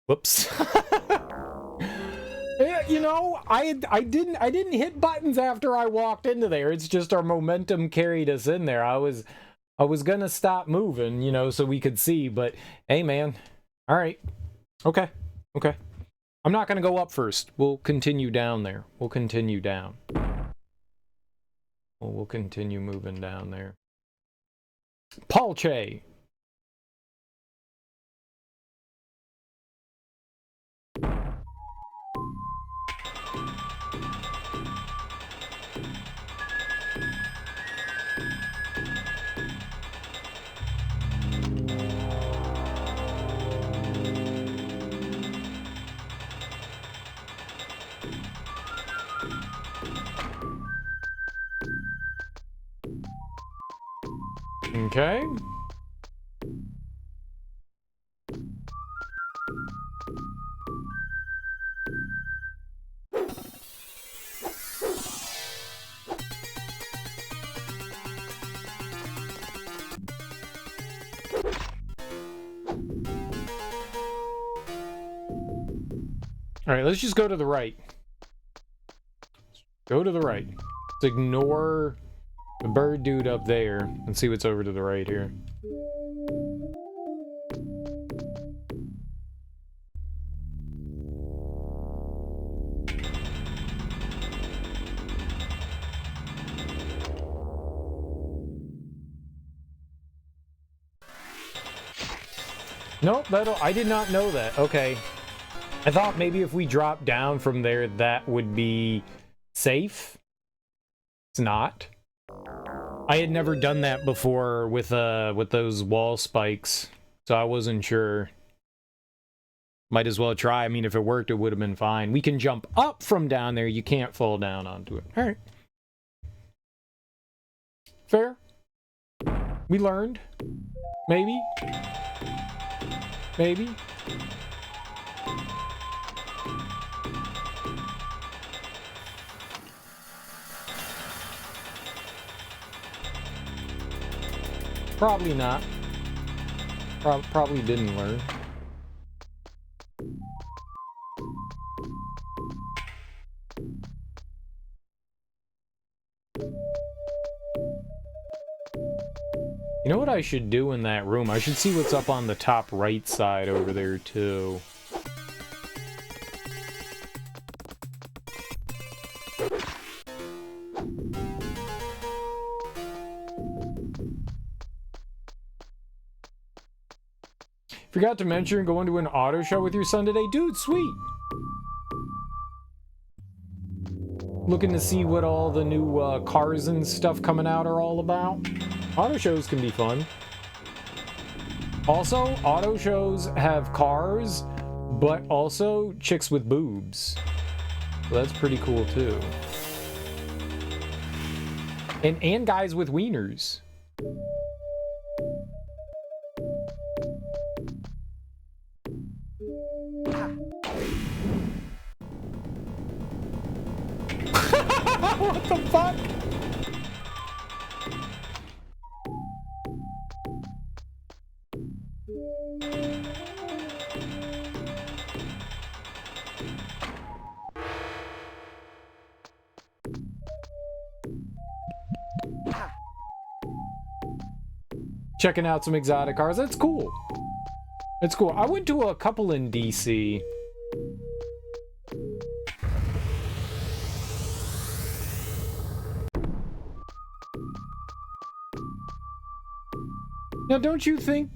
Whoops. Yeah, you know, I didn't hit buttons after I walked into there. It's just our momentum carried us in there. I was gonna stop moving, you know, so we could see, but hey man. All right. Okay. Okay. I'm not gonna go up first. We'll continue down there. We'll continue down. We'll continue moving down there. Porch. Okay. All right, let's just go to the right. Go to the right. Let's ignore the bird dude up there and see what's over to the right here. Nope, I did not know that. Okay. I thought maybe if we dropped down from there, that would be safe. It's not. I had never done that before with those wall spikes, so I wasn't sure. Might as well try. I mean, if it worked, it would have been fine. We can jump up from down there. You can't fall down onto it. All right. Fair. We learned. Maybe. Maybe. Probably not. Probably didn't learn. You know what I should do in that room? I should see what's up on the top right side over there, too. Forgot to mention going to an auto show with your son today. Dude, sweet! Looking to see what all the new cars and stuff coming out are all about. Auto shows can be fun. Also, auto shows have cars, but also chicks with boobs. So that's pretty cool too. And guys with wieners. What the fuck? Checking out some exotic cars. That's cool. It's cool. I went to a couple in DC. Now, don't you think...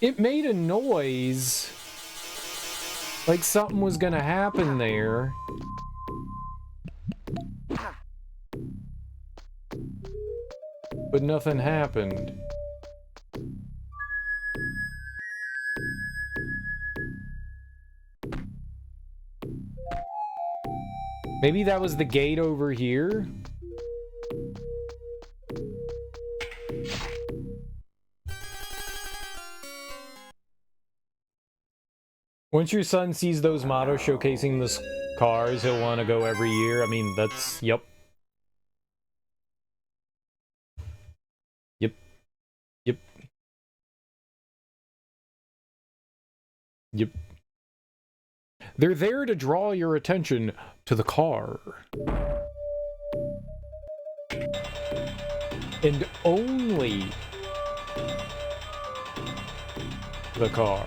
It made a noise... like something was gonna happen there. But nothing happened. Maybe that was the gate over here? Once your son sees those mottos showcasing the cars, he'll want to go every year. I mean, that's... Yep. Yep. Yep. Yep. They're there to draw your attention to the car. And only the car.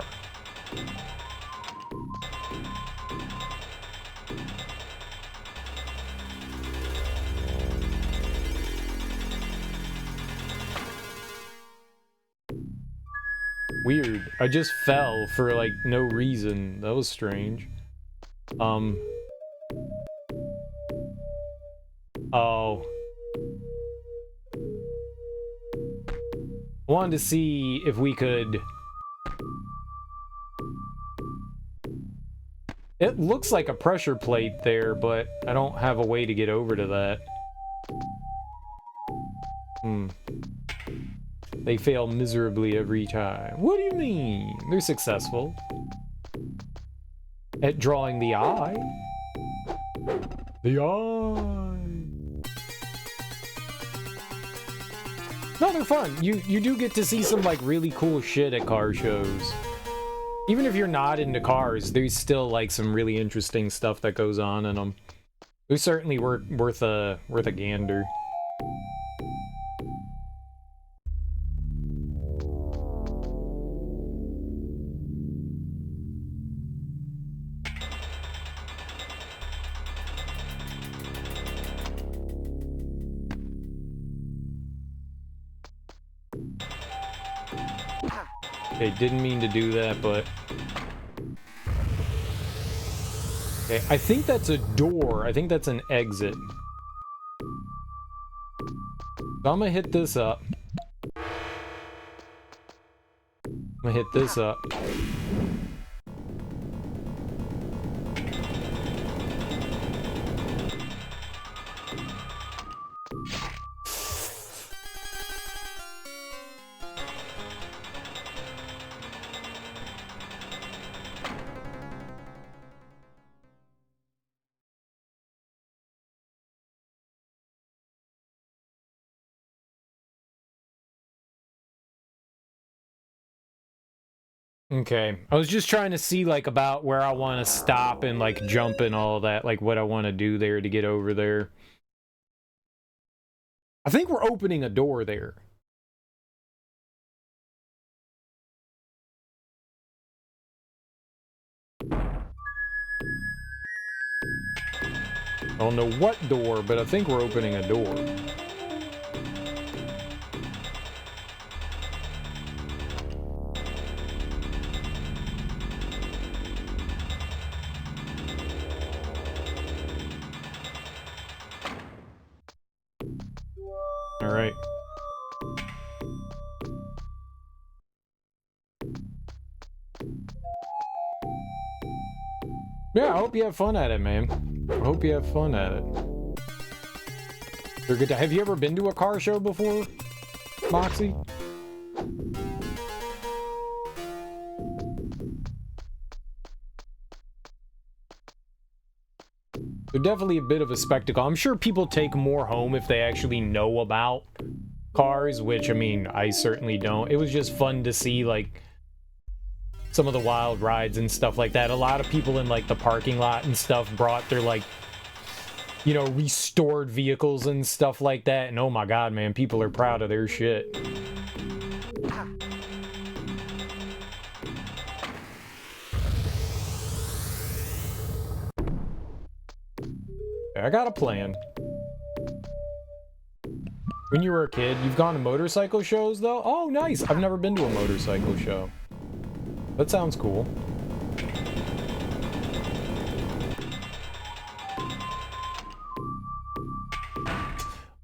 Weird. I just fell for, like, no reason. That was strange. Oh. I wanted to see if we could... It looks like a pressure plate there, but I don't have a way to get over to that. They fail miserably every time. What do you mean? They're successful. At drawing the eye. The eye. No, they're fun. You do get to see some, like, really cool shit at car shows. Even if you're not into cars, there's still, like, some really interesting stuff that goes on in them. They're certainly worth a gander. Okay, didn't mean to do that, but... Okay, I think that's a door. I think that's an exit. So I'm gonna hit this up. I'm gonna hit this up. Okay, I was just trying to see, like, about where I want to stop and, like, jump and all that, like, what I want to do there to get over there. I think we're opening a door there. I don't know what door, but I think we're opening a door. All right. Yeah, I hope you have fun at it, man. I hope you have fun at it. They're good to, have you ever been to a car show before, Moxie? They're definitely a bit of a spectacle. I'm sure people take more home if they actually know about cars, which, I mean, I certainly don't. It was just fun to see, like, some of the wild rides and stuff like that. A lot of people in, like, the parking lot and stuff brought their, like, you know, restored vehicles and stuff like that. And oh my god, man, people are proud of their shit. I got a plan. When you were a kid, you've gone to motorcycle shows, though? Oh, nice! I've never been to a motorcycle show. That sounds cool.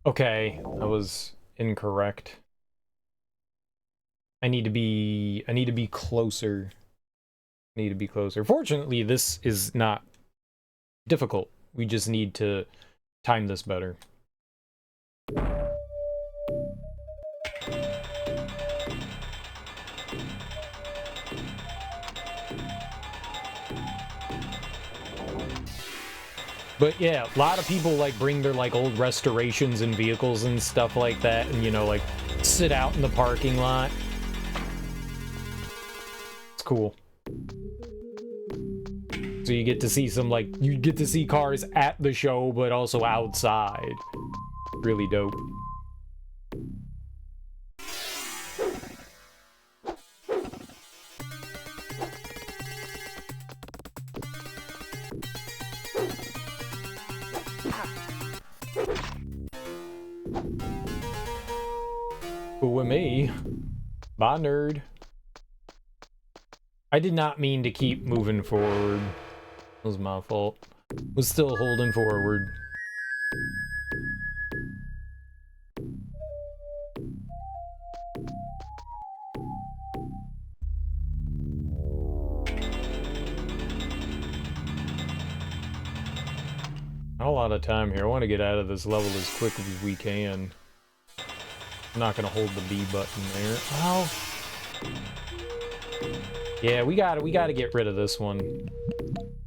Okay, I was incorrect. I need to be closer. I need to be closer. Fortunately, this is not difficult. We just need to time this better. But yeah, a lot of people like bring their like old restorations and vehicles and stuff like that, and you know, like sit out in the parking lot. It's cool. So you get to see some like, you get to see cars at the show, but also outside. Really dope. Cool with me. Bye, nerd. I did not mean to keep moving forward. It was my fault. Was still holding forward. Not a lot of time here. I want to get out of this level as quickly as we can. I'm not gonna hold the B button there. Oh. Yeah, we gotta get rid of this one.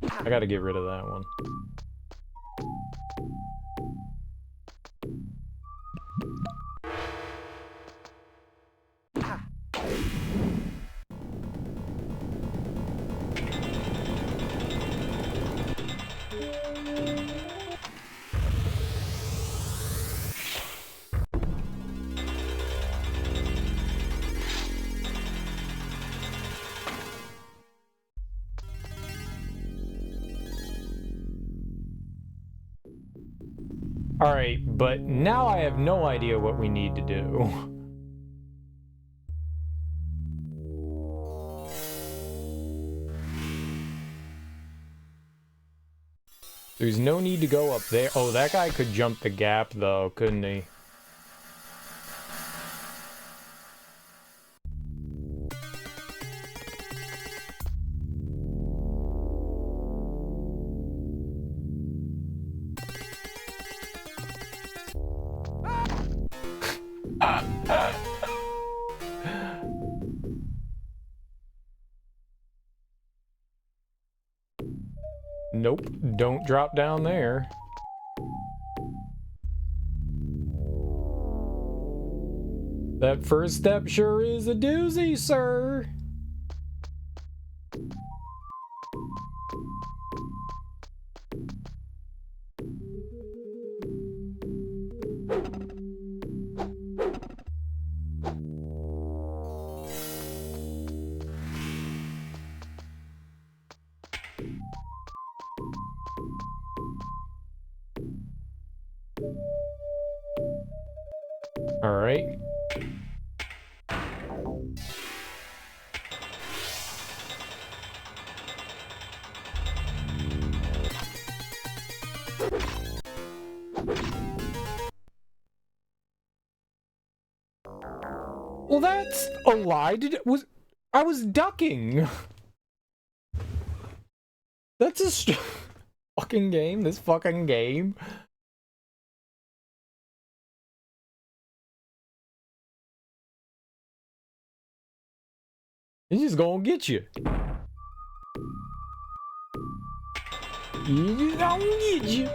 I gotta get rid of that one. Alright, but now I have no idea what we need to do. There's no need to go up there. Oh, that guy could jump the gap, though, couldn't he? Nope, don't drop down there. That first step sure is a doozy, sir. Alright. Well, that's a lie. I was ducking. That's a fucking game. This fucking game. He's just gonna get you. He's just gonna get you.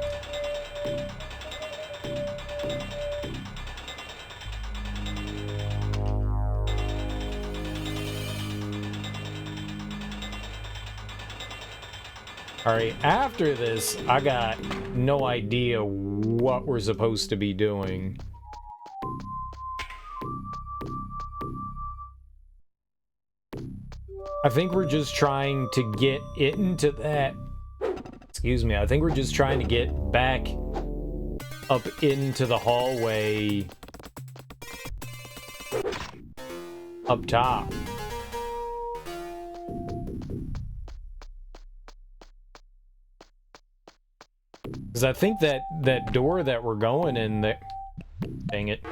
Alright, after this, I got no idea what we're supposed to be doing. I think we're just trying to get into that... Excuse me, I think we're just trying to get back up into the hallway up top. Because I think that door that we're going in there... Dang it.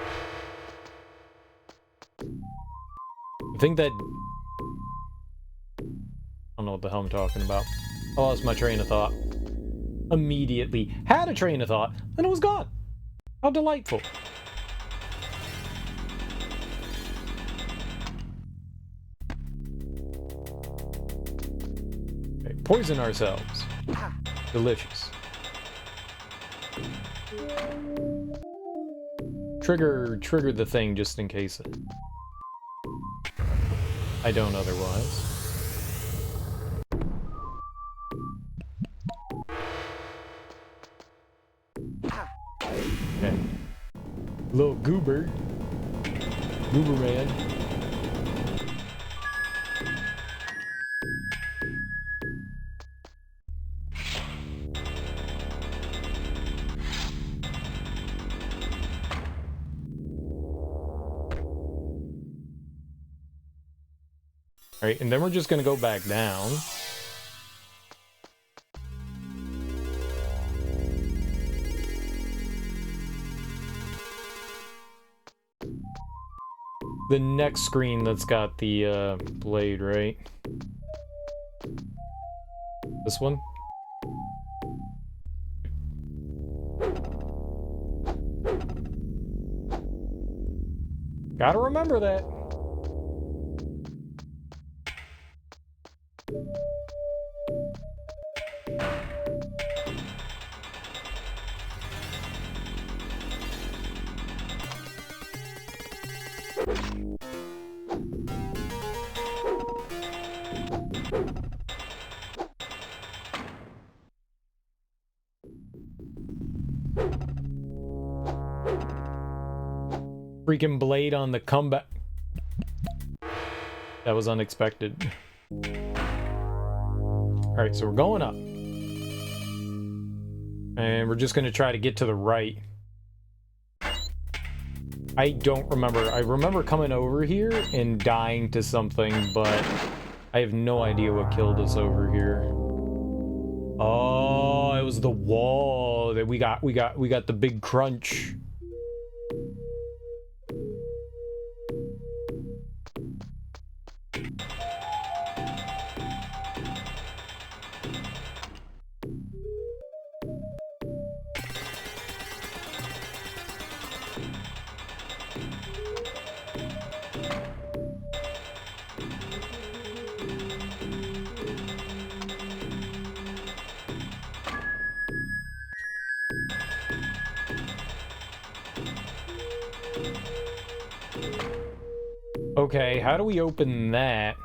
I think that... I don't know what the hell I'm talking about. I lost my train of thought. Immediately. Had a train of thought, and it was gone. How delightful. Okay, poison ourselves. Delicious. Trigger the thing just in case I don't otherwise. Okay. Little goober. Goober man. Alright, and then we're just gonna go back down. The next screen that's got the blade, right? This one? Gotta remember that. Freaking blade on the comeback. That was unexpected. Alright, so we're going up. And we're just gonna try to get to the right. I don't remember. I remember coming over here and dying to something, but I have no idea what killed us over here. Oh, it was the wall that we got the big crunch. Okay, how do we open that?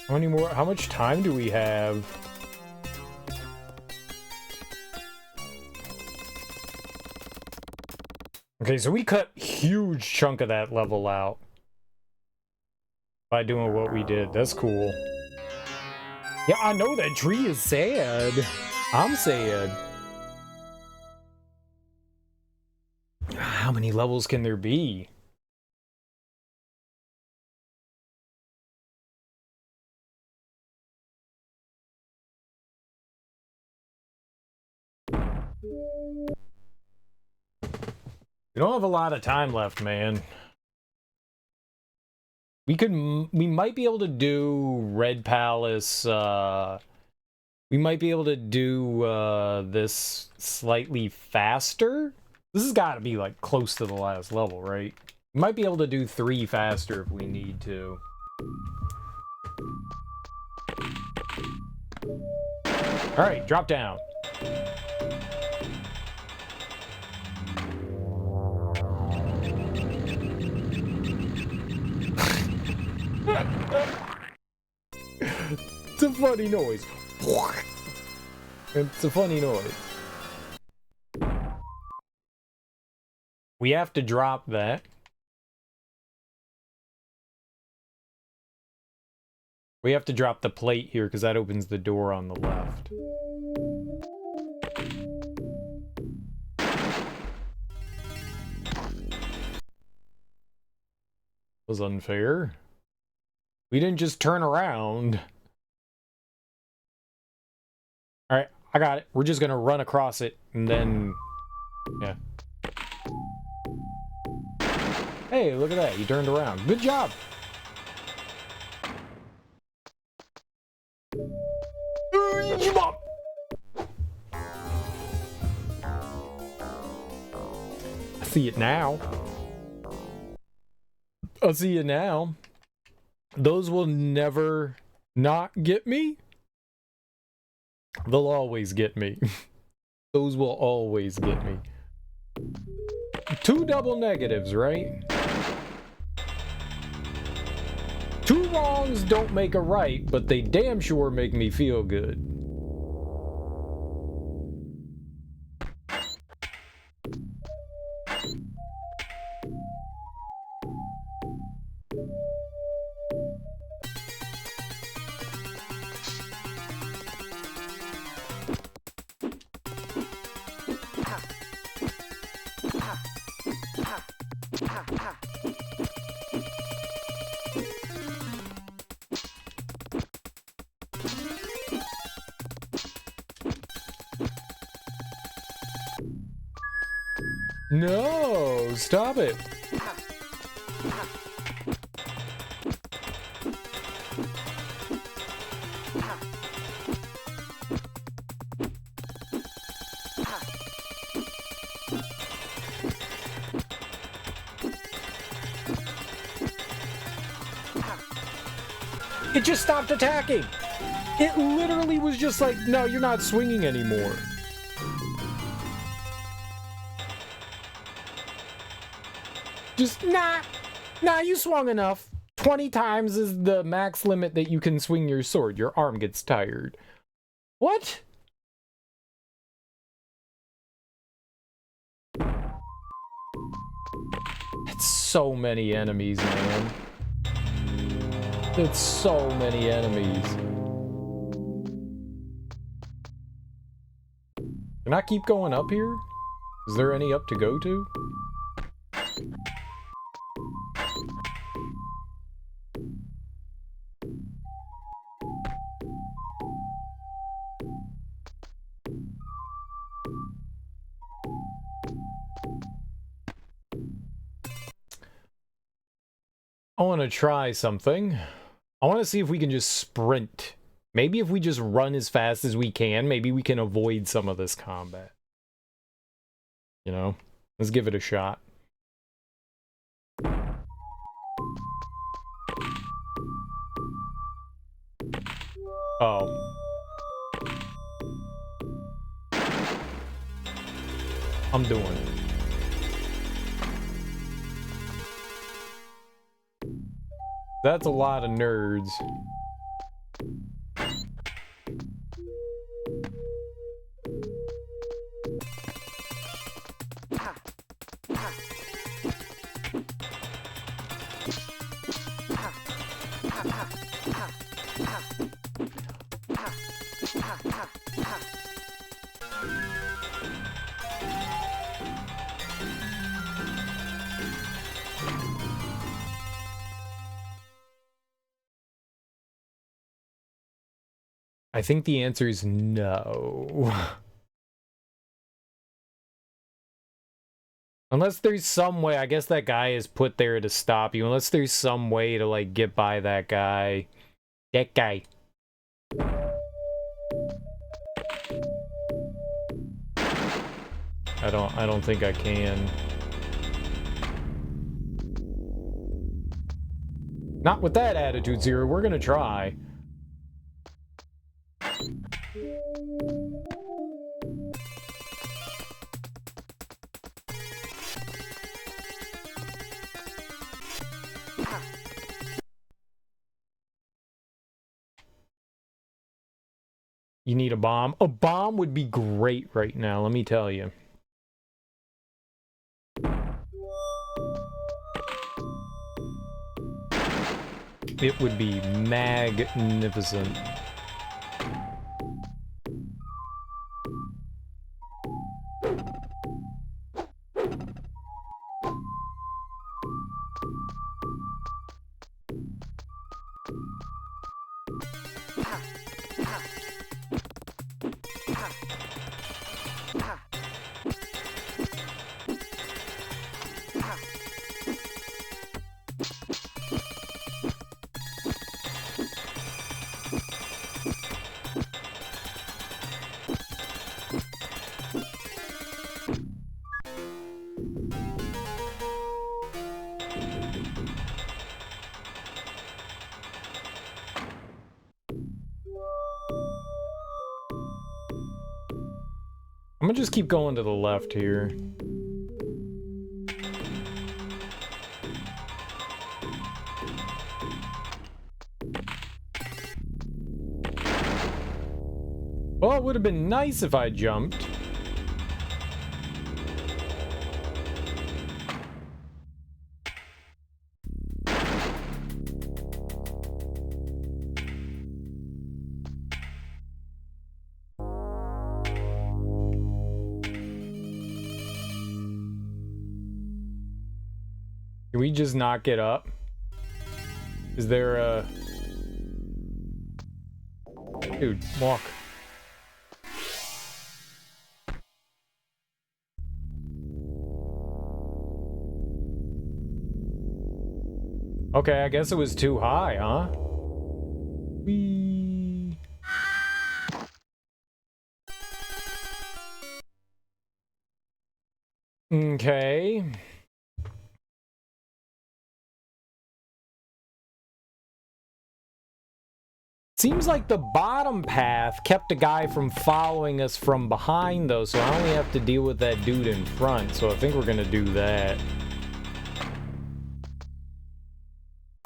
How many more? How much time do we have? Okay, so we cut a huge chunk of that level out by doing what we did. That's cool. Yeah, I know that tree is sad. I'm sad. How many levels can there be? We don't have a lot of time left, man. We might be able to do Red Palace, we might be able to do, this slightly faster? This has got to be, like, close to the last level, right? We might be able to do 3 faster if we need to. Alright, drop down. It's a funny noise. It's a funny noise. We have to drop that. We have to drop the plate here because that opens the door on the left. Was unfair. We didn't just turn around. Alright, I got it. We're just gonna run across it and then... yeah. Hey, look at that. You turned around. Good job. I see it now. I see it now. Those will never not get me. They'll always get me. Those will always get me. 2 double negatives, right? 2 wrongs don't make a right, but they damn sure make me feel good. No, stop it. It just stopped attacking. It literally was just like, no, you're not swinging anymore. Just, nah, you swung enough. 20 times is the max limit that you can swing your sword. Your arm gets tired. What? That's so many enemies, man. That's so many enemies. Can I keep going up here? Is there any up to go to? I want to try something. I want to see if we can just sprint. Maybe if we just run as fast as we can, maybe we can avoid some of this combat. You know? Let's give it a shot. Oh. I'm doing it. That's a lot of nerds. I think the answer is no. Unless there's some way, I guess that guy is put there to stop you. Unless there's some way to, like, get by that guy. That guy. I don't think I can. Not with that attitude, Zero. We're gonna try. You need a bomb? A bomb would be great right now, let me tell you. It would be magnificent. I'm gonna just keep going to the left here. Well, it would have been nice if I jumped. Can we just knock it up? Is there a... Dude, walk. Okay, I guess it was too high, huh? Whee. Okay. Seems like the bottom path kept a guy from following us from behind, though, so I only have to deal with that dude in front, so I think we're gonna do that.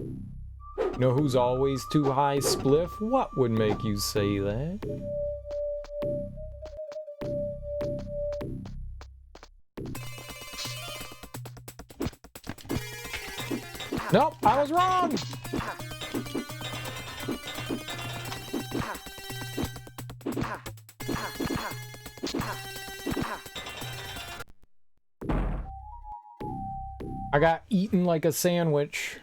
You know who's always too high, Spliff? What would make you say that? Nope, I was wrong! I got eaten like a sandwich.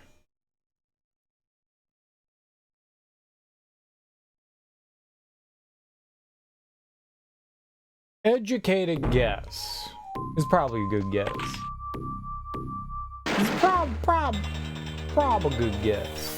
Educated guess. Is probably a good guess. It's prob a good guess.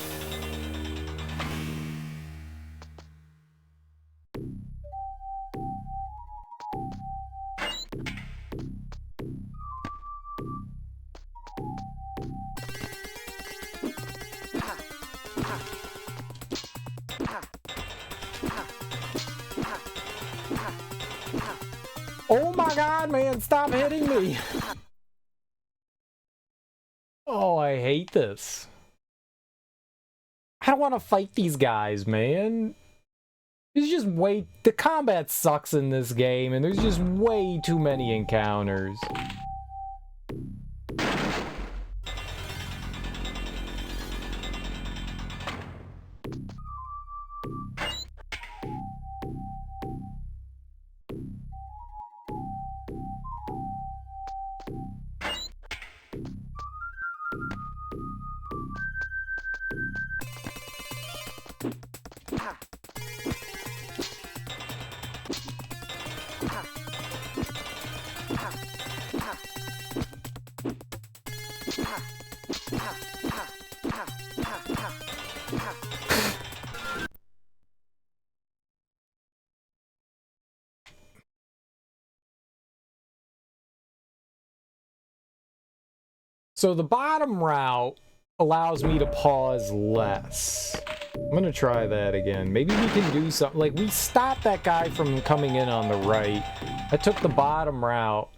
Oh my god, man, stop hitting me! Oh, I hate this. I don't want to fight these guys, man. There's just the combat sucks in this game, and there's just way too many encounters. So the bottom route allows me to pause less. I'm gonna try that again. Maybe we can do something. Like, we stopped that guy from coming in on the right. I took the bottom route.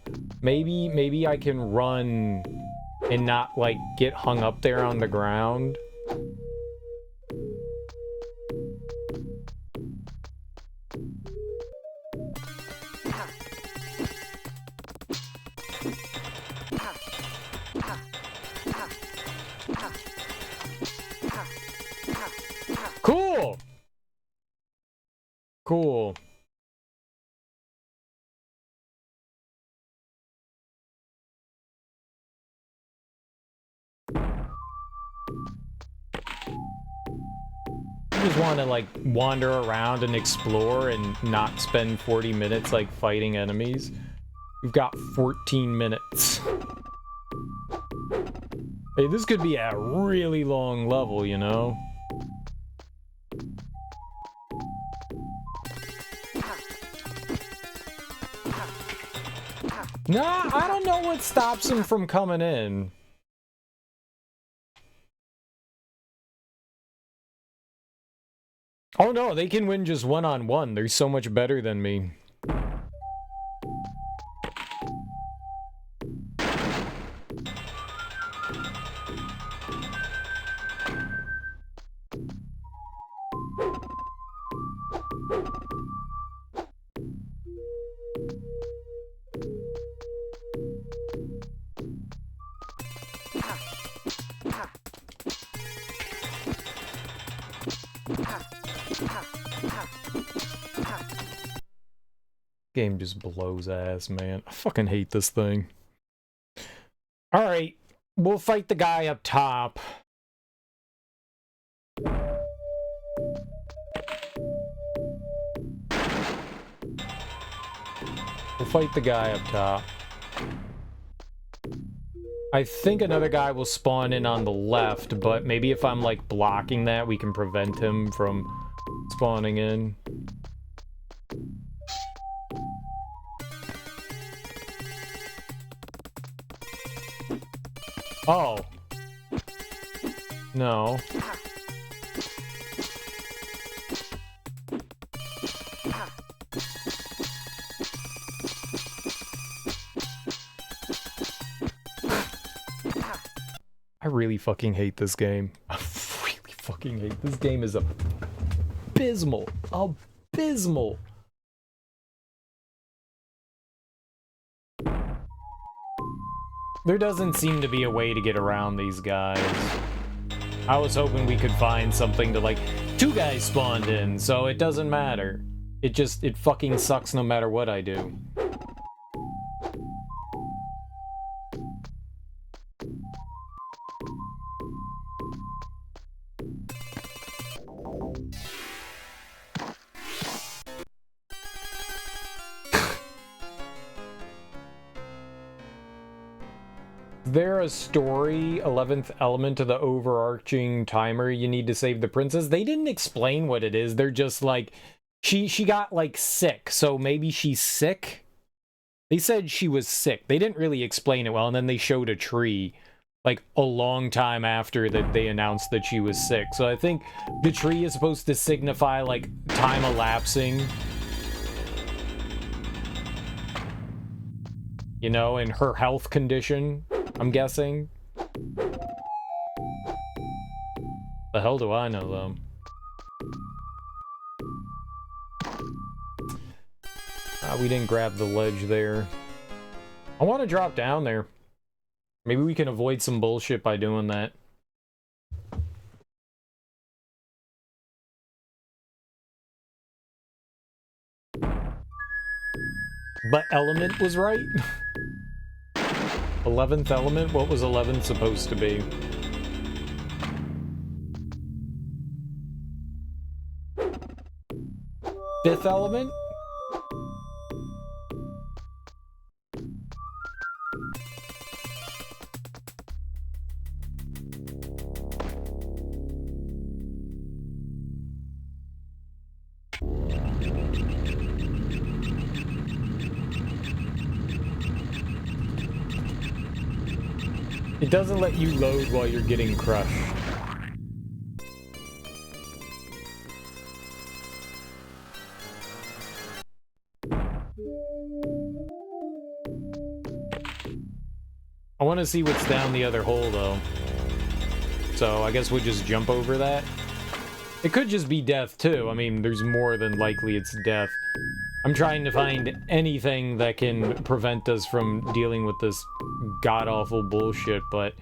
Maybe I can run and not, like, get hung up there on the ground. Cool! Cool. I just want to, like, wander around and explore and not spend 40 minutes, like, fighting enemies. We've got 14 minutes. Hey, this could be a really long level, you know? Nah, I don't know what stops him from coming in. Oh no, they can win just one-on-one. They're so much better than me. Game just blows ass, man. I fucking hate this thing. Alright, we'll fight the guy up top. We'll fight the guy up top. I think another guy will spawn in on the left, but maybe if I'm, like, blocking that, we can prevent him from spawning in. Oh. No. I really fucking hate this game. I really fucking hate this game. Is abysmal. Abysmal. There doesn't seem to be a way to get around these guys. I was hoping we could find something to, like, 2 guys spawned in, so it doesn't matter. It fucking sucks no matter what I do. There a story 11th element to the overarching timer you need to save the princess? They didn't explain what it is. They're just like, she got, like, sick, so maybe she's sick? They said she was sick. They didn't really explain it well, and then they showed a tree, like, a long time after that they announced that she was sick. So I think the tree is supposed to signify, like, time elapsing. You know, and her health condition, I'm guessing. The hell do I know, though? We didn't grab the ledge there. I want to drop down there. Maybe we can avoid some bullshit by doing that. But element was right? 11th element? What was 11 supposed to be? Fifth element? It doesn't let you load while you're getting crushed. I want to see what's down the other hole, though. So I guess we'll just jump over that. It could just be death, too. I mean, there's more than likely it's death. I'm trying to find anything that can prevent us from dealing with this god-awful bullshit, but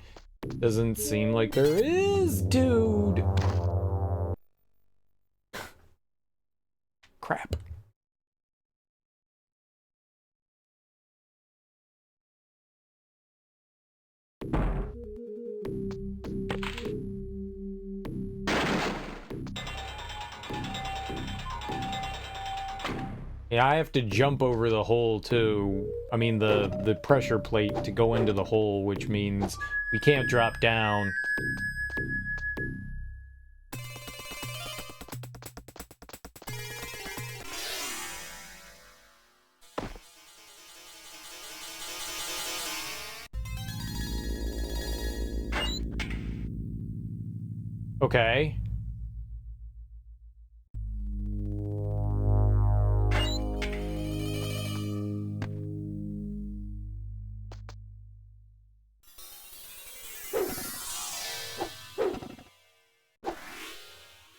doesn't seem like there is, dude. Crap. Yeah, I have to jump over the hole too. I mean, the pressure plate to go into the hole, which means we can't drop down. Okay.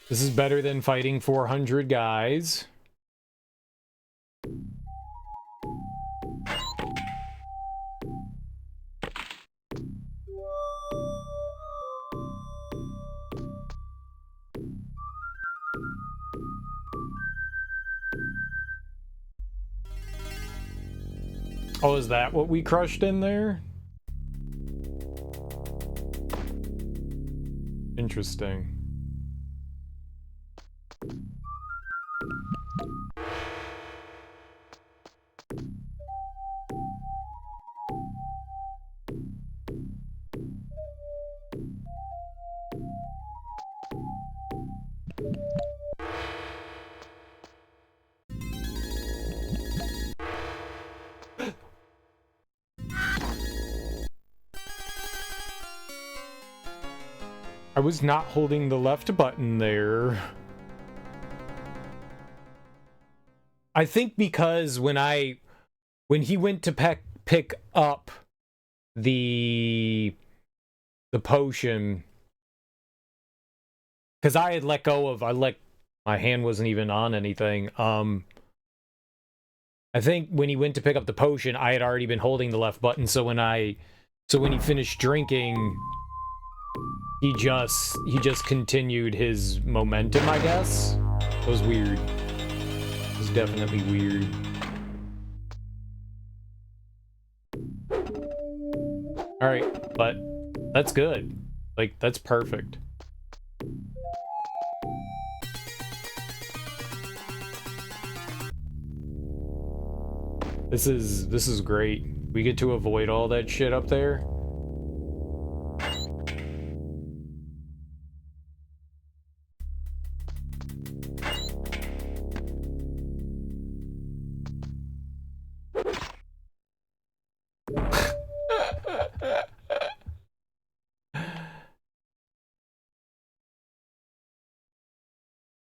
This is better than fighting 400 guys. Oh, is that what we crushed in there? Interesting. I was not holding the left button there. I think because when he went to pick up the potion, because I had let go of, my hand wasn't even on anything. I think when he went to pick up the potion, I had already been holding the left button, so when he finished drinking, he just continued his momentum, I guess. It was weird. It was definitely weird. Alright, but that's good. Like, that's perfect. This is great. We get to avoid all that shit up there.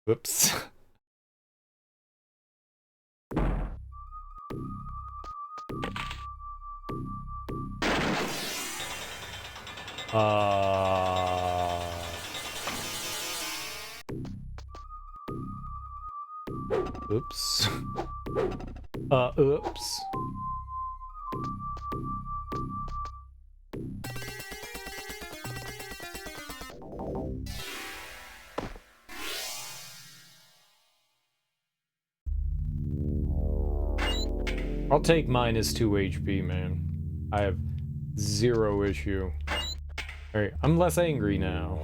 Whoops. Oops. Oops. I'll take -2 HP, man. I have 0 issue. Alright, I'm less angry now.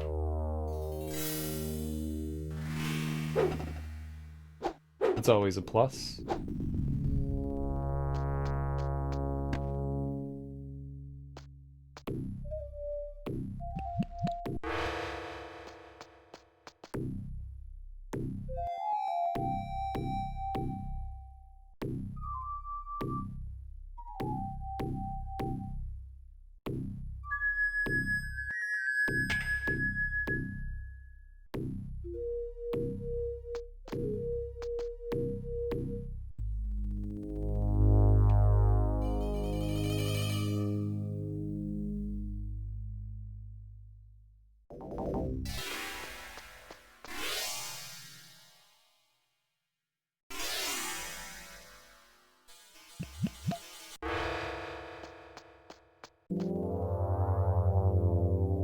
It's always a plus.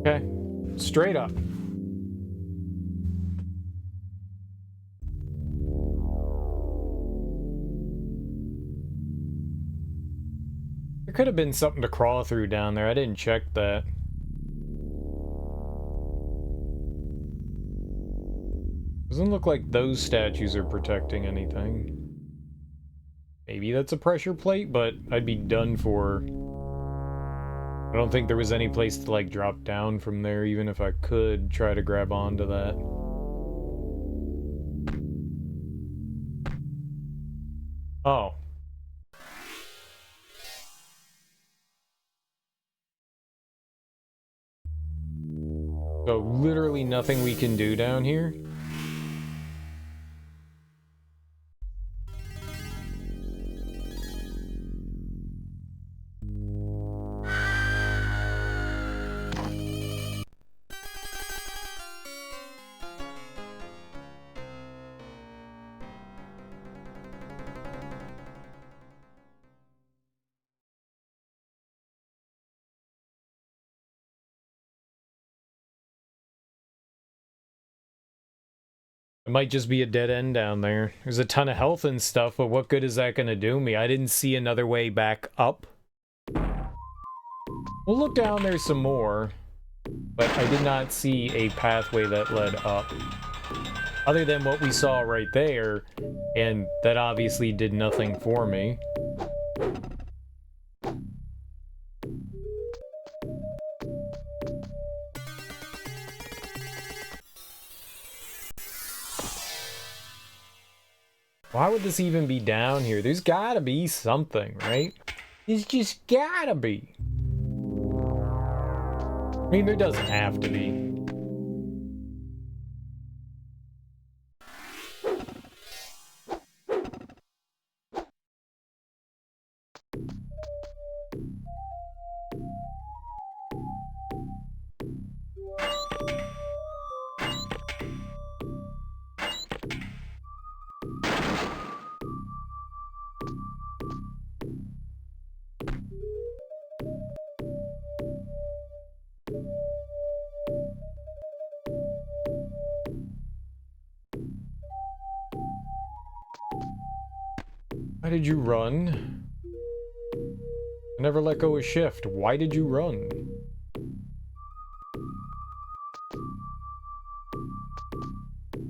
Okay. Straight up. There could have been something to crawl through down there. I didn't check that. Doesn't look like those statues are protecting anything. Maybe that's a pressure plate, but I'd be done for. I don't think there was any place to, like, drop down from there, even if I could try to grab onto that. Oh. So, literally nothing we can do down here? It might just be a dead end down there. There's a ton of health and stuff, but what good is that going to do me? I didn't see another way back up. We'll look down there some more, but I did not see a pathway that led up. Other than what we saw right there, and that obviously did nothing for me. Why would this even be down here? There's gotta be something, right? There's just gotta be. I mean, there doesn't have to be. Why did you run? I never let go of shift. Why did you run?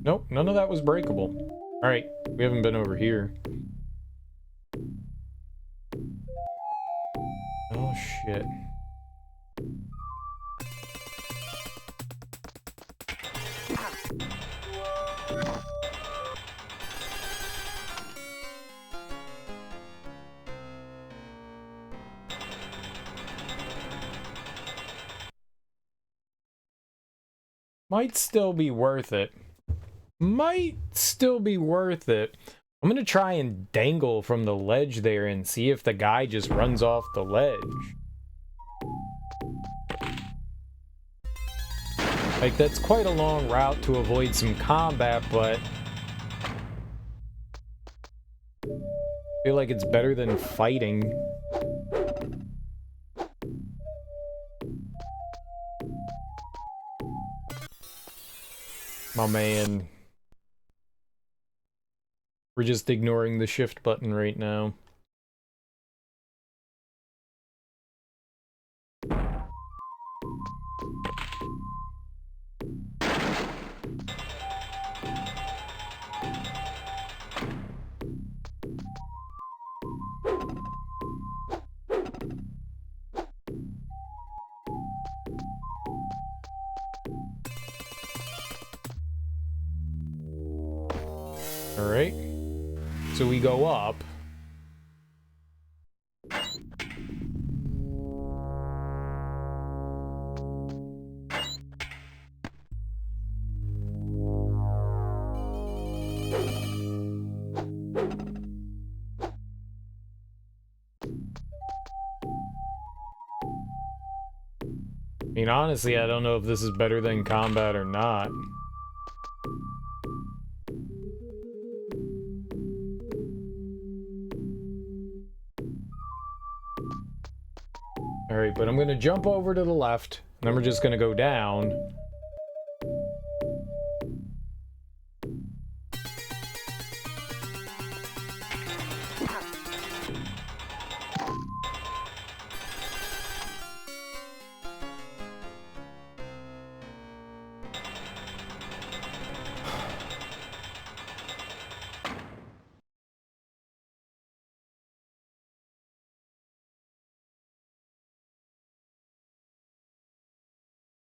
Nope, none of that was breakable. Alright, we haven't been over here. Oh, shit. Might still be worth it. Might still be worth it. I'm gonna try and dangle from the ledge there and see if the guy just runs off the ledge. Like, that's quite a long route to avoid some combat, but I feel like it's better than fighting. My man. We're just ignoring the shift button right now. Alright. So we go up. I mean, honestly, I don't know if this is better than combat or not. Alright, but I'm gonna jump over to the left, Then we're just gonna go down.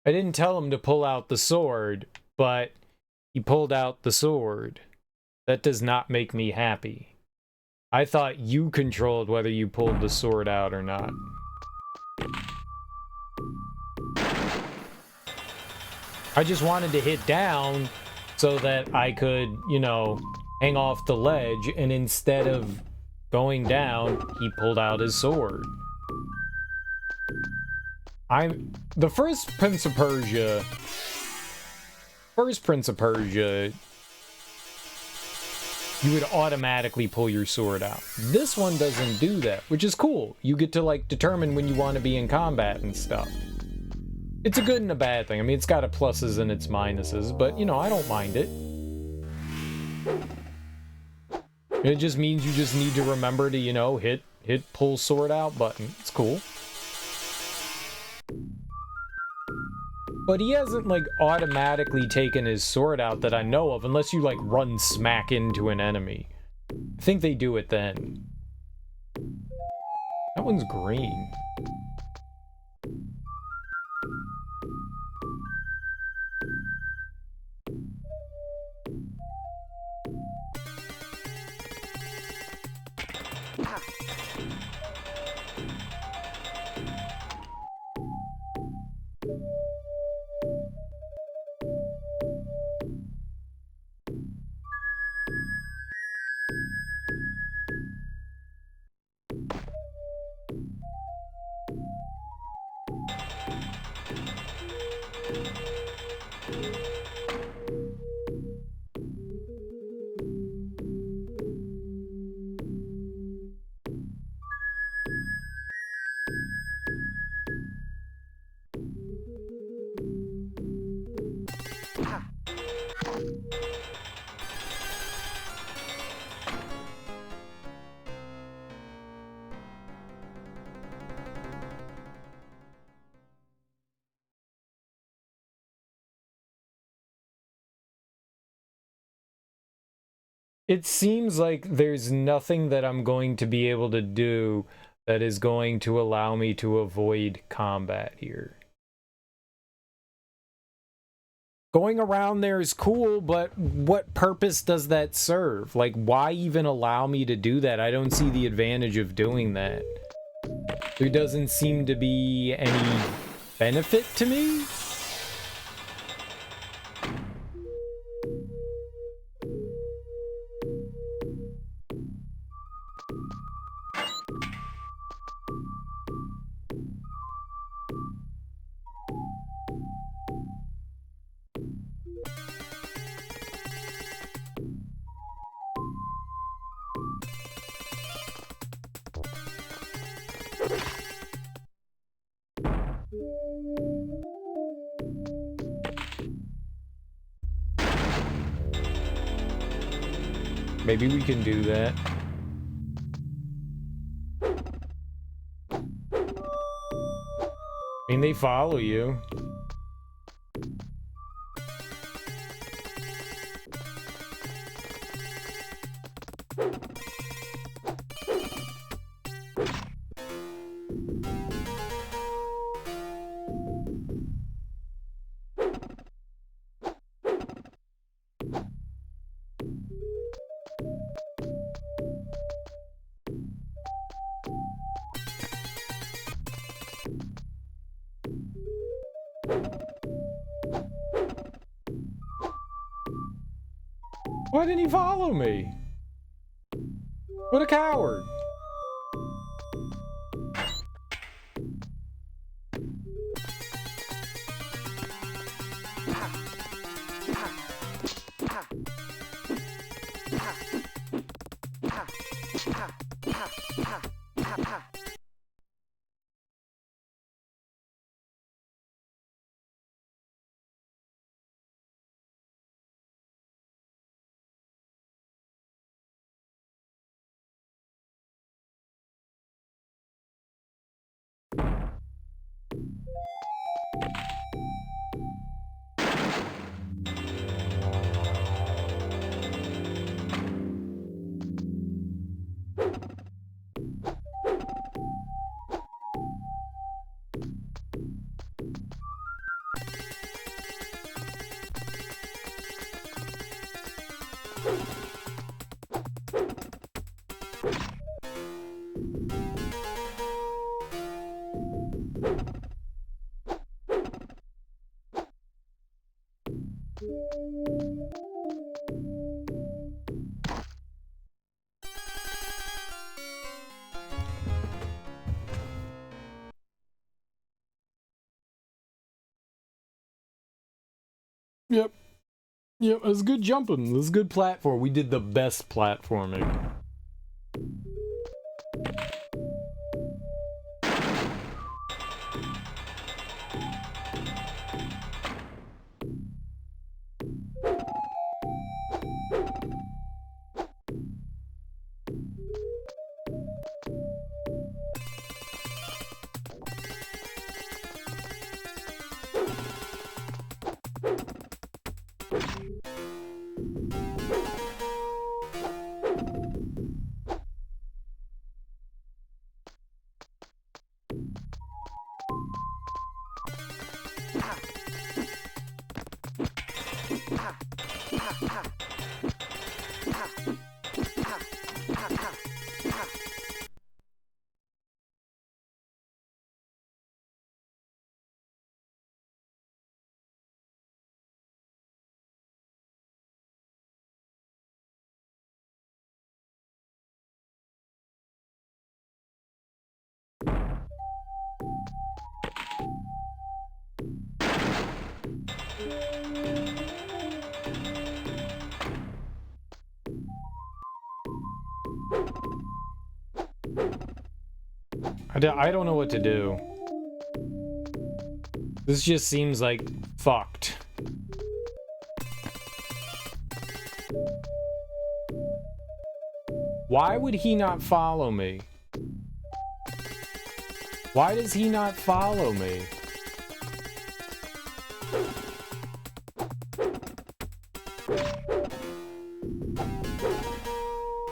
I didn't tell him to pull out the sword, but he pulled out the sword. That does not make me happy. I thought you controlled whether you pulled the sword out or not. I just wanted to hit down so that I could, you know, hang off the ledge, and instead of going down, he pulled out his sword. The first Prince of Persia, you would automatically pull your sword out. This one doesn't do that, which is cool. You get to, like, determine when you want to be in combat and stuff. It's a good and a bad thing. I mean, it's got its pluses and its minuses, but, you know, I don't mind it. It just means you just need to remember to, you know, hit pull sword out button. It's cool. But he hasn't, like, automatically taken his sword out that I know of, unless you, like, run smack into an enemy. I think they do it then. That one's green. It seems like there's nothing that I'm going to be able to do that is going to allow me to avoid combat here. Going around there is cool, but what purpose does that serve? Like, why even allow me to do that? I don't see the advantage of doing that. There doesn't seem to be any benefit to me. Maybe we can do that. I mean, they follow you. Why didn't he follow me? What a coward. Yep. Yep, it was good jumping. It was good platform. We did the best platforming. I don't know what to do. This just seems like fucked. Why would he not follow me? Why does he not follow me?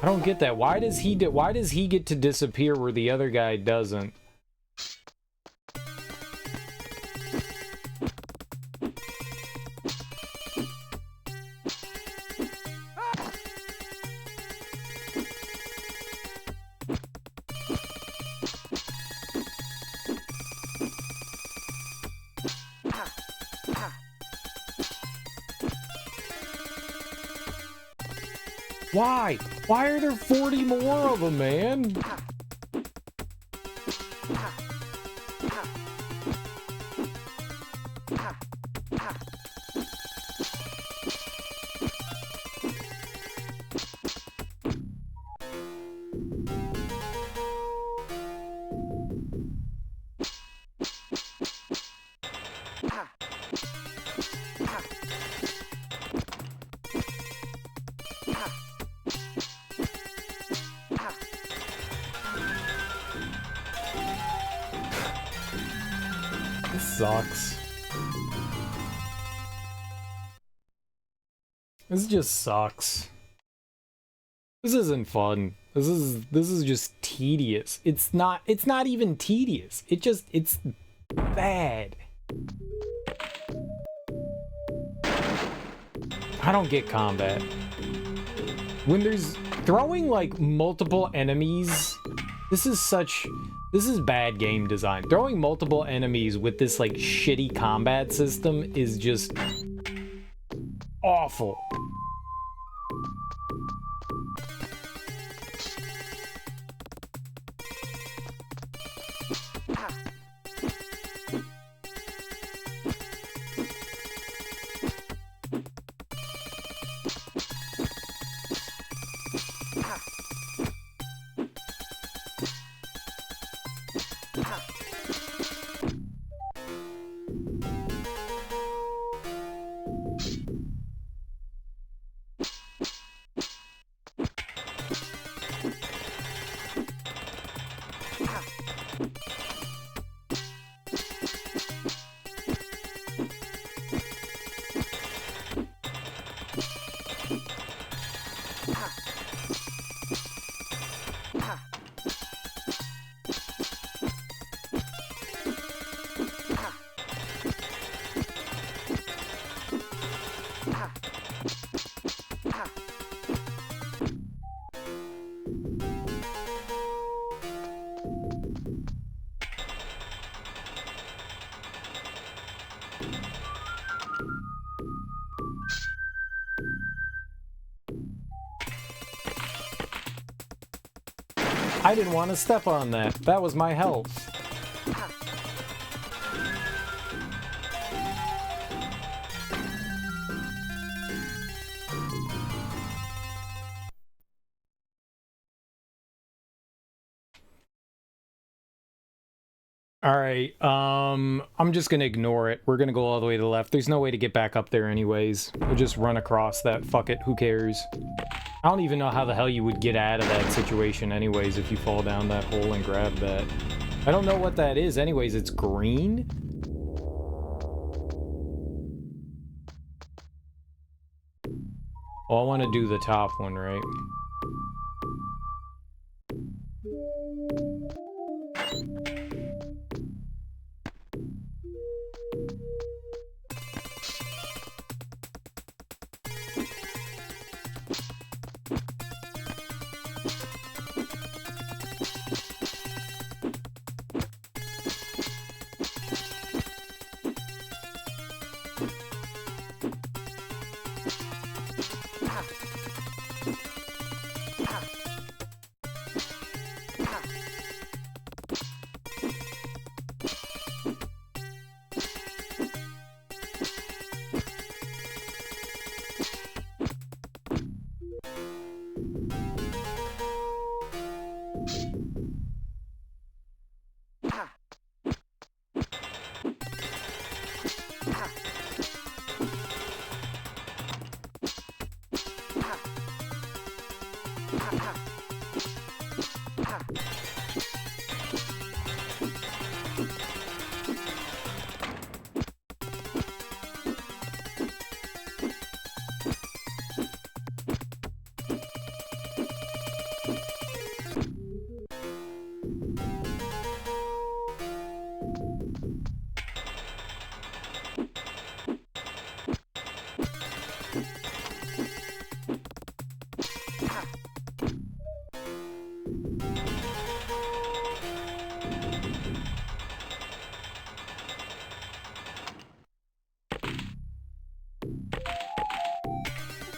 I don't get that. Why does he get to disappear where the other guy doesn't? Why? Why are there 40 more of them, man? Sucks. This just sucks. This isn't fun. This is just tedious. It's not even tedious. It's bad. I don't get combat. When there's throwing like multiple enemies, this is bad game design. Throwing multiple enemies with this like shitty combat system is just awful. I didn't want to step on that. That was my health. Alright, I'm just gonna ignore it. We're gonna go all the way to the left. There's no way to get back up there anyways. We'll just run across that. Fuck it, who cares? I don't even know how the hell you would get out of that situation anyways if you fall down that hole and grab that. I don't know what that is anyways. It's green? Oh, I want to do the top one, right?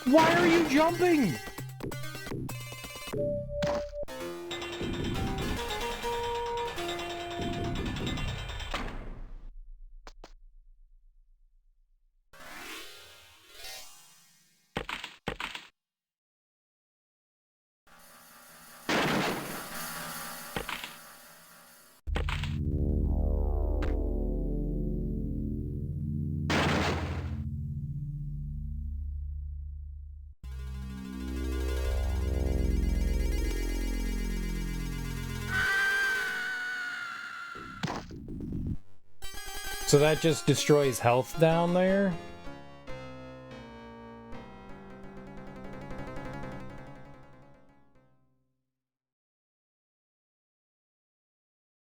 Why are you jumping? So that just destroys health down there?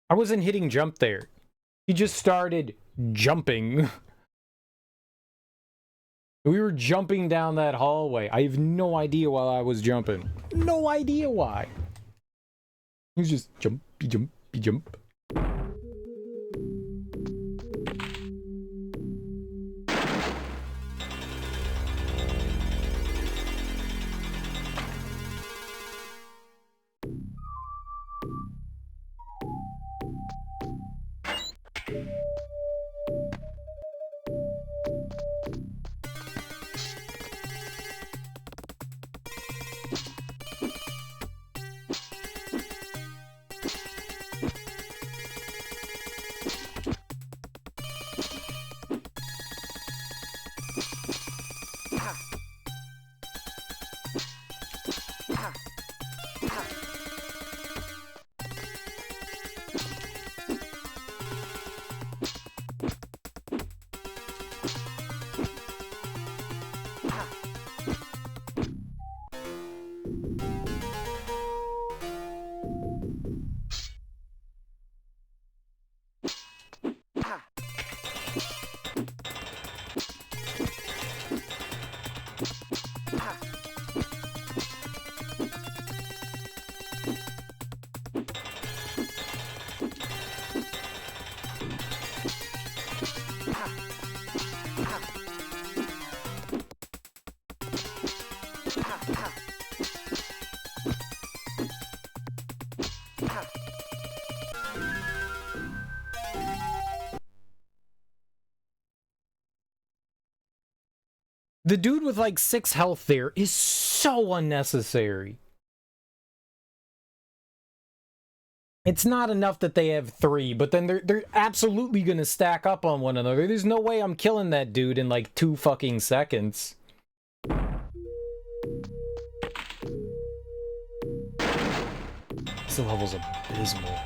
I wasn't hitting jump there. He just started jumping. We were jumping down that hallway. I have no idea why I was jumping. No idea why. He was just jump, jump, jump. The dude with like 6 health there is so unnecessary. It's not enough that they have 3, but then they're absolutely gonna stack up on one another. There's no way I'm killing that dude in like 2 fucking seconds. This level's abysmal.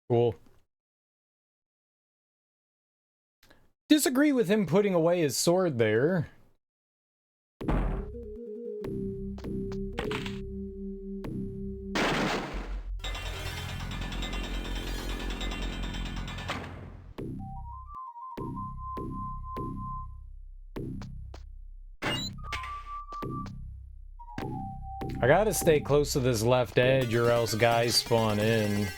Cool. Disagree with him putting away his sword there. I gotta stay close to this left edge or else guys spawn in.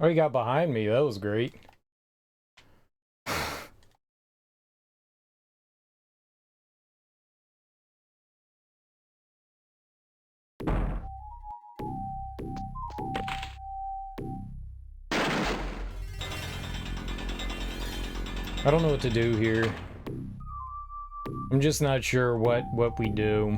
Oh, he got behind me. That was great. I don't know what to do here. I'm just not sure what we do.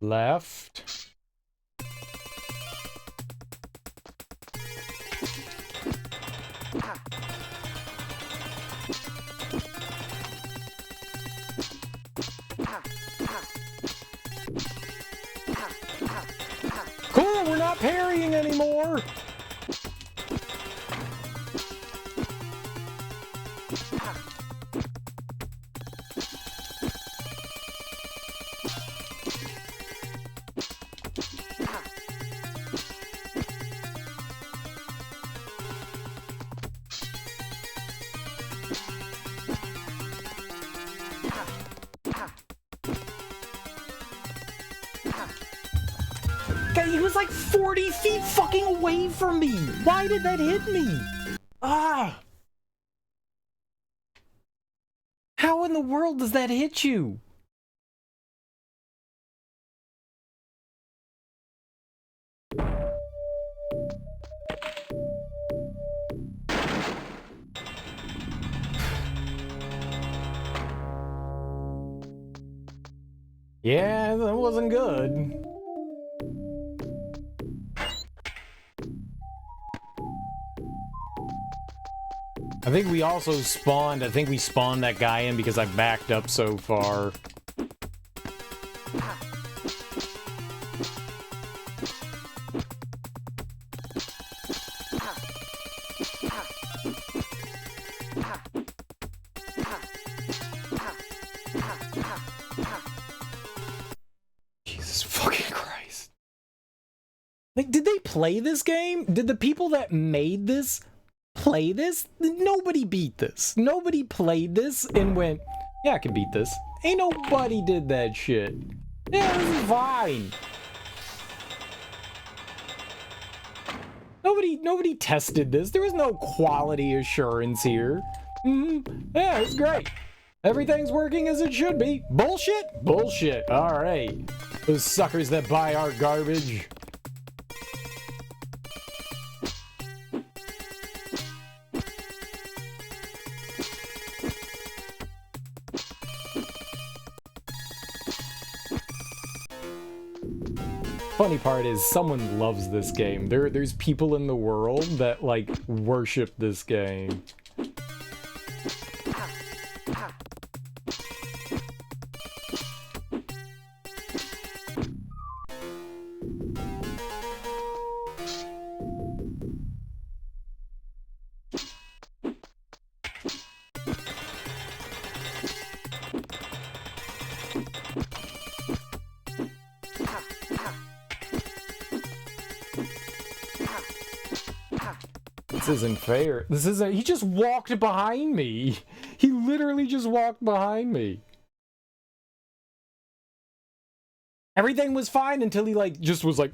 left. Cool, we're not parrying anymore. He was like 40 feet fucking away from me. Why did that hit me? Ah. How in the world does that hit you? Yeah, that wasn't good. I think we also spawned, I think we spawned that guy in because I backed up so far. Jesus fucking Christ. Like, did they play this game? Did the people that made this play this? Nobody beat this. Nobody played this and went, yeah, I can beat this. Ain't nobody did that shit. Yeah, this is fine. Nobody tested this. There was no quality assurance here. Yeah, it's great. Everything's working as it should be. Bullshit? Bullshit. All right. Those suckers that buy our garbage. Funny part is someone loves this game. There's people in the world that like worship this game. This isn't fair. This isn't. He just walked behind me. He literally just walked behind me. Everything was fine until he like just was like.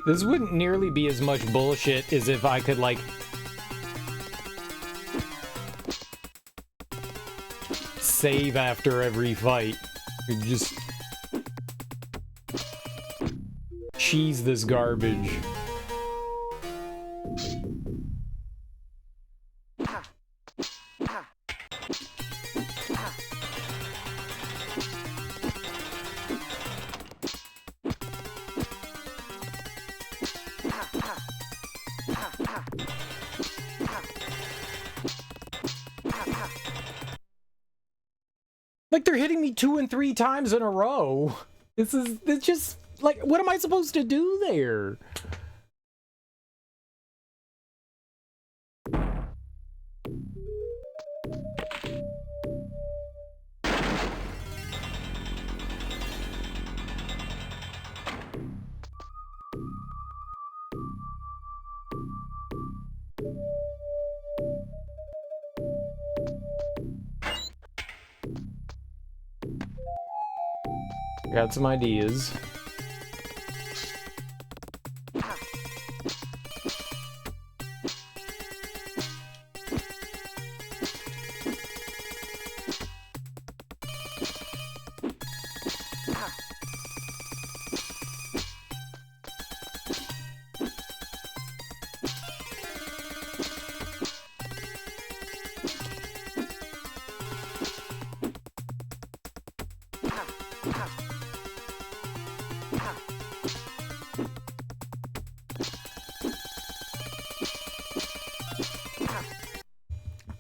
This wouldn't nearly be as much bullshit as if I could, like... save after every fight. You just... cheese this garbage. Like, they're hitting me 2 and 3 times in a row. It's just, like, what am I supposed to do there? Got some ideas.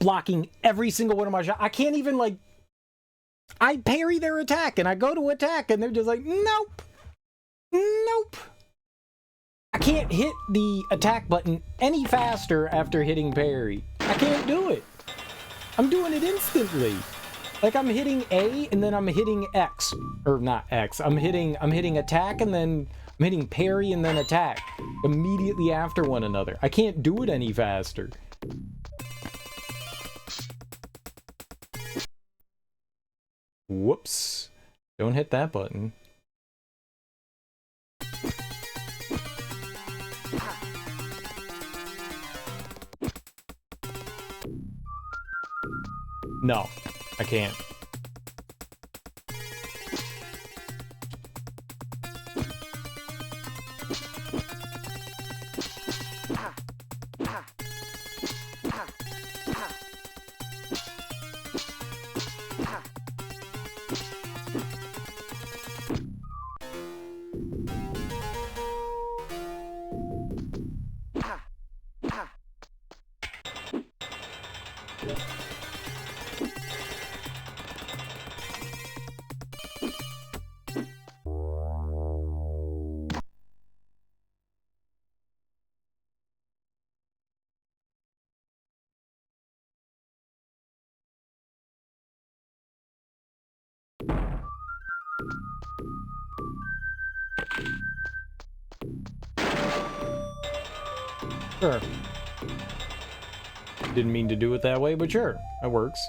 Blocking every single one of my shots. I can't even, like... I parry their attack, and I go to attack, and they're just like, nope! Nope! I can't hit the attack button any faster after hitting parry. I can't do it. I'm doing it instantly. Like, I'm hitting A, and then I'm hitting X. Or not X. I'm hitting attack, and then I'm hitting parry, and then attack. Immediately after one another. I can't do it any faster. Whoops. Don't hit that button. No, I can't. Sure. Didn't mean to do it that way, but sure, that works.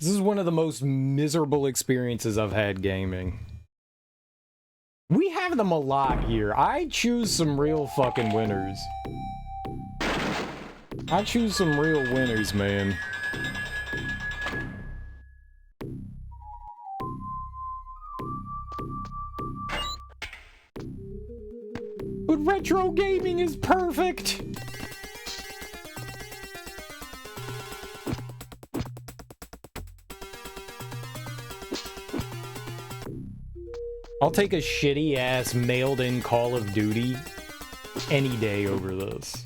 This is one of the most miserable experiences I've had gaming. We have them a lot here. I choose some real fucking winners. I choose some real winners, man. But retro gaming is perfect! I'll take a shitty ass mailed in Call of Duty any day over this.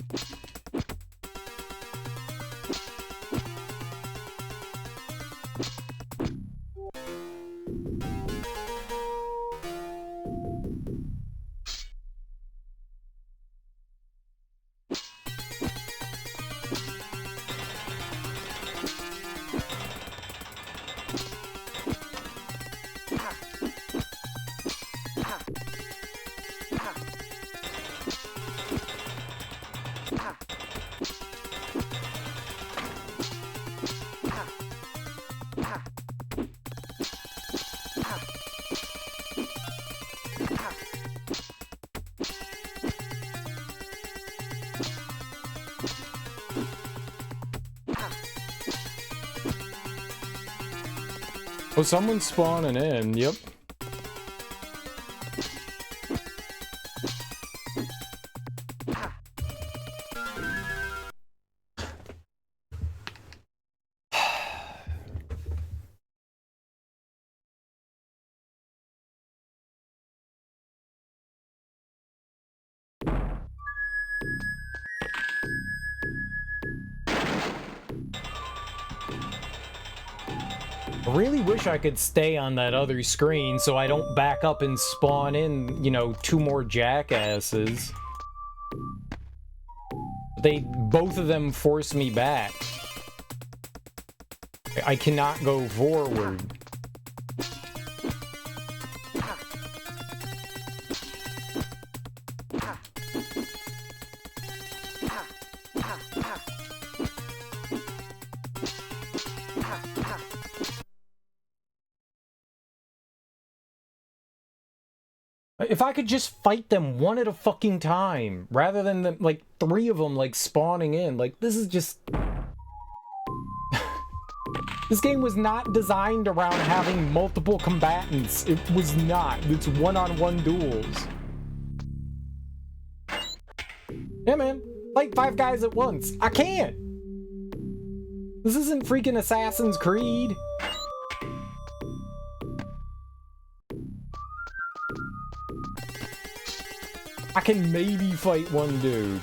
Oh, someone's spawning in, yep. I really wish I could stay on that other screen so I don't back up and spawn in, you know, 2 more jackasses. Both of them force me back. I cannot go forward. If I could just fight them one at a fucking time, rather than the, like 3 of them like spawning in, like this is just... This game was not designed around having multiple combatants. It was not. It's one-on-one duels. Yeah, man. Fight 5 guys at once. I can't. This isn't freaking Assassin's Creed. I can maybe fight one dude.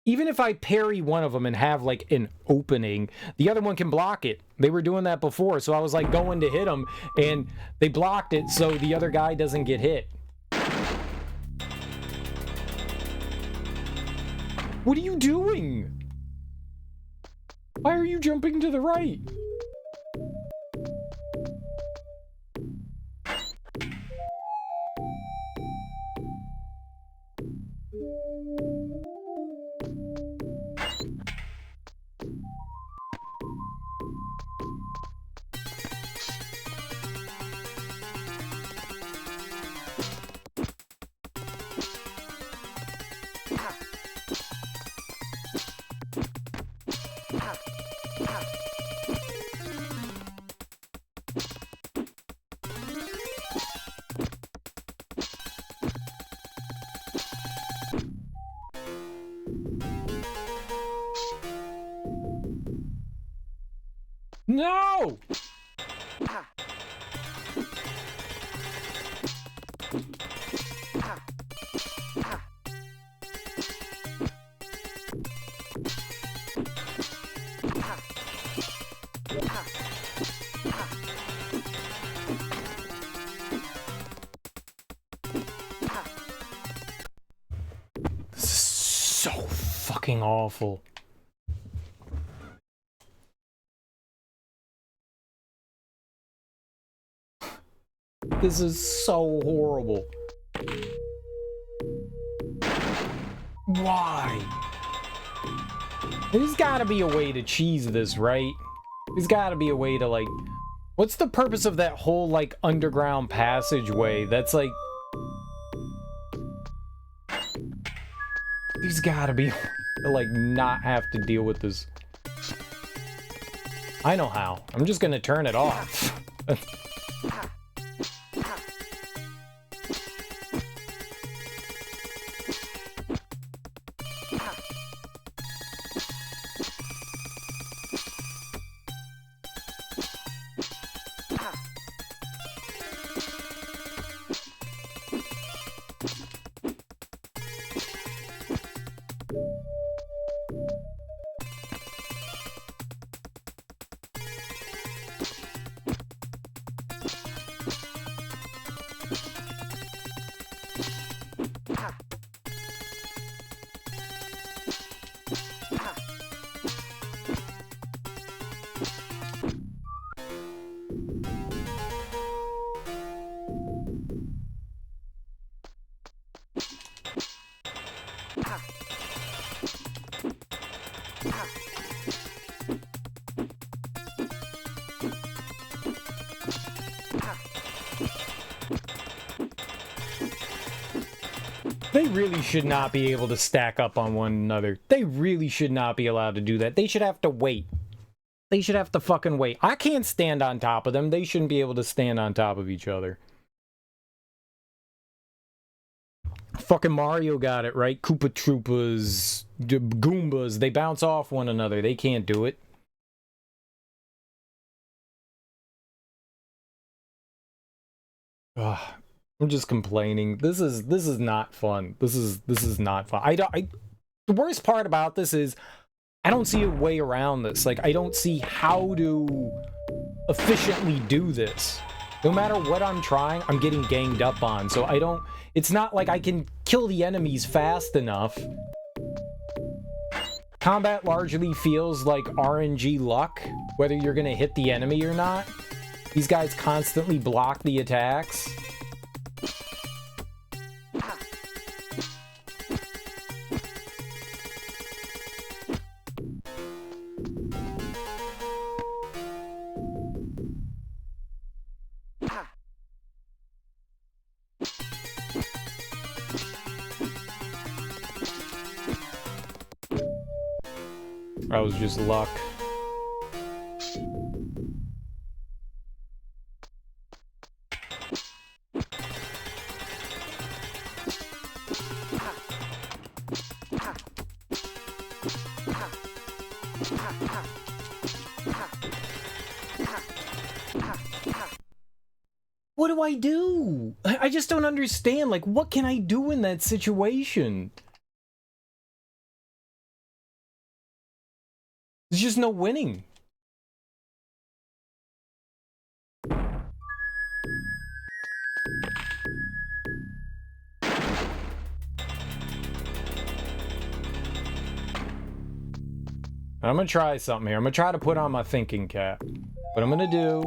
Even if I parry one of them and have like an opening, the other one can block it. They were doing that before, so I was like going to hit them and they blocked it so the other guy doesn't get hit. What are you doing? Why are you jumping to the right? No! This is so fucking awful. This is so horrible. Why? There's gotta be a way to cheese this, right? There's gotta be a way to, like... What's the purpose of that whole, like, underground passageway? That's, like... He's gotta be to, like, not have to deal with this. I know how. I'm just gonna turn it off. They really should not be able to stack up on one another. They really should not be allowed to do that. They should have to wait. They should have to fucking wait. I can't stand on top of them. They shouldn't be able to stand on top of each other. Fucking Mario got it, right? Koopa Troopas, Goombas, they bounce off one another. They can't do it. Ugh. I'm just complaining. This is not fun. This is not fun. The worst part about this is I don't see a way around this. Like, I don't see how to efficiently do this. No matter what I'm trying, I'm getting ganged up on. So it's not like I can kill the enemies fast enough. Combat largely feels like RNG luck, whether you're gonna hit the enemy or not. These guys constantly block the attacks. That was just luck. What do I do? I just don't understand. Like, what can I do in that situation? There's just no winning. I'm gonna try something here. I'm gonna try to put on my thinking cap. What I'm gonna do...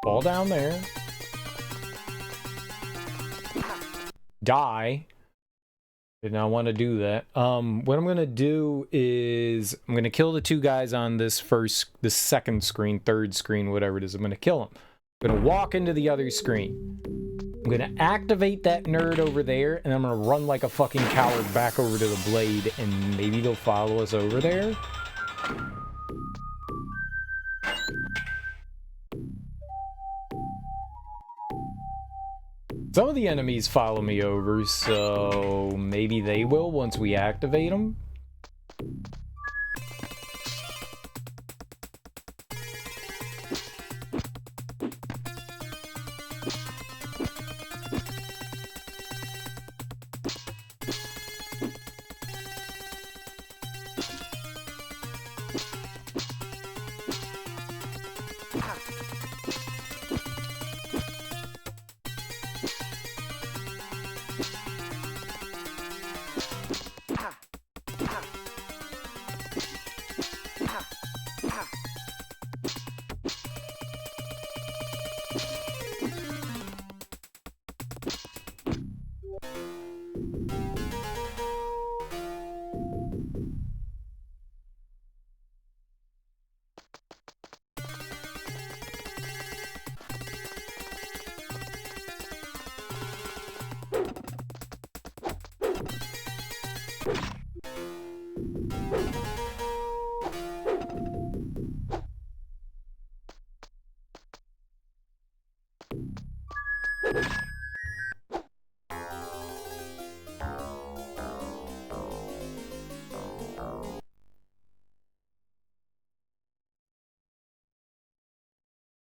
fall down there. Die. Did not want to do that. What I'm gonna do is I'm gonna kill the two guys on this second screen, third screen, whatever it is. I'm gonna kill them. I'm gonna walk into the other screen. I'm gonna activate that nerd over there, and I'm gonna run like a fucking coward back over to the blade, and maybe they'll follow us over there. Some of the enemies follow me over, so maybe they will once we activate them.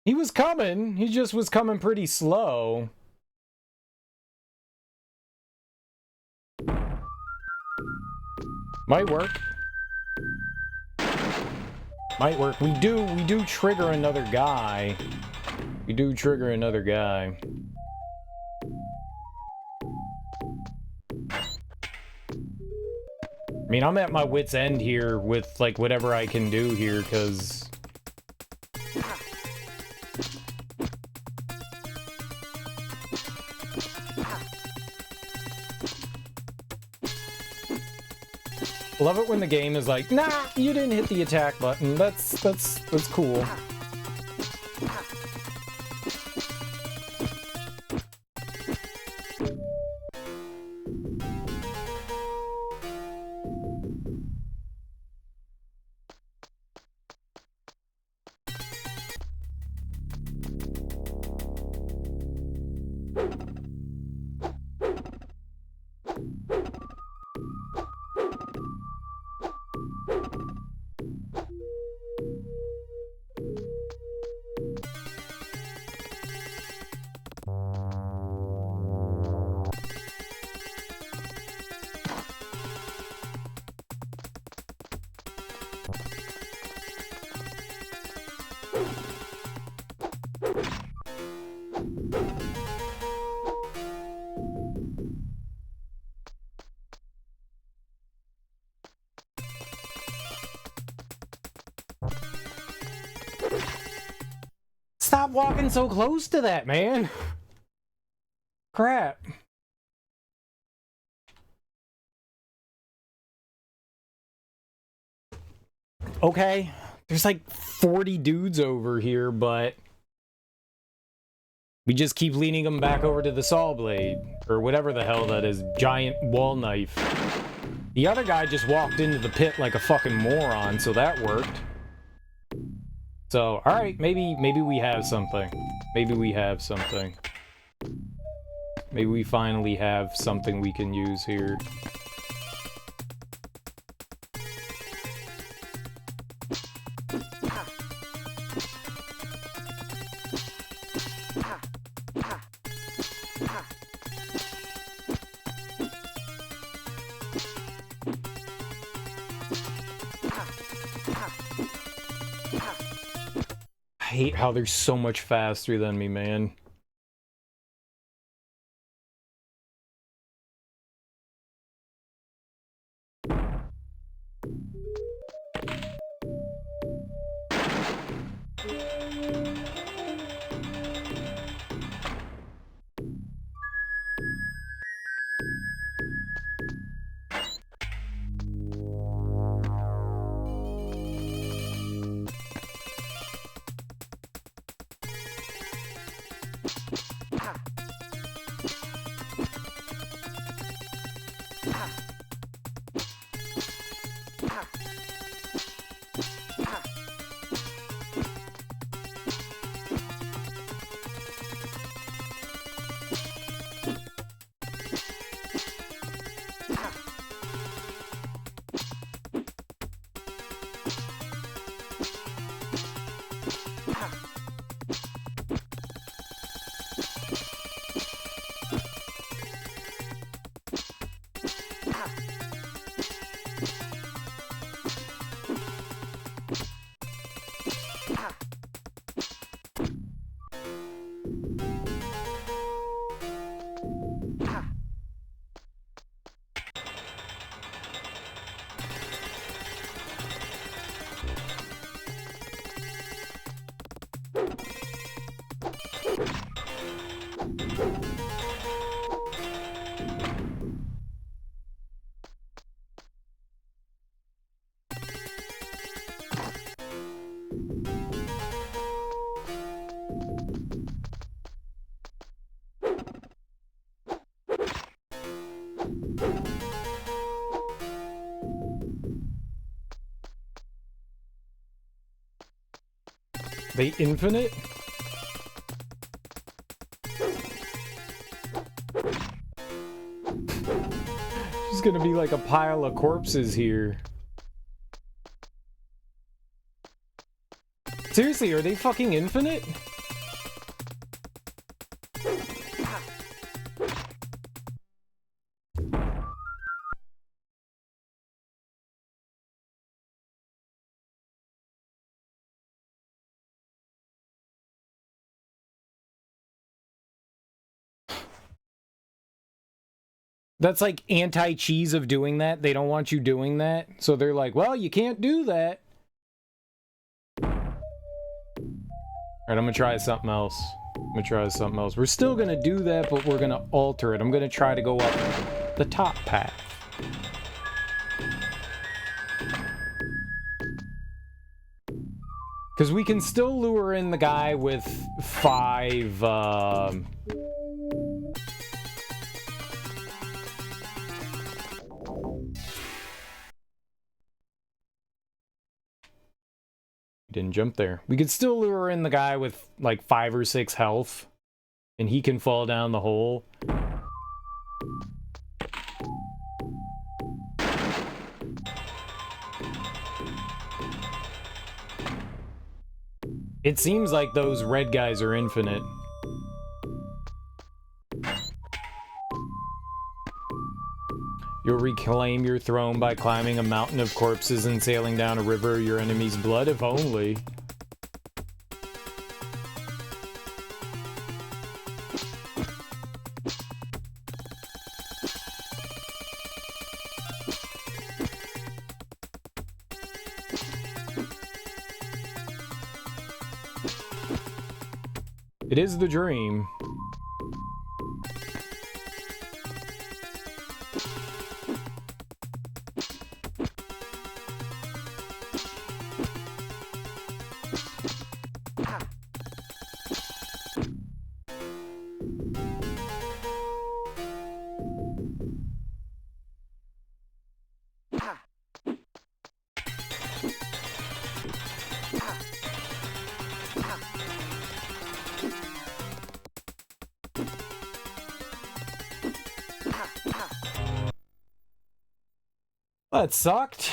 He was coming. He just was coming pretty slow. Might work. Might work. We do trigger another guy. We do trigger another guy. I mean, I'm at my wit's end here with, like, whatever I can do here, because... Love it when the game is like, nah, you didn't hit the attack button. That's cool. Stop walking so close to that, man. Crap. Okay, there's like 40 dudes over here, but we just keep leaning them back over to the saw blade, or whatever the hell that is, giant wall knife. The other guy just walked into the pit like a fucking moron, so that worked. So, alright, maybe we have something. Maybe we have something. Maybe we finally have something we can use here. I hate how they're so much faster than me, man. They infinite? There's gonna be like a pile of corpses here. Seriously, are they fucking infinite? That's like anti-cheese of doing that. They don't want you doing that. So they're like, well, you can't do that. Alright, I'm gonna try something else. We're still gonna do that, but we're gonna alter it. I'm gonna try to go up the top path. Because we can still lure in the guy with 5, didn't jump there. We could still lure in the guy with like 5 or 6 health, and he can fall down the hole. It seems like those red guys are infinite. You'll reclaim your throne by climbing a mountain of corpses and sailing down a river of your enemy's blood, if only. It is the dream. That sucked.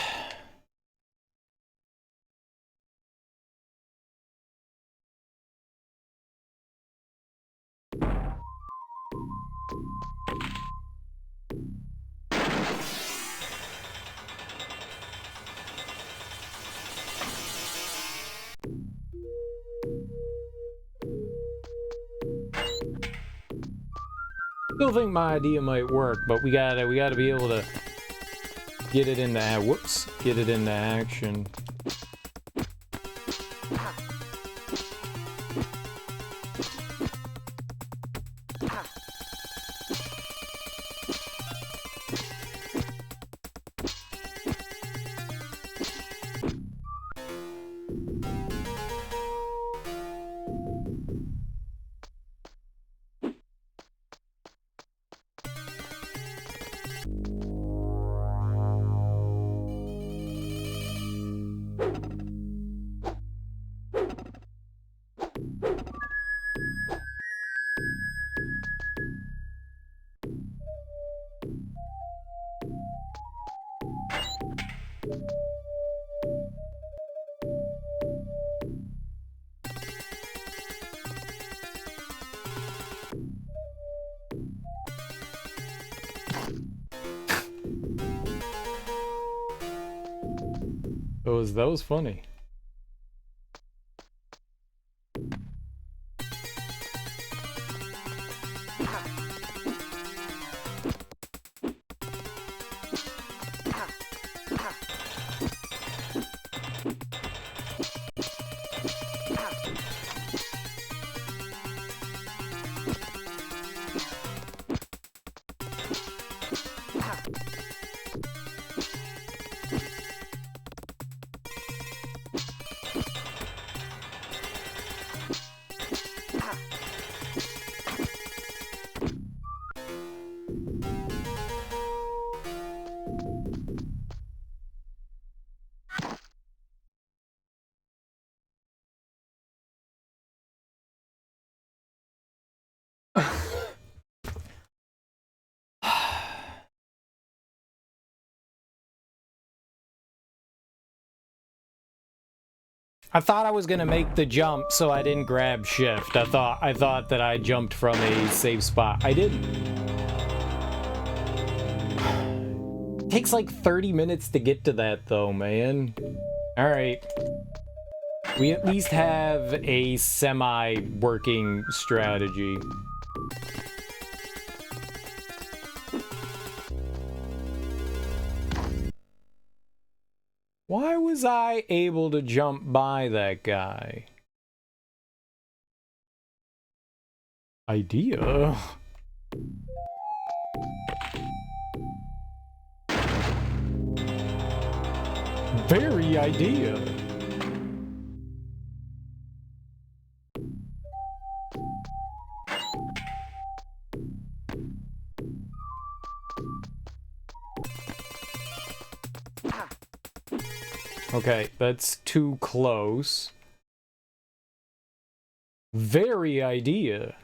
Still think my idea might work, but we gotta be able to get it into get it into action. That was funny. I thought I was gonna make the jump, so I didn't grab shift. I thought that I jumped from a safe spot. I didn't. It takes like 30 minutes to get to that though, man. Alright. We at least have a semi-working strategy. Why was I able to jump by that guy? Idea. Very idea. Okay, that's too close. Very idea.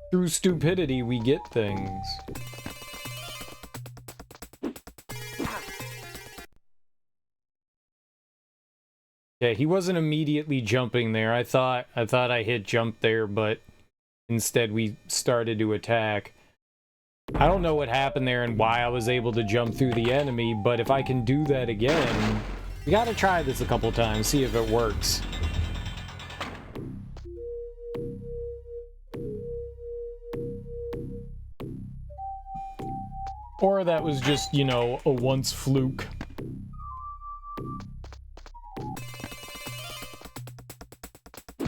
Through stupidity, we get things. Yeah, he wasn't immediately jumping there. I thought I hit jump there, but instead we started to attack. I don't know what happened there and why I was able to jump through the enemy, but if I can do that again, we gotta try this a couple times, see if it works. Or that was just, you know, a once fluke. I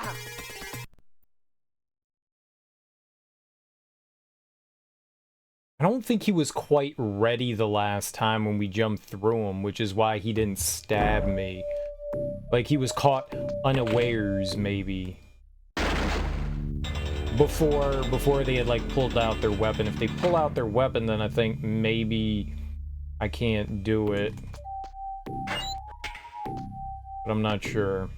don't think he was quite ready the last time when we jumped through him, which is why he didn't stab me. Like, he was caught unawares, maybe. Before they had, like, pulled out their weapon. If they pull out their weapon, then I think maybe I can't do it. But I'm not sure.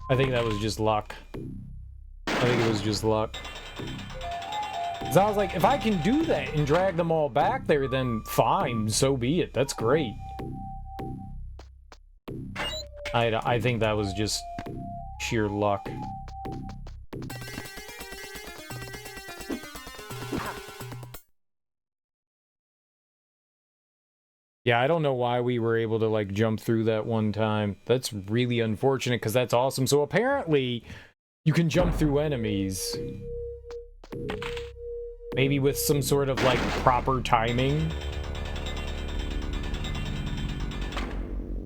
I think that was just luck. I think it was just luck. Because I was like, if I can do that and drag them all back there, then fine, so be it. That's great. I think that was just sheer luck. Yeah, I don't know why we were able to, like, jump through that one time. That's really unfortunate, because that's awesome. So apparently, you can jump through enemies. Maybe with some sort of, like, proper timing.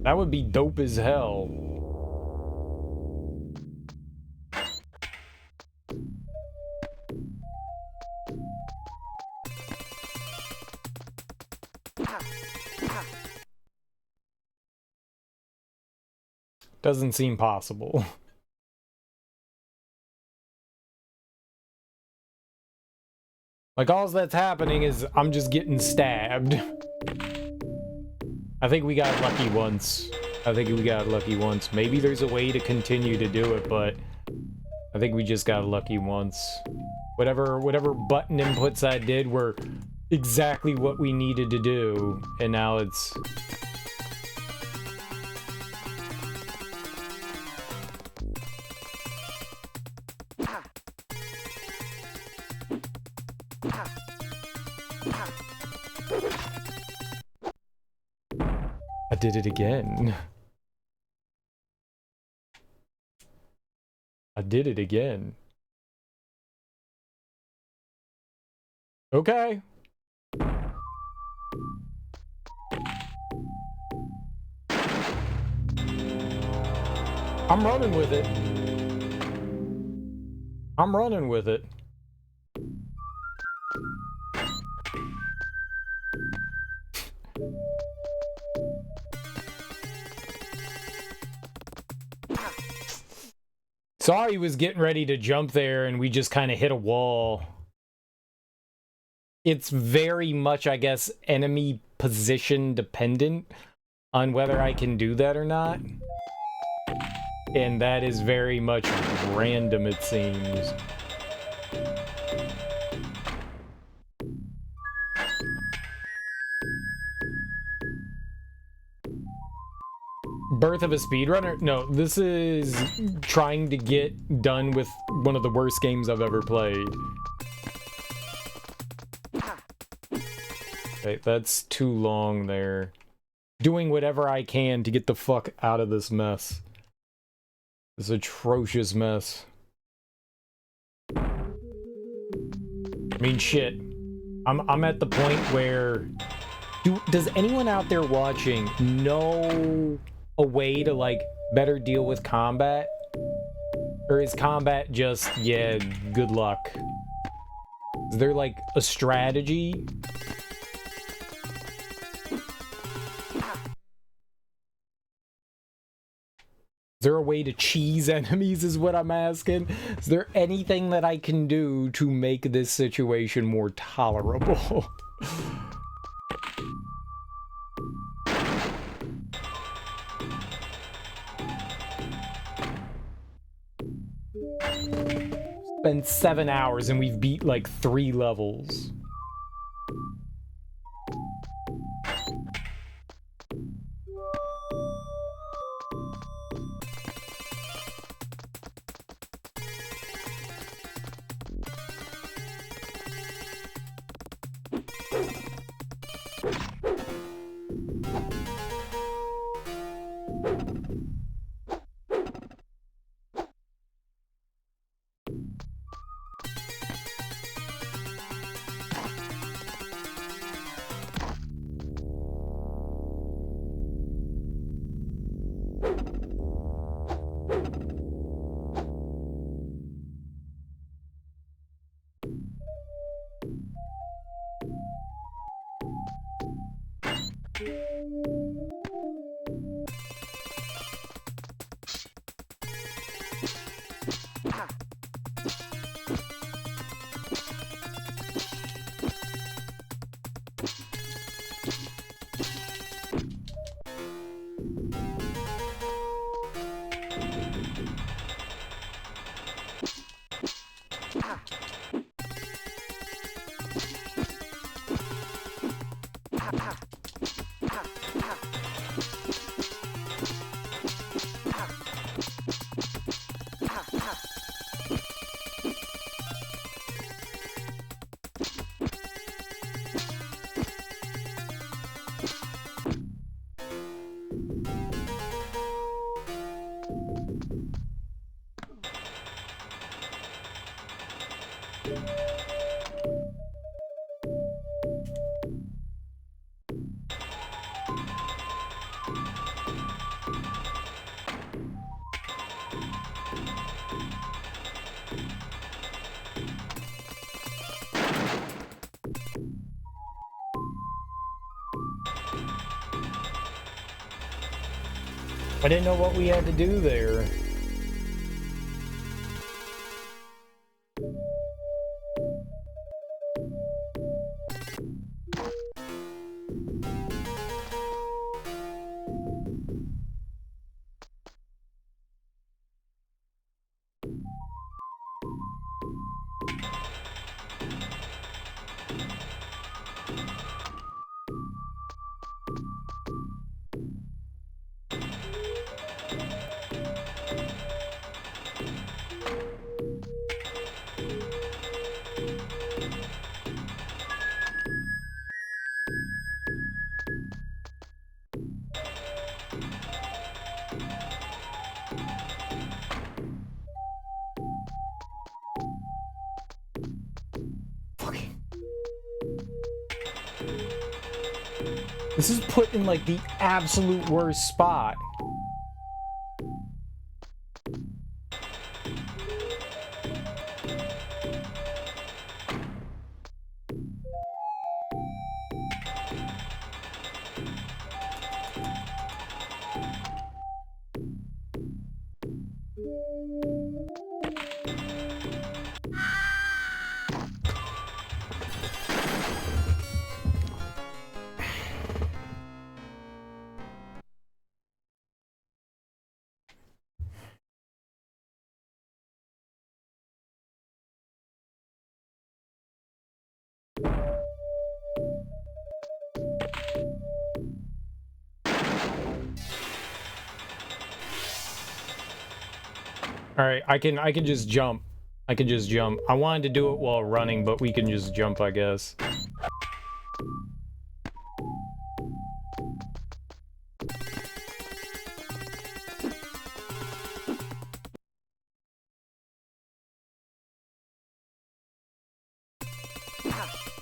That would be dope as hell. Doesn't seem possible. Like, all that's happening is I'm just getting stabbed. I think we got lucky once. I think we got lucky once. Maybe there's a way to continue to do it, but I think we just got lucky once. Whatever button inputs I did were exactly what we needed to do, and now it's... I did it again. I did it again. Okay. I'm running with it. I'm running with it. Sorry, was getting ready to jump there and we just kind of hit a wall. It's very much, I guess, enemy position dependent on whether I can do that or not. And that is very much random, it seems. Birth of a speedrunner? No, this is trying to get done with one of the worst games I've ever played. Okay, that's too long there. Doing whatever I can to get the fuck out of this mess. This atrocious mess. I mean, shit. I'm at the point where... Does anyone out there watching know a way to, like, better deal with combat? Or is combat just, yeah, good luck? Is there, like, a strategy? Is there a way to cheese enemies is what I'm asking? Is there anything that I can do to make this situation more tolerable? Been 7 hours and we've beat like 3 levels. I didn't know what we had to do there. This is put in like the absolute worst spot. Alright, I can just jump. I can just jump. I wanted to do it while running, but we can just jump, I guess.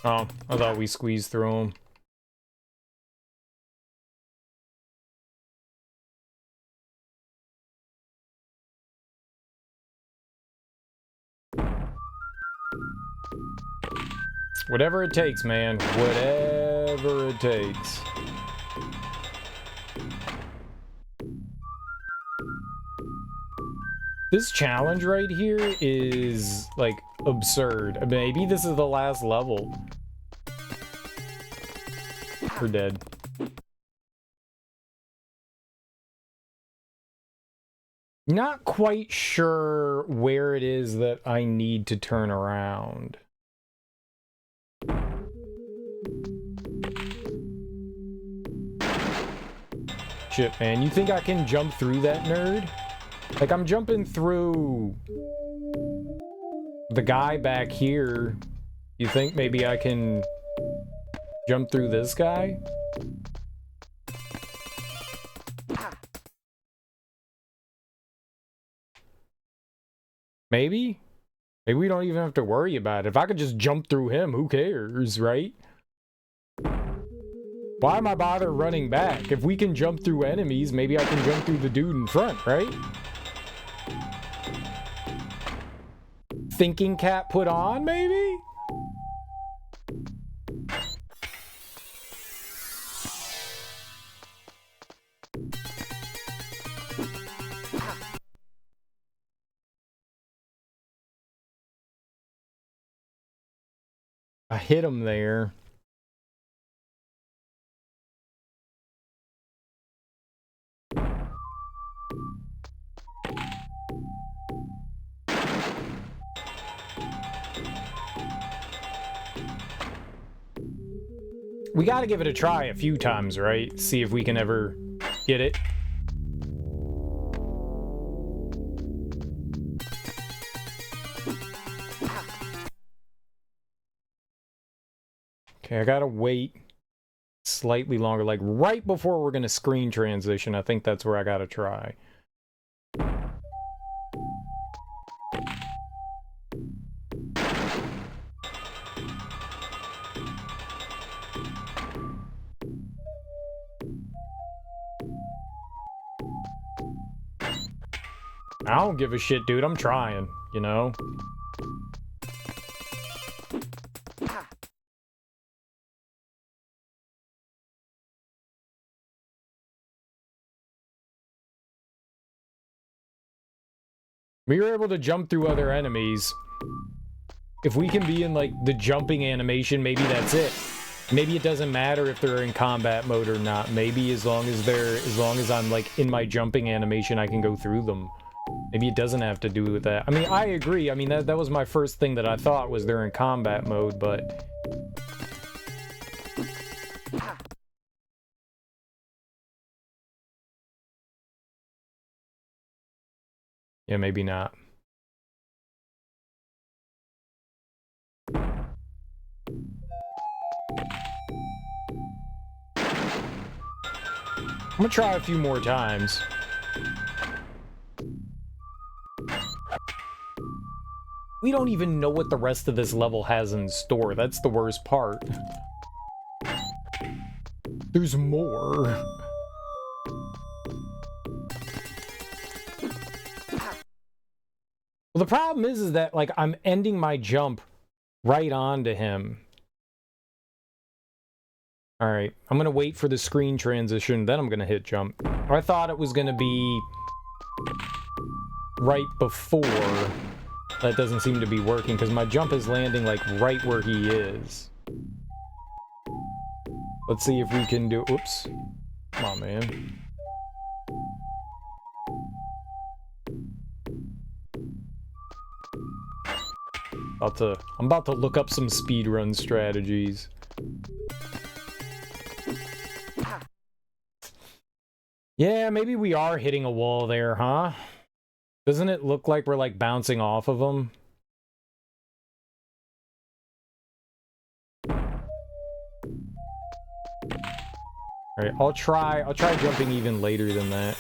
Oh, I thought we squeezed through him. Whatever it takes, man. Whatever it takes. This challenge right here is, like, absurd. Maybe this is the last level. We're dead. Not quite sure where it is that I need to turn around. Shit, man. You think I can jump through that nerd? Like, I'm jumping through the guy back here. You think maybe I can jump through this guy? Maybe? Maybe we don't even have to worry about it. If I could just jump through him, who cares, right? Why am I bother running back? If we can jump through enemies, maybe I can jump through the dude in front, right? Thinking cap put on, maybe? I hit him there. We gotta give it a try a few times, right? See if we can ever get it. Okay, I gotta wait slightly longer, like right before we're gonna screen transition. I think that's where I gotta try. I don't give a shit, dude. I'm trying, you know? We were able to jump through other enemies. If we can be in, like, the jumping animation, maybe that's it. Maybe it doesn't matter if they're in combat mode or not. Maybe as long as I'm, like, in my jumping animation, I can go through them. Maybe it doesn't have to do with that. I mean, I agree. I mean, that was my first thing that I thought was they're in combat mode, but... yeah, maybe not. I'm gonna try a few more times. We don't even know what the rest of this level has in store. That's the worst part. There's more. Well, the problem is that, like, I'm ending my jump right onto him. Alright, I'm gonna wait for the screen transition, then I'm gonna hit jump. I thought it was gonna be right before. That doesn't seem to be working, because my jump is landing, like, right where he is. Let's see if we can do... oops. Come on, man. I'm about to look up some speedrun strategies. Yeah, maybe we are hitting a wall there, huh? Doesn't it look like we're like bouncing off of them? Alright, I'll try jumping even later than that.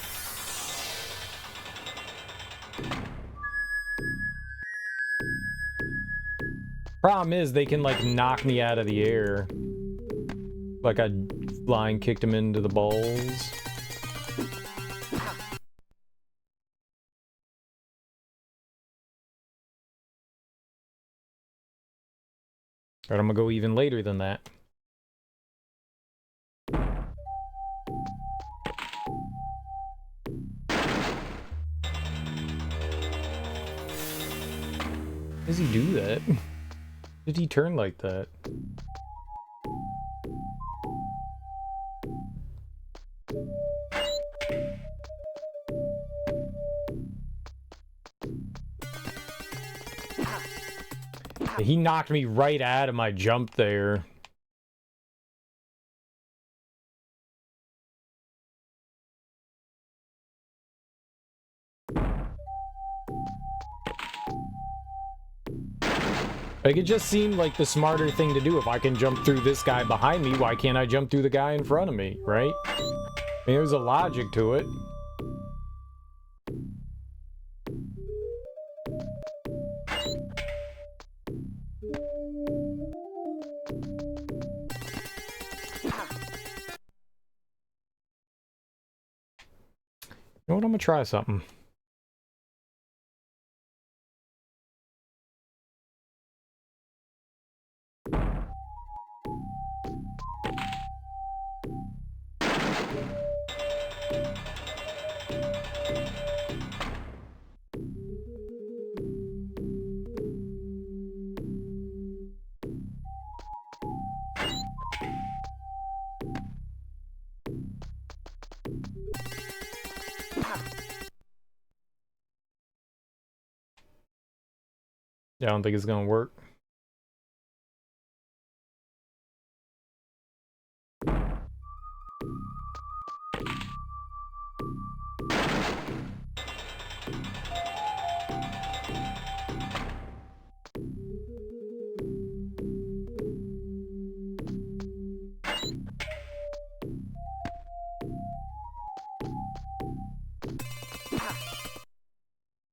Problem is, they can like knock me out of the air. Like I flying kicked him into the balls. Alright, I'm gonna go even later than that. Does he do that? Did he turn like that? He knocked me right out of my jump there. Like, it just seemed like the smarter thing to do. If I can jump through this guy behind me, why can't I jump through the guy in front of me, right? I mean, there's a logic to it. You know what? I'm gonna try something. Yeah, I don't think it's gonna work.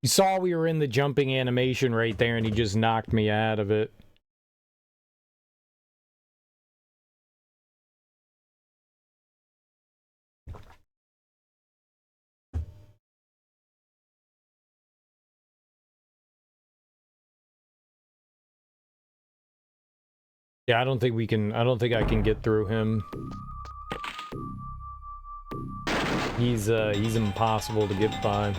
You saw we were in the jumping animation right there, and he just knocked me out of it. Yeah, I don't think I can get through him. He's impossible to get by.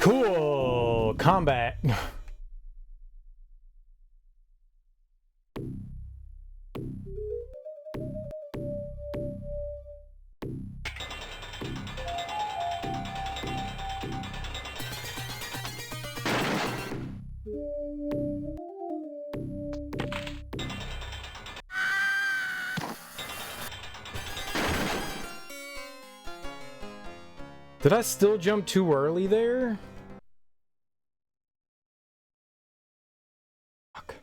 Cool combat. Did I still jump too early there? Fuck.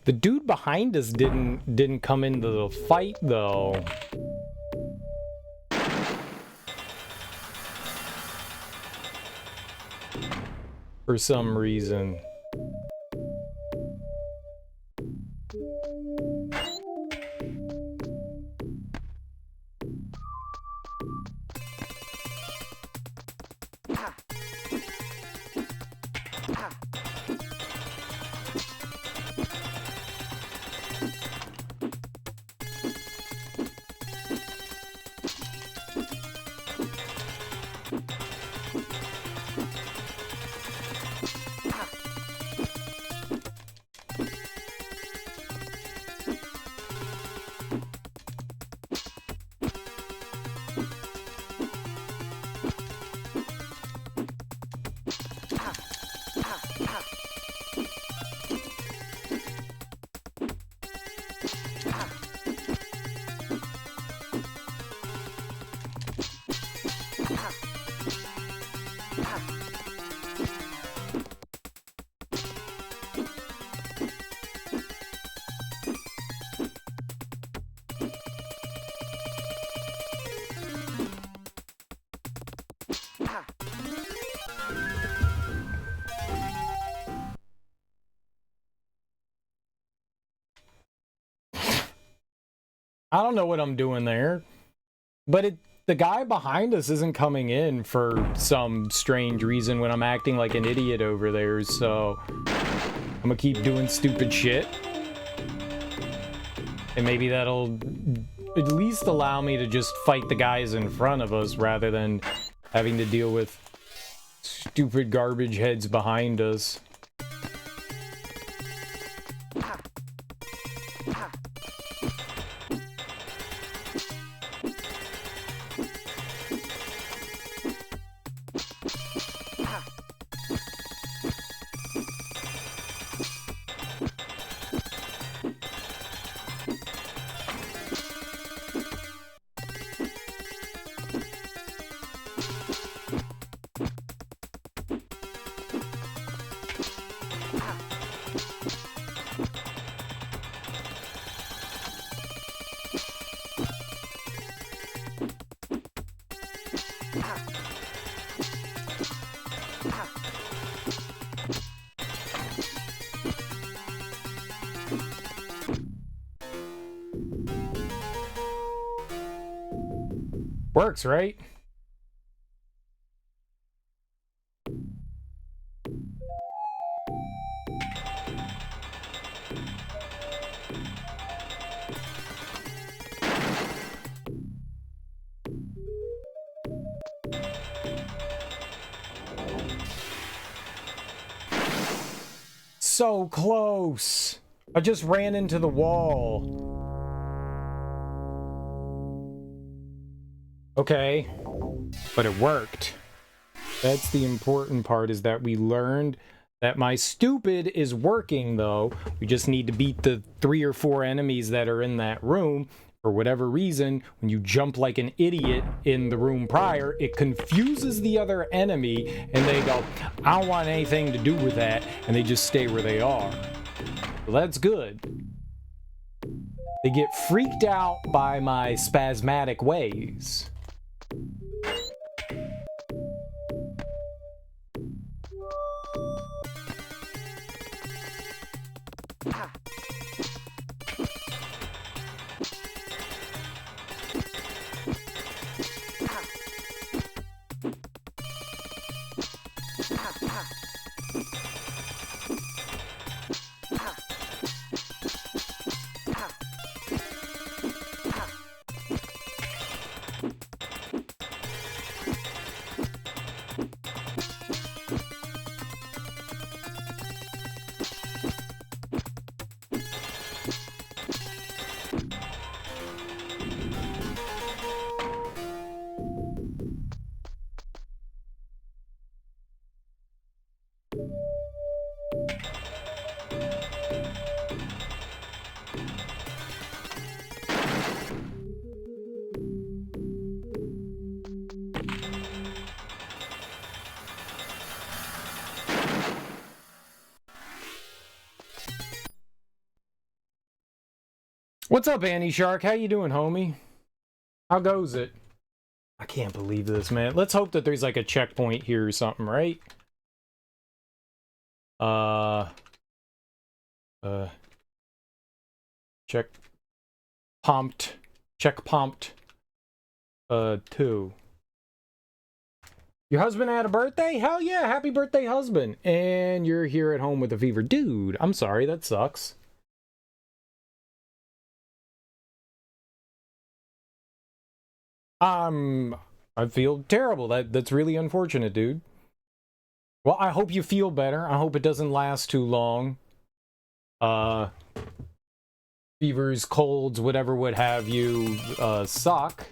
The dude behind us didn't come into the fight though. For some reason. I don't know what I'm doing there, but the guy behind us isn't coming in for some strange reason when I'm acting like an idiot over there, so I'm gonna keep doing stupid shit. And maybe that'll at least allow me to just fight the guys in front of us rather than having to deal with stupid garbage heads behind us. Works, right? So close. I just ran into the wall. Okay, but it worked. That's the important part, is that we learned that my stupid is working, though. We just need to beat the 3 or 4 enemies that are in that room. For whatever reason, when you jump like an idiot in the room prior, it confuses the other enemy, and they go, I don't want anything to do with that, and they just stay where they are. So that's good. They get freaked out by my spasmodic ways. What's up, Annie Shark? How you doing, homie? How goes it? I can't believe this, man. Let's hope that there's like a checkpoint here or something, right? Check pumped. Check pumped. 2. Your husband had a birthday? Hell yeah, happy birthday, husband. And you're here at home with a fever. Dude, I'm sorry, that sucks. I feel terrible. That's really unfortunate, dude. Well, I hope you feel better. I hope it doesn't last too long. Fevers, colds, whatever would have you, suck.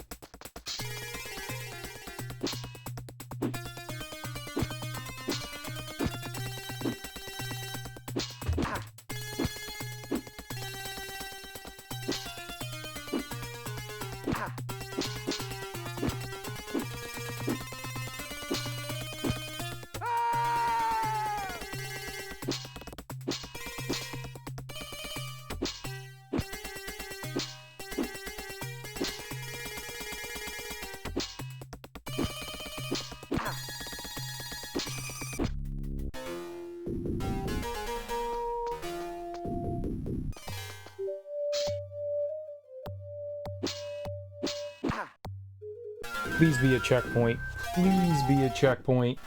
Please be a checkpoint. Please be a checkpoint.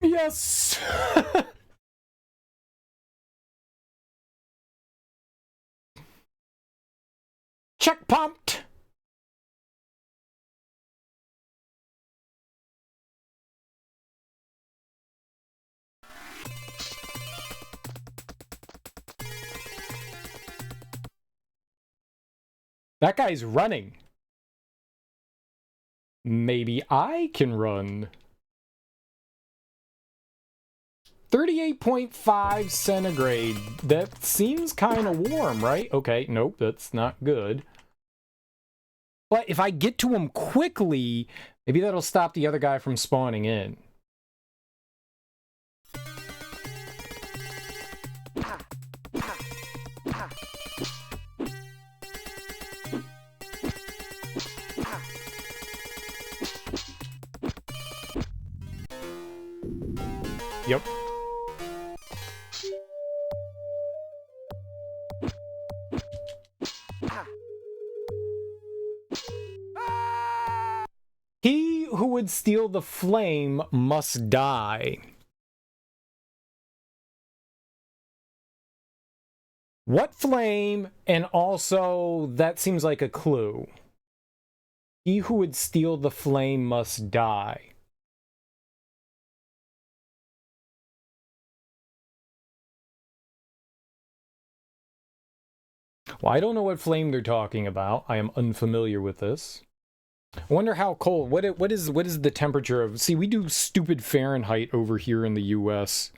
Yes! Check pumped! That guy's running. Maybe I can run. 38.5 centigrade. That seems kind of warm, right? Okay, nope, that's not good. But if I get to him quickly, maybe that'll stop the other guy from spawning in. Yep. He who would steal the flame must die. What flame? And also, that seems like a clue. He who would steal the flame must die. Well, I don't know what flame they're talking about. I am unfamiliar with this. I wonder how cold. What is the temperature of? See, we do stupid Fahrenheit over here in the U.S.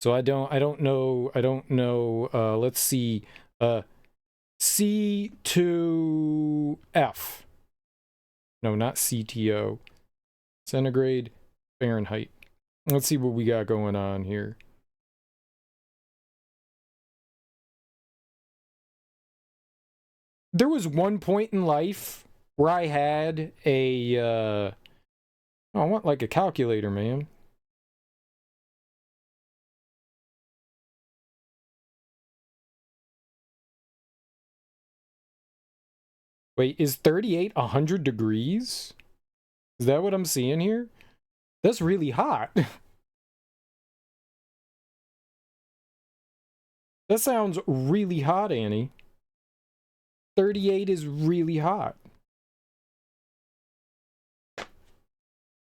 So I don't know. Let's see. C2F. No, not CTO. Centigrade, Fahrenheit. Let's see what we got going on here. There was one point in life where I had a, I want like a calculator, man. Wait, is 38 100 degrees? Is that what I'm seeing here? That's really hot. That sounds really hot, Annie. 38 is really hot.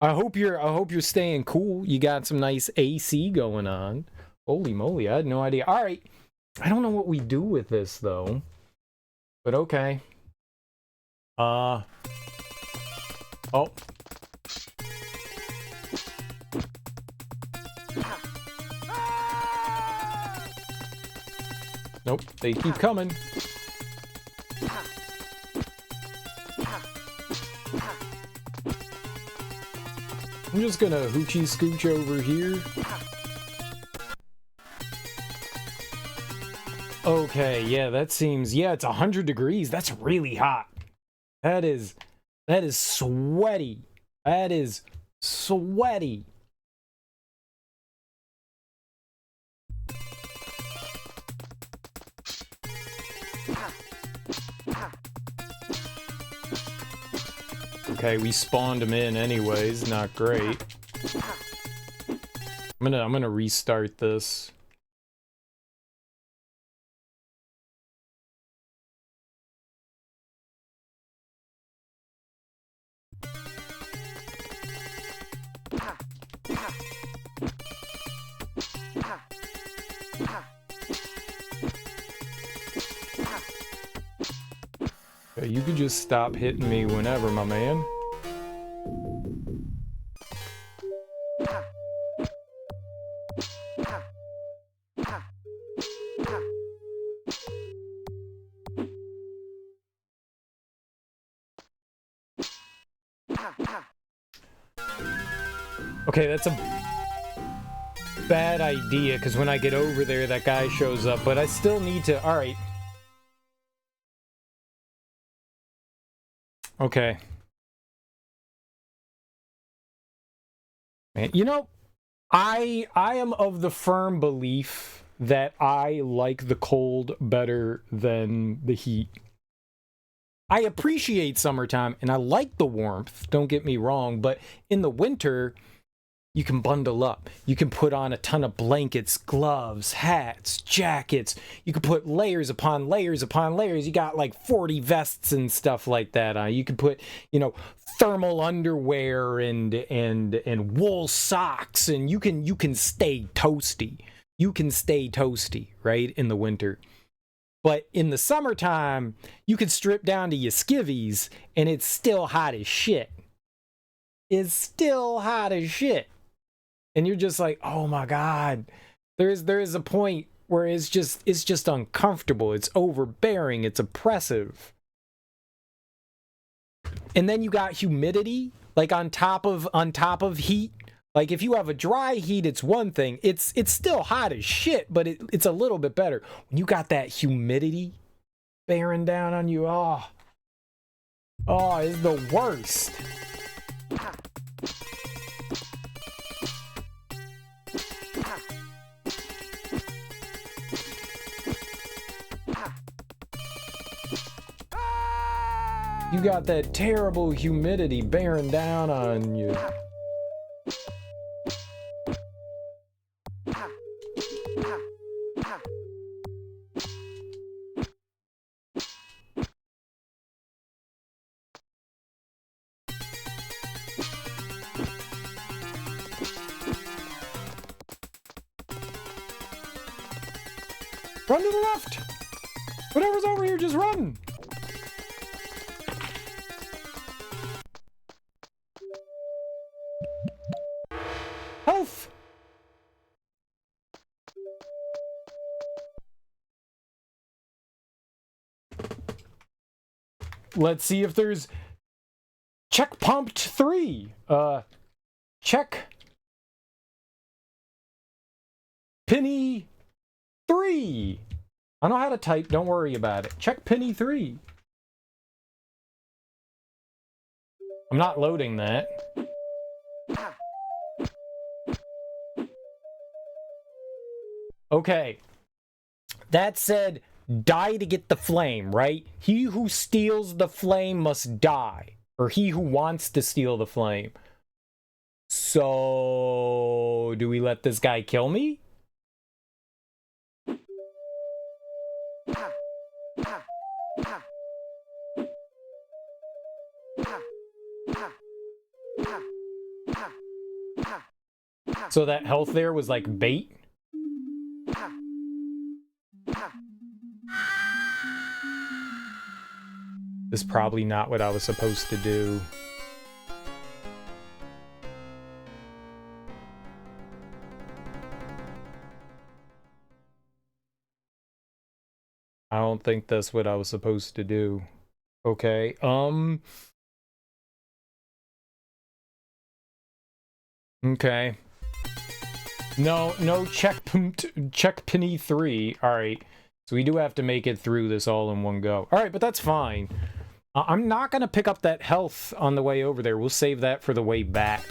I hope you're staying cool. You got some nice AC going on. Holy moly, I had no idea. All right. I don't know what we do with this though. But okay. Oh. Nope, they keep coming. I'm just gonna hoochie scooch over here. Okay, yeah, that seems, yeah, it's 100 degrees. That's really hot. That is sweaty. That is sweaty. Okay, we spawned him in anyways, not great. I'm gonna restart this. Okay, you could just stop hitting me whenever, my man. Okay, that's a bad idea, because when I get over there, that guy shows up, but I still need to... Alright. Okay. Man, you know, I am of the firm belief that I like the cold better than the heat. I appreciate summertime, and I like the warmth, don't get me wrong, but in the winter... You can bundle up. You can put on a ton of blankets, gloves, hats, jackets. You can put layers upon layers upon layers. You got like 40 vests and stuff like that on. You can put, you know, thermal underwear and wool socks, and you can stay toasty. You can stay toasty, right, in the winter. But in the summertime, you can strip down to your skivvies, and it's still hot as shit. It's still hot as shit. And you're just like, oh my God, there is a point where it's just uncomfortable. It's overbearing. It's oppressive. And then you got humidity, like on top of heat. Like if you have a dry heat, it's one thing. It's still hot as shit, but it's a little bit better. When you got that humidity bearing down on you, oh, it's the worst. You got that terrible humidity bearing down on you. Run to the left! Whatever's over here, just run! Health! Let's see if there's check pumped 3. Check penny 3. I know how to type, don't worry about it. Check penny 3. I'm not loading that. Okay. That said, die to get the flame, right? He who steals the flame must die. Or he who wants to steal the flame. So, do we let this guy kill me? So that health there was like bait? This is probably not what I was supposed to do. I don't think that's what I was supposed to do. Okay, okay. No, check penny 3. Alright. So we do have to make it through this all in one go. All right, but that's fine. I'm not going to pick up that health on the way over there. We'll save that for the way back.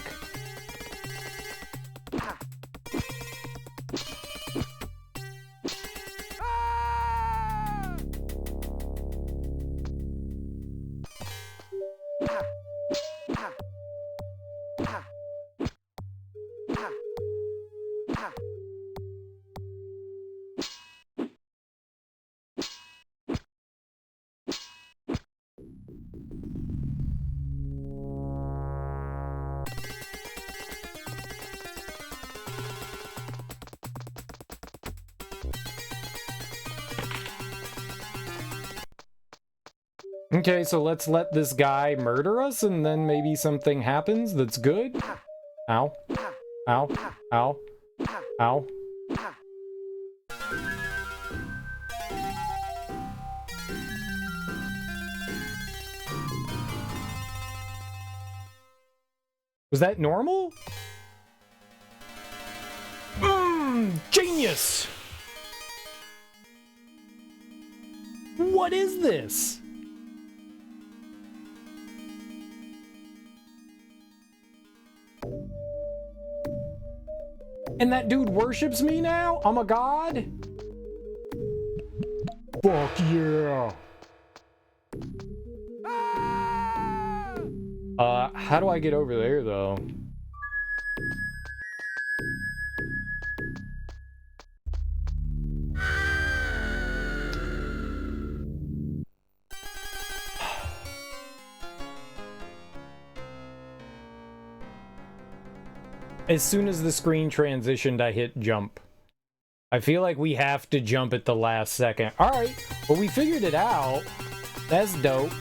Okay, so let's let this guy murder us, and then maybe something happens that's good? Ow. Ow. Ow. Ow. Was that normal? Genius! What is this? And that dude worships me now? I'm a god? Fuck yeah. How do I get over there, though? As soon as the screen transitioned, I hit jump. I feel like we have to jump at the last second. Alright, well we figured it out. That's dope.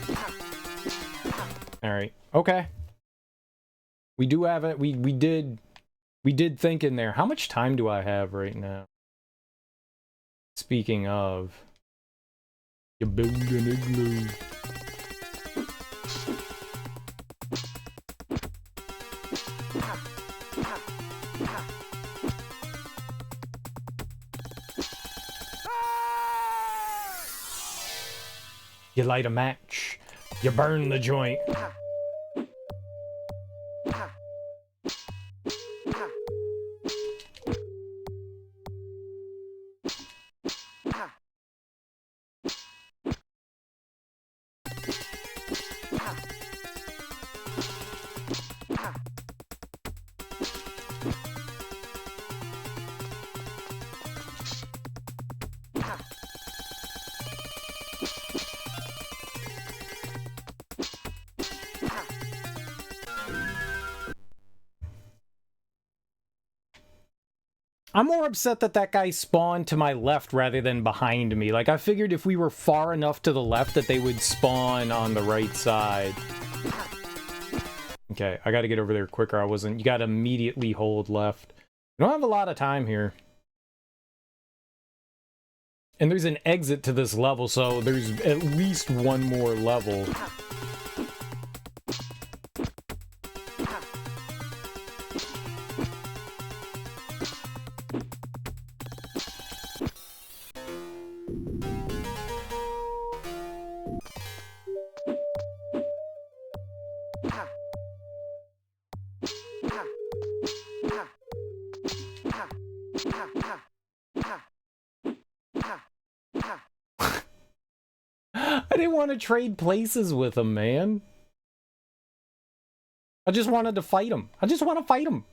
Alright, okay. We do have it, we did think in there. How much time do I have right now? Speaking of... You build an igloo. You light a match. You burn the joint. I'm more upset that that guy spawned to my left rather than behind me. Like, I figured if we were far enough to the left that they would spawn on the right side. Okay, I gotta get over there quicker. You gotta immediately hold left. We don't have a lot of time here. And there's an exit to this level, so there's at least one more level. I didn't want to trade places with him, man. I just wanted to fight him. I just want to fight him.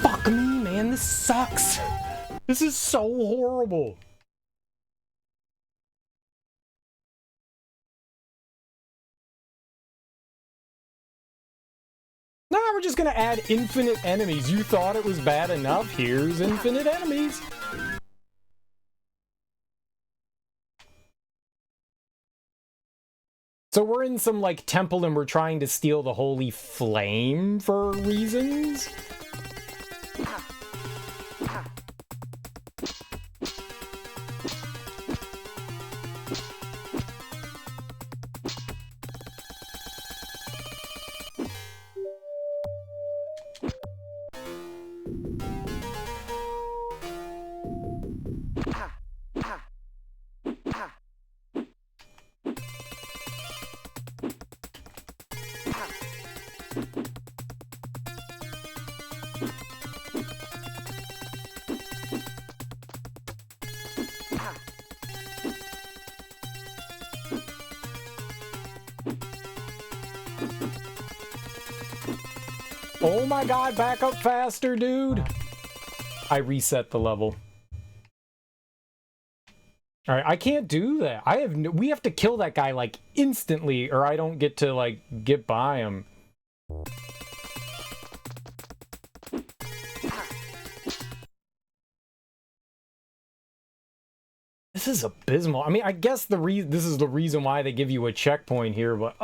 Fuck me, man. This sucks. This is so horrible. we're just gonna add infinite enemies. You thought it was bad enough? Here's infinite enemies. So we're in some, like, temple and we're trying to steal the holy flame for reasons? Oh my god, back up faster, dude! I reset the level. Alright, I can't do that. We have to kill that guy, like, instantly, or I don't get to, like, get by him. This is abysmal. I mean, I guess this is the reason why they give you a checkpoint here, but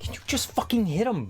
can you just fucking hit him?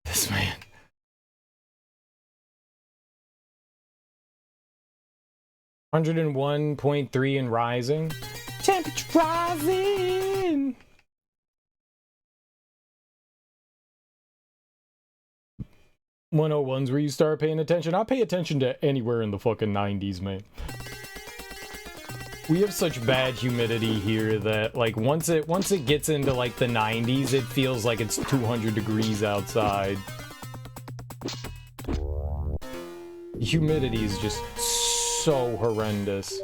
This man. $101.3 and rising. Temperature rising. $101's where you start paying attention. I pay attention to anywhere in the fucking 90s, man. We have such bad humidity here that, like, once it gets into, like, the 90s, it feels like it's 200 degrees outside. Humidity is just so horrendous.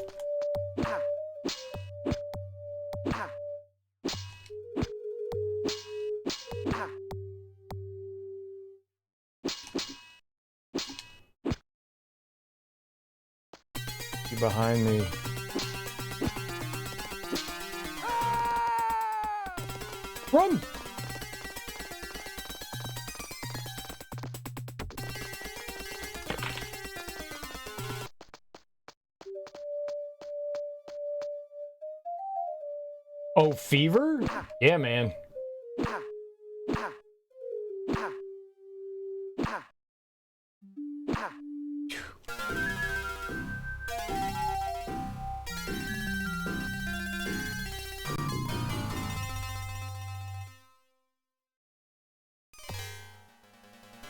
You're behind me. Run! Oh, fever? Yeah, man.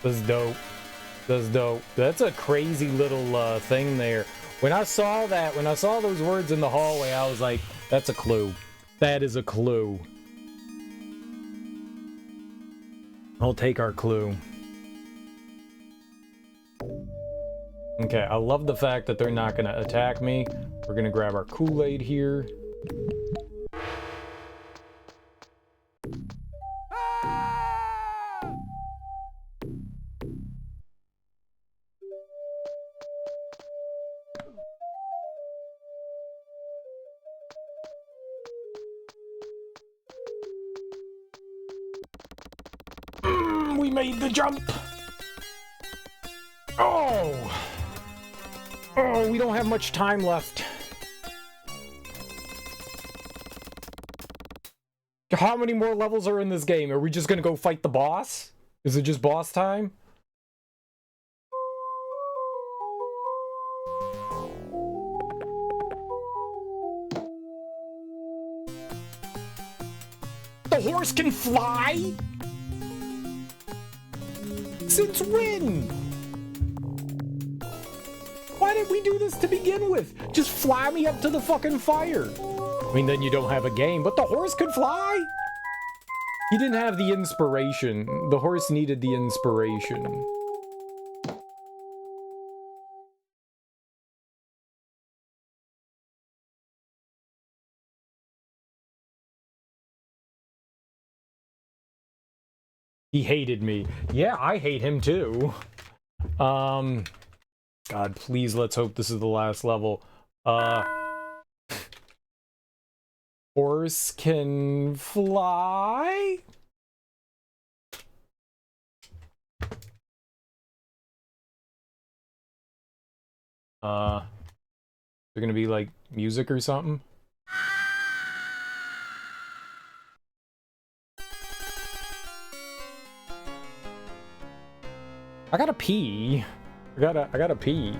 That's dope. That's dope. That's a crazy little thing there. When I saw those words in the hallway, I was like, that's a clue. That is a clue. I'll take our clue. Okay, I love the fact that they're not gonna attack me. We're gonna grab our Kool-Aid here. We made the jump! Oh! Oh, we don't have much time left. How many more levels are in this game? Are we just gonna go fight the boss? Is it just boss time? The horse can fly? Since when? Why did we do this to begin with? Just fly me up to the fucking fire. I mean, then you don't have a game, but the horse could fly? He didn't have the inspiration. The horse needed the inspiration. He hated me. Yeah, I hate him too. God, please, let's hope this is the last level. Horse can fly? They're gonna be like music or something? I gotta pee. I gotta pee.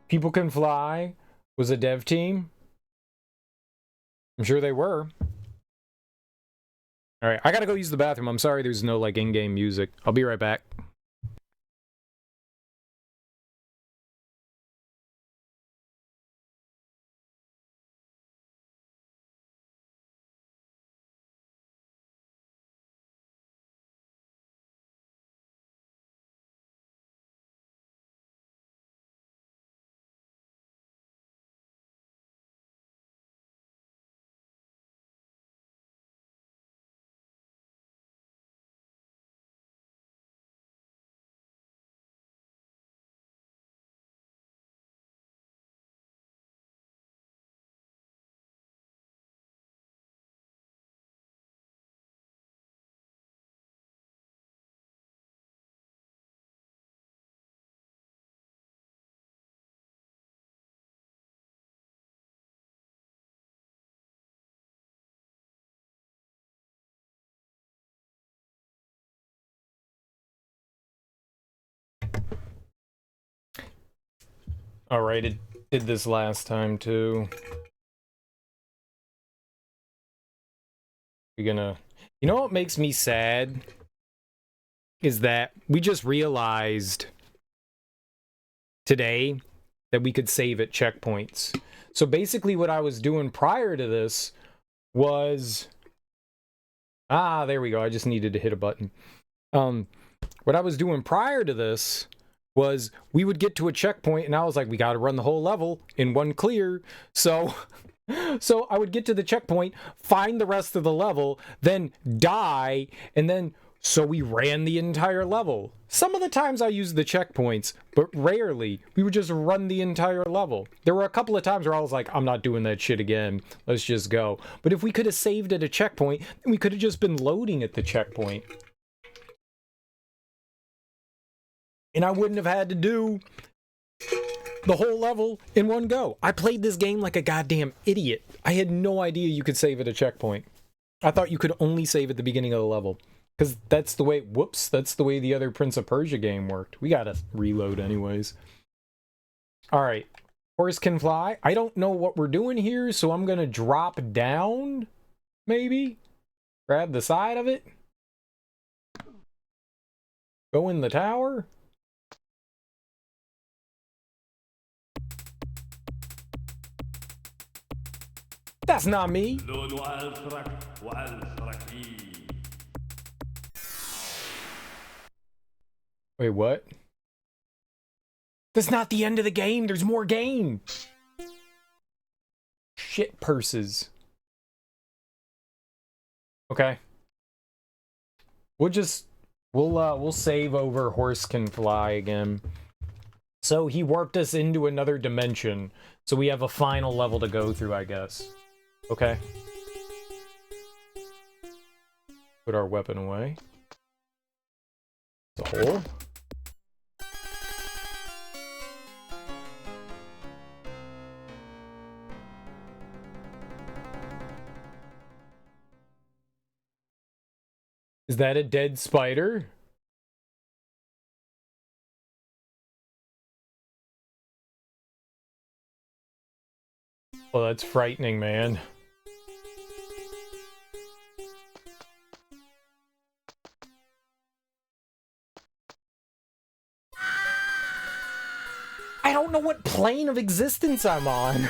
People Can Fly was a dev team. I'm sure they were. Alright, I gotta go use the bathroom. I'm sorry there's no, like, in-game music. I'll be right back. Alright, it did this last time too. We're gonna... You know what makes me sad? Is that we just realized today that we could save at checkpoints. So basically what I was doing prior to this was... Ah, there we go. I just needed to hit a button. What I was doing prior to this was we would get to a checkpoint and I was like, we got to run the whole level in one clear. So I would get to the checkpoint, find the rest of the level, then die, and then so we ran the entire level. Some of the times I used the checkpoints, but rarely. We would just run the entire level. There were a couple of times where I was like, I'm not doing that shit again. Let's just go. But if we could have saved at a checkpoint, then we could have just been loading at the checkpoint. And I wouldn't have had to do the whole level in one go. I played this game like a goddamn idiot. I had no idea you could save at a checkpoint. I thought you could only save at the beginning of the level. Because that's the way, whoops, that's the way the other Prince of Persia game worked. We gotta reload anyways. Alright, horse can fly. I don't know what we're doing here, so I'm gonna drop down, maybe? Grab the side of it? Go in the tower? That's not me! Wait, what? That's not the end of the game. There's more game. Shit purses. Okay. We'll save over horse can fly again. So he warped us into another dimension. So we have a final level to go through, I guess. Okay. Put our weapon away. It's a hole. Is that a dead spider? Well, that's frightening, man. I don't know what plane of existence I'm on.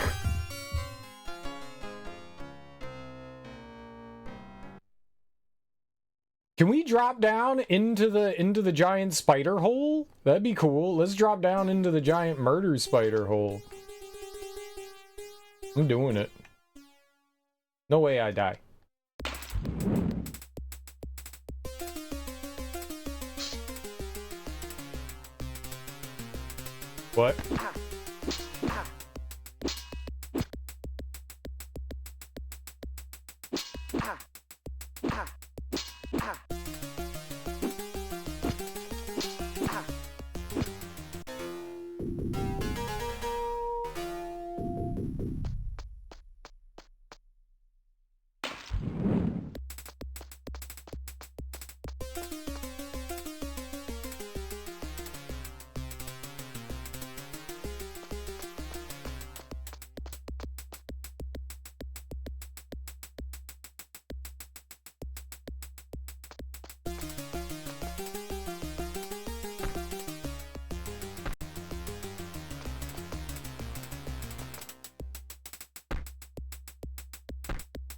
Can we drop down into the giant spider hole? That'd be cool. Let's drop down into the giant murder spider hole. I'm doing it. No way I die. What?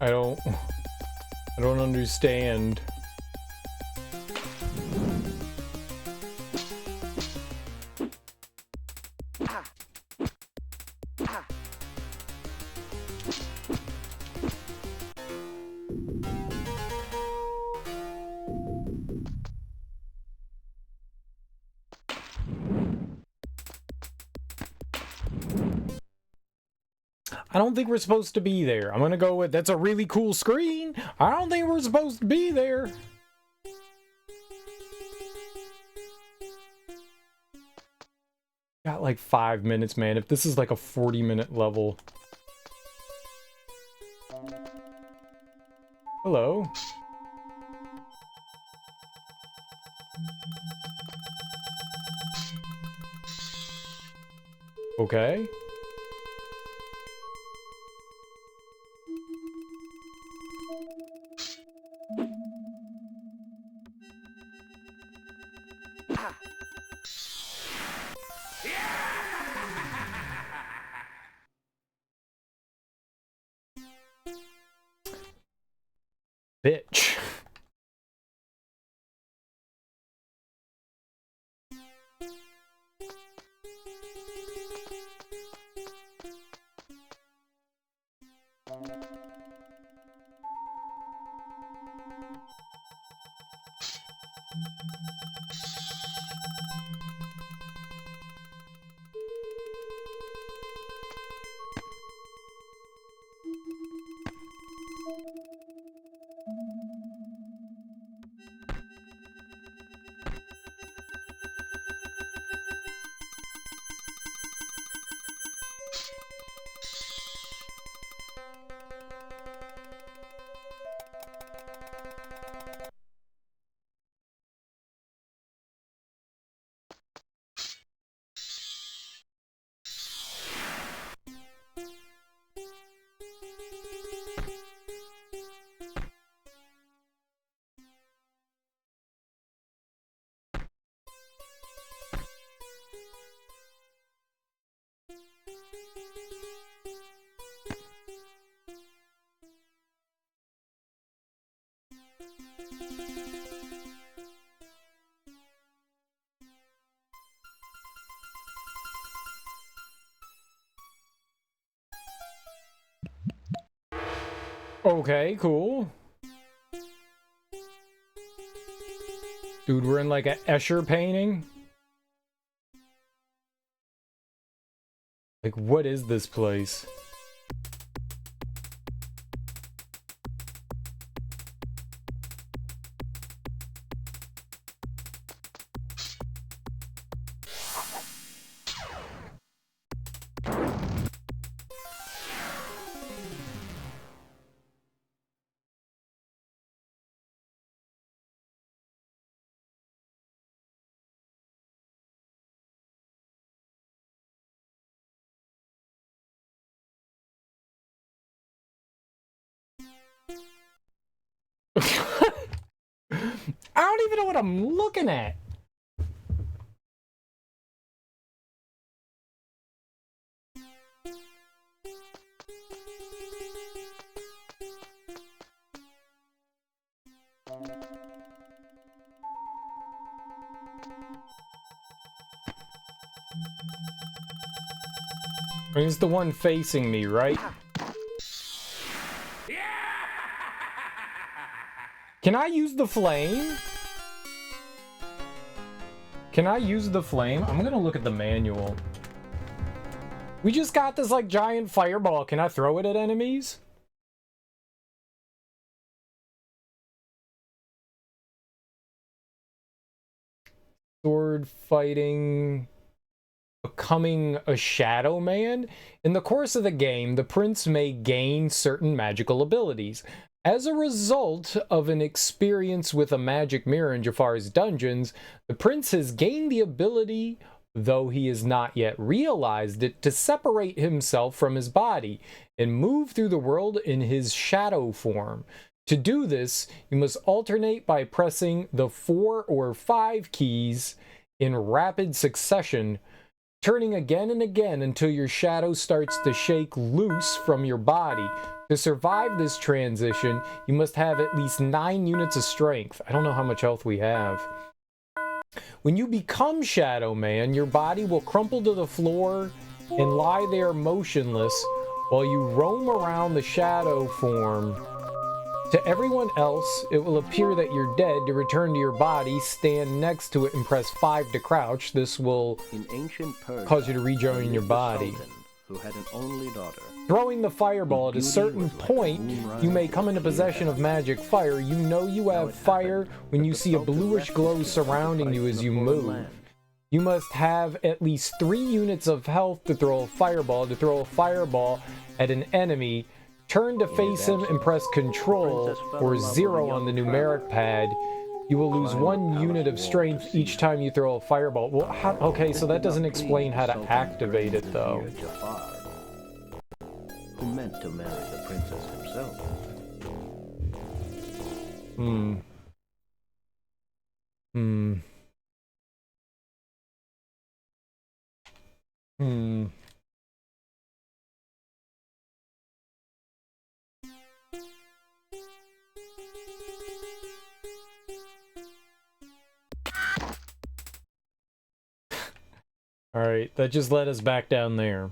I don't understand. I don't think we're supposed to be there. I'm gonna go with, that's a really cool screen. I don't think we're supposed to be there. Got like 5 minutes, man. If this is like a 40-minute level. Hello. Okay. Bitch. Okay, cool. Dude, we're in like a Escher painting. Like, what is this place? I don't even know what I'm looking at. It's the one facing me, right? Can I use the flame? Can I use the flame? I'm gonna look at the manual. We just got this like giant fireball. Can I throw it at enemies? Sword fighting. Becoming a shadow man. In the course of the game, the prince may gain certain magical abilities. As a result of an experience with a magic mirror in Jaffar's dungeons, the prince has gained the ability, though he has not yet realized it, to separate himself from his body and move through the world in his shadow form. To do this, you must alternate by pressing the 4 or 5 keys in rapid succession, turning again and again until your shadow starts to shake loose from your body. To survive this transition, you must have at least 9 units of strength. I don't know how much health we have. When you become Shadow Man, your body will crumple to the floor and lie there motionless while you roam around the shadow form. To everyone else, it will appear that you're dead. To return to your body, stand next to it and press 5 to crouch. This will cause you to rejoin your body. Who had an only daughter. Throwing the fireball at a certain point, you may come into possession of magic fire. You know you have fire when you see a bluish glow surrounding you as you move. You must have at least 3 units of health to throw a fireball. To throw a fireball at an enemy, turn to face him and press Control or 0 on the numeric pad. You will lose 1 unit of strength each time you throw a fireball. Well, okay, so that doesn't explain how to activate it, though. Jaffar, who meant to marry the princess himself. Alright, that just led us back down there.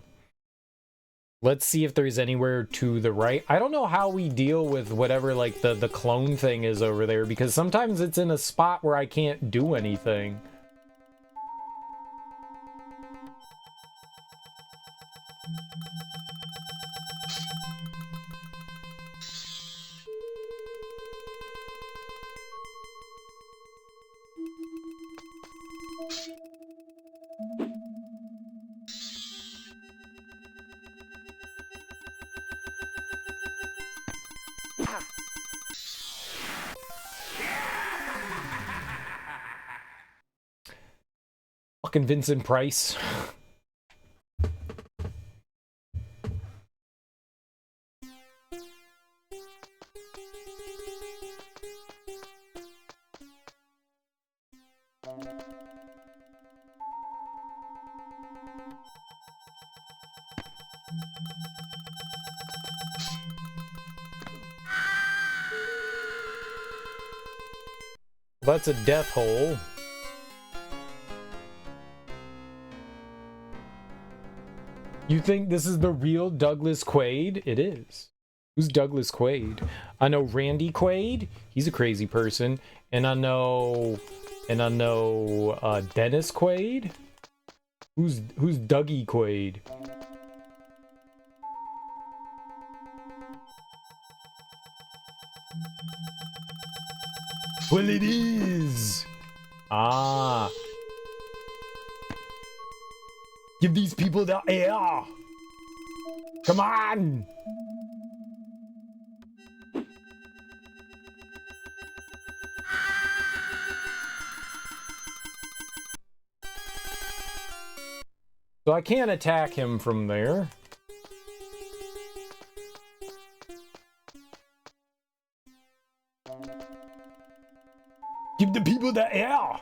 Let's see if there's anywhere to the right. I don't know how we deal with whatever, like, the clone thing is over there, because sometimes it's in a spot where I can't do anything. Fucking Vincent Price. That's a death hole. You think this is the real Douglas Quaid? It is. Who's Douglas Quaid? I know Randy Quaid. He's a crazy person. And I know Dennis Quaid. Who's Dougie Quaid? Well, it is. Ah. Give these people the air. Come on. So I can't attack him from there. Give the people the air.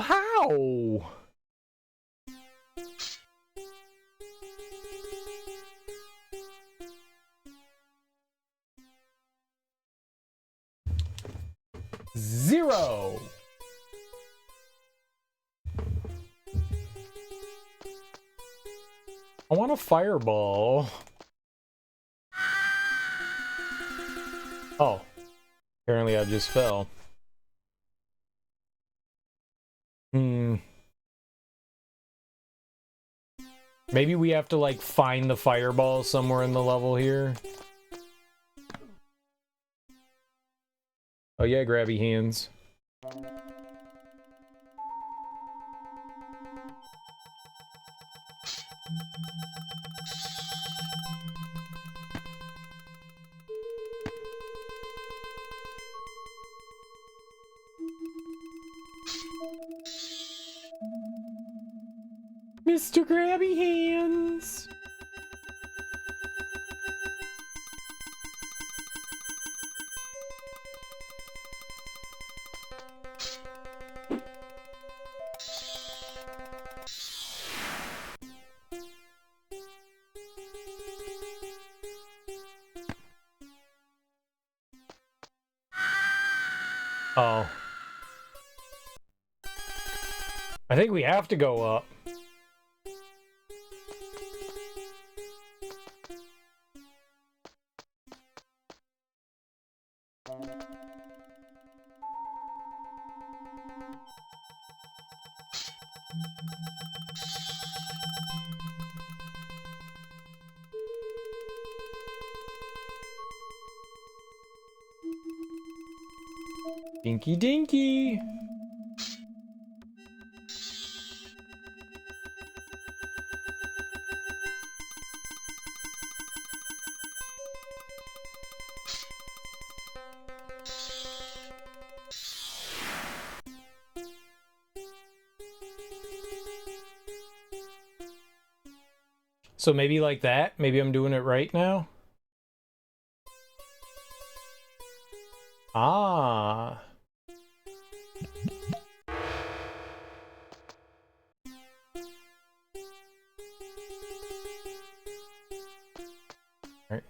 How? Zero. I want a fireball. Oh. Apparently I just fell. Maybe we have to, like, find the fireball somewhere in the level here. Oh yeah, grabby hands. Mr. Grabby Hands! Oh. I think we have to go up. Dinky dinky. So maybe like that? Maybe I'm doing it right now? Ah. Right.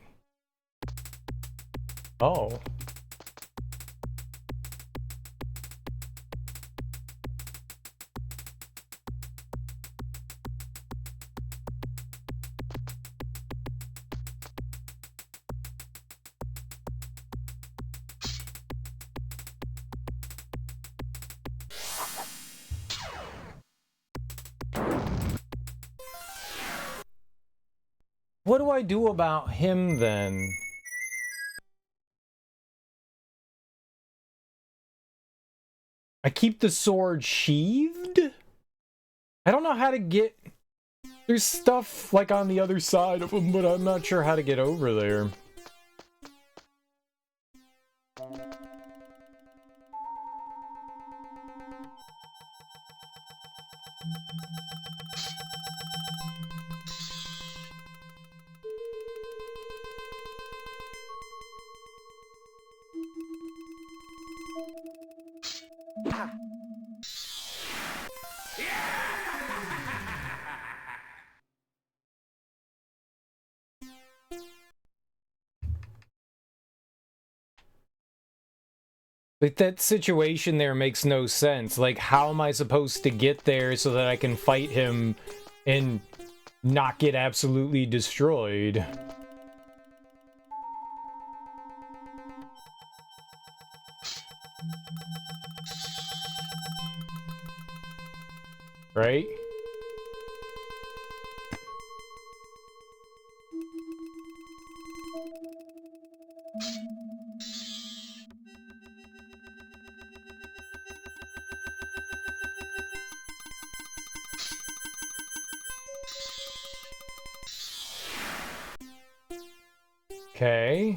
Oh. What do I do about him then? I keep the sword sheathed? I don't know how to get... There's stuff like on the other side of him, but I'm not sure how to get over there. Like, that situation there makes no sense. Like, how am I supposed to get there so that I can fight him and not get absolutely destroyed? Right? Okay.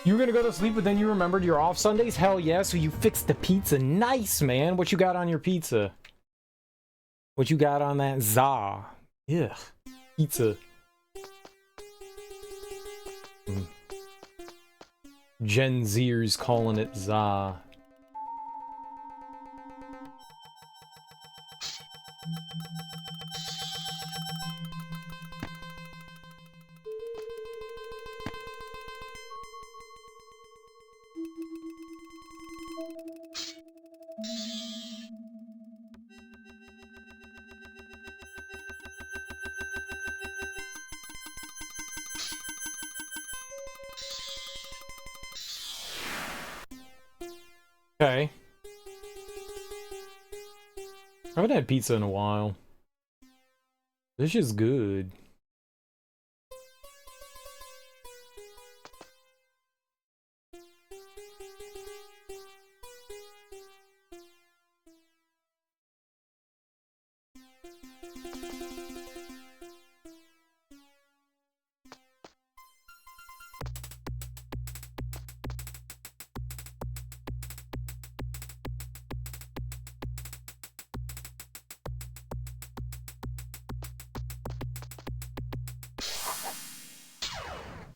You were gonna go to sleep, but then you remembered you're off Sundays? Hell yeah, so you fixed the pizza. Nice, man. What you got on your pizza? What you got on that za? Ugh. Pizza. Gen Zers calling it za. Okay. I haven't had pizza in a while. This is good.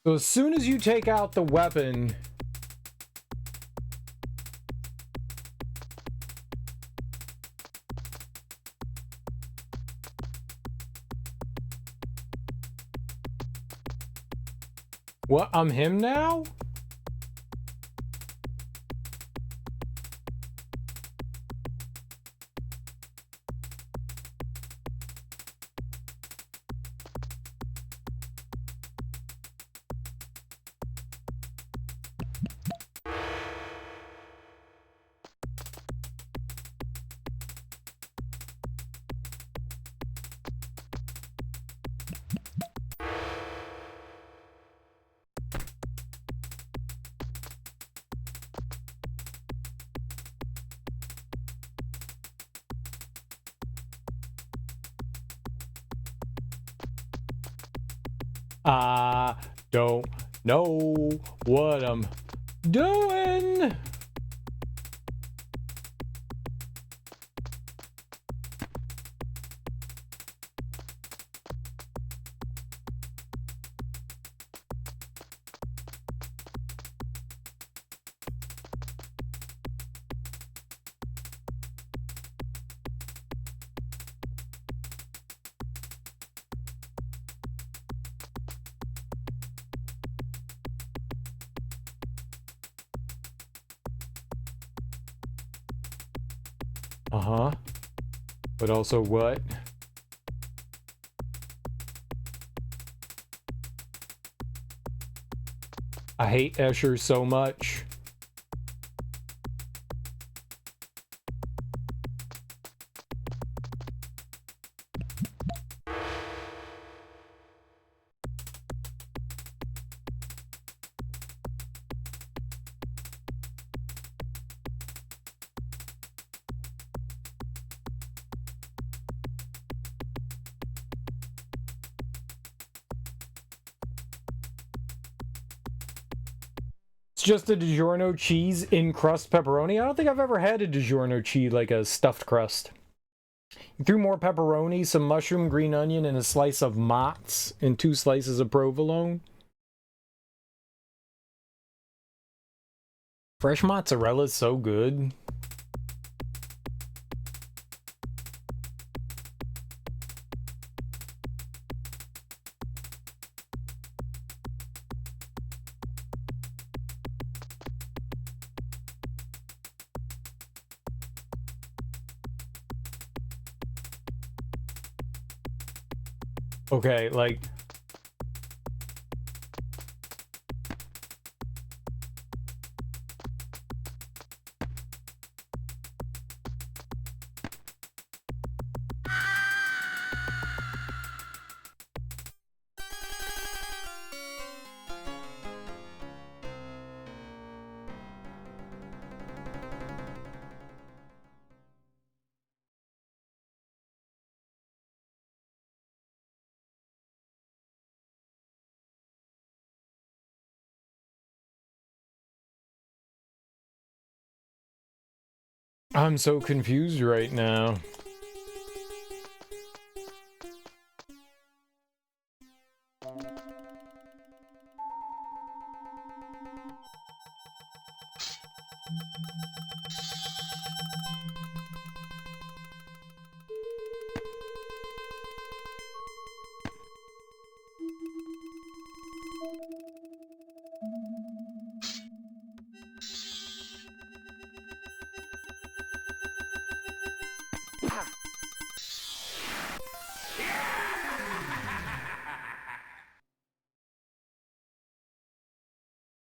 So as soon as you take out the weapon... What? I'm him now? I don't know what I'm doing. Uh-huh. But also what? I hate Escher so much. It's just a DiGiorno cheese in crust pepperoni. I don't think I've ever had a DiGiorno cheese, like a stuffed crust. You threw more pepperoni, some mushroom, green onion, and a slice of mozz, and 2 slices of provolone. Fresh mozzarella is so good. Okay, like... I'm so confused right now.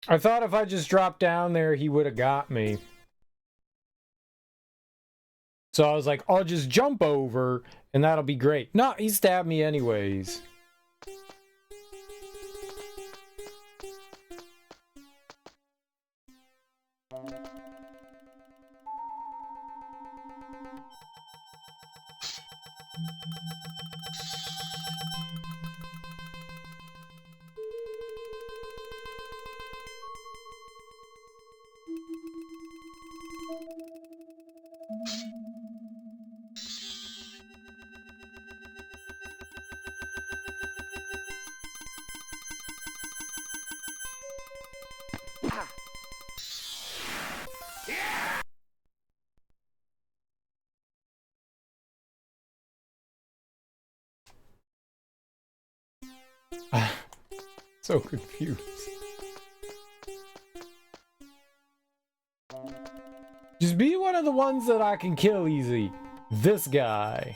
I thought if I just dropped down there, he would have got me. So I was like, I'll just jump over, and that'll be great. No, he stabbed me anyways. So confused. Just be one of the ones that I can kill easy. This guy.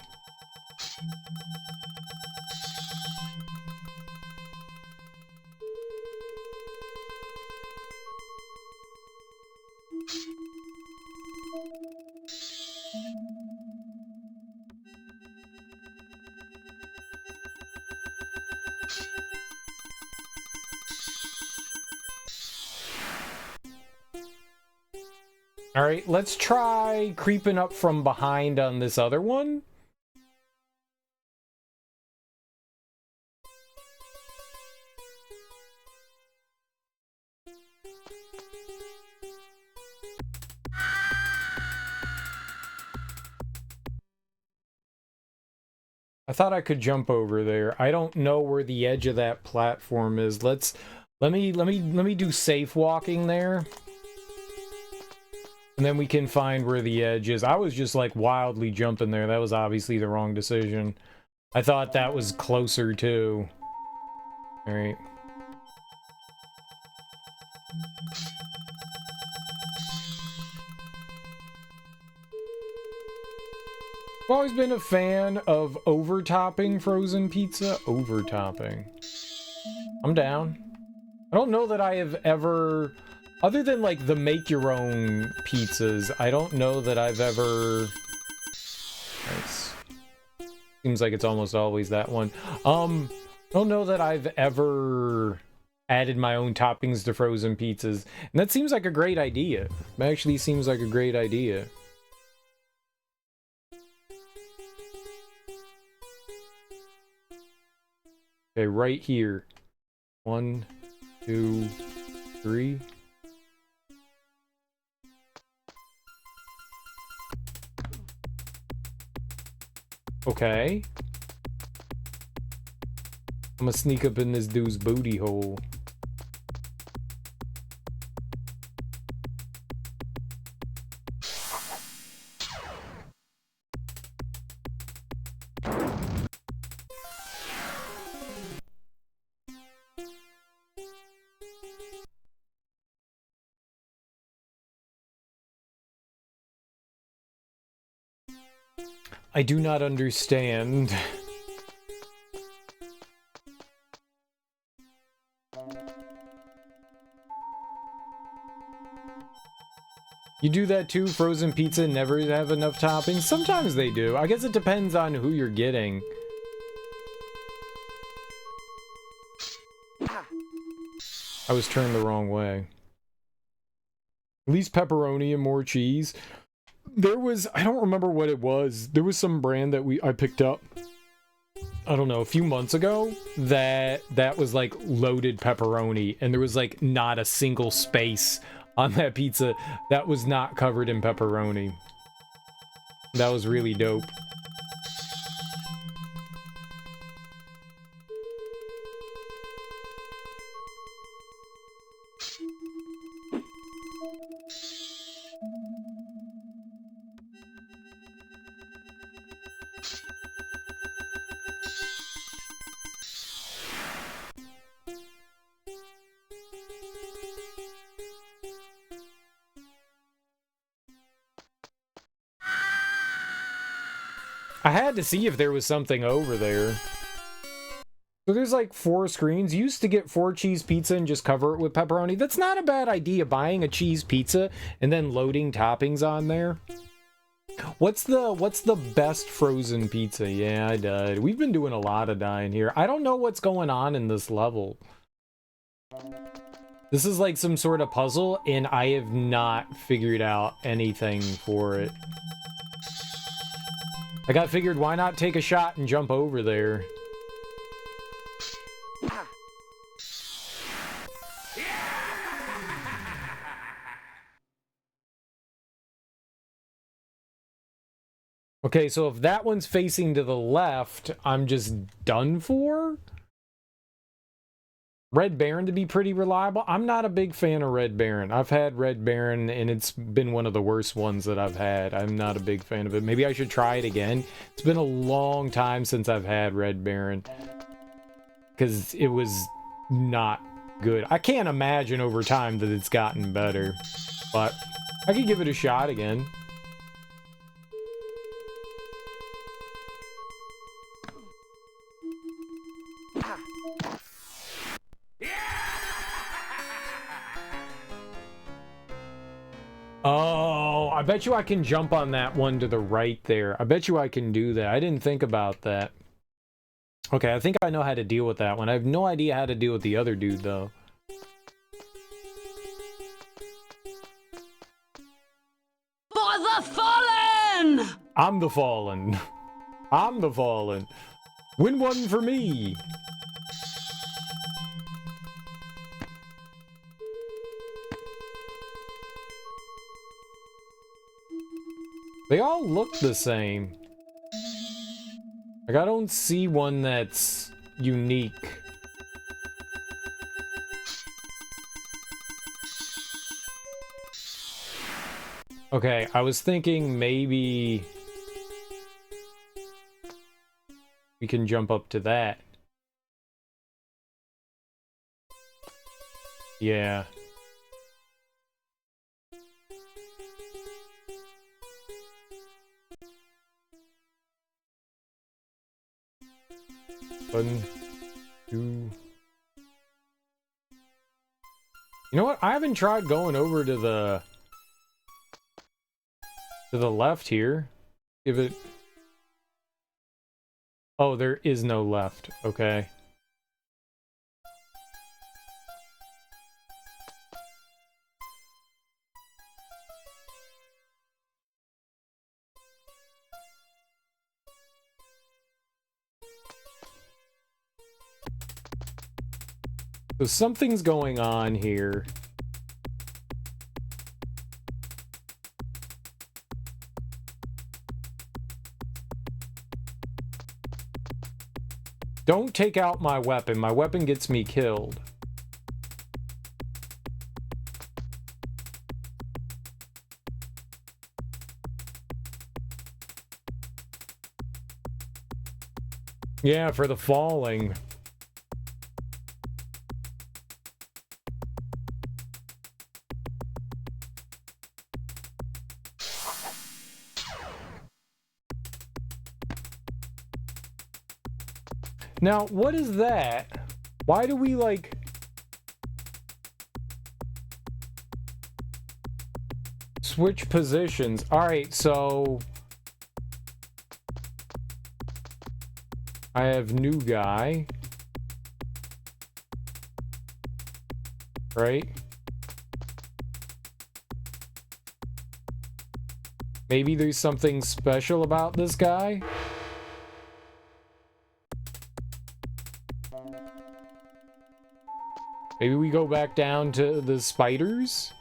Alright, let's try creeping up from behind on this other one. I thought I could jump over there. I don't know where the edge of that platform is. Let me do safe walking there. And then we can find where the edge is. I was just like wildly jumping there. That was obviously the wrong decision. I thought that was closer too. Alright. I've always been a fan of overtopping frozen pizza. Overtopping. I'm down. I don't know that I have ever... Other than, like, the make-your-own pizzas, I don't know that I've ever... Nice. Seems like it's almost always that one. I don't know that I've ever added my own toppings to frozen pizzas. And that seems like a great idea. It actually seems like a great idea. Okay, right here. 1, 2, 3... Okay. I'm gonna sneak up in this dude's booty hole. I do not understand. You do that too? Frozen pizza never have enough toppings? Sometimes they do. I guess it depends on who you're getting. I was turned the wrong way. At least pepperoni and more cheese. There was, I don't remember what it was. There was some brand that I picked up, I don't know, a few months ago that was like loaded pepperoni, and there was like not a single space on that pizza that was not covered in pepperoni. That was really dope. I had to see if there was something over there. So there's like 4 screens. You used to get 4 cheese pizza and just cover it with pepperoni. That's not a bad idea, buying a cheese pizza and then loading toppings on there. What's the best frozen pizza? Yeah, I died. We've been doing a lot of dying here. I don't know what's going on in this level. This is like some sort of puzzle, and I have not figured out anything for it. I got figured, why not take a shot and jump over there? Okay, so if that one's facing to the left, I'm just done for? Red Baron to be pretty reliable? I'm not a big fan of Red Baron. I've had Red Baron, and it's been one of the worst ones that I've had. I'm not a big fan of it. Maybe I should try it again. It's been a long time since I've had Red Baron, because it was not good. I can't imagine over time that it's gotten better, but I could give it a shot again. Oh, I bet you I can jump on that one to the right there. I bet you I can do that. I didn't think about that. Okay, I think I know how to deal with that one. I have no idea how to deal with the other dude, though. For the fallen! I'm the fallen. I'm the fallen. Win one for me. They all look the same. Like, I don't see one that's unique. Okay, I was thinking maybe we can jump up to that. Yeah. One, two. You know what? I haven't tried going over to the left here. Give it. Oh, there is no left. Okay. So something's going on here. Don't take out my weapon. My weapon gets me killed. Yeah, for the falling. Now, what is that? Why do we, like... switch positions? Alright, so... I have new guy. Right? Maybe there's something special about this guy? Maybe we go back down to the spiders?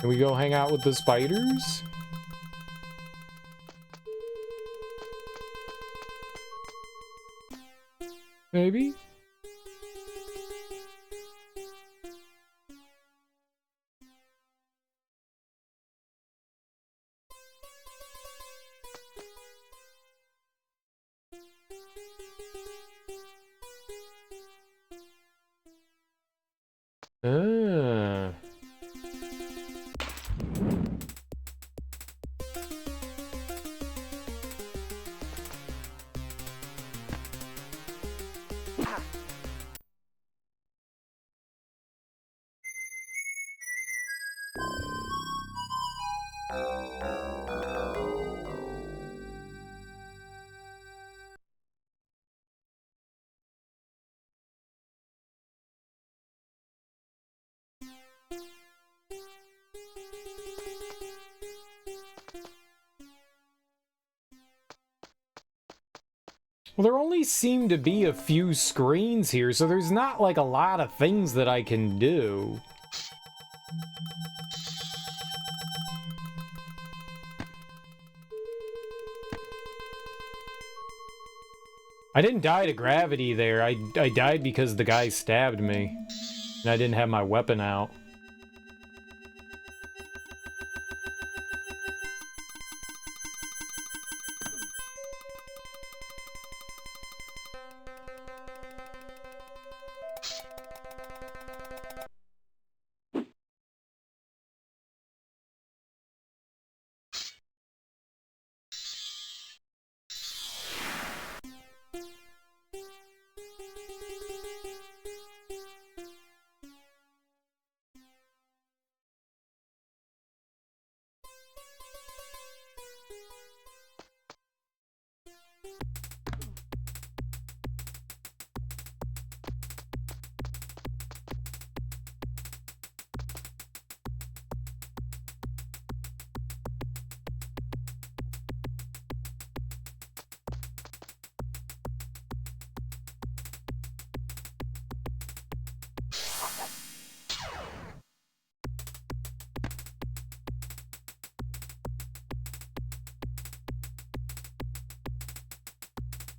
Can we go hang out with the spiders? Maybe? Ah. Well, there only seem to be a few screens here, so there's not like a lot of things that I can do. I didn't die to gravity there. I died because the guy stabbed me, and I didn't have my weapon out.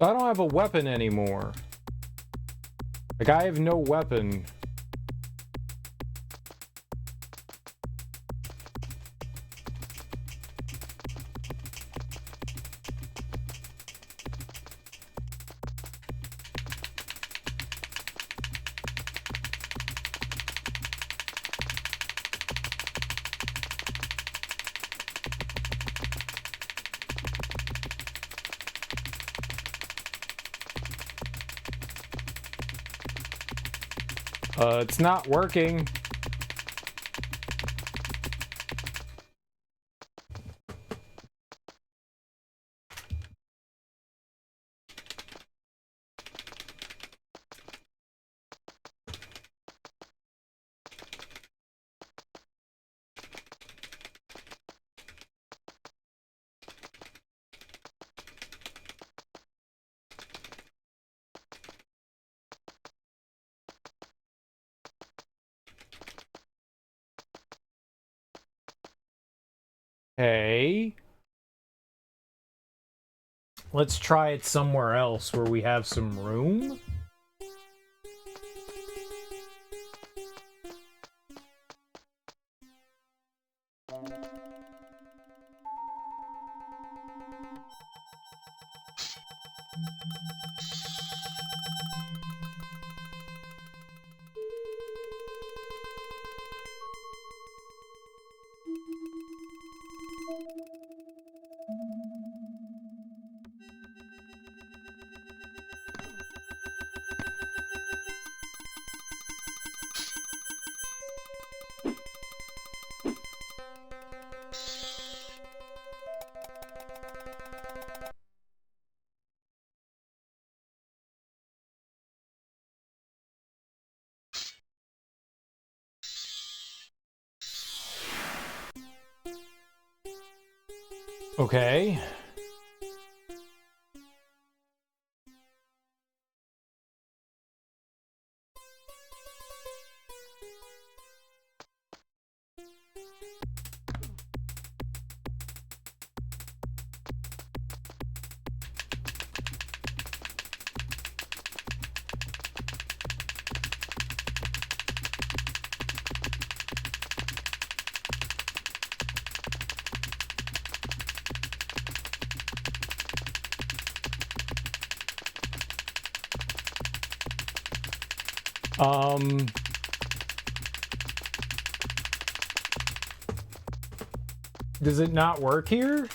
I don't have a weapon anymore. Like, I have no weapon. It's not working. Hey. let's try it somewhere else where we have some room. Okay. Does it not work here?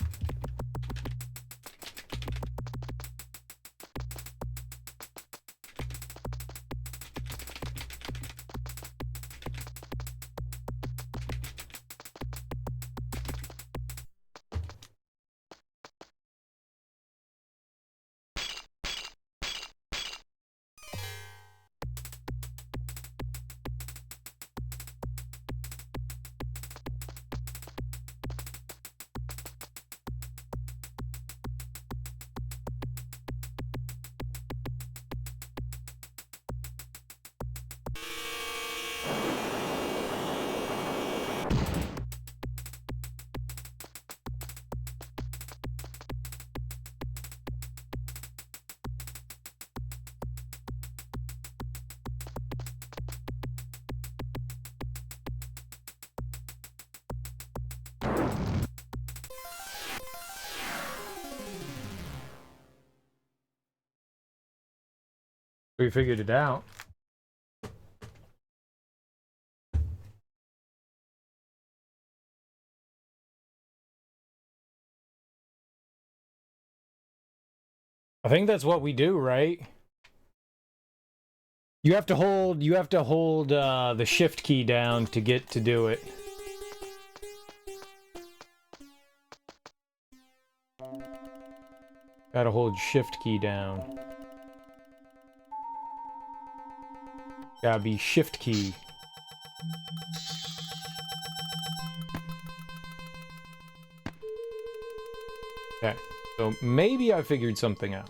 We figured it out. I think that's what we do, right? You have to hold the shift key down to get to do it. Gotta hold shift key down. Gotta be shift key. Okay, so maybe I figured something out.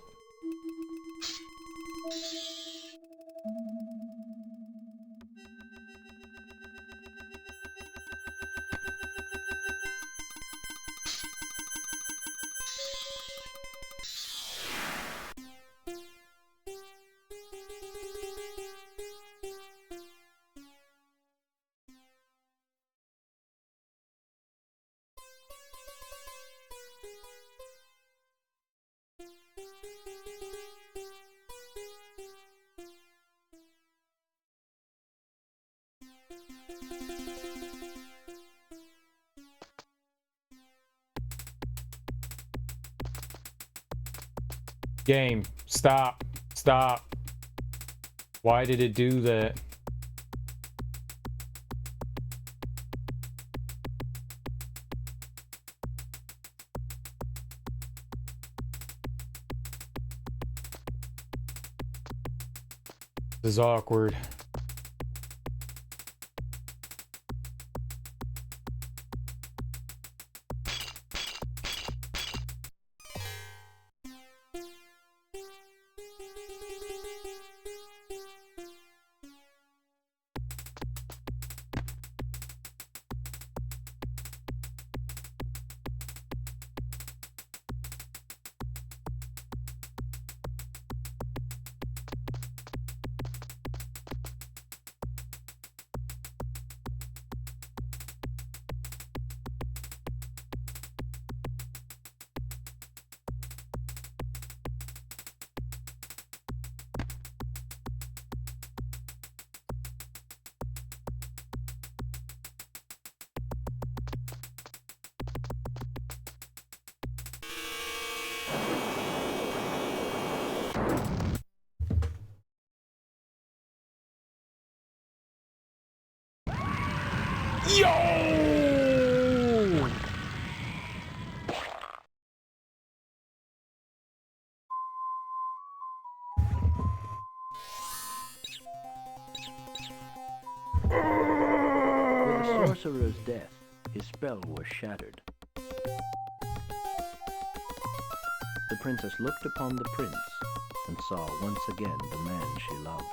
Game, stop, stop. Why did it do that? This is awkward. Yo! With the sorcerer's death, his spell was shattered. The princess looked upon the prince and saw once again the man she loved.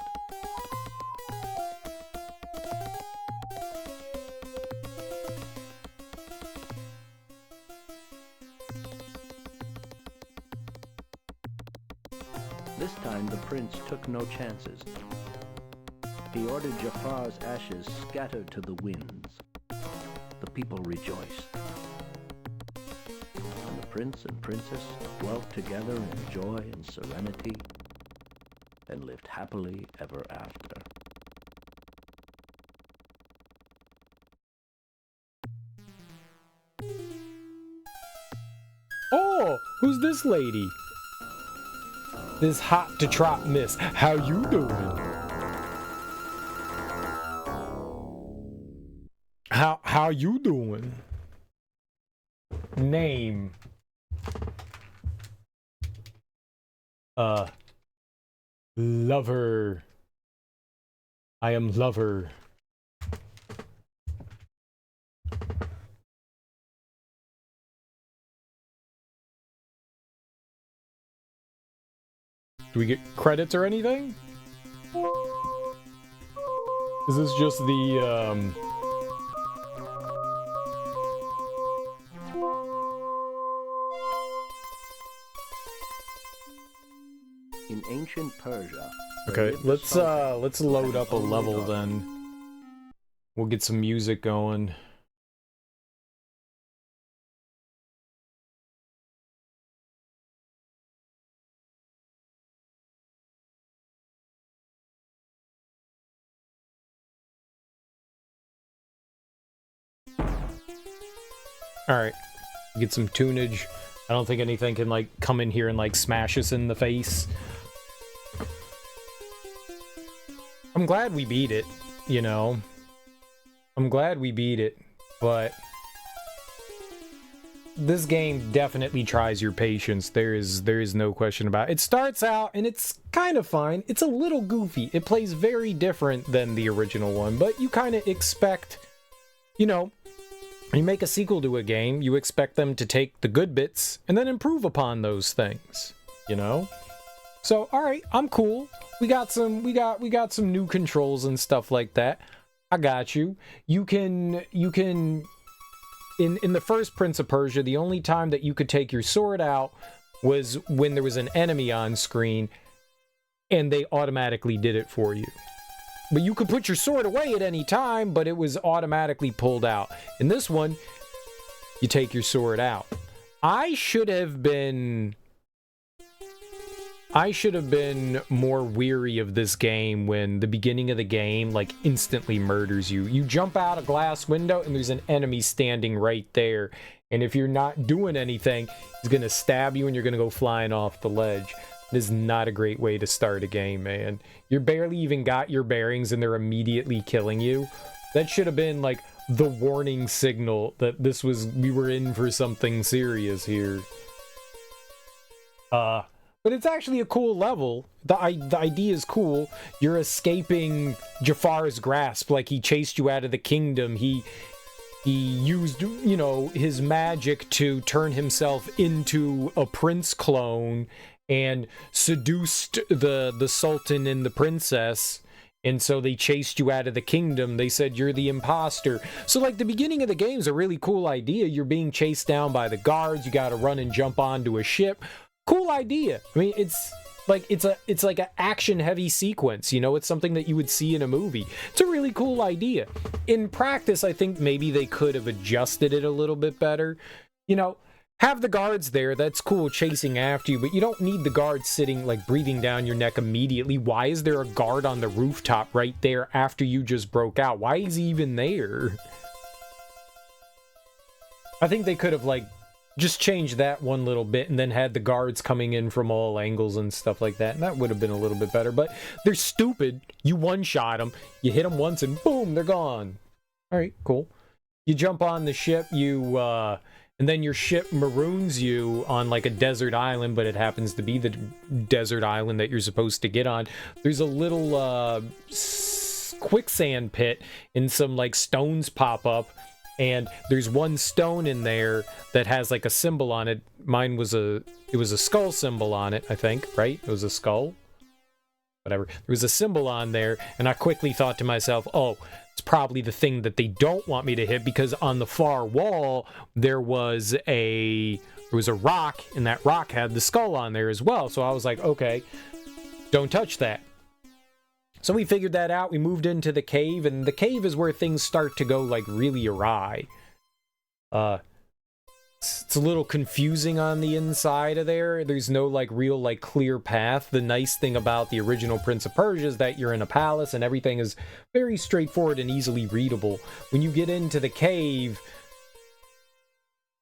This time the prince took no chances. He ordered Jaffar's ashes scattered to the winds. The people rejoiced. And the prince and princess dwelt together in joy and serenity and lived happily ever after. Oh, who's this lady? This hot to trot miss. How you doing? How you doing? Name. Lover. I am lover. Do we get credits or anything? Is this just the, In ancient Persia... Okay, let's load up a level then. We'll get some music going. Alright, get some tunage. I don't think anything can, like, come in here and, like, smash us in the face. I'm glad we beat it, you know? I'm glad we beat it, but... this game definitely tries your patience. There is no question about it. It starts out, and it's kind of fine. It's a little goofy. It plays very different than the original one, but you kind of expect, you know... when you make a sequel to a game, you expect them to take the good bits and then improve upon those things, you know? So, all right, I'm cool. We got some new controls and stuff like that. I got you. You can in the first Prince of Persia, the only time that you could take your sword out was when there was an enemy on screen and they automatically did it for you. But you could put your sword away at any time, but it was automatically pulled out. In this one, you take your sword out. I should have been more weary of this game when the beginning of the game, like, instantly murders you. You jump out a glass window and there's an enemy standing right there. And if you're not doing anything, he's gonna stab you and you're gonna go flying off the ledge. This is not a great way to start a game, man. You're barely even got your bearings and they're immediately killing you. That should have been, like, the warning signal that we were in for something serious here. But it's actually a cool level. The idea is cool. You're escaping Jaffar's grasp, like he chased you out of the kingdom. He used, you know, his magic to turn himself into a prince clone and seduced the sultan and the princess, and so they chased you out of the kingdom. They said you're the imposter. So, like, the beginning of the game is a really cool idea. You're being chased down by the guards. You got to run and jump onto a ship. Cool idea. I mean, it's like an action heavy sequence, you know? It's something that you would see in a movie. It's a really cool idea. In practice, I think maybe they could have adjusted it a little bit better. You know, have the guards there, that's cool, chasing after you, but you don't need the guards sitting, like, breathing down your neck immediately. Why is there a guard on the rooftop right there after you just broke out? Why is he even there? I think they could have, like, just changed that one little bit and then had the guards coming in from all angles and stuff like that, and that would have been a little bit better. But they're stupid. You one-shot them, you hit them once, and boom, they're gone. All right, cool. You jump on the ship, and then your ship maroons you on like a desert island, but it happens to be the desert island that you're supposed to get on. There's a little quicksand pit, and some like stones pop up, and there's one stone in there that has like a symbol on it. Mine was it was a skull symbol on it, I think, right? It was a skull? Whatever. There was a symbol on there, and I quickly thought to myself, oh, it's probably the thing that they don't want me to hit, because on the far wall there was a rock, and that rock had the skull on there as well. So I was like, okay, don't touch that. So we figured that out. We moved into the cave, and the cave is where things start to go like really awry. It's a little confusing on the inside of there. There's no like real like clear path. The nice thing about the original Prince of Persia is that you're in a palace and everything is very straightforward and easily readable. When you get into the cave,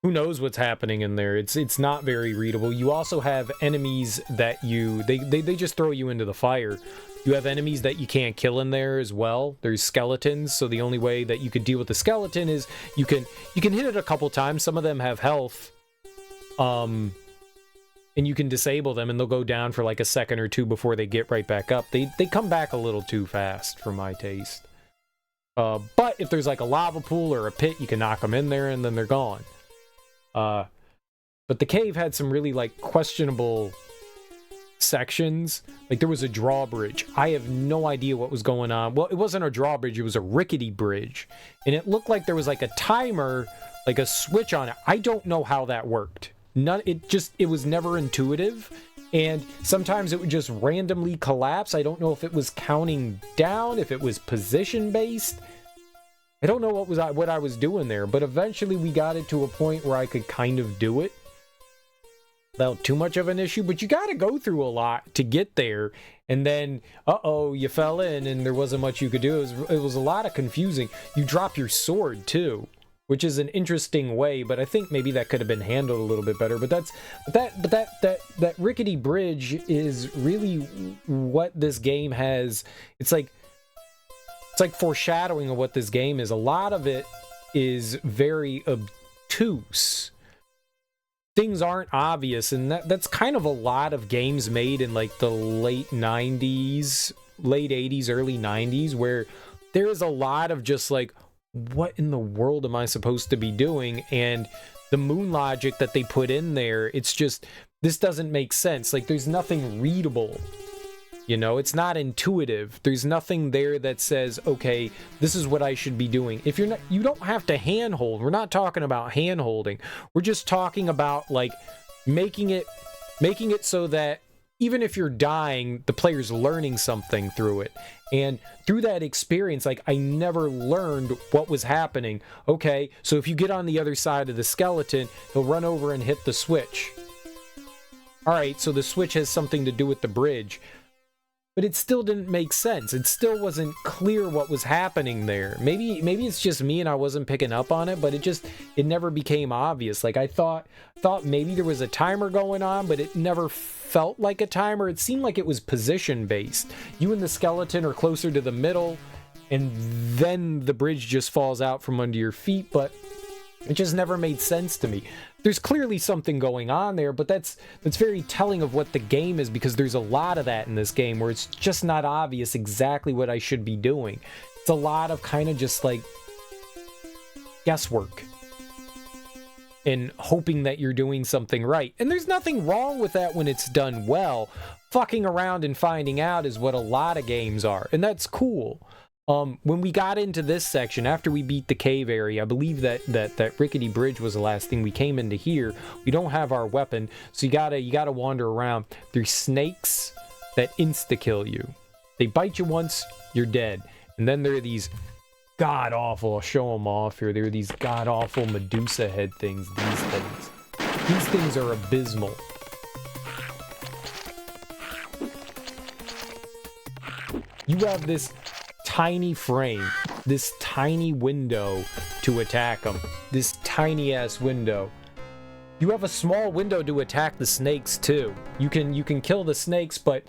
who knows what's happening in there? It's not very readable. You also have enemies that they just throw you into the fire. You have enemies that you can't kill in there as well. There's skeletons, so the only way that you could deal with the skeleton is you can hit it a couple times. Some of them have health, and you can disable them, and they'll go down for like a second or two before they get right back up. They come back a little too fast for my taste. But if there's like a lava pool or a pit, you can knock them in there, and then they're gone. But the cave had some really like questionable sections. Like there was a drawbridge. I have no idea what was going on. Well, it wasn't a drawbridge, it was a rickety bridge, and it looked like there was like a timer, like a switch on it. I don't know how that worked. It was never intuitive, and sometimes it would just randomly collapse. I don't know if it was counting down, if it was position based. I don't know what I was doing there, but eventually we got it to a point where I could kind of do it without too much of an issue. But you got to go through a lot to get there, and then you fell in and there wasn't much you could do. It was a lot of confusing. You drop your sword too, which is an interesting way, but I think maybe that could have been handled a little bit better. But that rickety bridge is really what this game has. It's like foreshadowing of what this game is. A lot of it is very obtuse. Things aren't obvious, and that's kind of a lot of games made in like the late 90s, late 80s, early 90s, where there is a lot of just like, what in the world am I supposed to be doing? And the moon logic that they put in there, it's just, this doesn't make sense. Like there's nothing readable. You know, it's not intuitive. There's nothing there that says, okay, this is what I should be doing. If you're not, you don't have to handhold. We're not talking about handholding. We're just talking about like making it so that even if you're dying, the player's learning something through it. And through that experience, like I never learned what was happening. Okay, so if you get on the other side of the skeleton, he'll run over and hit the switch. All right, so the switch has something to do with the bridge. But it still didn't make sense. It still wasn't clear what was happening there. Maybe it's just me and I wasn't picking up on it, but it never became obvious. Like I thought maybe there was a timer going on, but it never felt like a timer. It seemed like it was position based. You and the skeleton are closer to the middle, and then the bridge just falls out from under your feet, but it just never made sense to me. There's clearly something going on there, but that's very telling of what the game is, because there's a lot of that in this game where it's just not obvious exactly what I should be doing. It's a lot of kind of just like guesswork and hoping that you're doing something right. And there's nothing wrong with that when it's done well. Fucking around and finding out is what a lot of games are, and that's cool. When we got into this section, after we beat the cave area, I believe that rickety bridge was the last thing we came into here. We don't have our weapon, so you gotta wander around. There's snakes that insta-kill you. They bite you once, you're dead. And then there are these god-awful, I'll show them off here, there are these god-awful Medusa head things, these things. These things are abysmal. You have this tiny frame, this tiny window to attack them, this tiny ass window. You have a small window to attack the snakes too. You can kill the snakes, but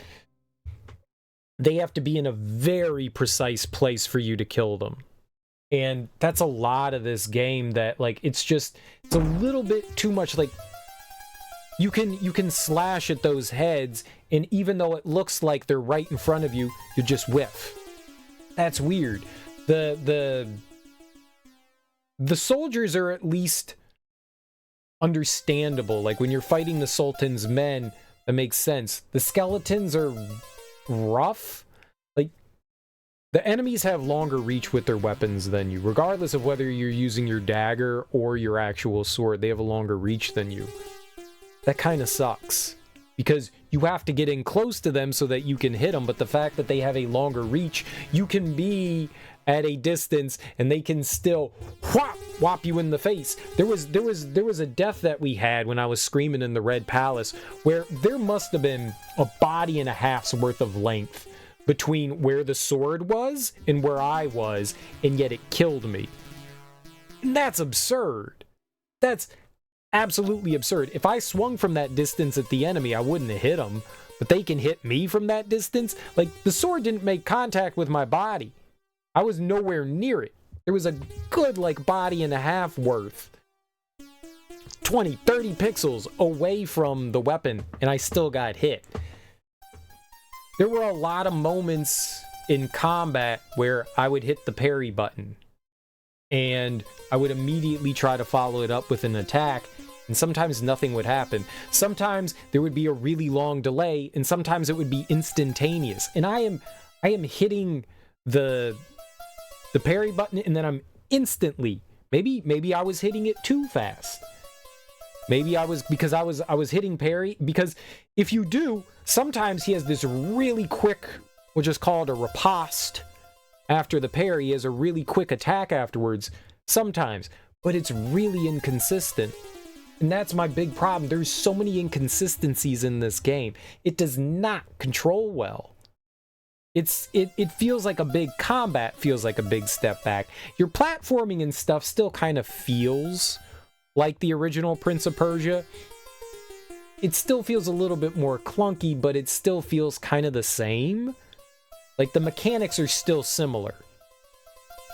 they have to be in a very precise place for you to kill them. And that's a lot of this game that, like, it's a little bit too much. Like, you can slash at those heads, and even though it looks like they're right in front of you, you just whiff. That's weird. The soldiers are at least understandable. Like, when you're fighting the Sultan's men, that makes sense. The skeletons are rough. Like, the enemies have longer reach with their weapons than you. Regardless of whether you're using your dagger or your actual sword, they have a longer reach than you. That kind of sucks. Because you have to get in close to them so that you can hit them, but the fact that they have a longer reach, you can be at a distance and they can still whop you in the face. There was a death that we had when I was screaming in the Red Palace where there must have been a body and a half's worth of length between where the sword was and where I was, and yet it killed me. And that's absurd. That's absolutely absurd. If I swung from that distance at the enemy, I wouldn't have hit them, but they can hit me from that distance. Like, the sword didn't make contact with my body. I was nowhere near it. There was a good, like, body and a half worth, 20, 30 pixels away from the weapon, and I still got hit. There were a lot of moments in combat where I would hit the parry button, and I would immediately try to follow it up with an attack, and sometimes nothing would happen. Sometimes there would be a really long delay, and sometimes it would be instantaneous. And I am hitting the parry button, and then I'm instantly, maybe I was hitting it too fast. Maybe I was, because I was hitting parry, because if you do, sometimes he has this really quick, we'll just call it a riposte after the parry. He has a really quick attack afterwards, sometimes, but it's really inconsistent. And that's my big problem. There's so many inconsistencies in this game. It does not control well. It feels like a big combat, feels like a big step back. Your platforming and stuff still kind of feels like the original Prince of Persia. It still feels a little bit more clunky, but it still feels kind of the same. Like, the mechanics are still similar.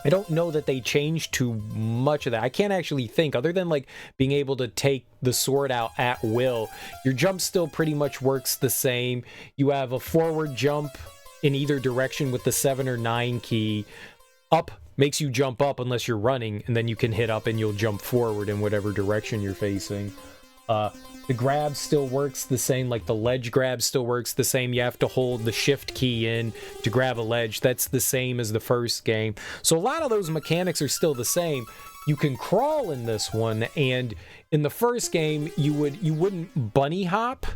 I don't know that they changed too much of that. I can't actually think, other than, like, being able to take the sword out at will. Your jump still pretty much works the same. You have a forward jump in either direction with the 7 or 9 key. Up makes you jump up unless you're running, and then you can hit up and you'll jump forward in whatever direction you're facing. The grab still works the same, like the ledge grab still works the same. You have to hold the shift key in to grab a ledge. That's the same as the first game. So a lot of those mechanics are still the same. You can crawl in this one, and in the first game, you wouldn't bunny hop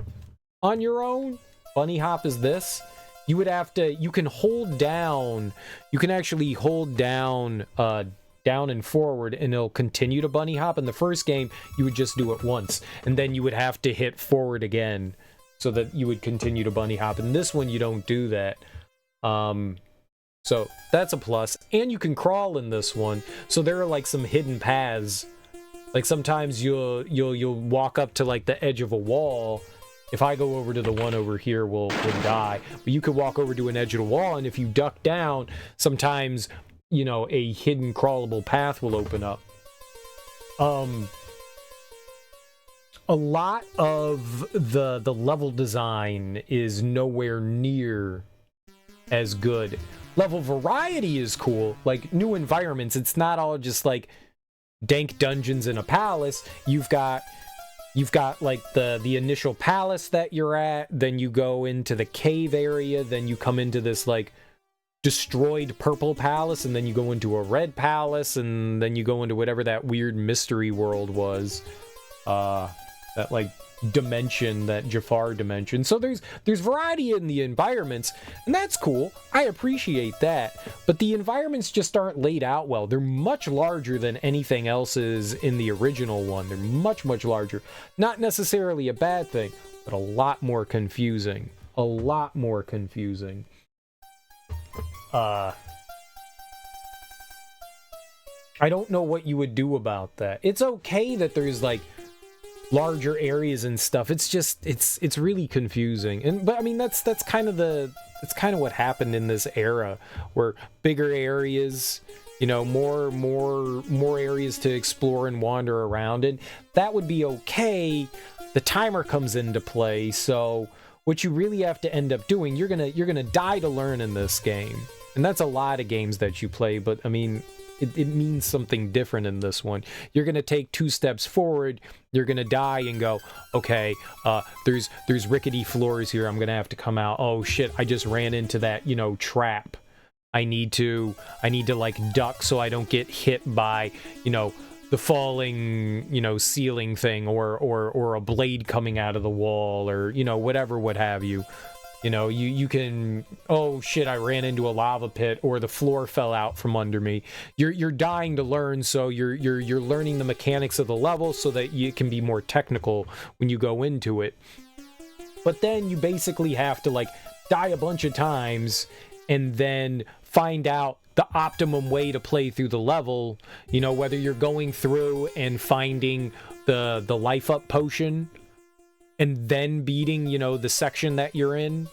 on your own. Bunny hop is this. You would have to, you can hold down, you can actually hold down, down and forward, and it'll continue to bunny hop. In the first game, you would just do it once, and then you would have to hit forward again so that you would continue to bunny hop. In this one, you don't do that. So that's a plus. And you can crawl in this one, so there are like some hidden paths. Like, sometimes you'll walk up to like the edge of a wall. If I go over to the one over here, we'll die. But you could walk over to an edge of the wall, and if you duck down, sometimes, you know, a hidden crawlable path will open up. A lot of the level design is nowhere near as good. Level variety is cool, like new environments. It's not all just like dank dungeons in a palace. You've got like the initial palace that you're at, then you go into the cave area, then you come into this like destroyed purple palace, and then you go into a red palace, and then you go into whatever that weird mystery world was, that like dimension, that Jaffar dimension. So there's variety in the environments, and that's cool. I appreciate that, but the environments just aren't laid out well. They're much larger than anything else is in the original one. They're much larger. Not necessarily a bad thing, but a lot more confusing. A lot more confusing. I don't know what you would do about that. It's okay that there's like larger areas and stuff. It's just it's really confusing. But I mean, that's kind of what happened in this era, where bigger areas you know, more areas to explore and wander around in, that would be okay. The timer comes into play, so what you really have to end up doing, you're gonna die to learn in this game. And that's a lot of games that you play, but I mean, it means something different in this one. You're gonna take 2 steps forward, you're gonna die and go, okay, there's rickety floors here, I'm gonna have to come out. Oh shit, I just ran into that, you know, trap. I need to like duck so I don't get hit by, you know, the falling, you know, ceiling thing, or a blade coming out of the wall, or, you know, whatever, what have you. You know, you can, oh shit, I ran into a lava pit, or the floor fell out from under me. You're dying to learn, so you're learning the mechanics of the level so that you can be more technical when you go into it. But then you basically have to like die a bunch of times and then find out the optimum way to play through the level. You know, whether you're going through and finding the life up potion and then beating, you know, the section that you're in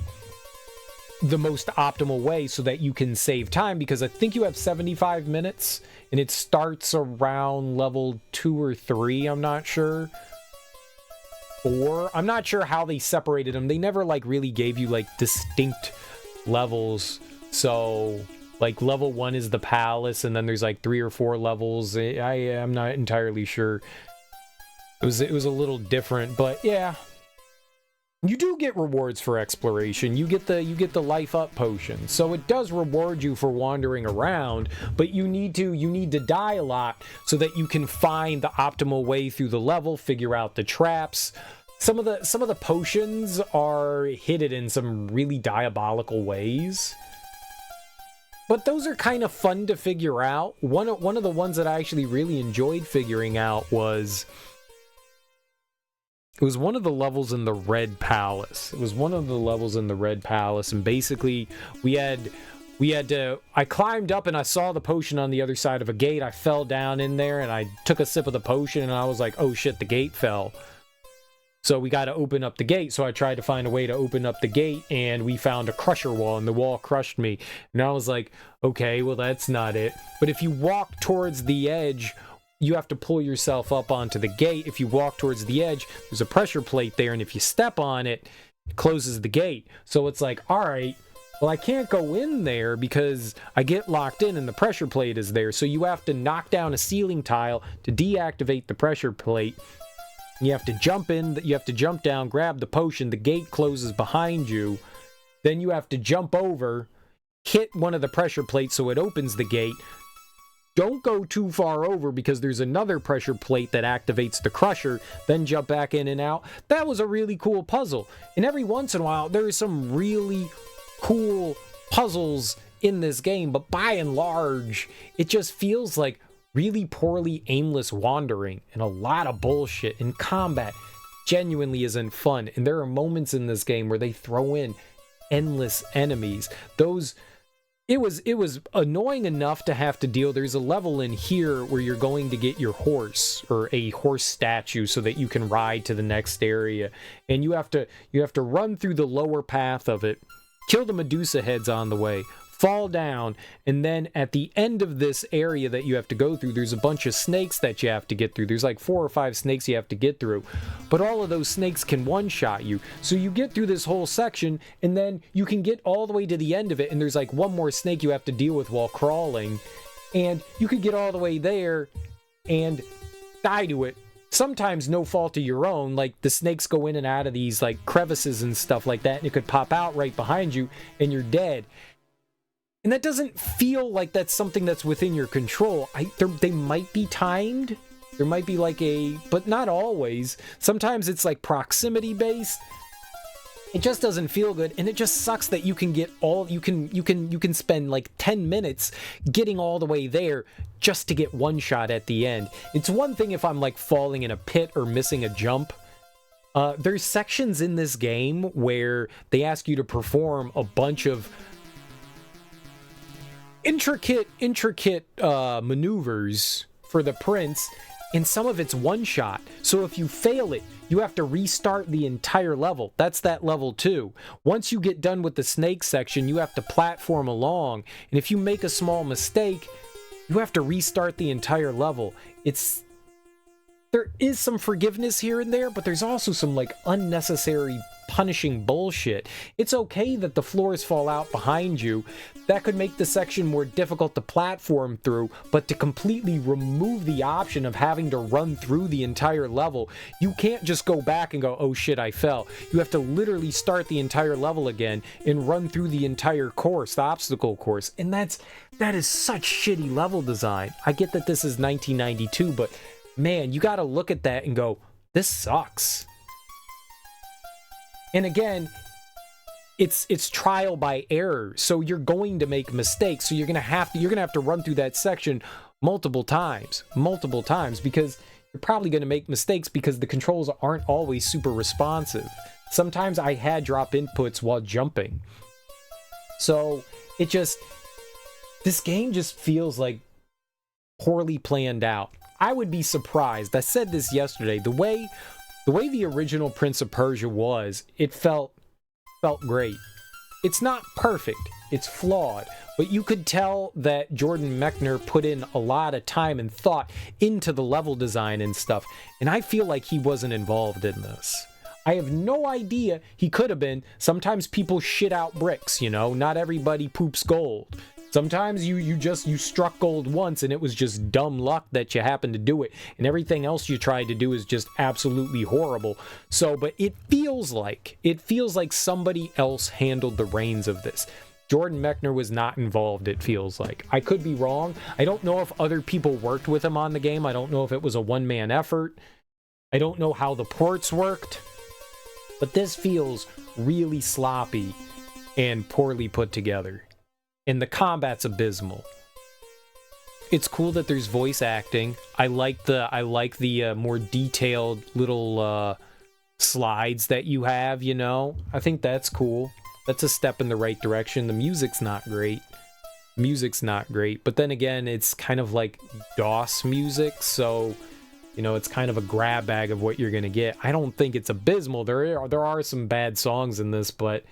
the most optimal way so that you can save time, because I think you have 75 minutes and it starts around level 2 or 3, I'm not sure. 4, I'm not sure how they separated them. They never like really gave you like distinct levels. So like level 1 is the palace, and then there's like 3 or 4 levels. I'm not entirely sure. It was a little different, but yeah. You do get rewards for exploration. You get the life up potion. So it does reward you for wandering around, but you need to die a lot so that you can find the optimal way through the level, figure out the traps. Some of the potions are hidden in some really diabolical ways. But those are kind of fun to figure out. One of the ones that I actually really enjoyed figuring out was, it was one of the levels in the Red Palace. It was one of the levels in the Red Palace, and basically we had to, I climbed up and I saw the potion on the other side of a gate. I fell down in there and I took a sip of the potion and I was like, oh shit, the gate fell. So we got to open up the gate. So I tried to find a way to open up the gate, and we found a crusher wall, and the wall crushed me. And I was like, okay, well, that's not it. But if you walk towards the edge, you have to pull yourself up onto the gate. If you walk towards the edge, there's a pressure plate there, and if you step on it, it closes the gate. So it's like, all right, well, I can't go in there because I get locked in and the pressure plate is there. So you have to knock down a ceiling tile to deactivate the pressure plate. You have to jump in, you have to jump down, grab the potion, the gate closes behind you. Then you have to jump over, hit one of the pressure plates so it opens the gate. Don't go too far over because there's another pressure plate that activates the crusher, then jump back in and out. That was a really cool puzzle. And every once in a while, there are some really cool puzzles in this game, but by and large, it just feels like really poorly aimless wandering and a lot of bullshit, and combat genuinely isn't fun. And there are moments in this game where they throw in endless enemies. It was annoying enough to have to deal. There's a level in here where you're going to get your horse, or a horse statue, so that you can ride to the next area, and you have to run through the lower path of it, kill the Medusa heads on the way, fall down, and then at the end of this area that you have to go through, there's a bunch of snakes that you have to get through. There's like 4 or 5 snakes you have to get through, but all of those snakes can one-shot you. So you get through this whole section, and then you can get all the way to the end of it, and there's like one more snake you have to deal with while crawling, and you could get all the way there and die to it. Sometimes no fault of your own, like the snakes go in and out of these like crevices and stuff like that, and it could pop out right behind you, and you're dead. And that doesn't feel like that's something that's within your control. They might be timed. There might be like but not always. Sometimes it's like proximity based. It just doesn't feel good, and it just sucks that you can get you can spend like 10 minutes getting all the way there just to get one shot at the end. It's one thing if I'm like falling in a pit or missing a jump. There's sections in this game where they ask you to perform a bunch of intricate maneuvers for the prince, and some of it's one shot. So if you fail it, you have to restart the entire level. That's that level 2. Once you get done with the snake section, you have to platform along, and if you make a small mistake, You have to restart the entire level. There is some forgiveness here and there, but there's also some like unnecessary punishing bullshit. It's okay that the floors fall out behind you. That could make the section more difficult to platform through, but to completely remove the option of having to run through the entire level, you can't just go back and go, oh shit, I fell. You have to literally start the entire level again and run through the entire course, the obstacle course. And that is such shitty level design. I get that this is 1992, but man, you gotta look at that and go, this sucks. And again, it's trial by error, so you're going to make mistakes. So you're gonna have to run through that section multiple times, because you're probably gonna make mistakes because the controls aren't always super responsive. Sometimes I had drop inputs while jumping, so this game just feels like poorly planned out. I would be surprised. I said this yesterday. The way the original Prince of Persia was, it felt great. It's not perfect. It's flawed. But you could tell that Jordan Mechner put in a lot of time and thought into the level design and stuff. And I feel like he wasn't involved in this. I have no idea. He could have been. Sometimes people shit out bricks, you know? Not everybody poops gold. Sometimes you struck gold once and it was just dumb luck that you happened to do it, and everything else you tried to do is just absolutely horrible. So, but it feels like somebody else handled the reins of this. Jordan Mechner was not involved, it feels like. I could be wrong. I don't know if other people worked with him on the game. I don't know if it was a one-man effort. I don't know how the ports worked. But this feels really sloppy and poorly put together. And the combat's abysmal. It's cool that there's voice acting. I like the more detailed little slides that you have, you know? I think that's cool. That's a step in the right direction. The music's not great. But then again, it's kind of like DOS music, so, you know, it's kind of a grab bag of what you're gonna get. I don't think it's abysmal. There are some bad songs in this, but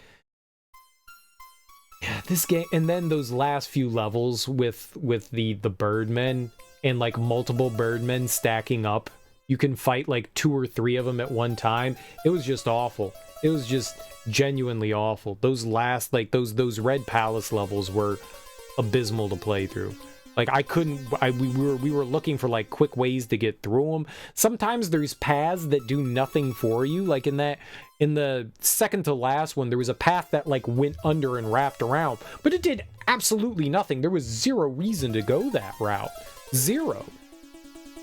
yeah, this game, and then those last few levels with the birdmen and like multiple birdmen stacking up. You can fight like 2 or 3 of them at one time. It was just awful. It was just genuinely awful. Those last, like those Red Palace levels were abysmal to play through. Like we were looking for like quick ways to get through them. Sometimes there's paths that do nothing for you. Like in the second to last one, there was a path that like went under and wrapped around, but it did absolutely nothing. There was zero reason to go that route. Zero.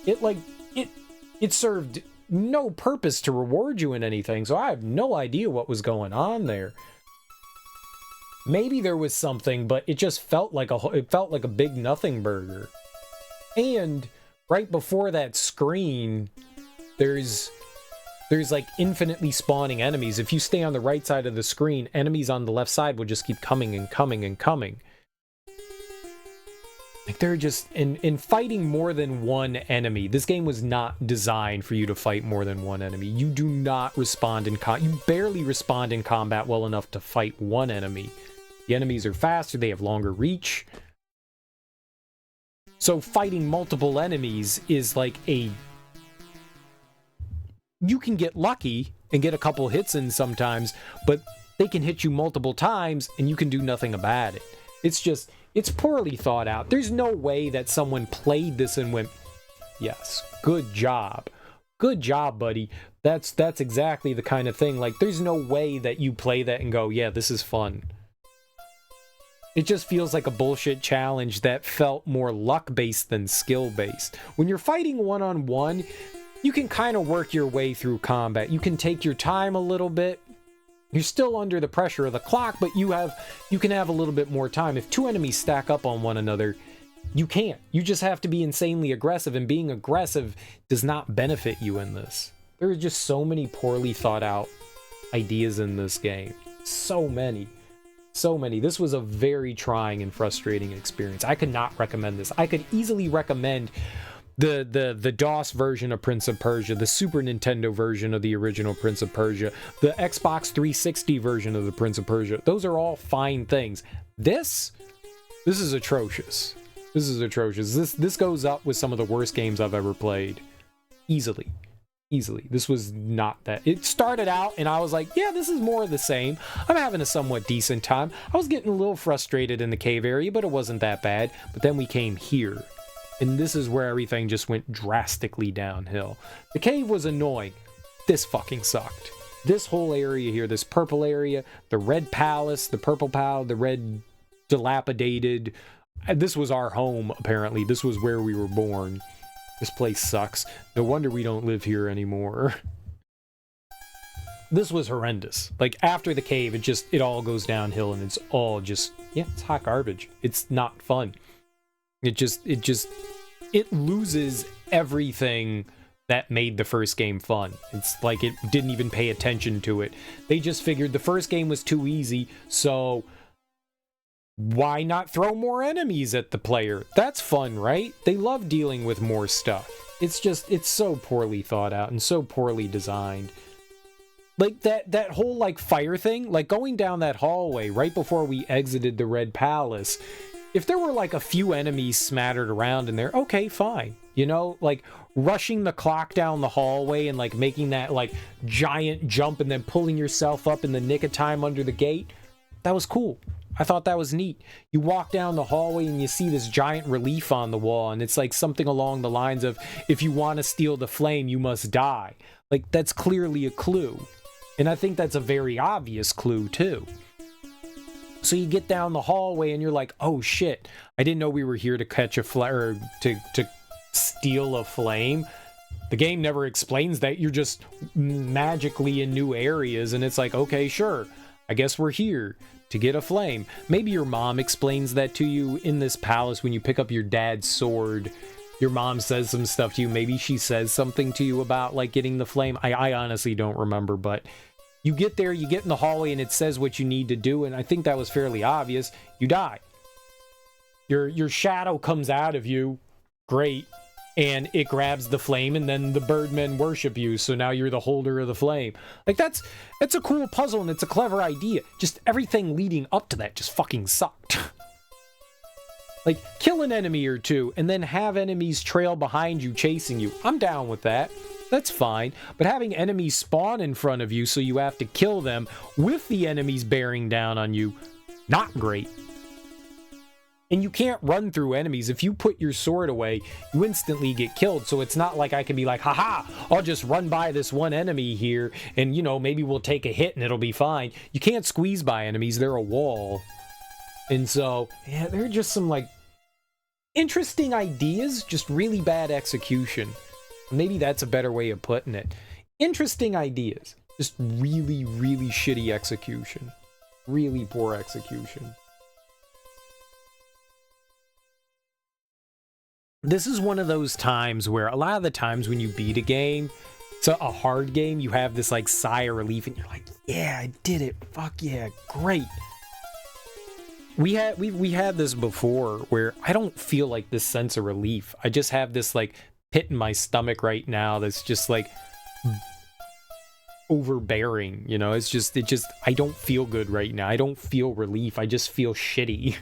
It served no purpose to reward you in anything. So I have no idea what was going on there. Maybe there was something, but it just felt like a big nothing burger. And right before that screen, there's like infinitely spawning enemies. If you stay on the right side of the screen, enemies on the left side will just keep coming and coming and coming. Like they're just in fighting more than one enemy. This game was not designed for you to fight more than one enemy. You do not respond you barely respond in combat well enough to fight one enemy. The enemies are faster, they have longer reach. So fighting multiple enemies is like you can get lucky and get a couple hits in sometimes, but they can hit you multiple times and you can do nothing about it. It's poorly thought out. There's no way that someone played this and went, yes, good job. Good job, buddy. That's exactly the kind of thing. Like, there's no way that you play that and go, yeah, this is fun. It just feels like a bullshit challenge that felt more luck-based than skill-based. When you're fighting one-on-one, you can kind of work your way through combat. You can take your time a little bit. You're still under the pressure of the clock, but you can have a little bit more time. If 2 enemies stack up on one another, you can't. You just have to be insanely aggressive, and being aggressive does not benefit you in this. There are just so many poorly thought out ideas in this game. So many. This was a very trying and frustrating experience. I could not recommend this. I could easily recommend the DOS version of Prince of Persia, the Super Nintendo version of the original Prince of Persia, the Xbox 360 version of the Prince of Persia. Those are all fine things. This is atrocious. This is atrocious. This goes up with some of the worst games I've ever played. Easily. Easily. This was not that. It started out and I was like, yeah, this is more of the same. I'm having a somewhat decent time. I was getting a little frustrated in the cave area, but it wasn't that bad. But then we came here. And this is where everything just went drastically downhill. The cave was annoying. This fucking sucked. This whole area here, this purple area, the red palace, the purple palace, the red dilapidated. This was our home, apparently. This was where we were born. This place sucks. No wonder we don't live here anymore. This was horrendous. Like, after the cave, it all goes downhill and it's all just, yeah, it's hot garbage. It's not fun. It loses everything that made the first game fun. It's like it didn't even pay attention to it. They just figured the first game was too easy, so why not throw more enemies at the player? That's fun, right? They love dealing with more stuff. It's so poorly thought out and so poorly designed. Like that whole like fire thing, like going down that hallway right before we exited the Red Palace. If there were like a few enemies smattered around in there, okay, fine. You know, like rushing the clock down the hallway and like making that like giant jump and then pulling yourself up in the nick of time under the gate. That was cool. I thought that was neat. You walk down the hallway and you see this giant relief on the wall, and it's like something along the lines of, if you want to steal the flame, you must die. Like, that's clearly a clue. And I think that's a very obvious clue, too. So you get down the hallway and you're like, oh shit, I didn't know we were here to catch a flare, to steal a flame. The game never explains that. You're just magically in new areas, and it's like, okay, sure, I guess we're here to get a flame. Maybe your mom explains that to you in this palace when you pick up your dad's sword. Your mom says some stuff to you. Maybe she says something to you about like getting the flame. I honestly don't remember, but you get there, you get in the hallway, and it says what you need to do, and I think that was fairly obvious. You die. Your shadow comes out of you. Great. And it grabs the flame, and then the birdmen worship you, so now you're the holder of the flame. Like, that's a cool puzzle, and it's a clever idea. Just everything leading up to that just fucking sucked. Like, kill an enemy or two, and then have enemies trail behind you, chasing you. I'm down with that. That's fine. But having enemies spawn in front of you so you have to kill them with the enemies bearing down on you, not great. And you can't run through enemies. If you put your sword away, you instantly get killed. So it's not like I can be like, haha, I'll just run by this one enemy here and, you know, maybe we'll take a hit and it'll be fine. You can't squeeze by enemies. They're a wall. And so, yeah, they're just some, like, interesting ideas, just really bad execution. Maybe that's a better way of putting it. Interesting ideas. Just really, really shitty execution. Really poor execution. This is one of those times where a lot of the times when you beat a game, it's a hard game, you have this like sigh of relief and you're like, yeah, I did it. Fuck yeah, great. We had this before where I don't feel like this sense of relief. I just have this like pit in my stomach right now that's just like overbearing, you know? It just I don't feel good right now. I don't feel relief. I just feel shitty.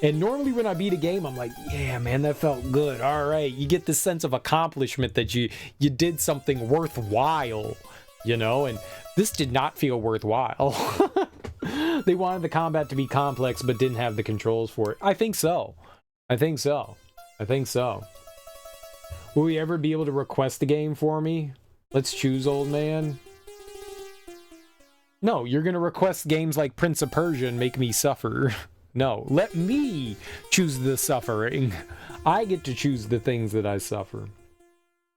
And normally when I beat a game, I'm like, yeah, man, that felt good. All right. You get this sense of accomplishment that you did something worthwhile, you know? And this did not feel worthwhile. They wanted the combat to be complex, but didn't have the controls for it. I think so. Will we ever be able to request a game for me? Let's choose, old man. No, you're going to request games like Prince of Persia and make me suffer. No, let me choose the suffering. I get to choose the things that I suffer.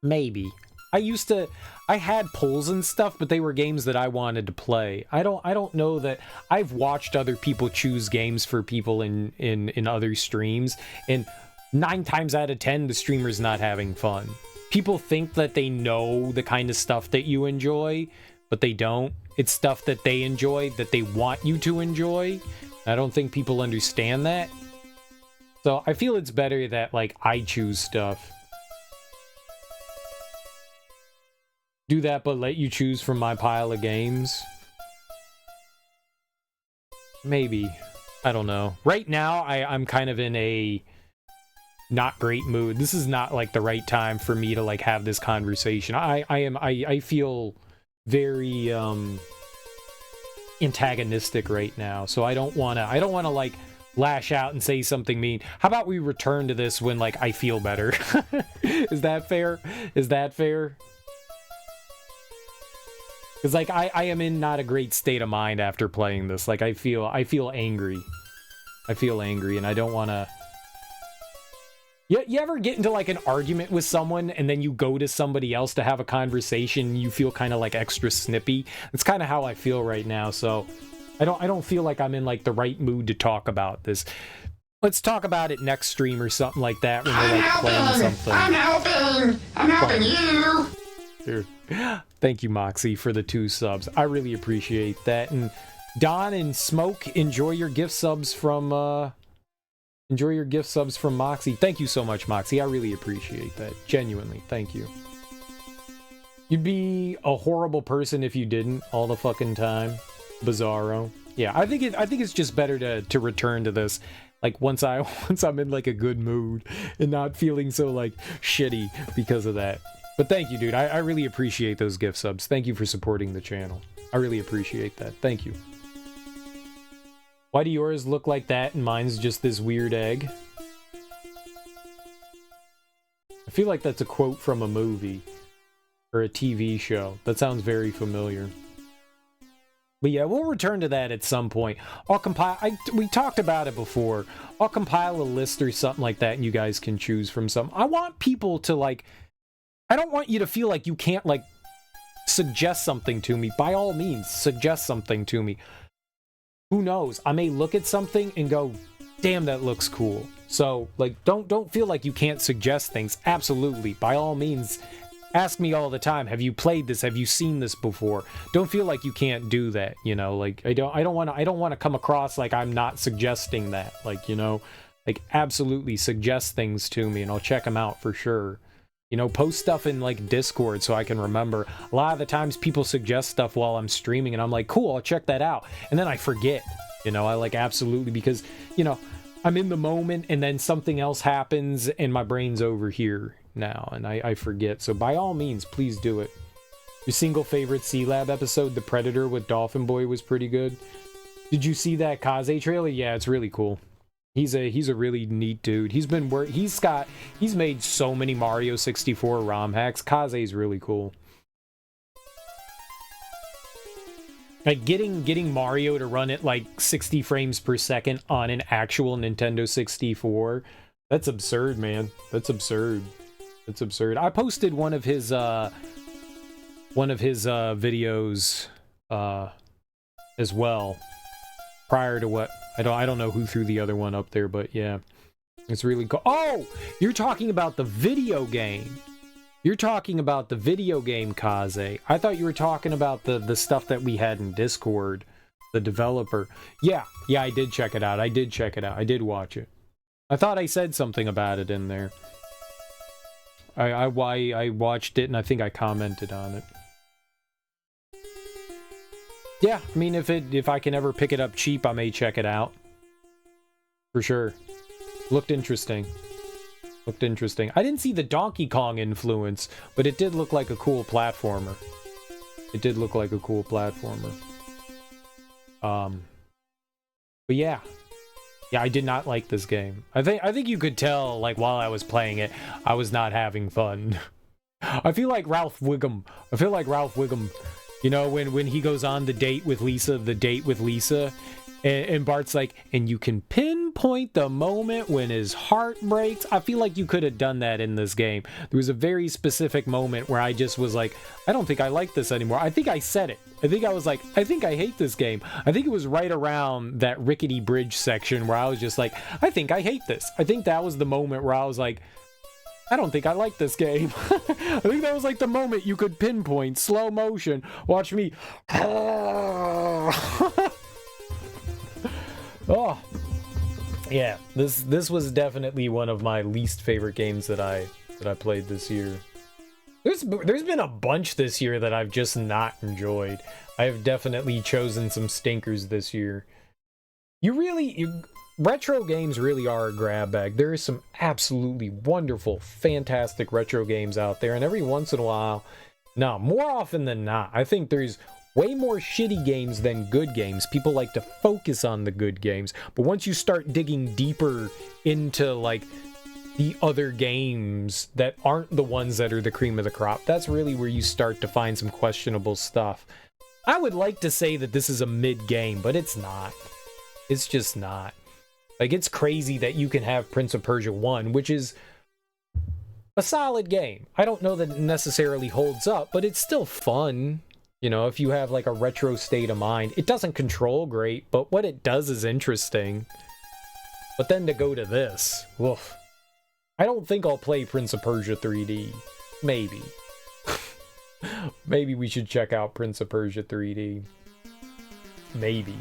Maybe. I had polls and stuff, but they were games that I wanted to play. I don't know that I've watched other people choose games for people in other streams, and 9 times out of 10, the streamer's not having fun. People think that they know the kind of stuff that you enjoy, but they don't. It's stuff that they enjoy, that they want you to enjoy. I don't think people understand that. So I feel it's better that, like, I choose stuff. Do that, but let you choose from my pile of games. Maybe. I don't know. Right now, I'm kind of in a not great mood. This is not like the right time for me to like have this conversation. I feel very antagonistic right now, so I don't want to like lash out and say something mean. How about we return to this when like I feel better? Is that fair? Is that fair? Because like I am in not a great state of mind after playing this. Like I feel angry. I feel angry, and I don't want to. You ever get into like an argument with someone and then you go to somebody else to have a conversation and you feel kind of like extra snippy? It's kind of how I feel right now. So I don't feel like I'm in like the right mood to talk about this. Let's talk about it next stream or something like that when we're like playing something. I'm helping you. Here. Thank you, Moxie, for the 2 subs. I really appreciate that. And Don and Smoke, enjoy your gift subs from Moxie. Thank you so much, Moxie. I really appreciate that. Genuinely, thank you. You'd be a horrible person if you didn't all the fucking time. Bizarro. Yeah, I think it's just better to return to this like once I'm in like a good mood and not feeling so like shitty because of that. But thank you, dude. I really appreciate those gift subs. Thank you for supporting the channel. I really appreciate that. Thank you. Why do yours look like that and mine's just this weird egg? I feel like that's a quote from a movie or a TV show. That sounds very familiar. But yeah, we'll return to that at some point. I'll compile... we talked about it before. I'll compile a list or something like that and you guys can choose from some. I want people to like... I don't want you to feel like you can't like suggest something to me. By all means, suggest something to me. Who knows? I may look at something and go, damn, that looks cool. So, like, don't feel like you can't suggest things. Absolutely. By all means, ask me all the time, have you played this? Have you seen this before? Don't feel like you can't do that, you know? Like, I don't want to come across like I'm not suggesting that. Like, you know, like absolutely suggest things to me and I'll check them out for sure. You know, post stuff in like Discord so I can remember. A lot of the times people suggest stuff while I'm streaming and I'm like, cool, I'll check that out. And then I forget, you know, I like absolutely because, you know, I'm in the moment and then something else happens and my brain's over here now and I forget. So by all means, please do it. Your single favorite C-Lab episode, The Predator with Dolphin Boy, was pretty good. Did you see that Kaze trailer? Yeah, it's really cool. He's a really neat dude. He's made so many Mario 64 ROM hacks. Kaze's really cool. Like getting Mario to run at like 60 frames per second on an actual Nintendo 64. That's absurd, man. That's absurd. That's absurd. I posted one of his videos as well prior to what I don't know who threw the other one up there, but yeah. It's really cool. Oh, you're talking about the video game. You're talking about the video game, Kaze. I thought you were talking about the stuff that we had in Discord, the developer. Yeah, I did check it out. I did watch it. I thought I said something about it in there. I watched it and I think I commented on it. Yeah, I mean, if I can ever pick it up cheap, I may check it out. For sure. Looked interesting. Looked interesting. I didn't see the Donkey Kong influence, but it did look like a cool platformer. It did look like a cool platformer. But yeah. Yeah, I did not like this game. I think you could tell, like, while I was playing it, I was not having fun. I feel like Ralph Wiggum. You know, when he goes on the date with Lisa, and Bart's like, and you can pinpoint the moment when his heart breaks. I feel like you could have done that in this game. There was a very specific moment where I just was like, I don't think I like this anymore. I think I said it. I think I was like, I think I hate this game. I think it was right around that rickety bridge section where I was just like, I think I hate this. I think that was the moment where I was like, I don't think I like this game. I think that was like the moment you could pinpoint, slow motion. Watch me. Oh, yeah. This was definitely one of my least favorite games that I played this year. There's been a bunch this year that I've just not enjoyed. I have definitely chosen some stinkers this year. retro games really are a grab bag. There is some absolutely wonderful, fantastic retro games out there, and every once in a while, no, more often than not, I think there's way more shitty games than good games. People like to focus on the good games, but once you start digging deeper into, like, the other games that aren't the ones that are the cream of the crop, that's really where you start to find some questionable stuff. I would like to say that this is a mid-game, but it's not. It's just not. Like, it's crazy that you can have Prince of Persia 1, which is a solid game. I don't know that it necessarily holds up, but it's still fun. You know, if you have, like, a retro state of mind. It doesn't control great, but what it does is interesting. But then to go to this, woof. I don't think I'll play Prince of Persia 3D. Maybe. Maybe we should check out Prince of Persia 3D. Maybe.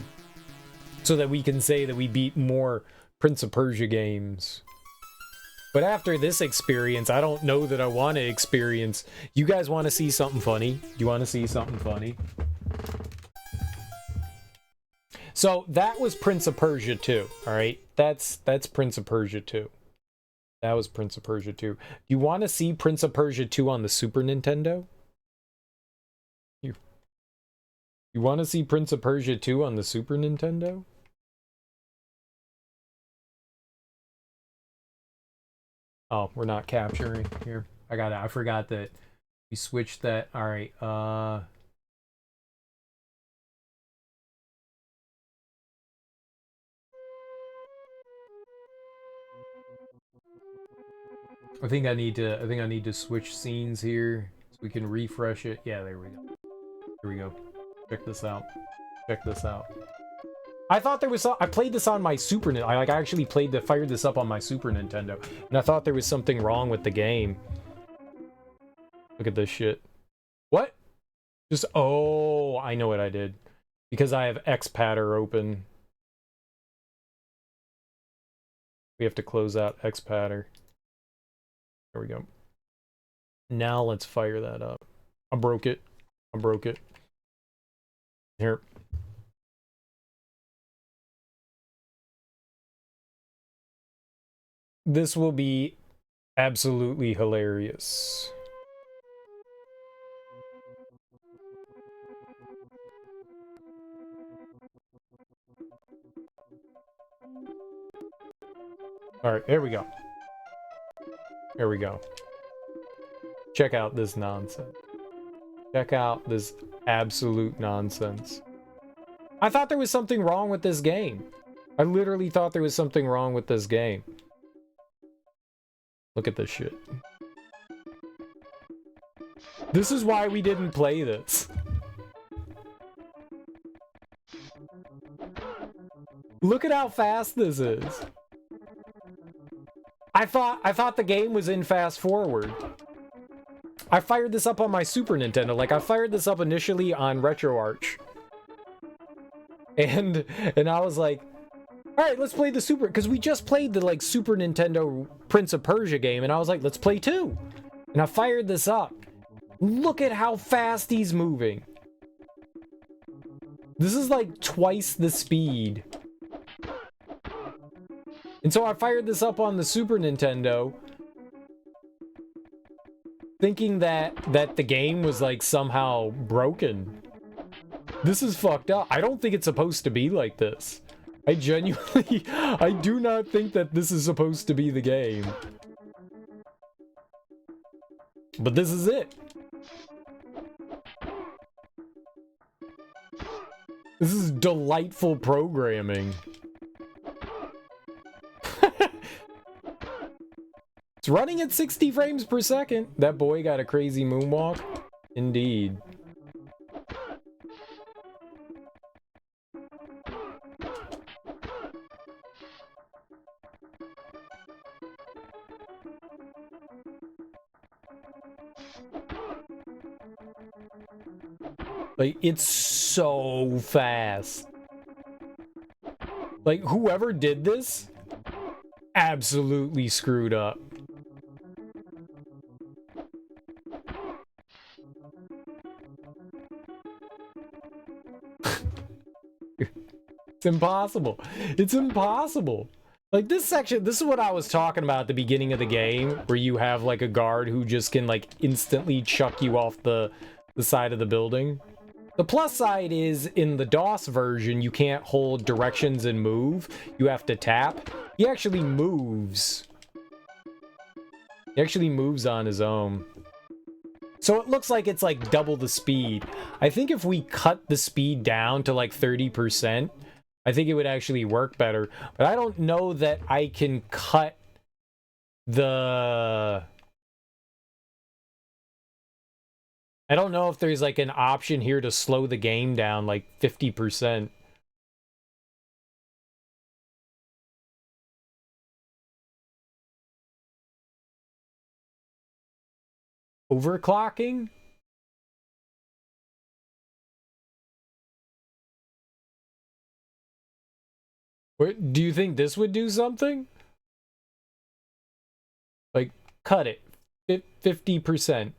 So that we can say that we beat more Prince of Persia games. But after this experience, I don't know that I want to experience... You guys want to see something funny? Do you want to see something funny? So, that was Prince of Persia 2, alright? That's Prince of Persia 2. That was Prince of Persia 2. Do you want to see Prince of Persia 2 on the Super Nintendo? You want to see Prince of Persia 2 on the Super Nintendo? Oh, we're not capturing here. I forgot that we switched that. All right. I think I need to switch scenes here so we can refresh it. Yeah, there we go. Here we go. Check this out. Check this out. I thought there was I played this on my Super Nintendo. I actually fired this up on my Super Nintendo, and I thought there was something wrong with the game. Look at this shit. What? Just, oh, I know what I did. Because I have Xpatter open. We have to close out Xpatter. There we go. Now let's fire that up. I broke it. I broke it. Here. This will be absolutely hilarious. Alright, here we go. Here we go. Check out this nonsense. Check out this absolute nonsense. I thought there was something wrong with this game. I literally thought there was something wrong with this game. Look at this shit. This is why we didn't play this. Look at how fast this is. I thought the game was in fast forward. I fired this up on my Super Nintendo. Like, I fired this up initially on RetroArch. And I was like, alright, let's play the Super... Because we just played the, like, Super Nintendo Prince of Persia game, and I was like, let's play 2. And I fired this up. Look at how fast he's moving. This is, like, twice the speed. And so I fired this up on the Super Nintendo, thinking that the game was, like, somehow broken. This is fucked up. I don't think it's supposed to be like this. I genuinely... I do not think that this is supposed to be the game. But this is it. This is delightful programming. It's running at 60 frames per second. That boy got a crazy moonwalk. Indeed. Like, it's so fast. Like, whoever did this absolutely screwed up. It's impossible. It's impossible. Like this section, this is what I was talking about at the beginning of the game, where you have like a guard who just can like instantly chuck you off the side of the building. The plus side is in the DOS version, you can't hold directions and move. You have to tap. He actually moves. He actually moves on his own. So it looks like it's like double the speed. I think if we cut the speed down to like 30%, I think it would actually work better. But I don't know that I can cut the... I don't know if there's like an option here to slow the game down like 50%. Overclocking? Do you think this would do something? Like, cut it. 50%.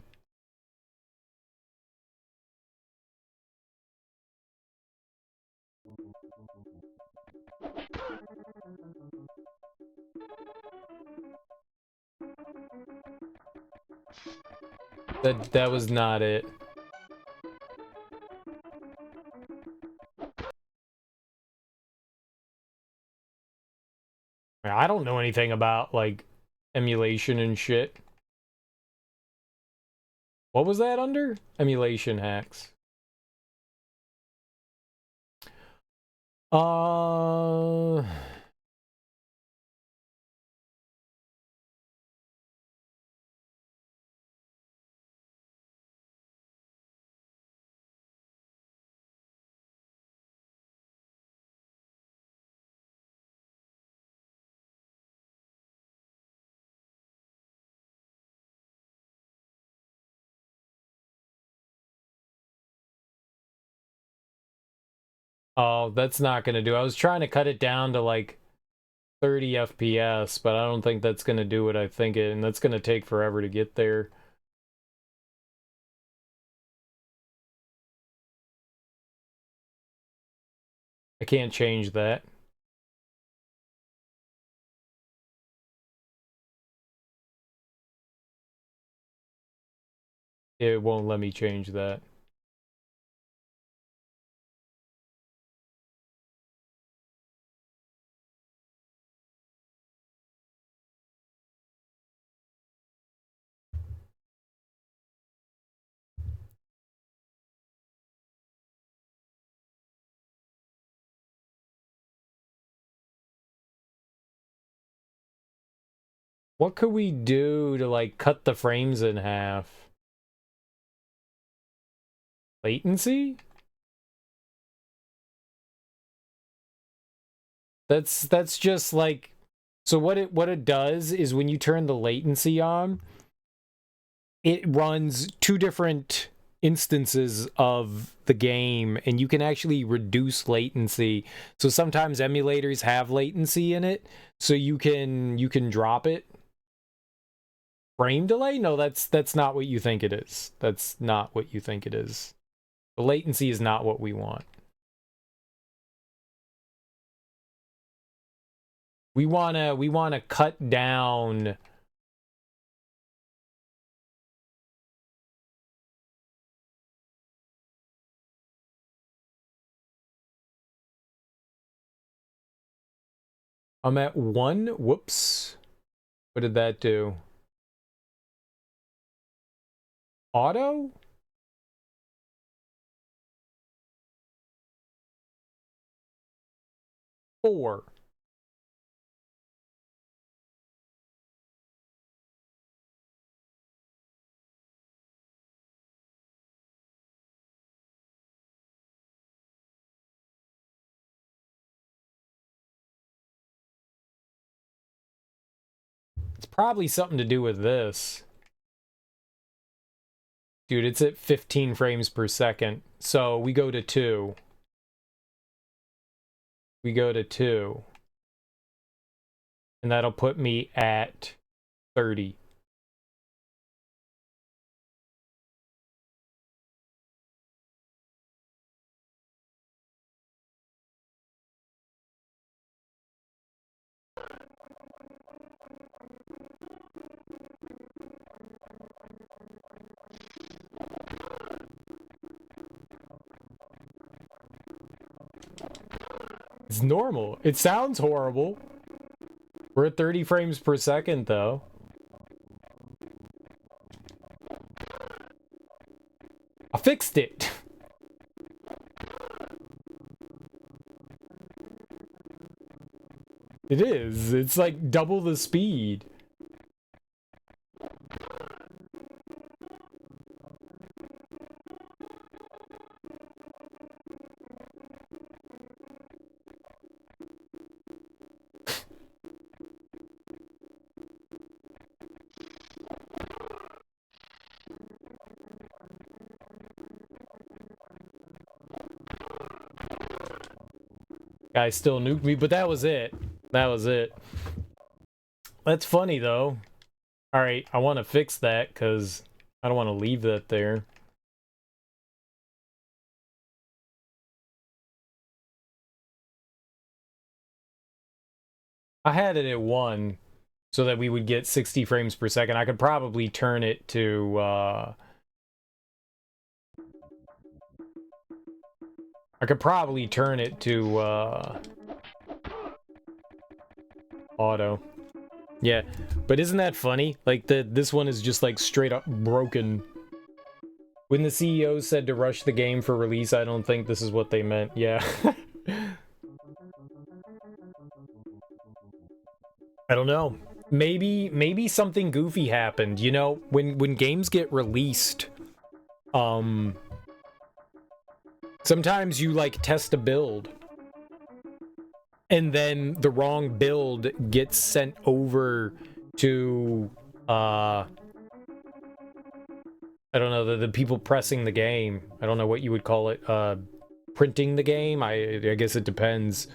That was not it. I don't know anything about, like, emulation and shit. What was that under? Emulation hacks. Oh, that's not gonna do. I was trying to cut it down to like 30 FPS, but I don't think that's gonna do what I think it, and that's gonna take forever to get there. I can't change that. It won't let me change that. What could we do to like cut the frames in half? Latency? That's just like, so what it does is when you turn the latency on, it runs two different instances of the game, and you can actually reduce latency. So sometimes emulators have latency in it, so you can drop it. Frame delay? No, that's not what you think it is. That's not what you think it is. The latency is not what we want. We wanna cut down. I'm at 1. Whoops. What did that do? Auto? Four. It's probably something to do with this. Dude, it's at 15 frames per second. So we go to 2. We go to 2. And that'll put me at 30. It's normal. It sounds horrible. We're at 30 frames per second, though. I fixed it. It is. It's like double the speed. Guy still nuked me, but that was it. That was it. That's funny, though. Alright, I want to fix that, because I don't want to leave that there. I had it at 1, so that we would get 60 frames per second. I could probably turn it to, auto. Yeah, but isn't that funny? Like, this one is just, like, straight up broken. When the CEO said to rush the game for release, I don't think this is what they meant. Yeah. I don't know. Maybe something goofy happened. You know, when games get released, sometimes you, like, test a build, and then the wrong build gets sent over to, I don't know, the people pressing the game. I don't know what you would call it, printing the game? I guess it depends.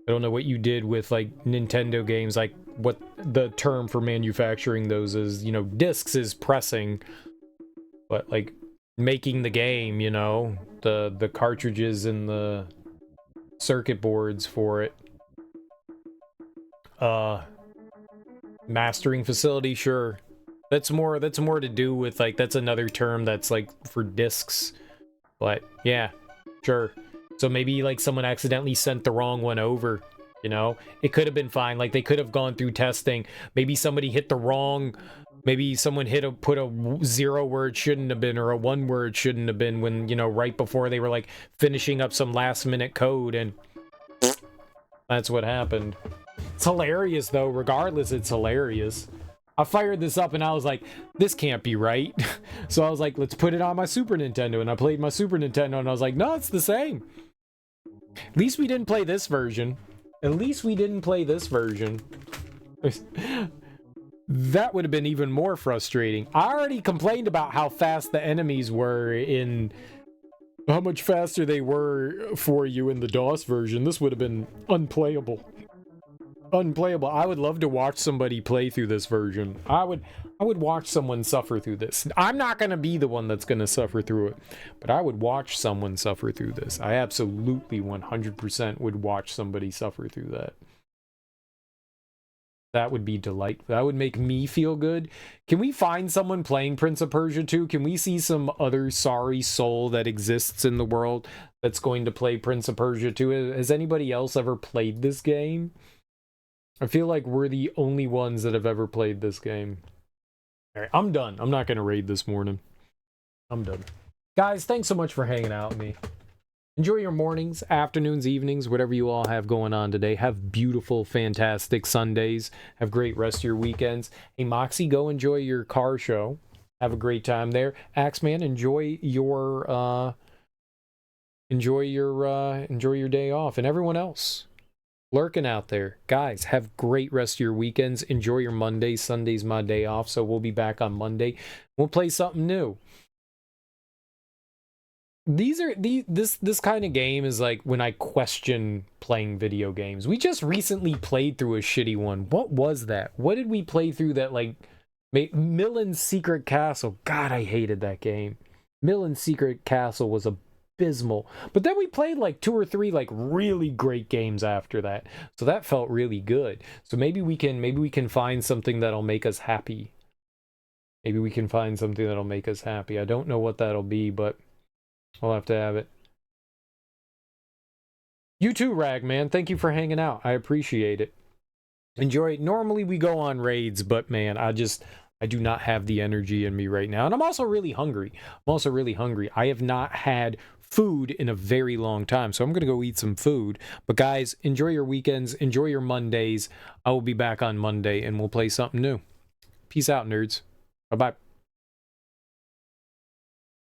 I don't know what you did with, like, Nintendo games, like, what the term for manufacturing those is. You know, discs is pressing, but, like, making the game, you know, the cartridges and the circuit boards for it. Mastering facility, sure. That's more to do with, like, that's another term that's, like, for discs. But, yeah, sure. So maybe, like, someone accidentally sent the wrong one over, you know? It could have been fine. Like, they could have gone through testing. Maybe somebody hit the wrong... Maybe someone put a 0 where it shouldn't have been, or a 1 where it shouldn't have been, when, you know, right before they were, like, finishing up some last-minute code, and that's what happened. It's hilarious, though. Regardless, it's hilarious. I fired this up, and I was like, this can't be right. So I was like, let's put it on my Super Nintendo, and I played my Super Nintendo, and I was like, no, it's the same. At least we didn't play this version. At least we didn't play this version. That would have been even more frustrating. I already complained about how fast the enemies were in... how much faster they were for you in the DOS version. This would have been unplayable. Unplayable. I would love to watch somebody play through this version. I would watch someone suffer through this. I'm not going to be the one that's going to suffer through it, but I would watch someone suffer through this. I absolutely 100% would watch somebody suffer through that. That would be delightful. That would make me feel good. Can we find someone playing Prince of Persia 2? Can we see some other sorry soul that exists in the world that's going to play Prince of Persia 2? Has anybody else ever played this game? I feel like we're the only ones that have ever played this game. All right, I'm done. I'm not going to raid this morning. I'm done. Guys, thanks so much for hanging out with me. Enjoy your mornings, afternoons, evenings, whatever you all have going on today. Have beautiful, fantastic Sundays. Have great rest of your weekends. Hey, Moxie, go enjoy your car show. Have a great time there. Axeman, enjoy your day off. And everyone else lurking out there, guys, have great rest of your weekends. Enjoy your Mondays. Sunday's my day off, so we'll be back on Monday. We'll play something new. This kind of game is like when I question playing video games. We just recently played through a shitty one. What was that? What did we play through that, like, Millen's Secret Castle? God, I hated that game. Millen's Secret Castle was abysmal. But then we played like 2 or 3 like really great games after that. So that felt really good. So maybe we can find something that'll make us happy. Maybe we can find something that'll make us happy. I don't know what that'll be, but I'll have to have it. You too, Ragman. Thank you for hanging out. I appreciate it. Enjoy. Normally we go on raids, but man, I do not have the energy in me right now. And I'm also really hungry. I have not had food in a very long time, so I'm going to go eat some food. But guys, enjoy your weekends. Enjoy your Mondays. I will be back on Monday, and we'll play something new. Peace out, nerds. Bye-bye.